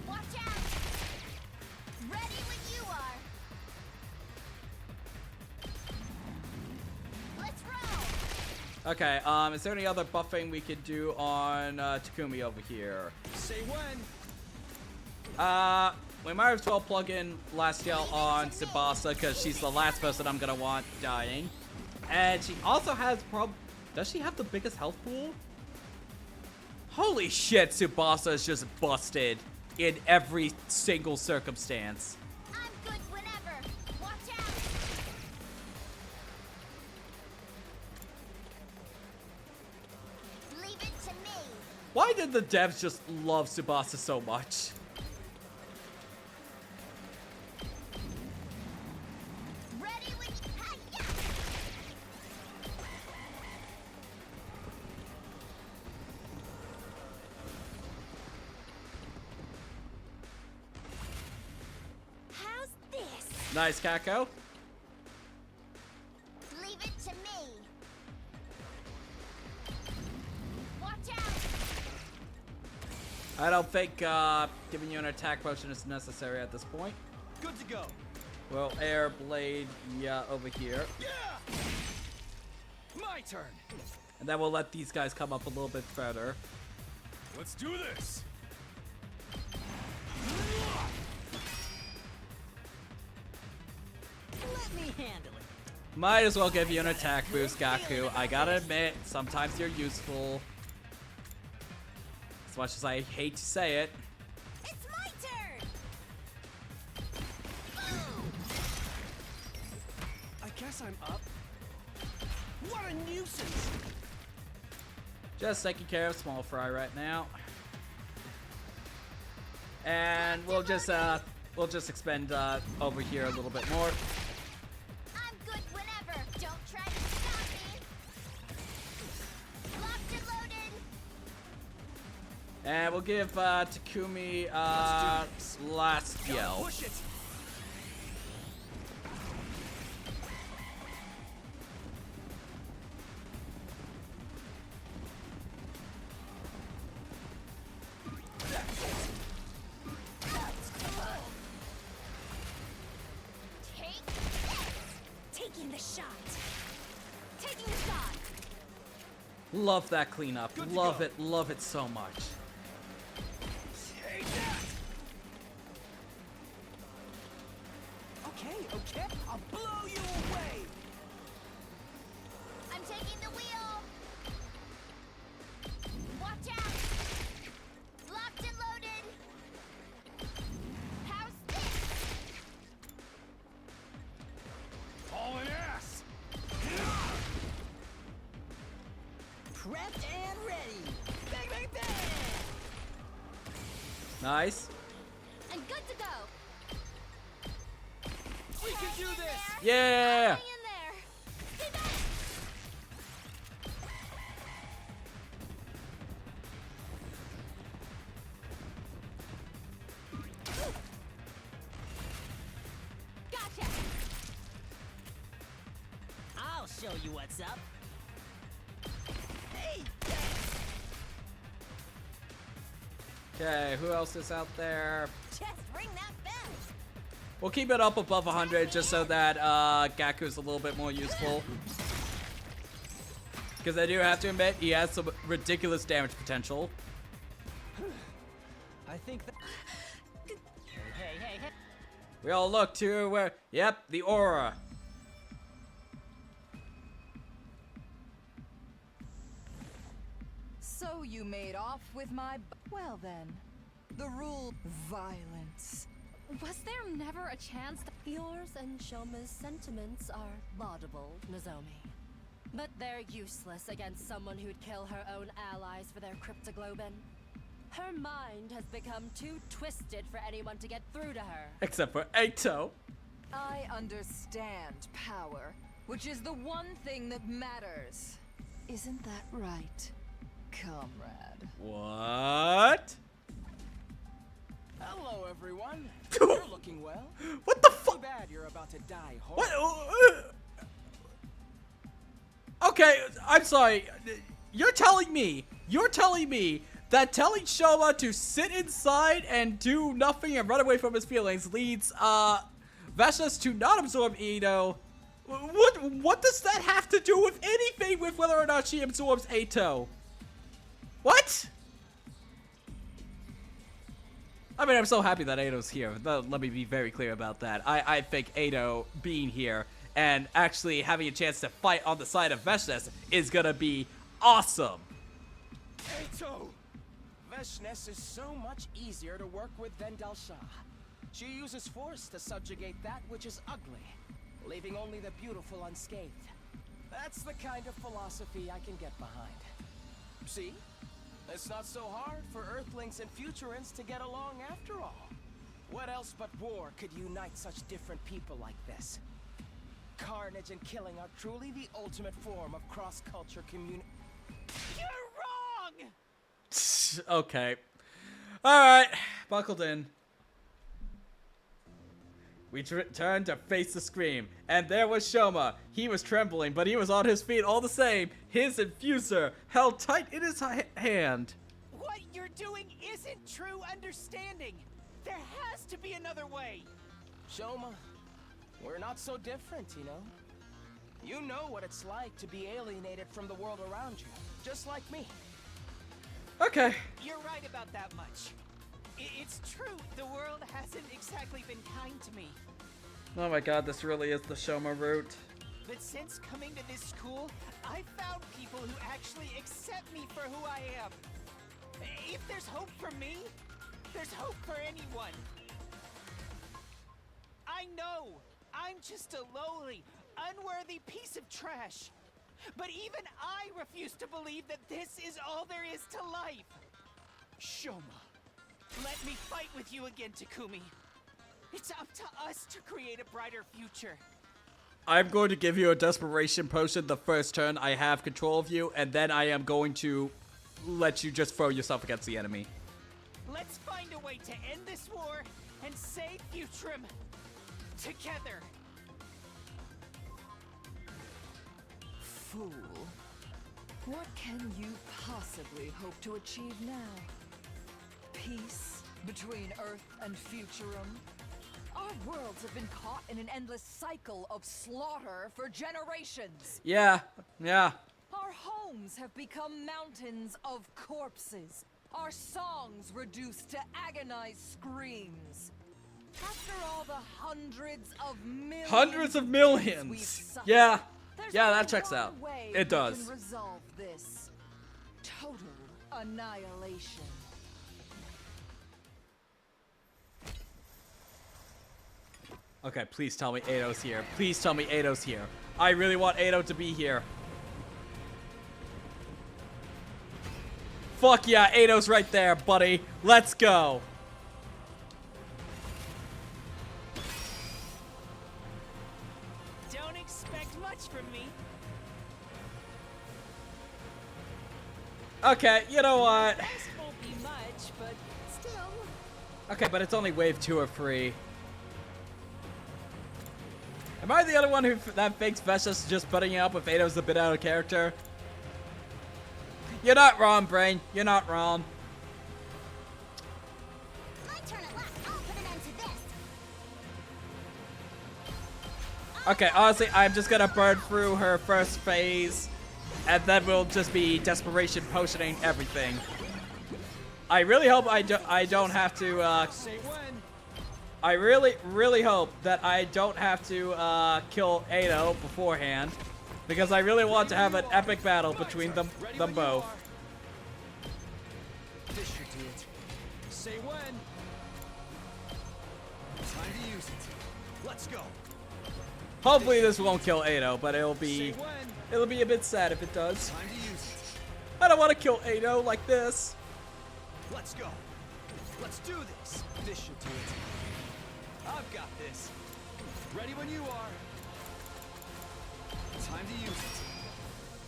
Watch out. Ready when you are. Let's roll. Okay, is there any other buffing we could do on Takumi over here? Say when. We might as well plug in Last Yell on Tsubasa because she's the last person I'm gonna want dying. And she also has does she have the biggest health pool? Holy shit, Tsubasa is just busted in every single circumstance. I'm good whenever. Watch out. Leave it to me. Why did the devs just love Tsubasa so much? Ready when you. Hi-ya! How's this? Nice, Kako. Leave it to me. Watch out. I don't think giving you an attack potion is necessary at this point. Good to go. Well, air blade, yeah, over here. Yeah! My turn. And then we'll let these guys come up a little bit further. Let's do this. Let me handle it. Might as well give you an attack boost, Gaku. I gotta admit, sometimes you're useful. As much as I hate to say it. It's my turn! I guess I'm up. What a nuisance! Just taking care of Small Fry right now. And we'll just expend over here a little bit more. I'm good whenever. Don't try to stop me. Locked and loaded. And we'll give Takumi last yell. Push it! Take this. Taking the shot. Taking the shot. Love that cleanup. Love it so much. Take that! Okay, I'll blow you away! I'm taking the wheel. Watch out. Locked and loaded. How's this? Hauling ass. Prepped and ready. Bang, bang, bang! Nice. And good to go. We can do this. Yeah. Hang in there. Stay back. Gotcha. I'll show you what's up. Hey, Okay, who else is out there? Just ring that bell. We'll keep it up above 100 just so that Gaku's a little bit more useful. Because I do have to admit, he has some ridiculous damage potential. I think that. hey. We all look to where... Yep, the aura. So you made off with my... Well then, the rule... Violence. Was there never a chance that yours and Shoma's sentiments are laudable, Nozomi? But they're useless against someone who'd kill her own allies for their cryptoglobin. Her mind has become too twisted for anyone to get through to her. Except for Eito. I understand power, which is the one thing that matters. Isn't that right, comrade? What? Hello, everyone. You're looking well. What the Too fuck? bad you're about to die What? horribly. Okay, I'm sorry. You're telling me that telling Shoma to sit inside and do nothing and run away from his feelings leads Vashnas to not absorb Eito. What does that have to do with anything with whether or not she absorbs Eito? What? I mean, I'm so happy that Eito's here. Let me be very clear about that. I think Eito being here and actually having a chance to fight on the side of Vashnas is gonna be awesome. Eito! Vashnes is so much easier to work with than Dalsha. She uses force to subjugate that which is ugly, leaving only the beautiful unscathed. That's the kind of philosophy I can get behind. See? It's not so hard for Earthlings and Futurans to get along after all. What else but war could unite such different people like this? Carnage and killing are truly the ultimate form of cross-culture community. You're wrong! Okay. Alright, buckled in. We turned to face the scream, and there was Shoma. He was trembling, but he was on his feet all the same, his infuser held tight in his hand. What you're doing isn't true understanding. There has to be another way. Shoma, we're not so different, you know? You know what it's like to be alienated from the world around you, just like me. Okay. You're right about that much. It's true, the world hasn't exactly been kind to me. Oh my god, this really is the Shoma route. But since coming to this school, I found people who actually accept me for who I am. If there's hope for me, there's hope for anyone. I know, I'm just a lowly, unworthy piece of trash. But even I refuse to believe that this is all there is to life. Shoma, let me fight with you again, Takumi. It's up to us to create a brighter future. I'm going to give you a desperation potion the first turn I have control of you, and then I am going to let you just throw yourself against the enemy. Let's find a way to end this war and save Futrim together. Fool. What can you possibly hope to achieve now? Peace between Earth and Futurum? Our worlds have been caught in an endless cycle of slaughter for generations. Yeah. Our homes have become mountains of corpses. Our songs reduced to agonized screams. After all the hundreds of millions we've suffered, Yeah, there's that only checks one out. way It we does. can resolve this. Total annihilation. Okay, please tell me Eido's here. Please tell me Eido's here. I really want Eido to be here. Fuck yeah, Eido's right there, buddy. Let's go. Don't expect much from me. Okay, you know what? This won't be much, but still. Okay, but it's only wave 2 or 3. Am I the other one that thinks Vesh's just putting up with Eido's a bit out of character? You're not wrong, Brain. You're not wrong. My turn at last. I'll put an end to this. Okay, honestly, I'm just gonna burn through her first phase, and then we'll just be desperation potioning everything. I really hope I don't have to, Say when. I really hope that I don't have to, kill Eido beforehand, because I really want to have an epic battle between them both. This should do it. Say when. Time to use it. Let's go. Hopefully this won't kill Eido, but it'll Say be when. a bit sad if it does. Time to use it. I don't want to kill Eido like this. Let's go. Let's do this. This should do it. I've got this. Ready when you are. Time to use it.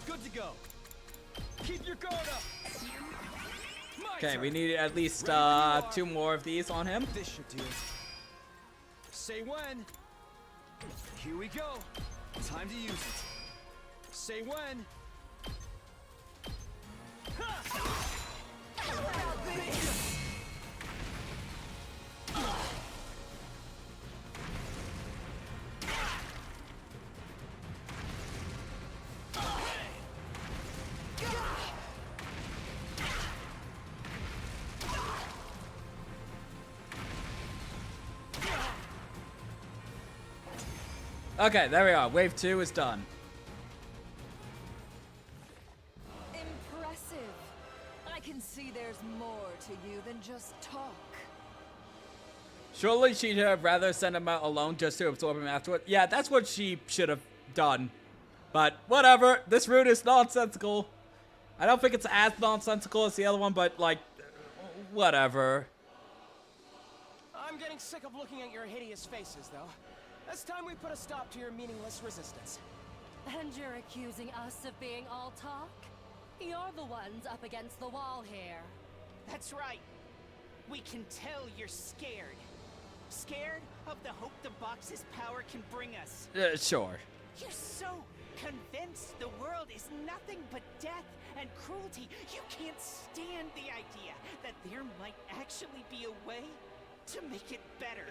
Good to go. Keep your guard up. My Okay, turn. we need at least Ready when you are. 2 more of these on him. This should do it. Say when. Here we go. Time to use it. Say when. Okay, there we are. Wave 2 is done. Impressive. I can see there's more to you than just talk. Surely she'd have rather send him out alone just to absorb him afterward. Yeah, that's what she should have done. But whatever. This route is nonsensical. I don't think it's as nonsensical as the other one, but like, whatever. I'm getting sick of looking at your hideous faces, though. It's time we put a stop to your meaningless resistance. And you're accusing us of being all talk? You're the ones up against the wall here. That's right. We can tell you're scared. Scared of the hope the box's power can bring us. Sure. You're so Convinced the world is nothing but death and cruelty, you can't stand the idea that there might actually be a way to make it better.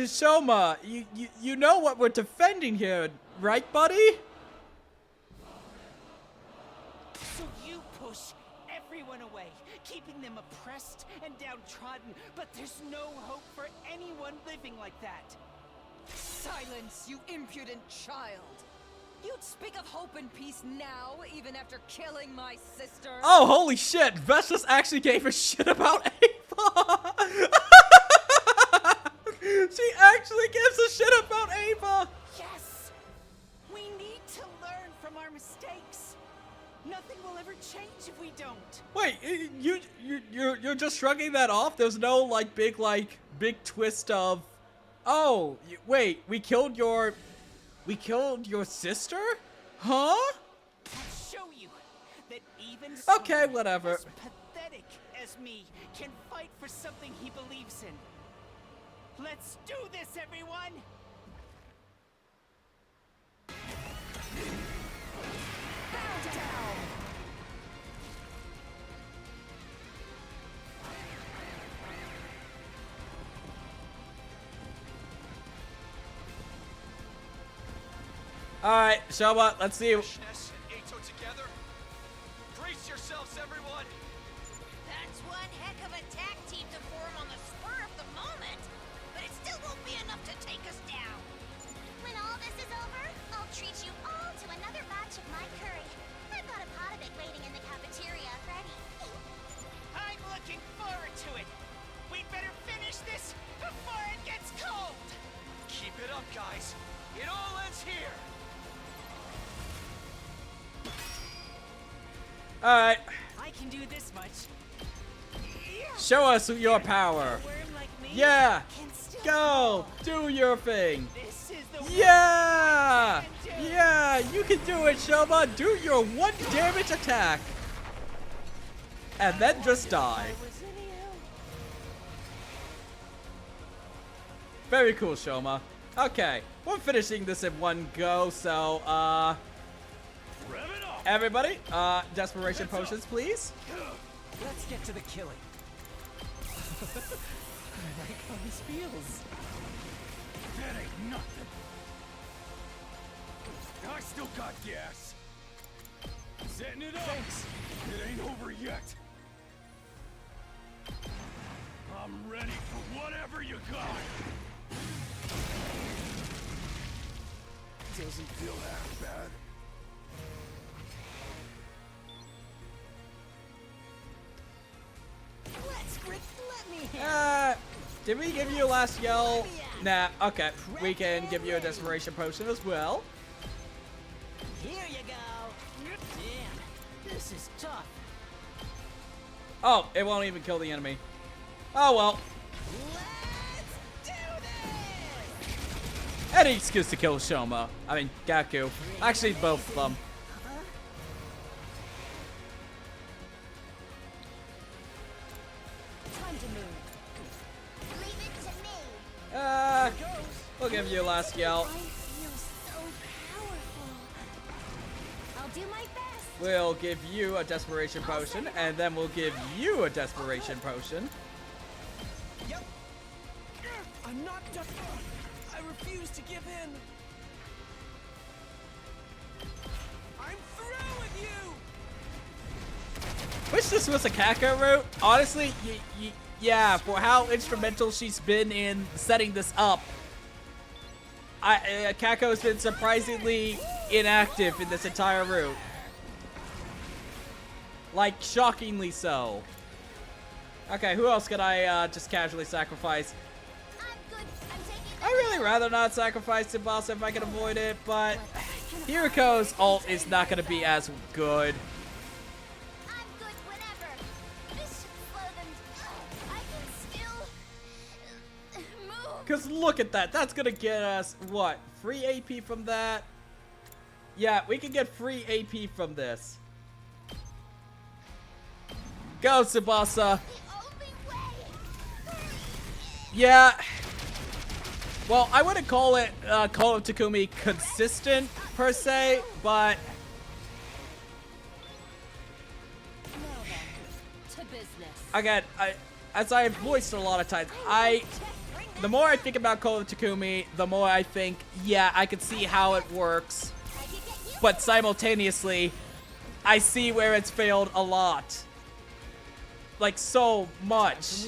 Shoma, you know what we're defending here, right, buddy? So you push everyone away, keeping them oppressed and downtrodden, but there's no hope for anyone living like that. Silence, you impudent child! You'd speak of hope and peace now, even after killing my sister? Oh, holy shit! Vestas actually gave a shit about Ava! She actually gives a shit about Ava! Yes! We need to learn from our mistakes. Nothing will ever change if we don't. Wait, you're just shrugging that off? There's no big twist of, oh, wait, we killed your sister? Huh? I'll show you that even Okay, someone whatever. as pathetic as me can fight for something he believes in. Let's do this, everyone! Bow down! Alright, Shoma, let's see. Ness and Ato together? Brace yourselves, everyone! That's one heck of a tag team to form on the spur of the moment. But it still won't be enough to take us down. When all this is over, I'll treat you all to another batch of my curry. I've got a pot of it waiting in the cafeteria ready. I'm looking forward to it. We'd better finish this before it gets cold. Keep it up, guys. It all ends here! Alright, I can do this much. show us your power. A worm like me Yeah! can still Go! fall. Do your thing! This is the Yeah! worst I can do. Yeah! You can do it, Shoma! Do your 1 damage attack! And then just die. I was in you. Very cool, Shoma. Okay, we're finishing this in one go, so, Rev it up! everybody, desperation potions, please. Let's get to the killing. I like how this feels. That ain't nothing. I still got gas. Setting it up. Thanks. It ain't over yet. I'm ready for whatever you got. Doesn't feel half bad. Let me Did we give you a last yell? Nah, okay. We can give you a desperation potion as well. Here you go. Damn, this is tough. Oh, it won't even kill the enemy. Oh well. Let's do this! Any excuse to kill Shoma. I mean, Gaku. Actually, both of them. Time to move. Leave it to me. We'll give you a last yell. I feel so powerful. I'll do my best. We'll give you a desperation potion, and then we'll give you a desperation potion. Yep. I'm not done. I refuse to give in. I'm through with you. Wish this was a Kako route. Honestly, yeah, for how instrumental she's been in setting this up, Kako's been surprisingly inactive in this entire route. Like, shockingly so. Okay, who else could I just casually sacrifice? I'm good. I'm taking I'd really rather not sacrifice Tsubasa if I can avoid it, but Hiriko's ult is not going to be as good. I'm good whenever. This should slow them. I can still move. Because look at that. That's going to get us, what, free AP from that? Yeah, we can get free AP from this. Go, Tsubasa. The only way. Yeah. Well, I wouldn't call it Call of Takumi consistent per se, but Now then, to business. again, as I've voiced a lot of times, the more I think about Call of Takumi, the more I think, yeah, I can see how it works, but simultaneously, I see where it's failed a lot. Like, so much.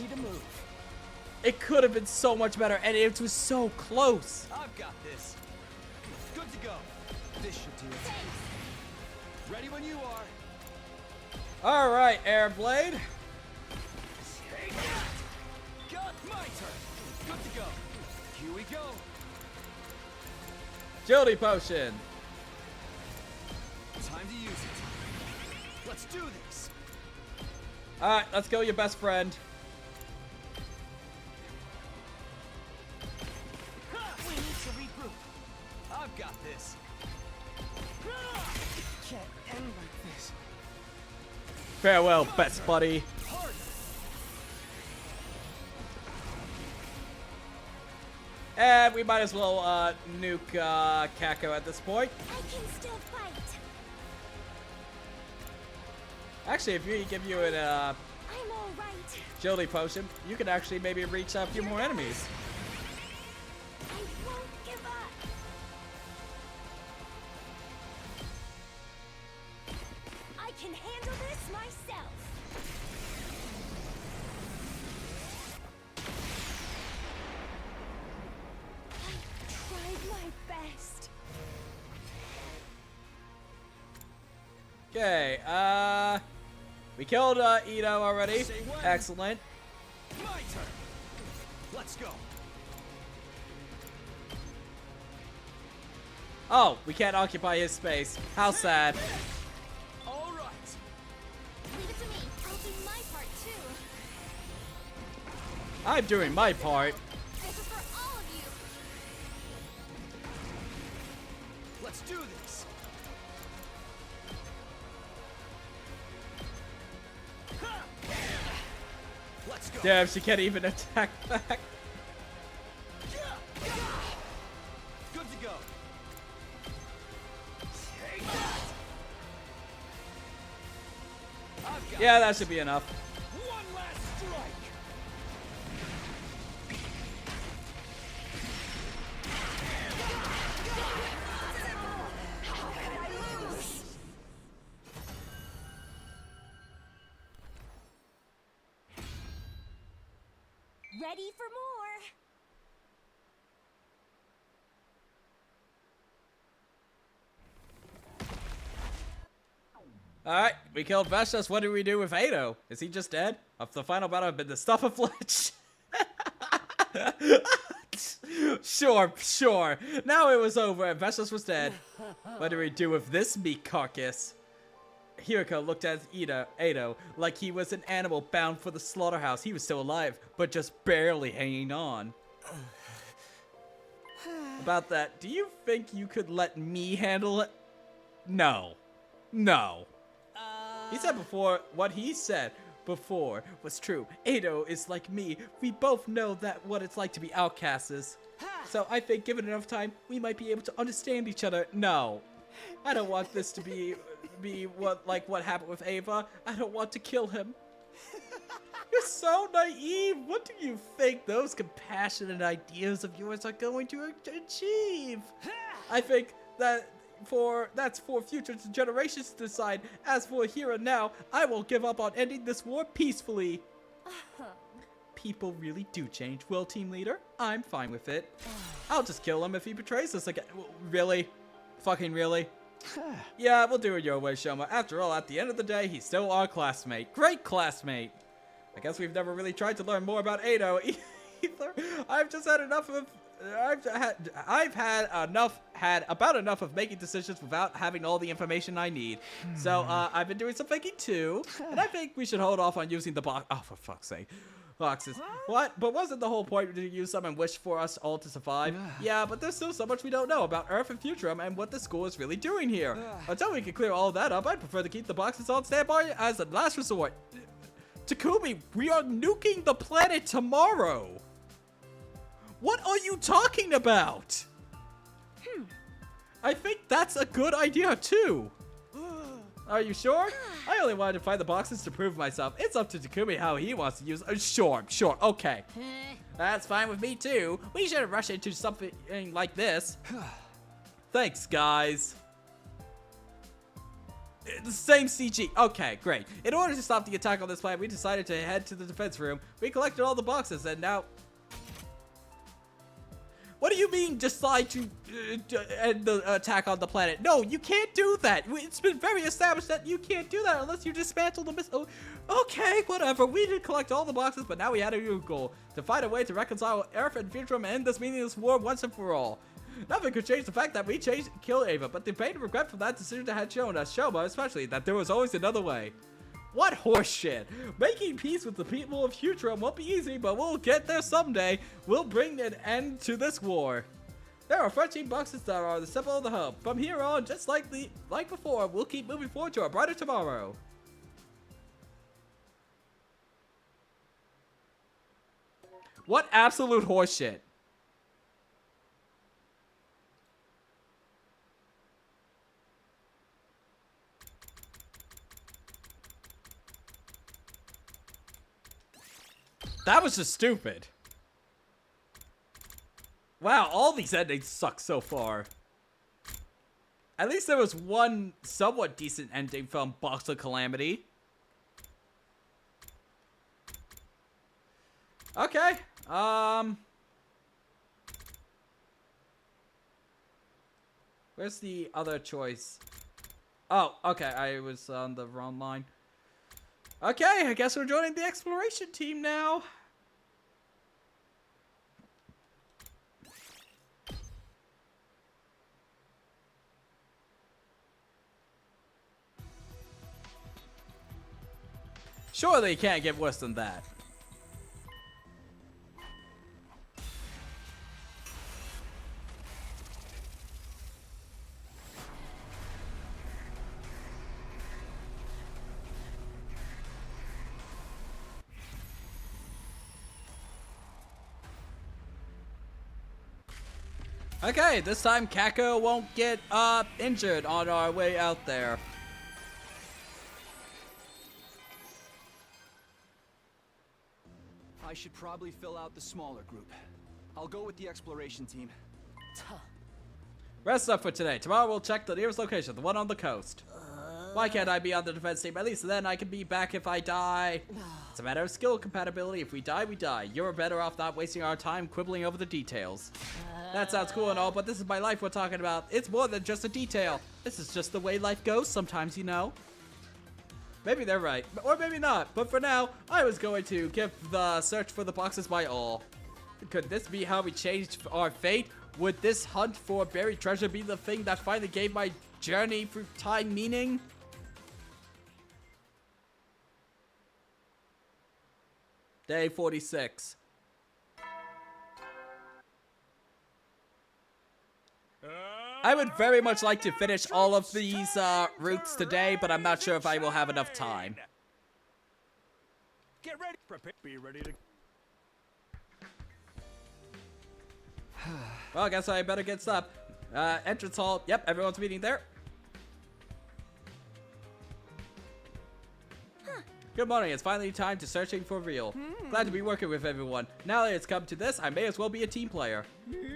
It could have been so much better, and it was so close. I've got this. Good to go. This should do it. Ready when you are. All right, Airblade. Take that! Got my turn. Good to go. Here we go. Agility Potion. Time to use it. Let's do this. All right, let's kill your best friend. We need to regroup. I've got this. Can't end like this. Farewell, best buddy. And we might as well nuke Kako at this point. I can still fight. Actually, if we give you an I'm all right. agility potion, you can actually maybe reach a few more enemies. I won't give up. I can handle this myself. I tried my best. Okay, we killed Ito already. Excellent. My turn. Let's go. Oh, we can't occupy his space. How sad. All right. Leave it to me. I'll do my part too. I'm doing my part. This is for all of you. Let's do this. Let's go. Damn, she can't even attack back. Good to go. Take that. I've got Yeah, that should be enough. one last strike. Ready for more. Alright, we killed Veshus. What do we do with Ado? Is he just dead? Of the final battle have been the stuff of flesh. Sure. Now it was over and Veshus was dead. What do we do with this meat carcass? Hiriko looked at Ado like he was an animal bound for the slaughterhouse. He was still alive, but just barely hanging on. About that, do you think you could let me handle it? No. He said before, what he said before was true. Ado is like me. We both know that what it's like to be outcasts. So I think given enough time, we might be able to understand each other. No. I don't want this to be what happened with Ava. I don't want to kill him. You're so naive. What do you think those compassionate ideas of yours are going to achieve? I think that's for future generations to decide. As for here and now, I will give up on ending this war peacefully. People really do change. Well, team leader, I'm fine with it. I'll just kill him if he betrays us again. Really? Fucking really? Yeah, we'll do it your way, Shoma. After all, at the end of the day, he's still our classmate. Great classmate. I guess we've never really tried to learn more about Ado either. I've had about enough of making decisions without having all the information I need. So, I've been doing some thinking too, and I think we should hold off on using the box. Oh, for fuck's sake. Boxes. What? But wasn't the whole point to use them and wish for us all to survive? Yeah, but there's still so much we don't know about Earth and Futurum and what the school is really doing here. Until we can clear all that up, I'd prefer to keep the boxes on standby as a last resort. Takumi, we are nuking the planet tomorrow. What are you talking about? I think that's a good idea, too. Are you sure? I only wanted to find the boxes to prove myself. It's up to Takumi how he wants to use sure, okay. That's fine with me, too. We shouldn't rush into something like this. Thanks, guys. The same CG. Okay, great. In order to stop the attack on this planet, we decided to head to the defense room. We collected all the boxes, and now... What do you mean decide to end the attack on the planet? No, you can't do that. It's been very established that you can't do that unless you dismantle the missile. Okay, whatever. We did collect all the boxes, but now we had a new goal. To find a way to reconcile Earth and Future and end this meaningless war once and for all. Nothing could change the fact that we killed Ava, but the pain and regret for that decision had shown us, Shoma especially, that there was always another way. What horseshit! Making peace with the people of Futurum won't be easy, but we'll get there someday. We'll bring an end to this war. There are 13 boxes that are the symbol of the hub. From here on, just like before, we'll keep moving forward to a brighter tomorrow. What absolute horseshit! That was just stupid. Wow, all these endings suck so far. At least there was one somewhat decent ending from Box of Calamity. Okay, where's the other choice? Oh, okay, I was on the wrong line. Okay, I guess we're joining the exploration team now. Surely it can't get worse than that. Okay, this time Kako won't get injured on our way out there. I should probably fill out the smaller group. I'll go with the exploration team. Rest up for today. Tomorrow we'll check the nearest location, the one on the coast. Why can't I be on the defense team? At least then I can be back if I die. It's a matter of skill compatibility. If we die, we die. You're better off not wasting our time quibbling over the details. That sounds cool and all, but this is my life we're talking about. It's more than just a detail. This is just the way life goes sometimes, you know. Maybe they're right, or maybe not. But for now, I was going to give the search for the boxes my all. Could this be how we changed our fate? Would this hunt for buried treasure be the thing that finally gave my journey through time meaning? Day 46. I would very much like to finish all of these routes today, but I'm not sure if I will have enough time. Get ready, be ready to. Well, I guess I better get stuff. Entrance hall. Yep, everyone's meeting there. Good morning, it's finally time to searching for real. Glad to be working with everyone. Now that it's come to this, I may as well be a team player.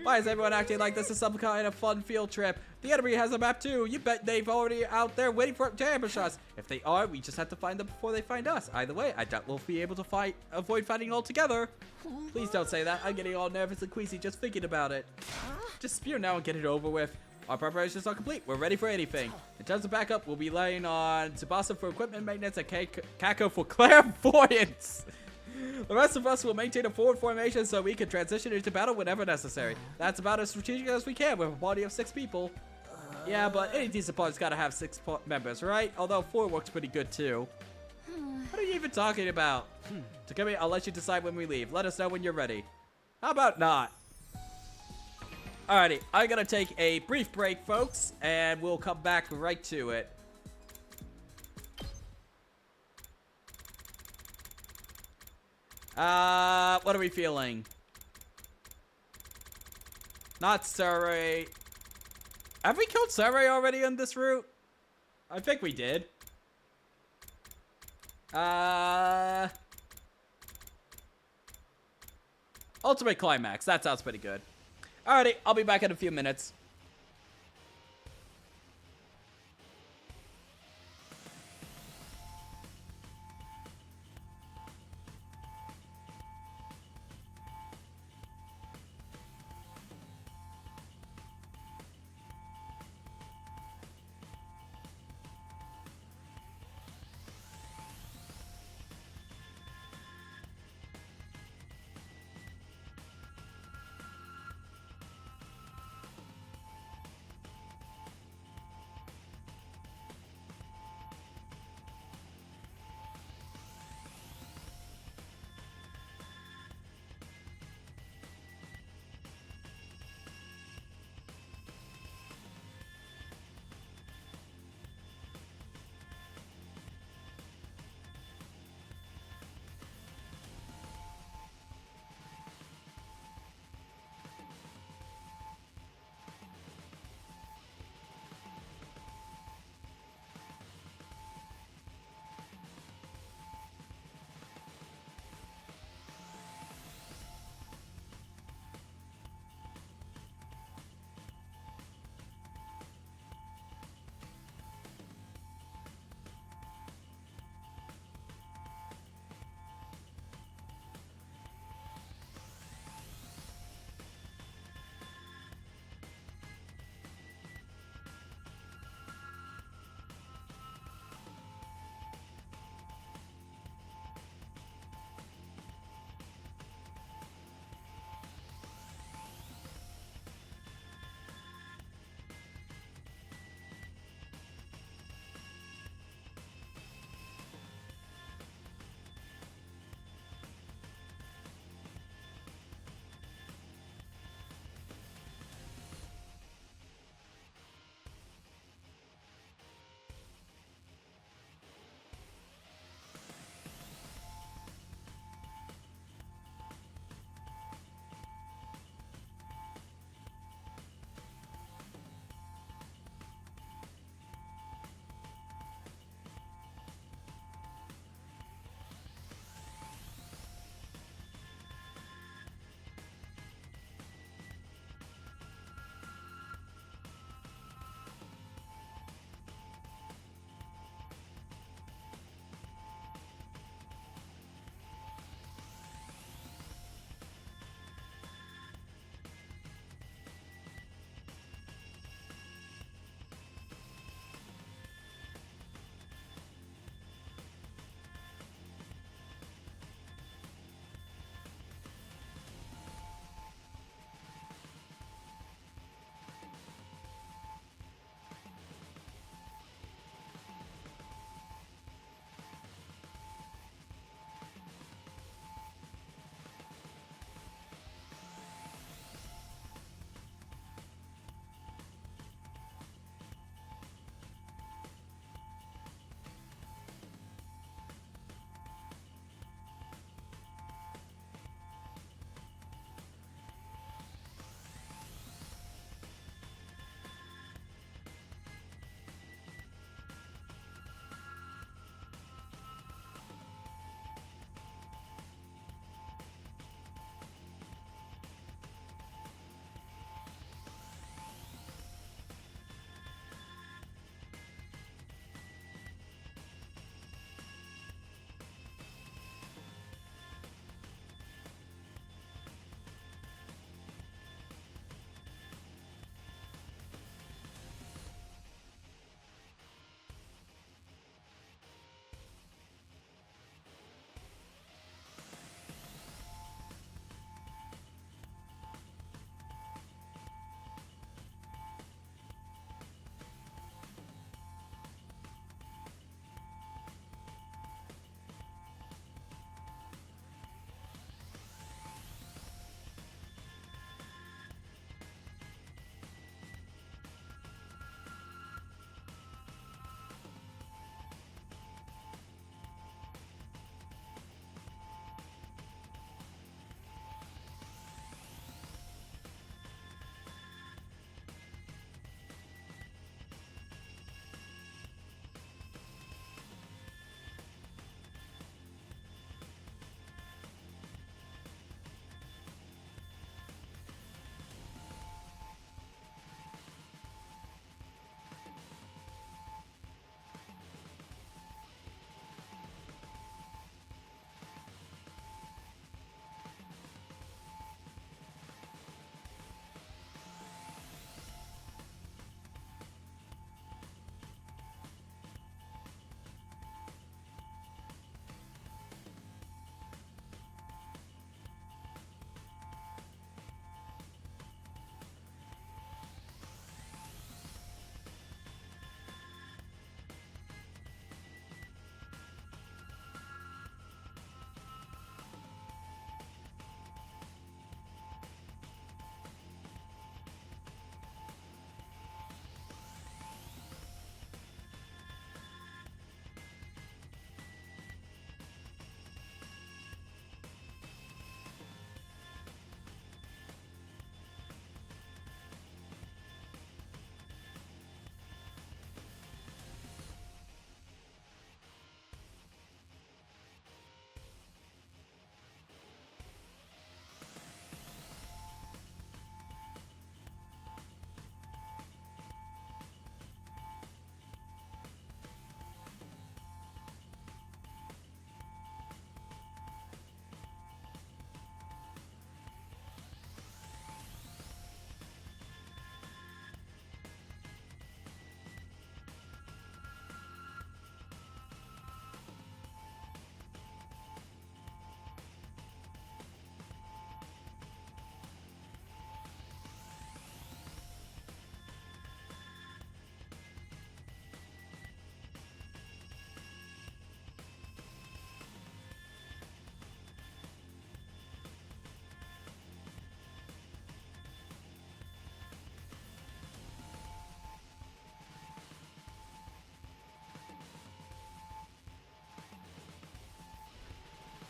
Why is everyone acting like this is some kind of fun field trip? The enemy has a map too. You bet they've already out there waiting for to ambush us. If they are, we just have to find them before they find us. Either way, I doubt we'll be able to avoid fighting altogether. Please don't say that. I'm getting all nervous and queasy just thinking about it. Just spear now and get it over with. Our preparations are complete. We're ready for anything. In terms of backup, we'll be laying on Tsubasa for equipment maintenance and Kako for clairvoyance. The rest of us will maintain a forward formation so we can transition into battle whenever necessary. That's about as strategic as we can with a party of 6 people. Yeah, but any decent party's gotta have 6 members, right? Although 4 works pretty good too. What are you even talking about? Takumi, I'll let you decide when we leave. Let us know when you're ready. How about not? Alrighty, I'm gonna take a brief break, folks, and we'll come back right to it. What are we feeling? Not Saray. Have we killed Saray already on this route? I think we did. Ultimate Climax. That sounds pretty good. Alrighty, I'll be back in a few minutes.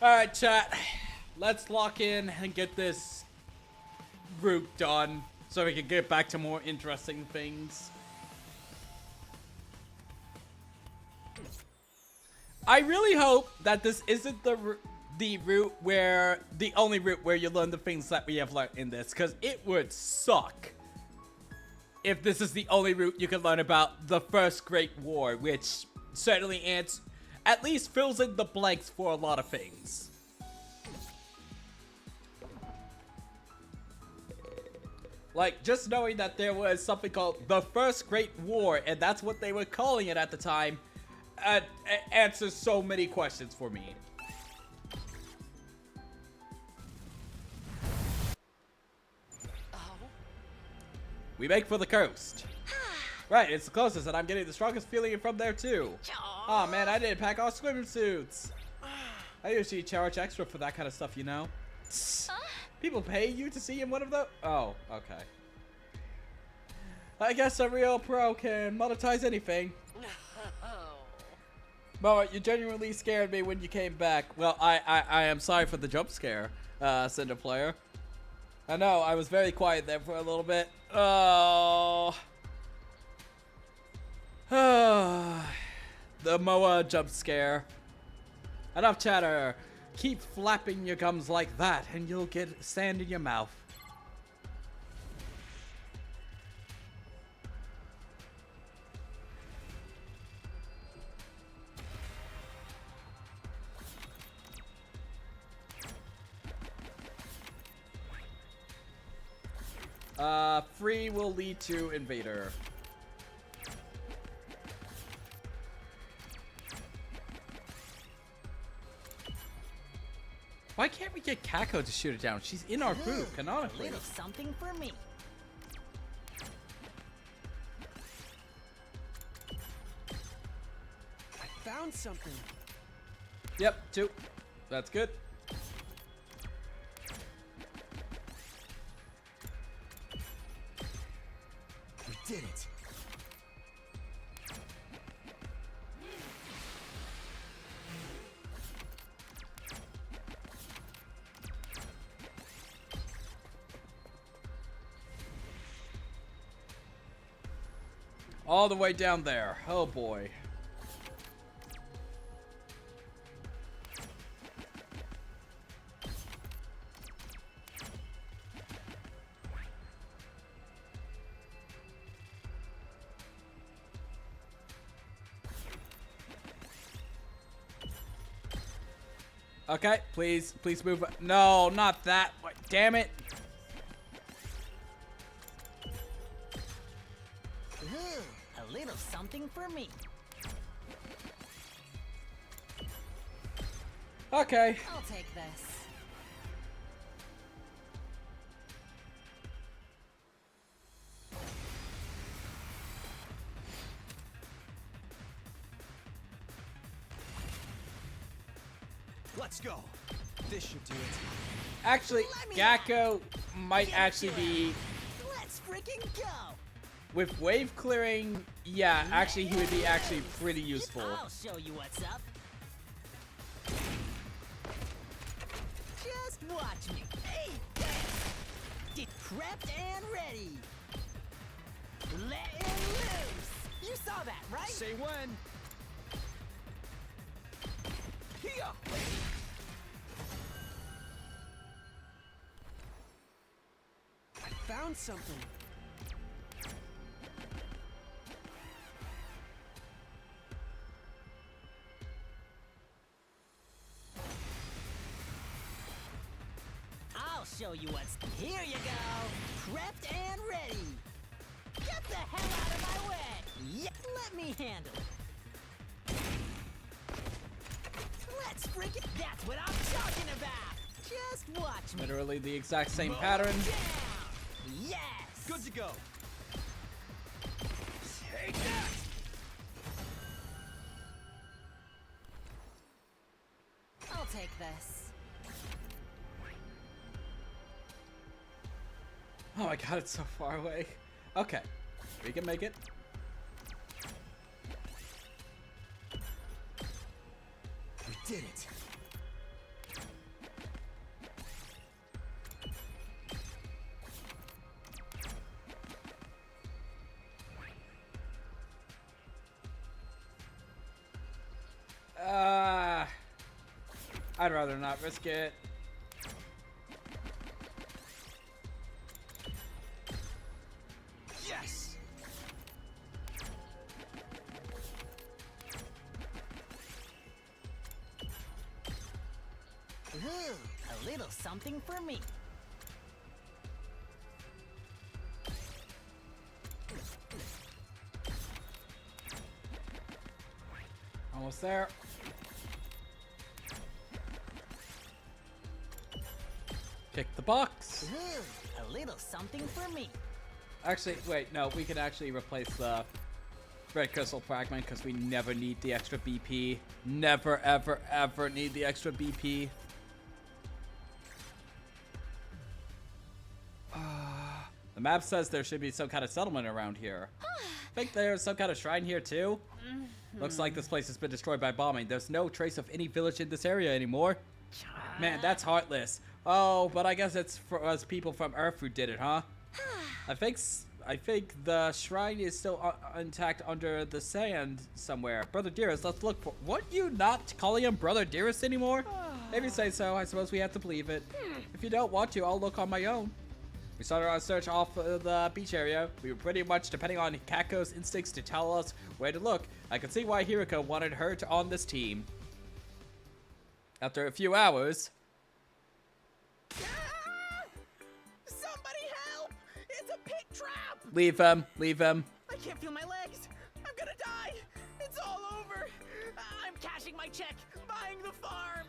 Alright, chat. Let's lock in and get this route done so we can get back to more interesting things. I really hope that this isn't the route where the only route where you learn the things that we have learned in this, because it would suck if this is the only route you can learn about the First Great War, which certainly at least fills in the blanks for a lot of things. Like, just knowing that there was something called the First Great War, and that's what they were calling it at the time, answers so many questions for me. We make for the coast. Right, it's the closest, and I'm getting the strongest feeling from there too. Oh man, I didn't pack all swimming suits. I usually charge extra for that kind of stuff, you know. People pay you to see in one of those? Oh, okay. I guess a real pro can monetize anything. Moa, you genuinely scared me when you came back. Well, I am sorry for the jump scare, Cinder Player. I know, I was very quiet there for a little bit. Oh. The Moa jump scare. Enough chatter. Keep flapping your gums like that and you'll get sand in your mouth. Free will lead to invader. Why can't we get Kako to shoot it down? She's in our group, canonically. A little something for me. I found something. Yep, 2. That's good. We did it. All the way down there. Oh boy. Okay, please move. No, not that. Damn it. A little something for me. Okay. I'll take this. Let's go. This should do it. Actually, Gakko might actually be... Let's freaking go. With wave clearing, yeah, actually he would be actually pretty useful. I'll show you what's up. Just watch me. Hey, get prepped and ready. Letting loose. You saw that, right? Say when. Here. I found something. I'll show you what's... Here you go. Prepped and ready. Get the hell out of my way. Yeah, let me handle it. Let's freaking... That's what I'm talking about. Just watch me. Literally the exact same pattern. Down. Yes. Good to go. Take that. I'll take this. Oh my god, it's so far away. Okay, we can make it. We did it. I'd rather not risk it. Yes! Ooh, a little something for me. Almost there. Pick the box. Ooh, a little something for me. Actually, wait, no, we can actually replace the red crystal fragment because we never need the extra BP. Never, ever, ever need the extra BP. The map says there should be some kind of settlement around here. I think there's some kind of shrine here too. Looks like this place has been destroyed by bombing. There's no trace of any village in this area anymore. Man, that's heartless. Oh, but I guess it's for us people from Earth who did it, huh? I think the shrine is still intact under the sand somewhere. Brother Dearest, let's look for... What, you not calling him Brother Dearest anymore? If you say so, I suppose we have to believe it. If you don't want to, I'll look on my own. We started our search off the beach area. We were pretty much depending on Kako's instincts to tell us where to look. I could see why Hiriko wanted her on this team. After a few hours... Somebody help! It's a pit trap! Leave him. Leave him. I can't feel my legs. I'm gonna die. It's all over. I'm cashing my check, buying the farm.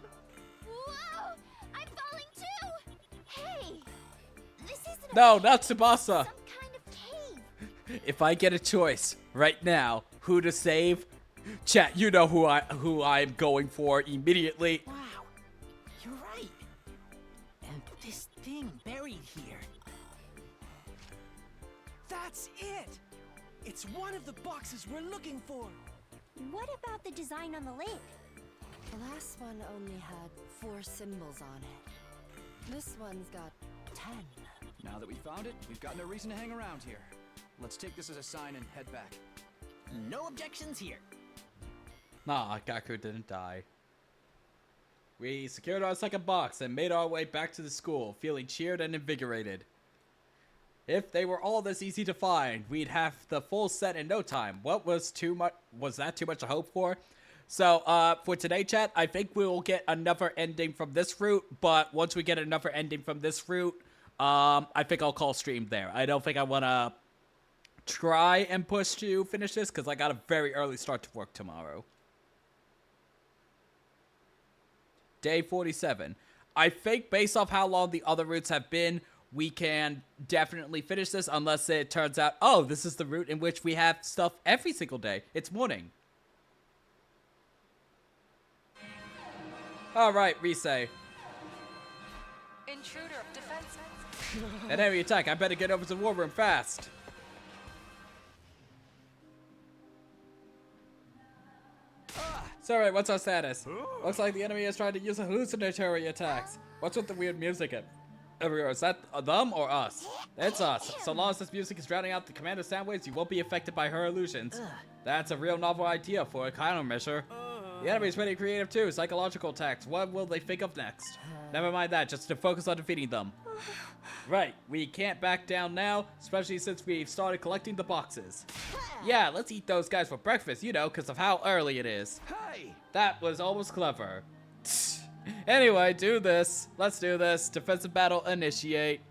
Whoa! I'm falling too! Hey! This isn't No, a not cave. Tsubasa. Some kind of cave. If I get a choice right now, who to save, chat, you know who I'm going for immediately. Wow, you're right. And this thing buried here. That's it! It's one of the boxes we're looking for. What about the design on the lid? The last one only had 4 symbols on it. This one's got 10. Now that we found it, we've got no reason to hang around here. Let's take this as a sign and head back. No objections here. Nah, Gaku didn't die. We secured our second box and made our way back to the school, feeling cheered and invigorated. If they were all this easy to find, we'd have the full set in no time. What was too much? Was that too much to hope for? So, for today, chat, I think we will get another ending from this route. But once we get another ending from this route, I think I'll call stream there. I don't think I want to try and push to finish this because I got a very early start to work tomorrow. Day 47. I think based off how long the other routes have been, we can definitely finish this unless it turns out, oh, this is the route in which we have stuff every single day. It's morning. Alright, Risei. Intruder, defense. An enemy attack. I better get over to the war room fast. Sorry, what's our status? Looks like the enemy is trying to use hallucinatory attacks. What's with the weird music everywhere? Is that them or us? It's us. So long as this music is drowning out the commander sound waves, you won't be affected by her illusions. That's a real novel idea for a countermeasure. The enemy's pretty creative too. Psychological attacks. What will they think of next? Never mind that, just to focus on defeating them. Right, we can't back down now, especially since we've started collecting the boxes. Yeah, let's eat those guys for breakfast, you know, because of how early it is. Hey! That was almost clever. Anyway, do this. Let's do this. Defensive battle initiate.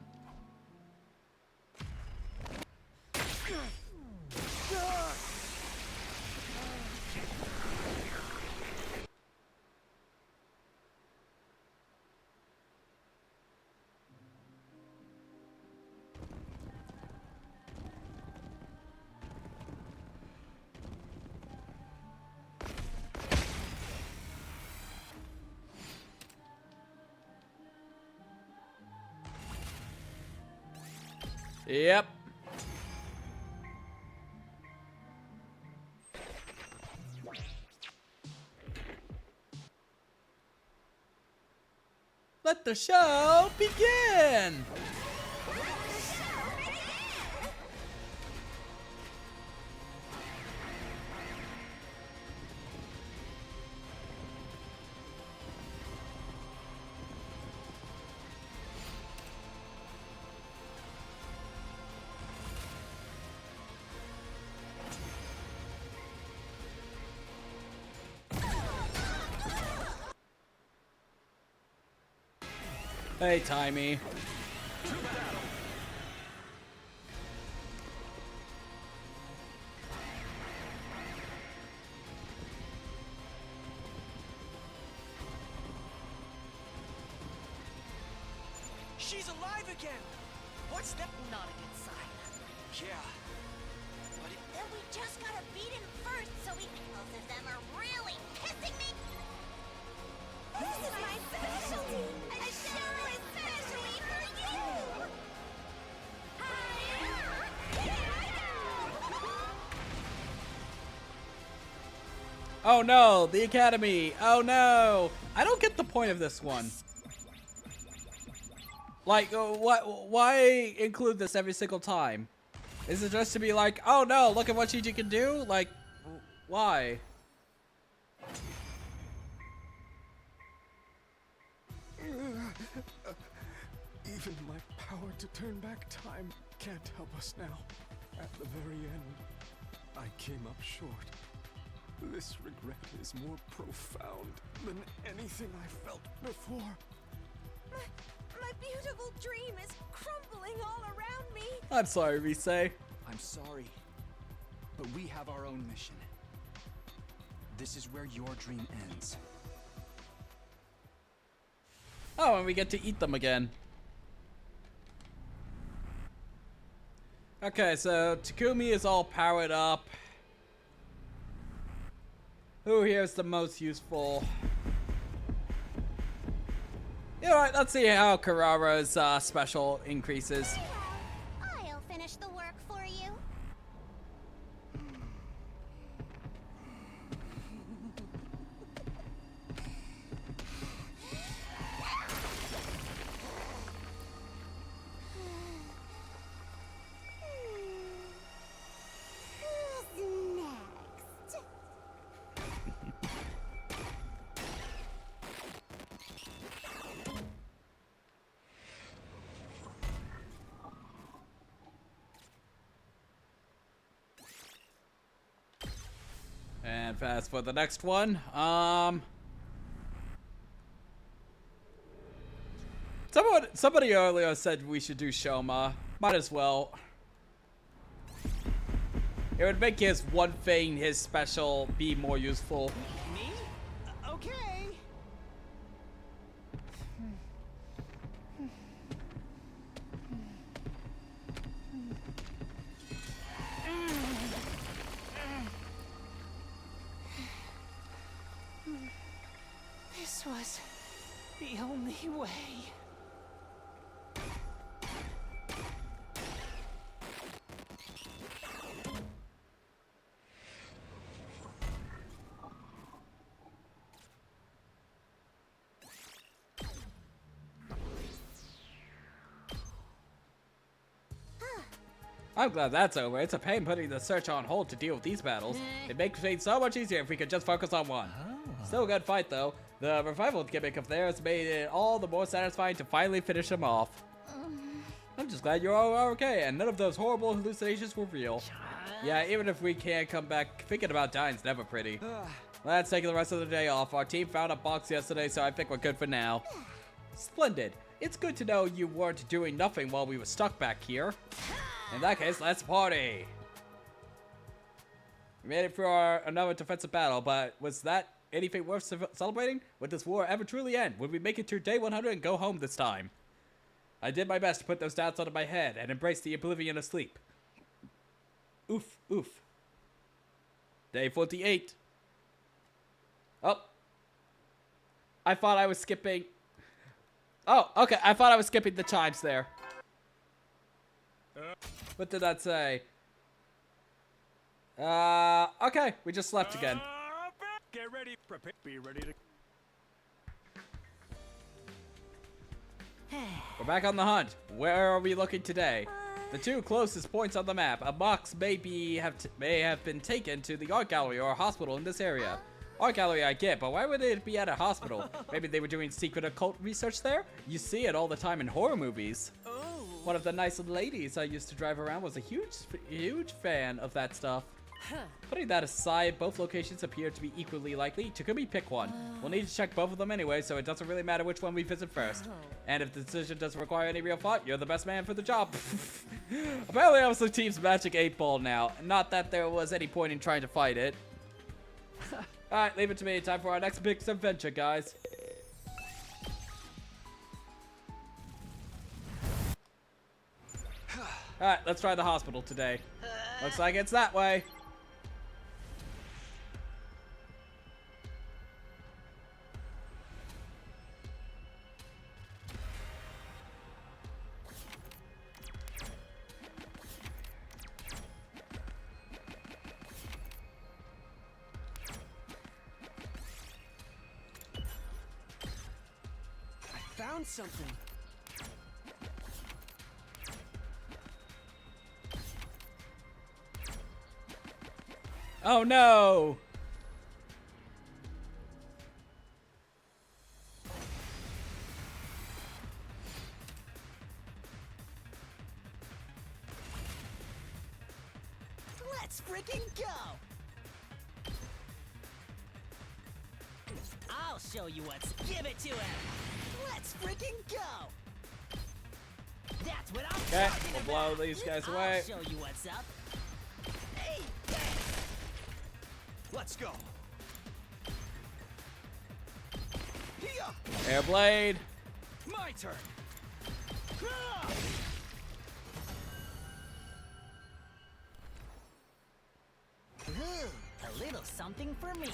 Yep. Let the show begin! Hey, Timey. She's alive again! What's that? Not a good sign. Yeah. But Then we just gotta beat him first, so we both of them are really pissing me. This is my specialty. A show especially for you. Here I go. Oh no, the Academy. Oh no. I don't get the point of this one. Like, why include this every single time? Is it just to be like, oh no, look at what Gigi can do? Like, why? Even my power to turn back time can't help us now. At the very end, I came up short. This regret is more profound than anything I felt before. My beautiful dream is crumbling all around me. I'm sorry, Rise. I'm sorry, but we have our own mission. This is where your dream ends. Oh, and we get to eat them again. Okay, so Takumi is all powered up. Who here is the most useful? Alright, let's see how Kararo's special increases. I'll finish the work for you. Who's next? And fast for the next one. Somebody earlier said we should do Shoma. Might as well. It would make his one thing, his special, be more useful. me? Okay. This was the only way. I'm glad that's over. It's a pain putting the search on hold to deal with these battles. It makes things so much easier if we could just focus on one. Still a good fight though. The revival gimmick of theirs made it all the more satisfying to finally finish them off. I'm just glad you're all okay and none of those horrible hallucinations were real. Yeah, even if we can't come back, thinking about dying's never pretty. Let's take the rest of the day off. Our team found a box yesterday, so I think we're good for now. Splendid. It's good to know you weren't doing nothing while we were stuck back here. In that case, let's party. We made it through another defensive battle, but was that anything worth celebrating? Would this war ever truly end? Would we make it to day 100 and go home this time? I did my best to put those doubts out of my head and embrace the oblivion of sleep. Oof, oof. Day 48. Oh. I thought I was skipping. Oh, okay. I thought I was skipping the chimes there. What did that say? Okay. We just left again. Get ready, prepare, be ready to. We're back on the hunt. Where are we looking today? The two closest points on the map. A box may have been taken to the art gallery or hospital in this area. Art gallery I get, but why would it be at a hospital? Maybe they were doing secret occult research there? You see it all the time in horror movies. One of the nice ladies I used to drive around was a huge fan of that stuff. Putting that aside, both locations appear to be equally likely. Takumi, pick one. We'll need to check both of them anyway, so it doesn't really matter which one we visit first. And if the decision doesn't require any real thought, you're the best man for the job. Apparently I was the team's magic 8-ball now. Not that there was any point in trying to fight it. Alright, leave it to me. Time for our next big adventure, guys. Alright, let's try the hospital today. Looks like it's that way. I found something. Oh no! Let's freaking go! I'll show you what's. Give it to him! Let's freaking go! That's what I'm Okay, talking we'll blow about. these guys away. I'll show you what's up. Hey, Let's go. Airblade. My turn. Ooh, a little something for me.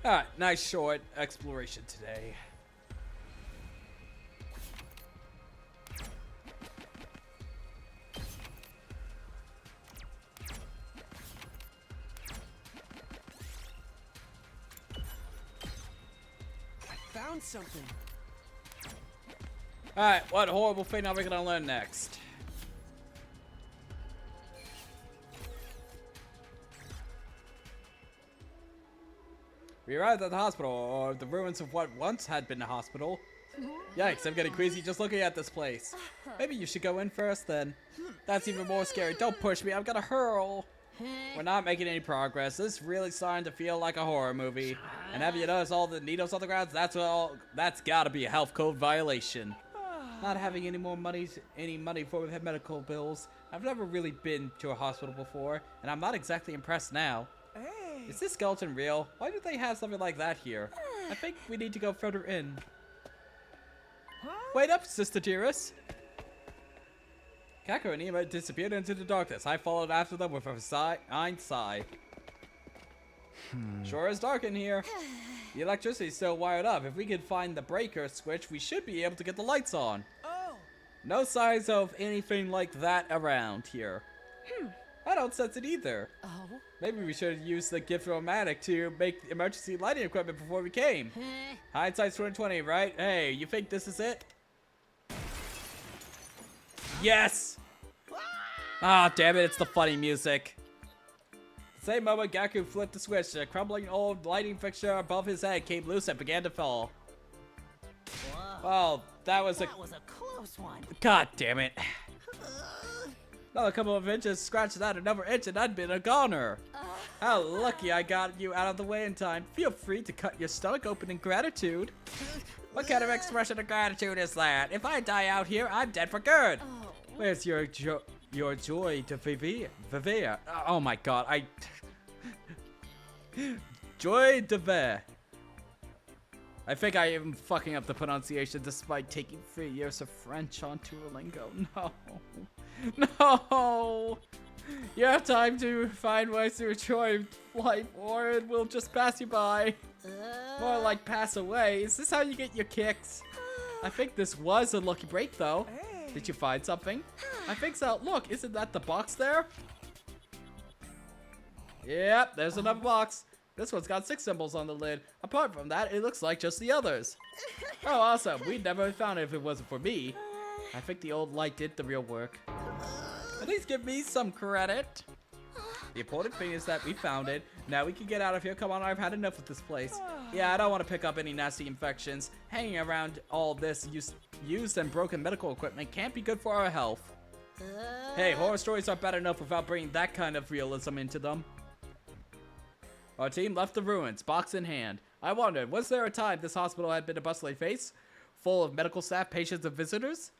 Alright, nice short exploration today. I found something. Alright, what horrible thing are we gonna learn next? We arrived at the hospital, or the ruins of what once had been a hospital. Yikes, I'm getting queasy just looking at this place. Maybe you should go in first then. That's even more scary. Don't push me, I'm gonna hurl. We're not making any progress. This is really starting to feel like a horror movie. And have you noticed all the needles on the ground? That's gotta be a health code violation. Not having any money for medical bills. I've never really been to a hospital before, and I'm not exactly impressed now. Hey. Is this skeleton real? Why do they have something like that here? I think we need to go further in. Wait up, Sister Dearest. Kako and Ema disappeared into the darkness. I followed after them with a sigh. Sure is dark in here. The electricity's still wired up. If we can find the breaker switch, we should be able to get the lights on. Oh. No signs of anything like that around here. I don't sense it either. Oh? Maybe we should have used the gift-o-matic to make emergency lighting equipment before we came. Hindsight's 2020, right? Hey, you think this is it? Yes! Ah, damn it, it's the funny music. The same moment Gaku flipped the switch, a crumbling old lighting fixture above his head came loose and began to fall. Whoa. Well, that was a close one. God damn it. Another couple of inches, scratch that another inch and I'd been a goner. How lucky I got you out of the way in time. Feel free to cut your stomach open in gratitude. What kind of expression of gratitude is that? If I die out here, I'm dead for good. Where's your joy to vivere? Oh my god, Joy de vivre. I think I am fucking up the pronunciation despite taking 3 years of French on Duolingo. No. No! You have time to find ways to enjoy life, or it will just pass you by. More like pass away. Is this how you get your kicks? I think this was a lucky break, though. Hey. Did you find something? I think so. Look, isn't that the box there? Yep, there's another box. This one's got 6 symbols on the lid. Apart from that, it looks like just the others. Oh, awesome. We'd never have found it if it wasn't for me. I think the old light did the real work. At least give me some credit. The important thing is that we found it, Now we can get out of here. Come on, I've had enough of this place. Yeah, I don't want to pick up any nasty infections. Hanging around all this used and broken medical equipment can't be good for our health. Hey, horror stories are bad enough without bringing that kind of realism into them. Our team left the ruins, box in hand. I wondered, was there a time this hospital had been a bustling place, full of medical staff, patients, and visitors?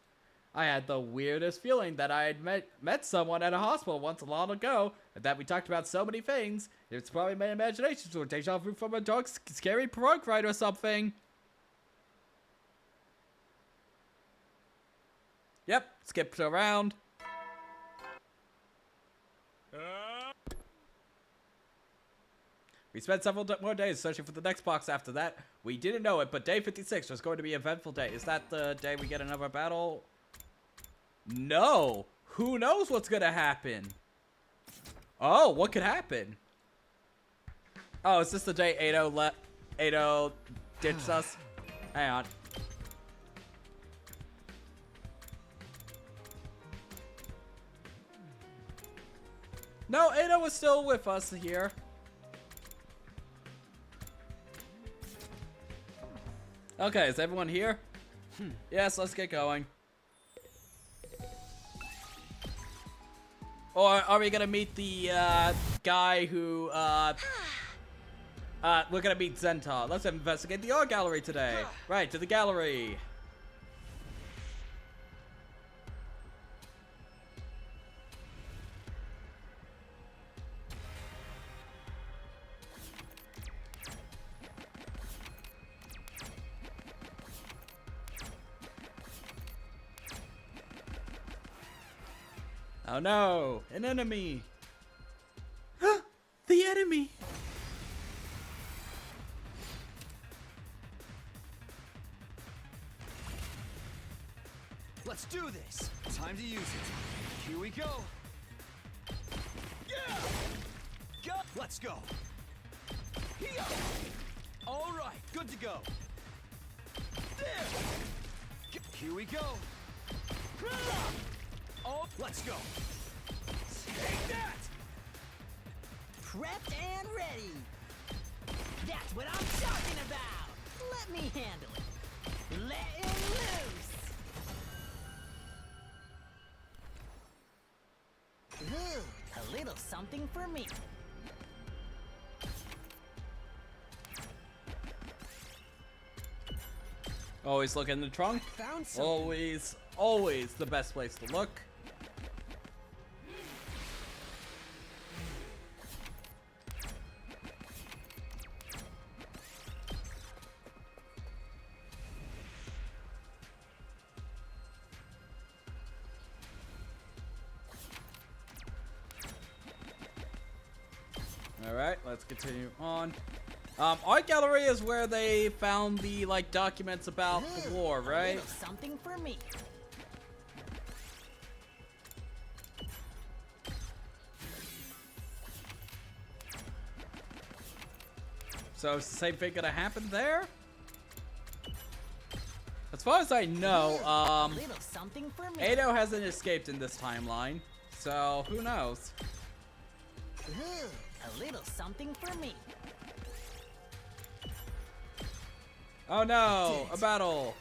I had the weirdest feeling that I had met someone at a hospital once long ago, and that we talked about so many things. It's probably my imagination or deja vu from a dark, scary punk ride or something. Yep, skipped around. We spent several more days searching for the next box after that. We didn't know it, but day 56 was going to be an eventful day. Is that the day we get another battle? No! Who knows what's gonna happen? Oh, what could happen? Oh, is this the day Ado ditched us? Hang on. No, Ado was still with us here. Okay, is everyone here? Yes, let's get going. Or are we gonna meet the guy who we're gonna meet Zentar. Let's investigate the art gallery today. Right, to the gallery. Oh no, an enemy. The enemy. Let's do this. Time to use it. Here we go. Yeah. Go. Let's go. Here. All right, good to go. There. Here we go. Oh, let's go. Take that. Prepped and ready. That's what I'm talking about. Let me handle it. Let it loose. Ooh, a little something for me. Always look in the trunk. Found something. Always the best place to look. Alright, let's continue on. Art gallery is where they found the, like, documents about the war, right? A little something for me. So is the same thing gonna happen there? As far as I know, A little something for me. Ado hasn't escaped in this timeline, so who knows? Ooh, a little something for me. Oh no, a battle!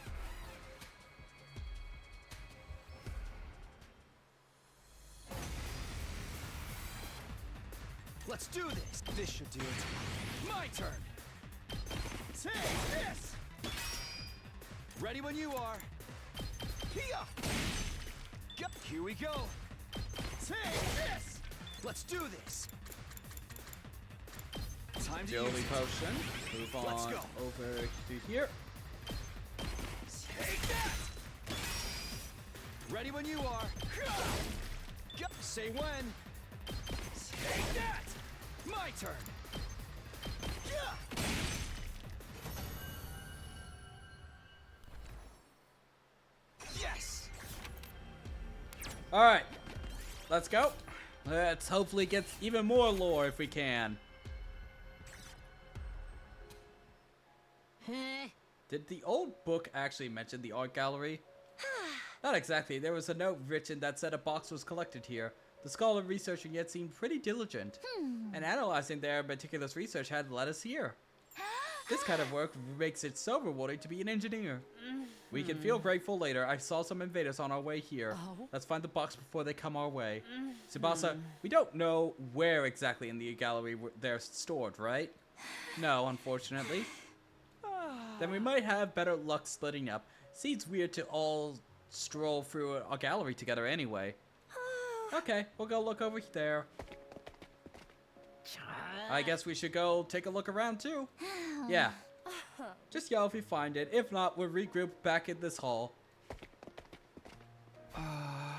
Let's do this. This should do it. My turn. Take this. Ready when you are. Here. Here we go. Take this. Let's do this. Time to use Agility it. potion. Move Let's on go. over to here. Take that. Ready when you are. Say when. Take that. My turn. Yes. Alright, let's go. Let's hopefully get even more lore if we can. Huh? Did the old book actually mention the art gallery? Not exactly. There was a note written that said a box was collected here. The scholar researching it seemed pretty diligent, and analyzing their meticulous research had led us here. This kind of work makes it so rewarding to be an engineer. We can feel grateful later. I saw some invaders on our way here. Let's find the box before they come our way. Tsubasa, we don't know where exactly in the gallery they're stored, right? No, unfortunately. Then we might have better luck splitting up. Seems weird to all stroll through a gallery together anyway. Okay, we'll go look over there. I guess we should go take a look around too. Yeah. Just yell if you find it. If not, we'll regroup back in this hall.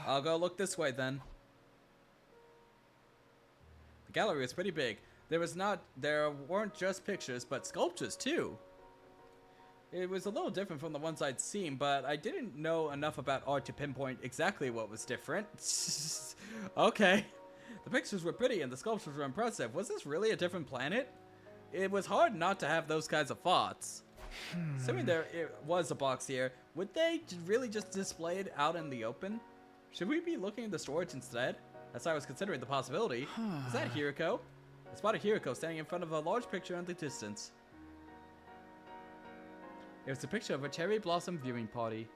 I'll go look this way then. The gallery is pretty big. There weren't just pictures, but sculptures too. It was a little different from the ones I'd seen, but I didn't know enough about art to pinpoint exactly what was different. Okay. The pictures were pretty and the sculptures were impressive. Was this really a different planet? It was hard not to have those kinds of thoughts. Assuming there was a box here, would they really just display it out in the open? Should we be looking at the storage instead? As I was considering the possibility. Is that Hiriko? I spotted Hiriko standing in front of a large picture in the distance. It was a picture of a cherry blossom viewing party.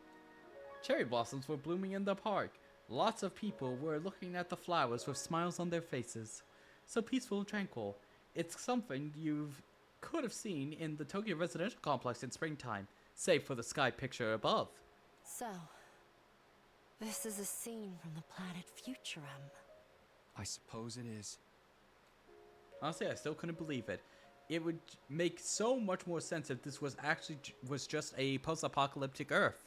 Cherry blossoms were blooming in the park. Lots of people were looking at the flowers with smiles on their faces. So peaceful and tranquil. It's something you could have seen in the Tokyo residential complex in springtime, save for the sky picture above. So, this is a scene from the planet Futurum. I suppose it is. Honestly, I still couldn't believe it. It would make so much more sense if this was actually just a post-apocalyptic Earth.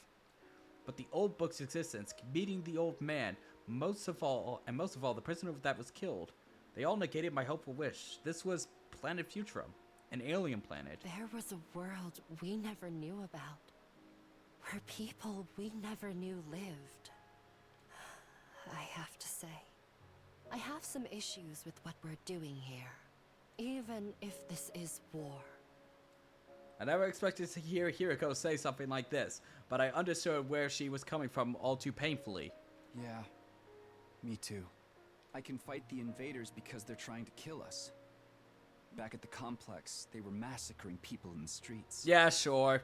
But the old book's existence, meeting the old man, most of all, the prisoner that was killed, they all negated my hopeful wish. This was Planet Futurum, an alien planet. There was a world we never knew about, where people we never knew lived. I have to say, I have some issues with what we're doing here, even if this is war. I never expected to hear Hiriko say something like this, but I understood where she was coming from all too painfully. Yeah, me too. I can fight the invaders because they're trying to kill us. Back at the complex, they were massacring people in the streets. Yeah, sure.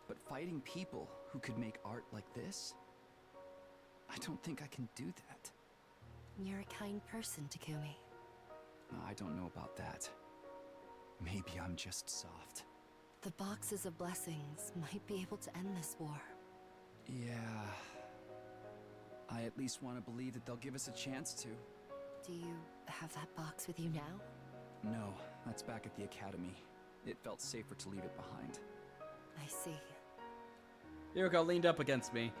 But fighting people who could make art like this? I don't think I can do that. You're a kind person, Takumi. I don't know about that. Maybe I'm just soft. The boxes of blessings might be able to end this war. Yeah. I at least want to believe that they'll give us a chance to. Do you have that box with you now? No, that's back at the academy. It felt safer to leave it behind. I see. Hiriko leaned up against me,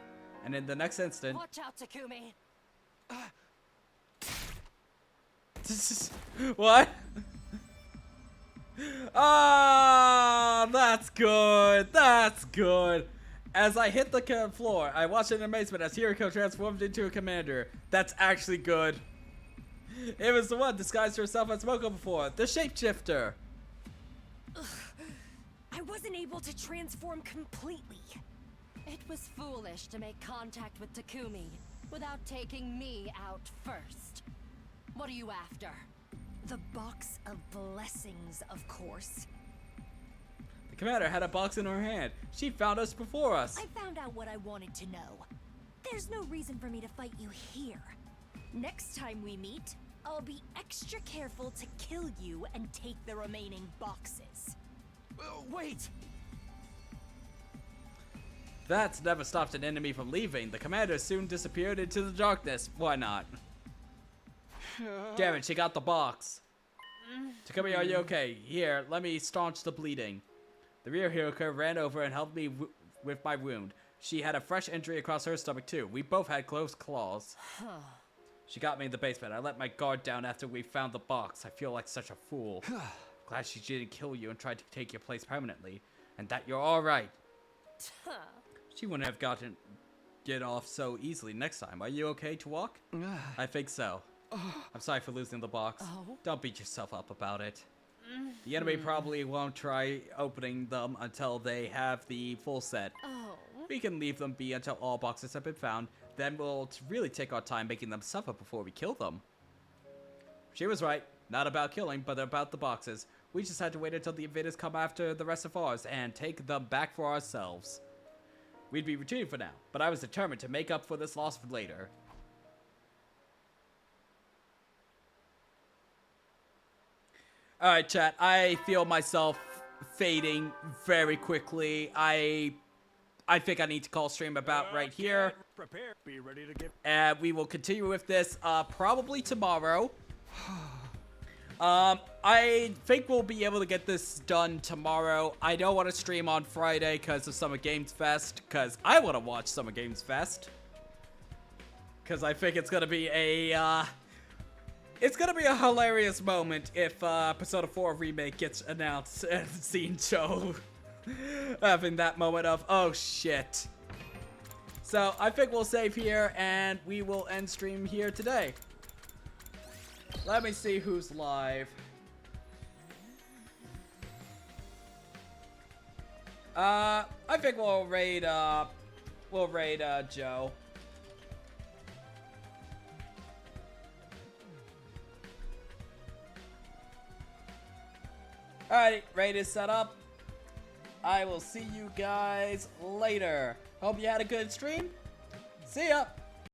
and in the next instant... Watch out, Takumi! What? Ah, that's good. That's good. As I hit the floor, I watched in amazement as Hiriko transformed into a commander. That's actually good. It was the one disguised herself as Moko before, the shapeshifter. Ugh. I wasn't able to transform completely. It was foolish to make contact with Takumi without taking me out first. What are you after? The box of blessings, of course. The commander had a box in her hand. She found us before us. I found out what I wanted to know. There's no reason for me to fight you here. Next time we meet, I'll be extra careful to kill you and take the remaining boxes. Wait! That's never stopped an enemy from leaving. The commander soon disappeared into the darkness. Why not? Damn it, she got the box. Takumi, are you okay? Here, let me staunch the bleeding. The rear Hiriko ran over and helped me with my wound. She had a fresh injury across her stomach too. We both had close claws. She got me in the basement. I let my guard down after we found the box. I feel like such a fool. Glad she didn't kill you and tried to take your place permanently. And that you're alright. She wouldn't have get off so easily next time. Are you okay to walk? I think so. I'm sorry for losing the box. Don't beat yourself up about it. The enemy probably won't try opening them until they have the full set. We can leave them be until all boxes have been found. then we'll really take our time making them suffer before we kill them. She was right. Not about killing, but about the boxes. We just had to wait until the invaders come after the rest of ours and take them back for ourselves. We'd be retreating for now, but I was determined to make up for this loss for later. Alright, chat. I feel myself fading very quickly. I think I need to call stream about right here. Prepare. Be ready to get. And we will continue with this probably tomorrow. I think we'll be able to get this done tomorrow. I don't want to stream on Friday because of Summer Games Fest, because I want to watch Summer Games Fest. Because I think it's gonna be a hilarious moment if Persona 4 Remake gets announced and seen Joe having that moment of, oh shit. So I think we'll save here and we will end stream here today. Let me see who's live. I think we'll raid Joe. Alright, raid is set up. I will see you guys later. Hope you had a good stream. See ya!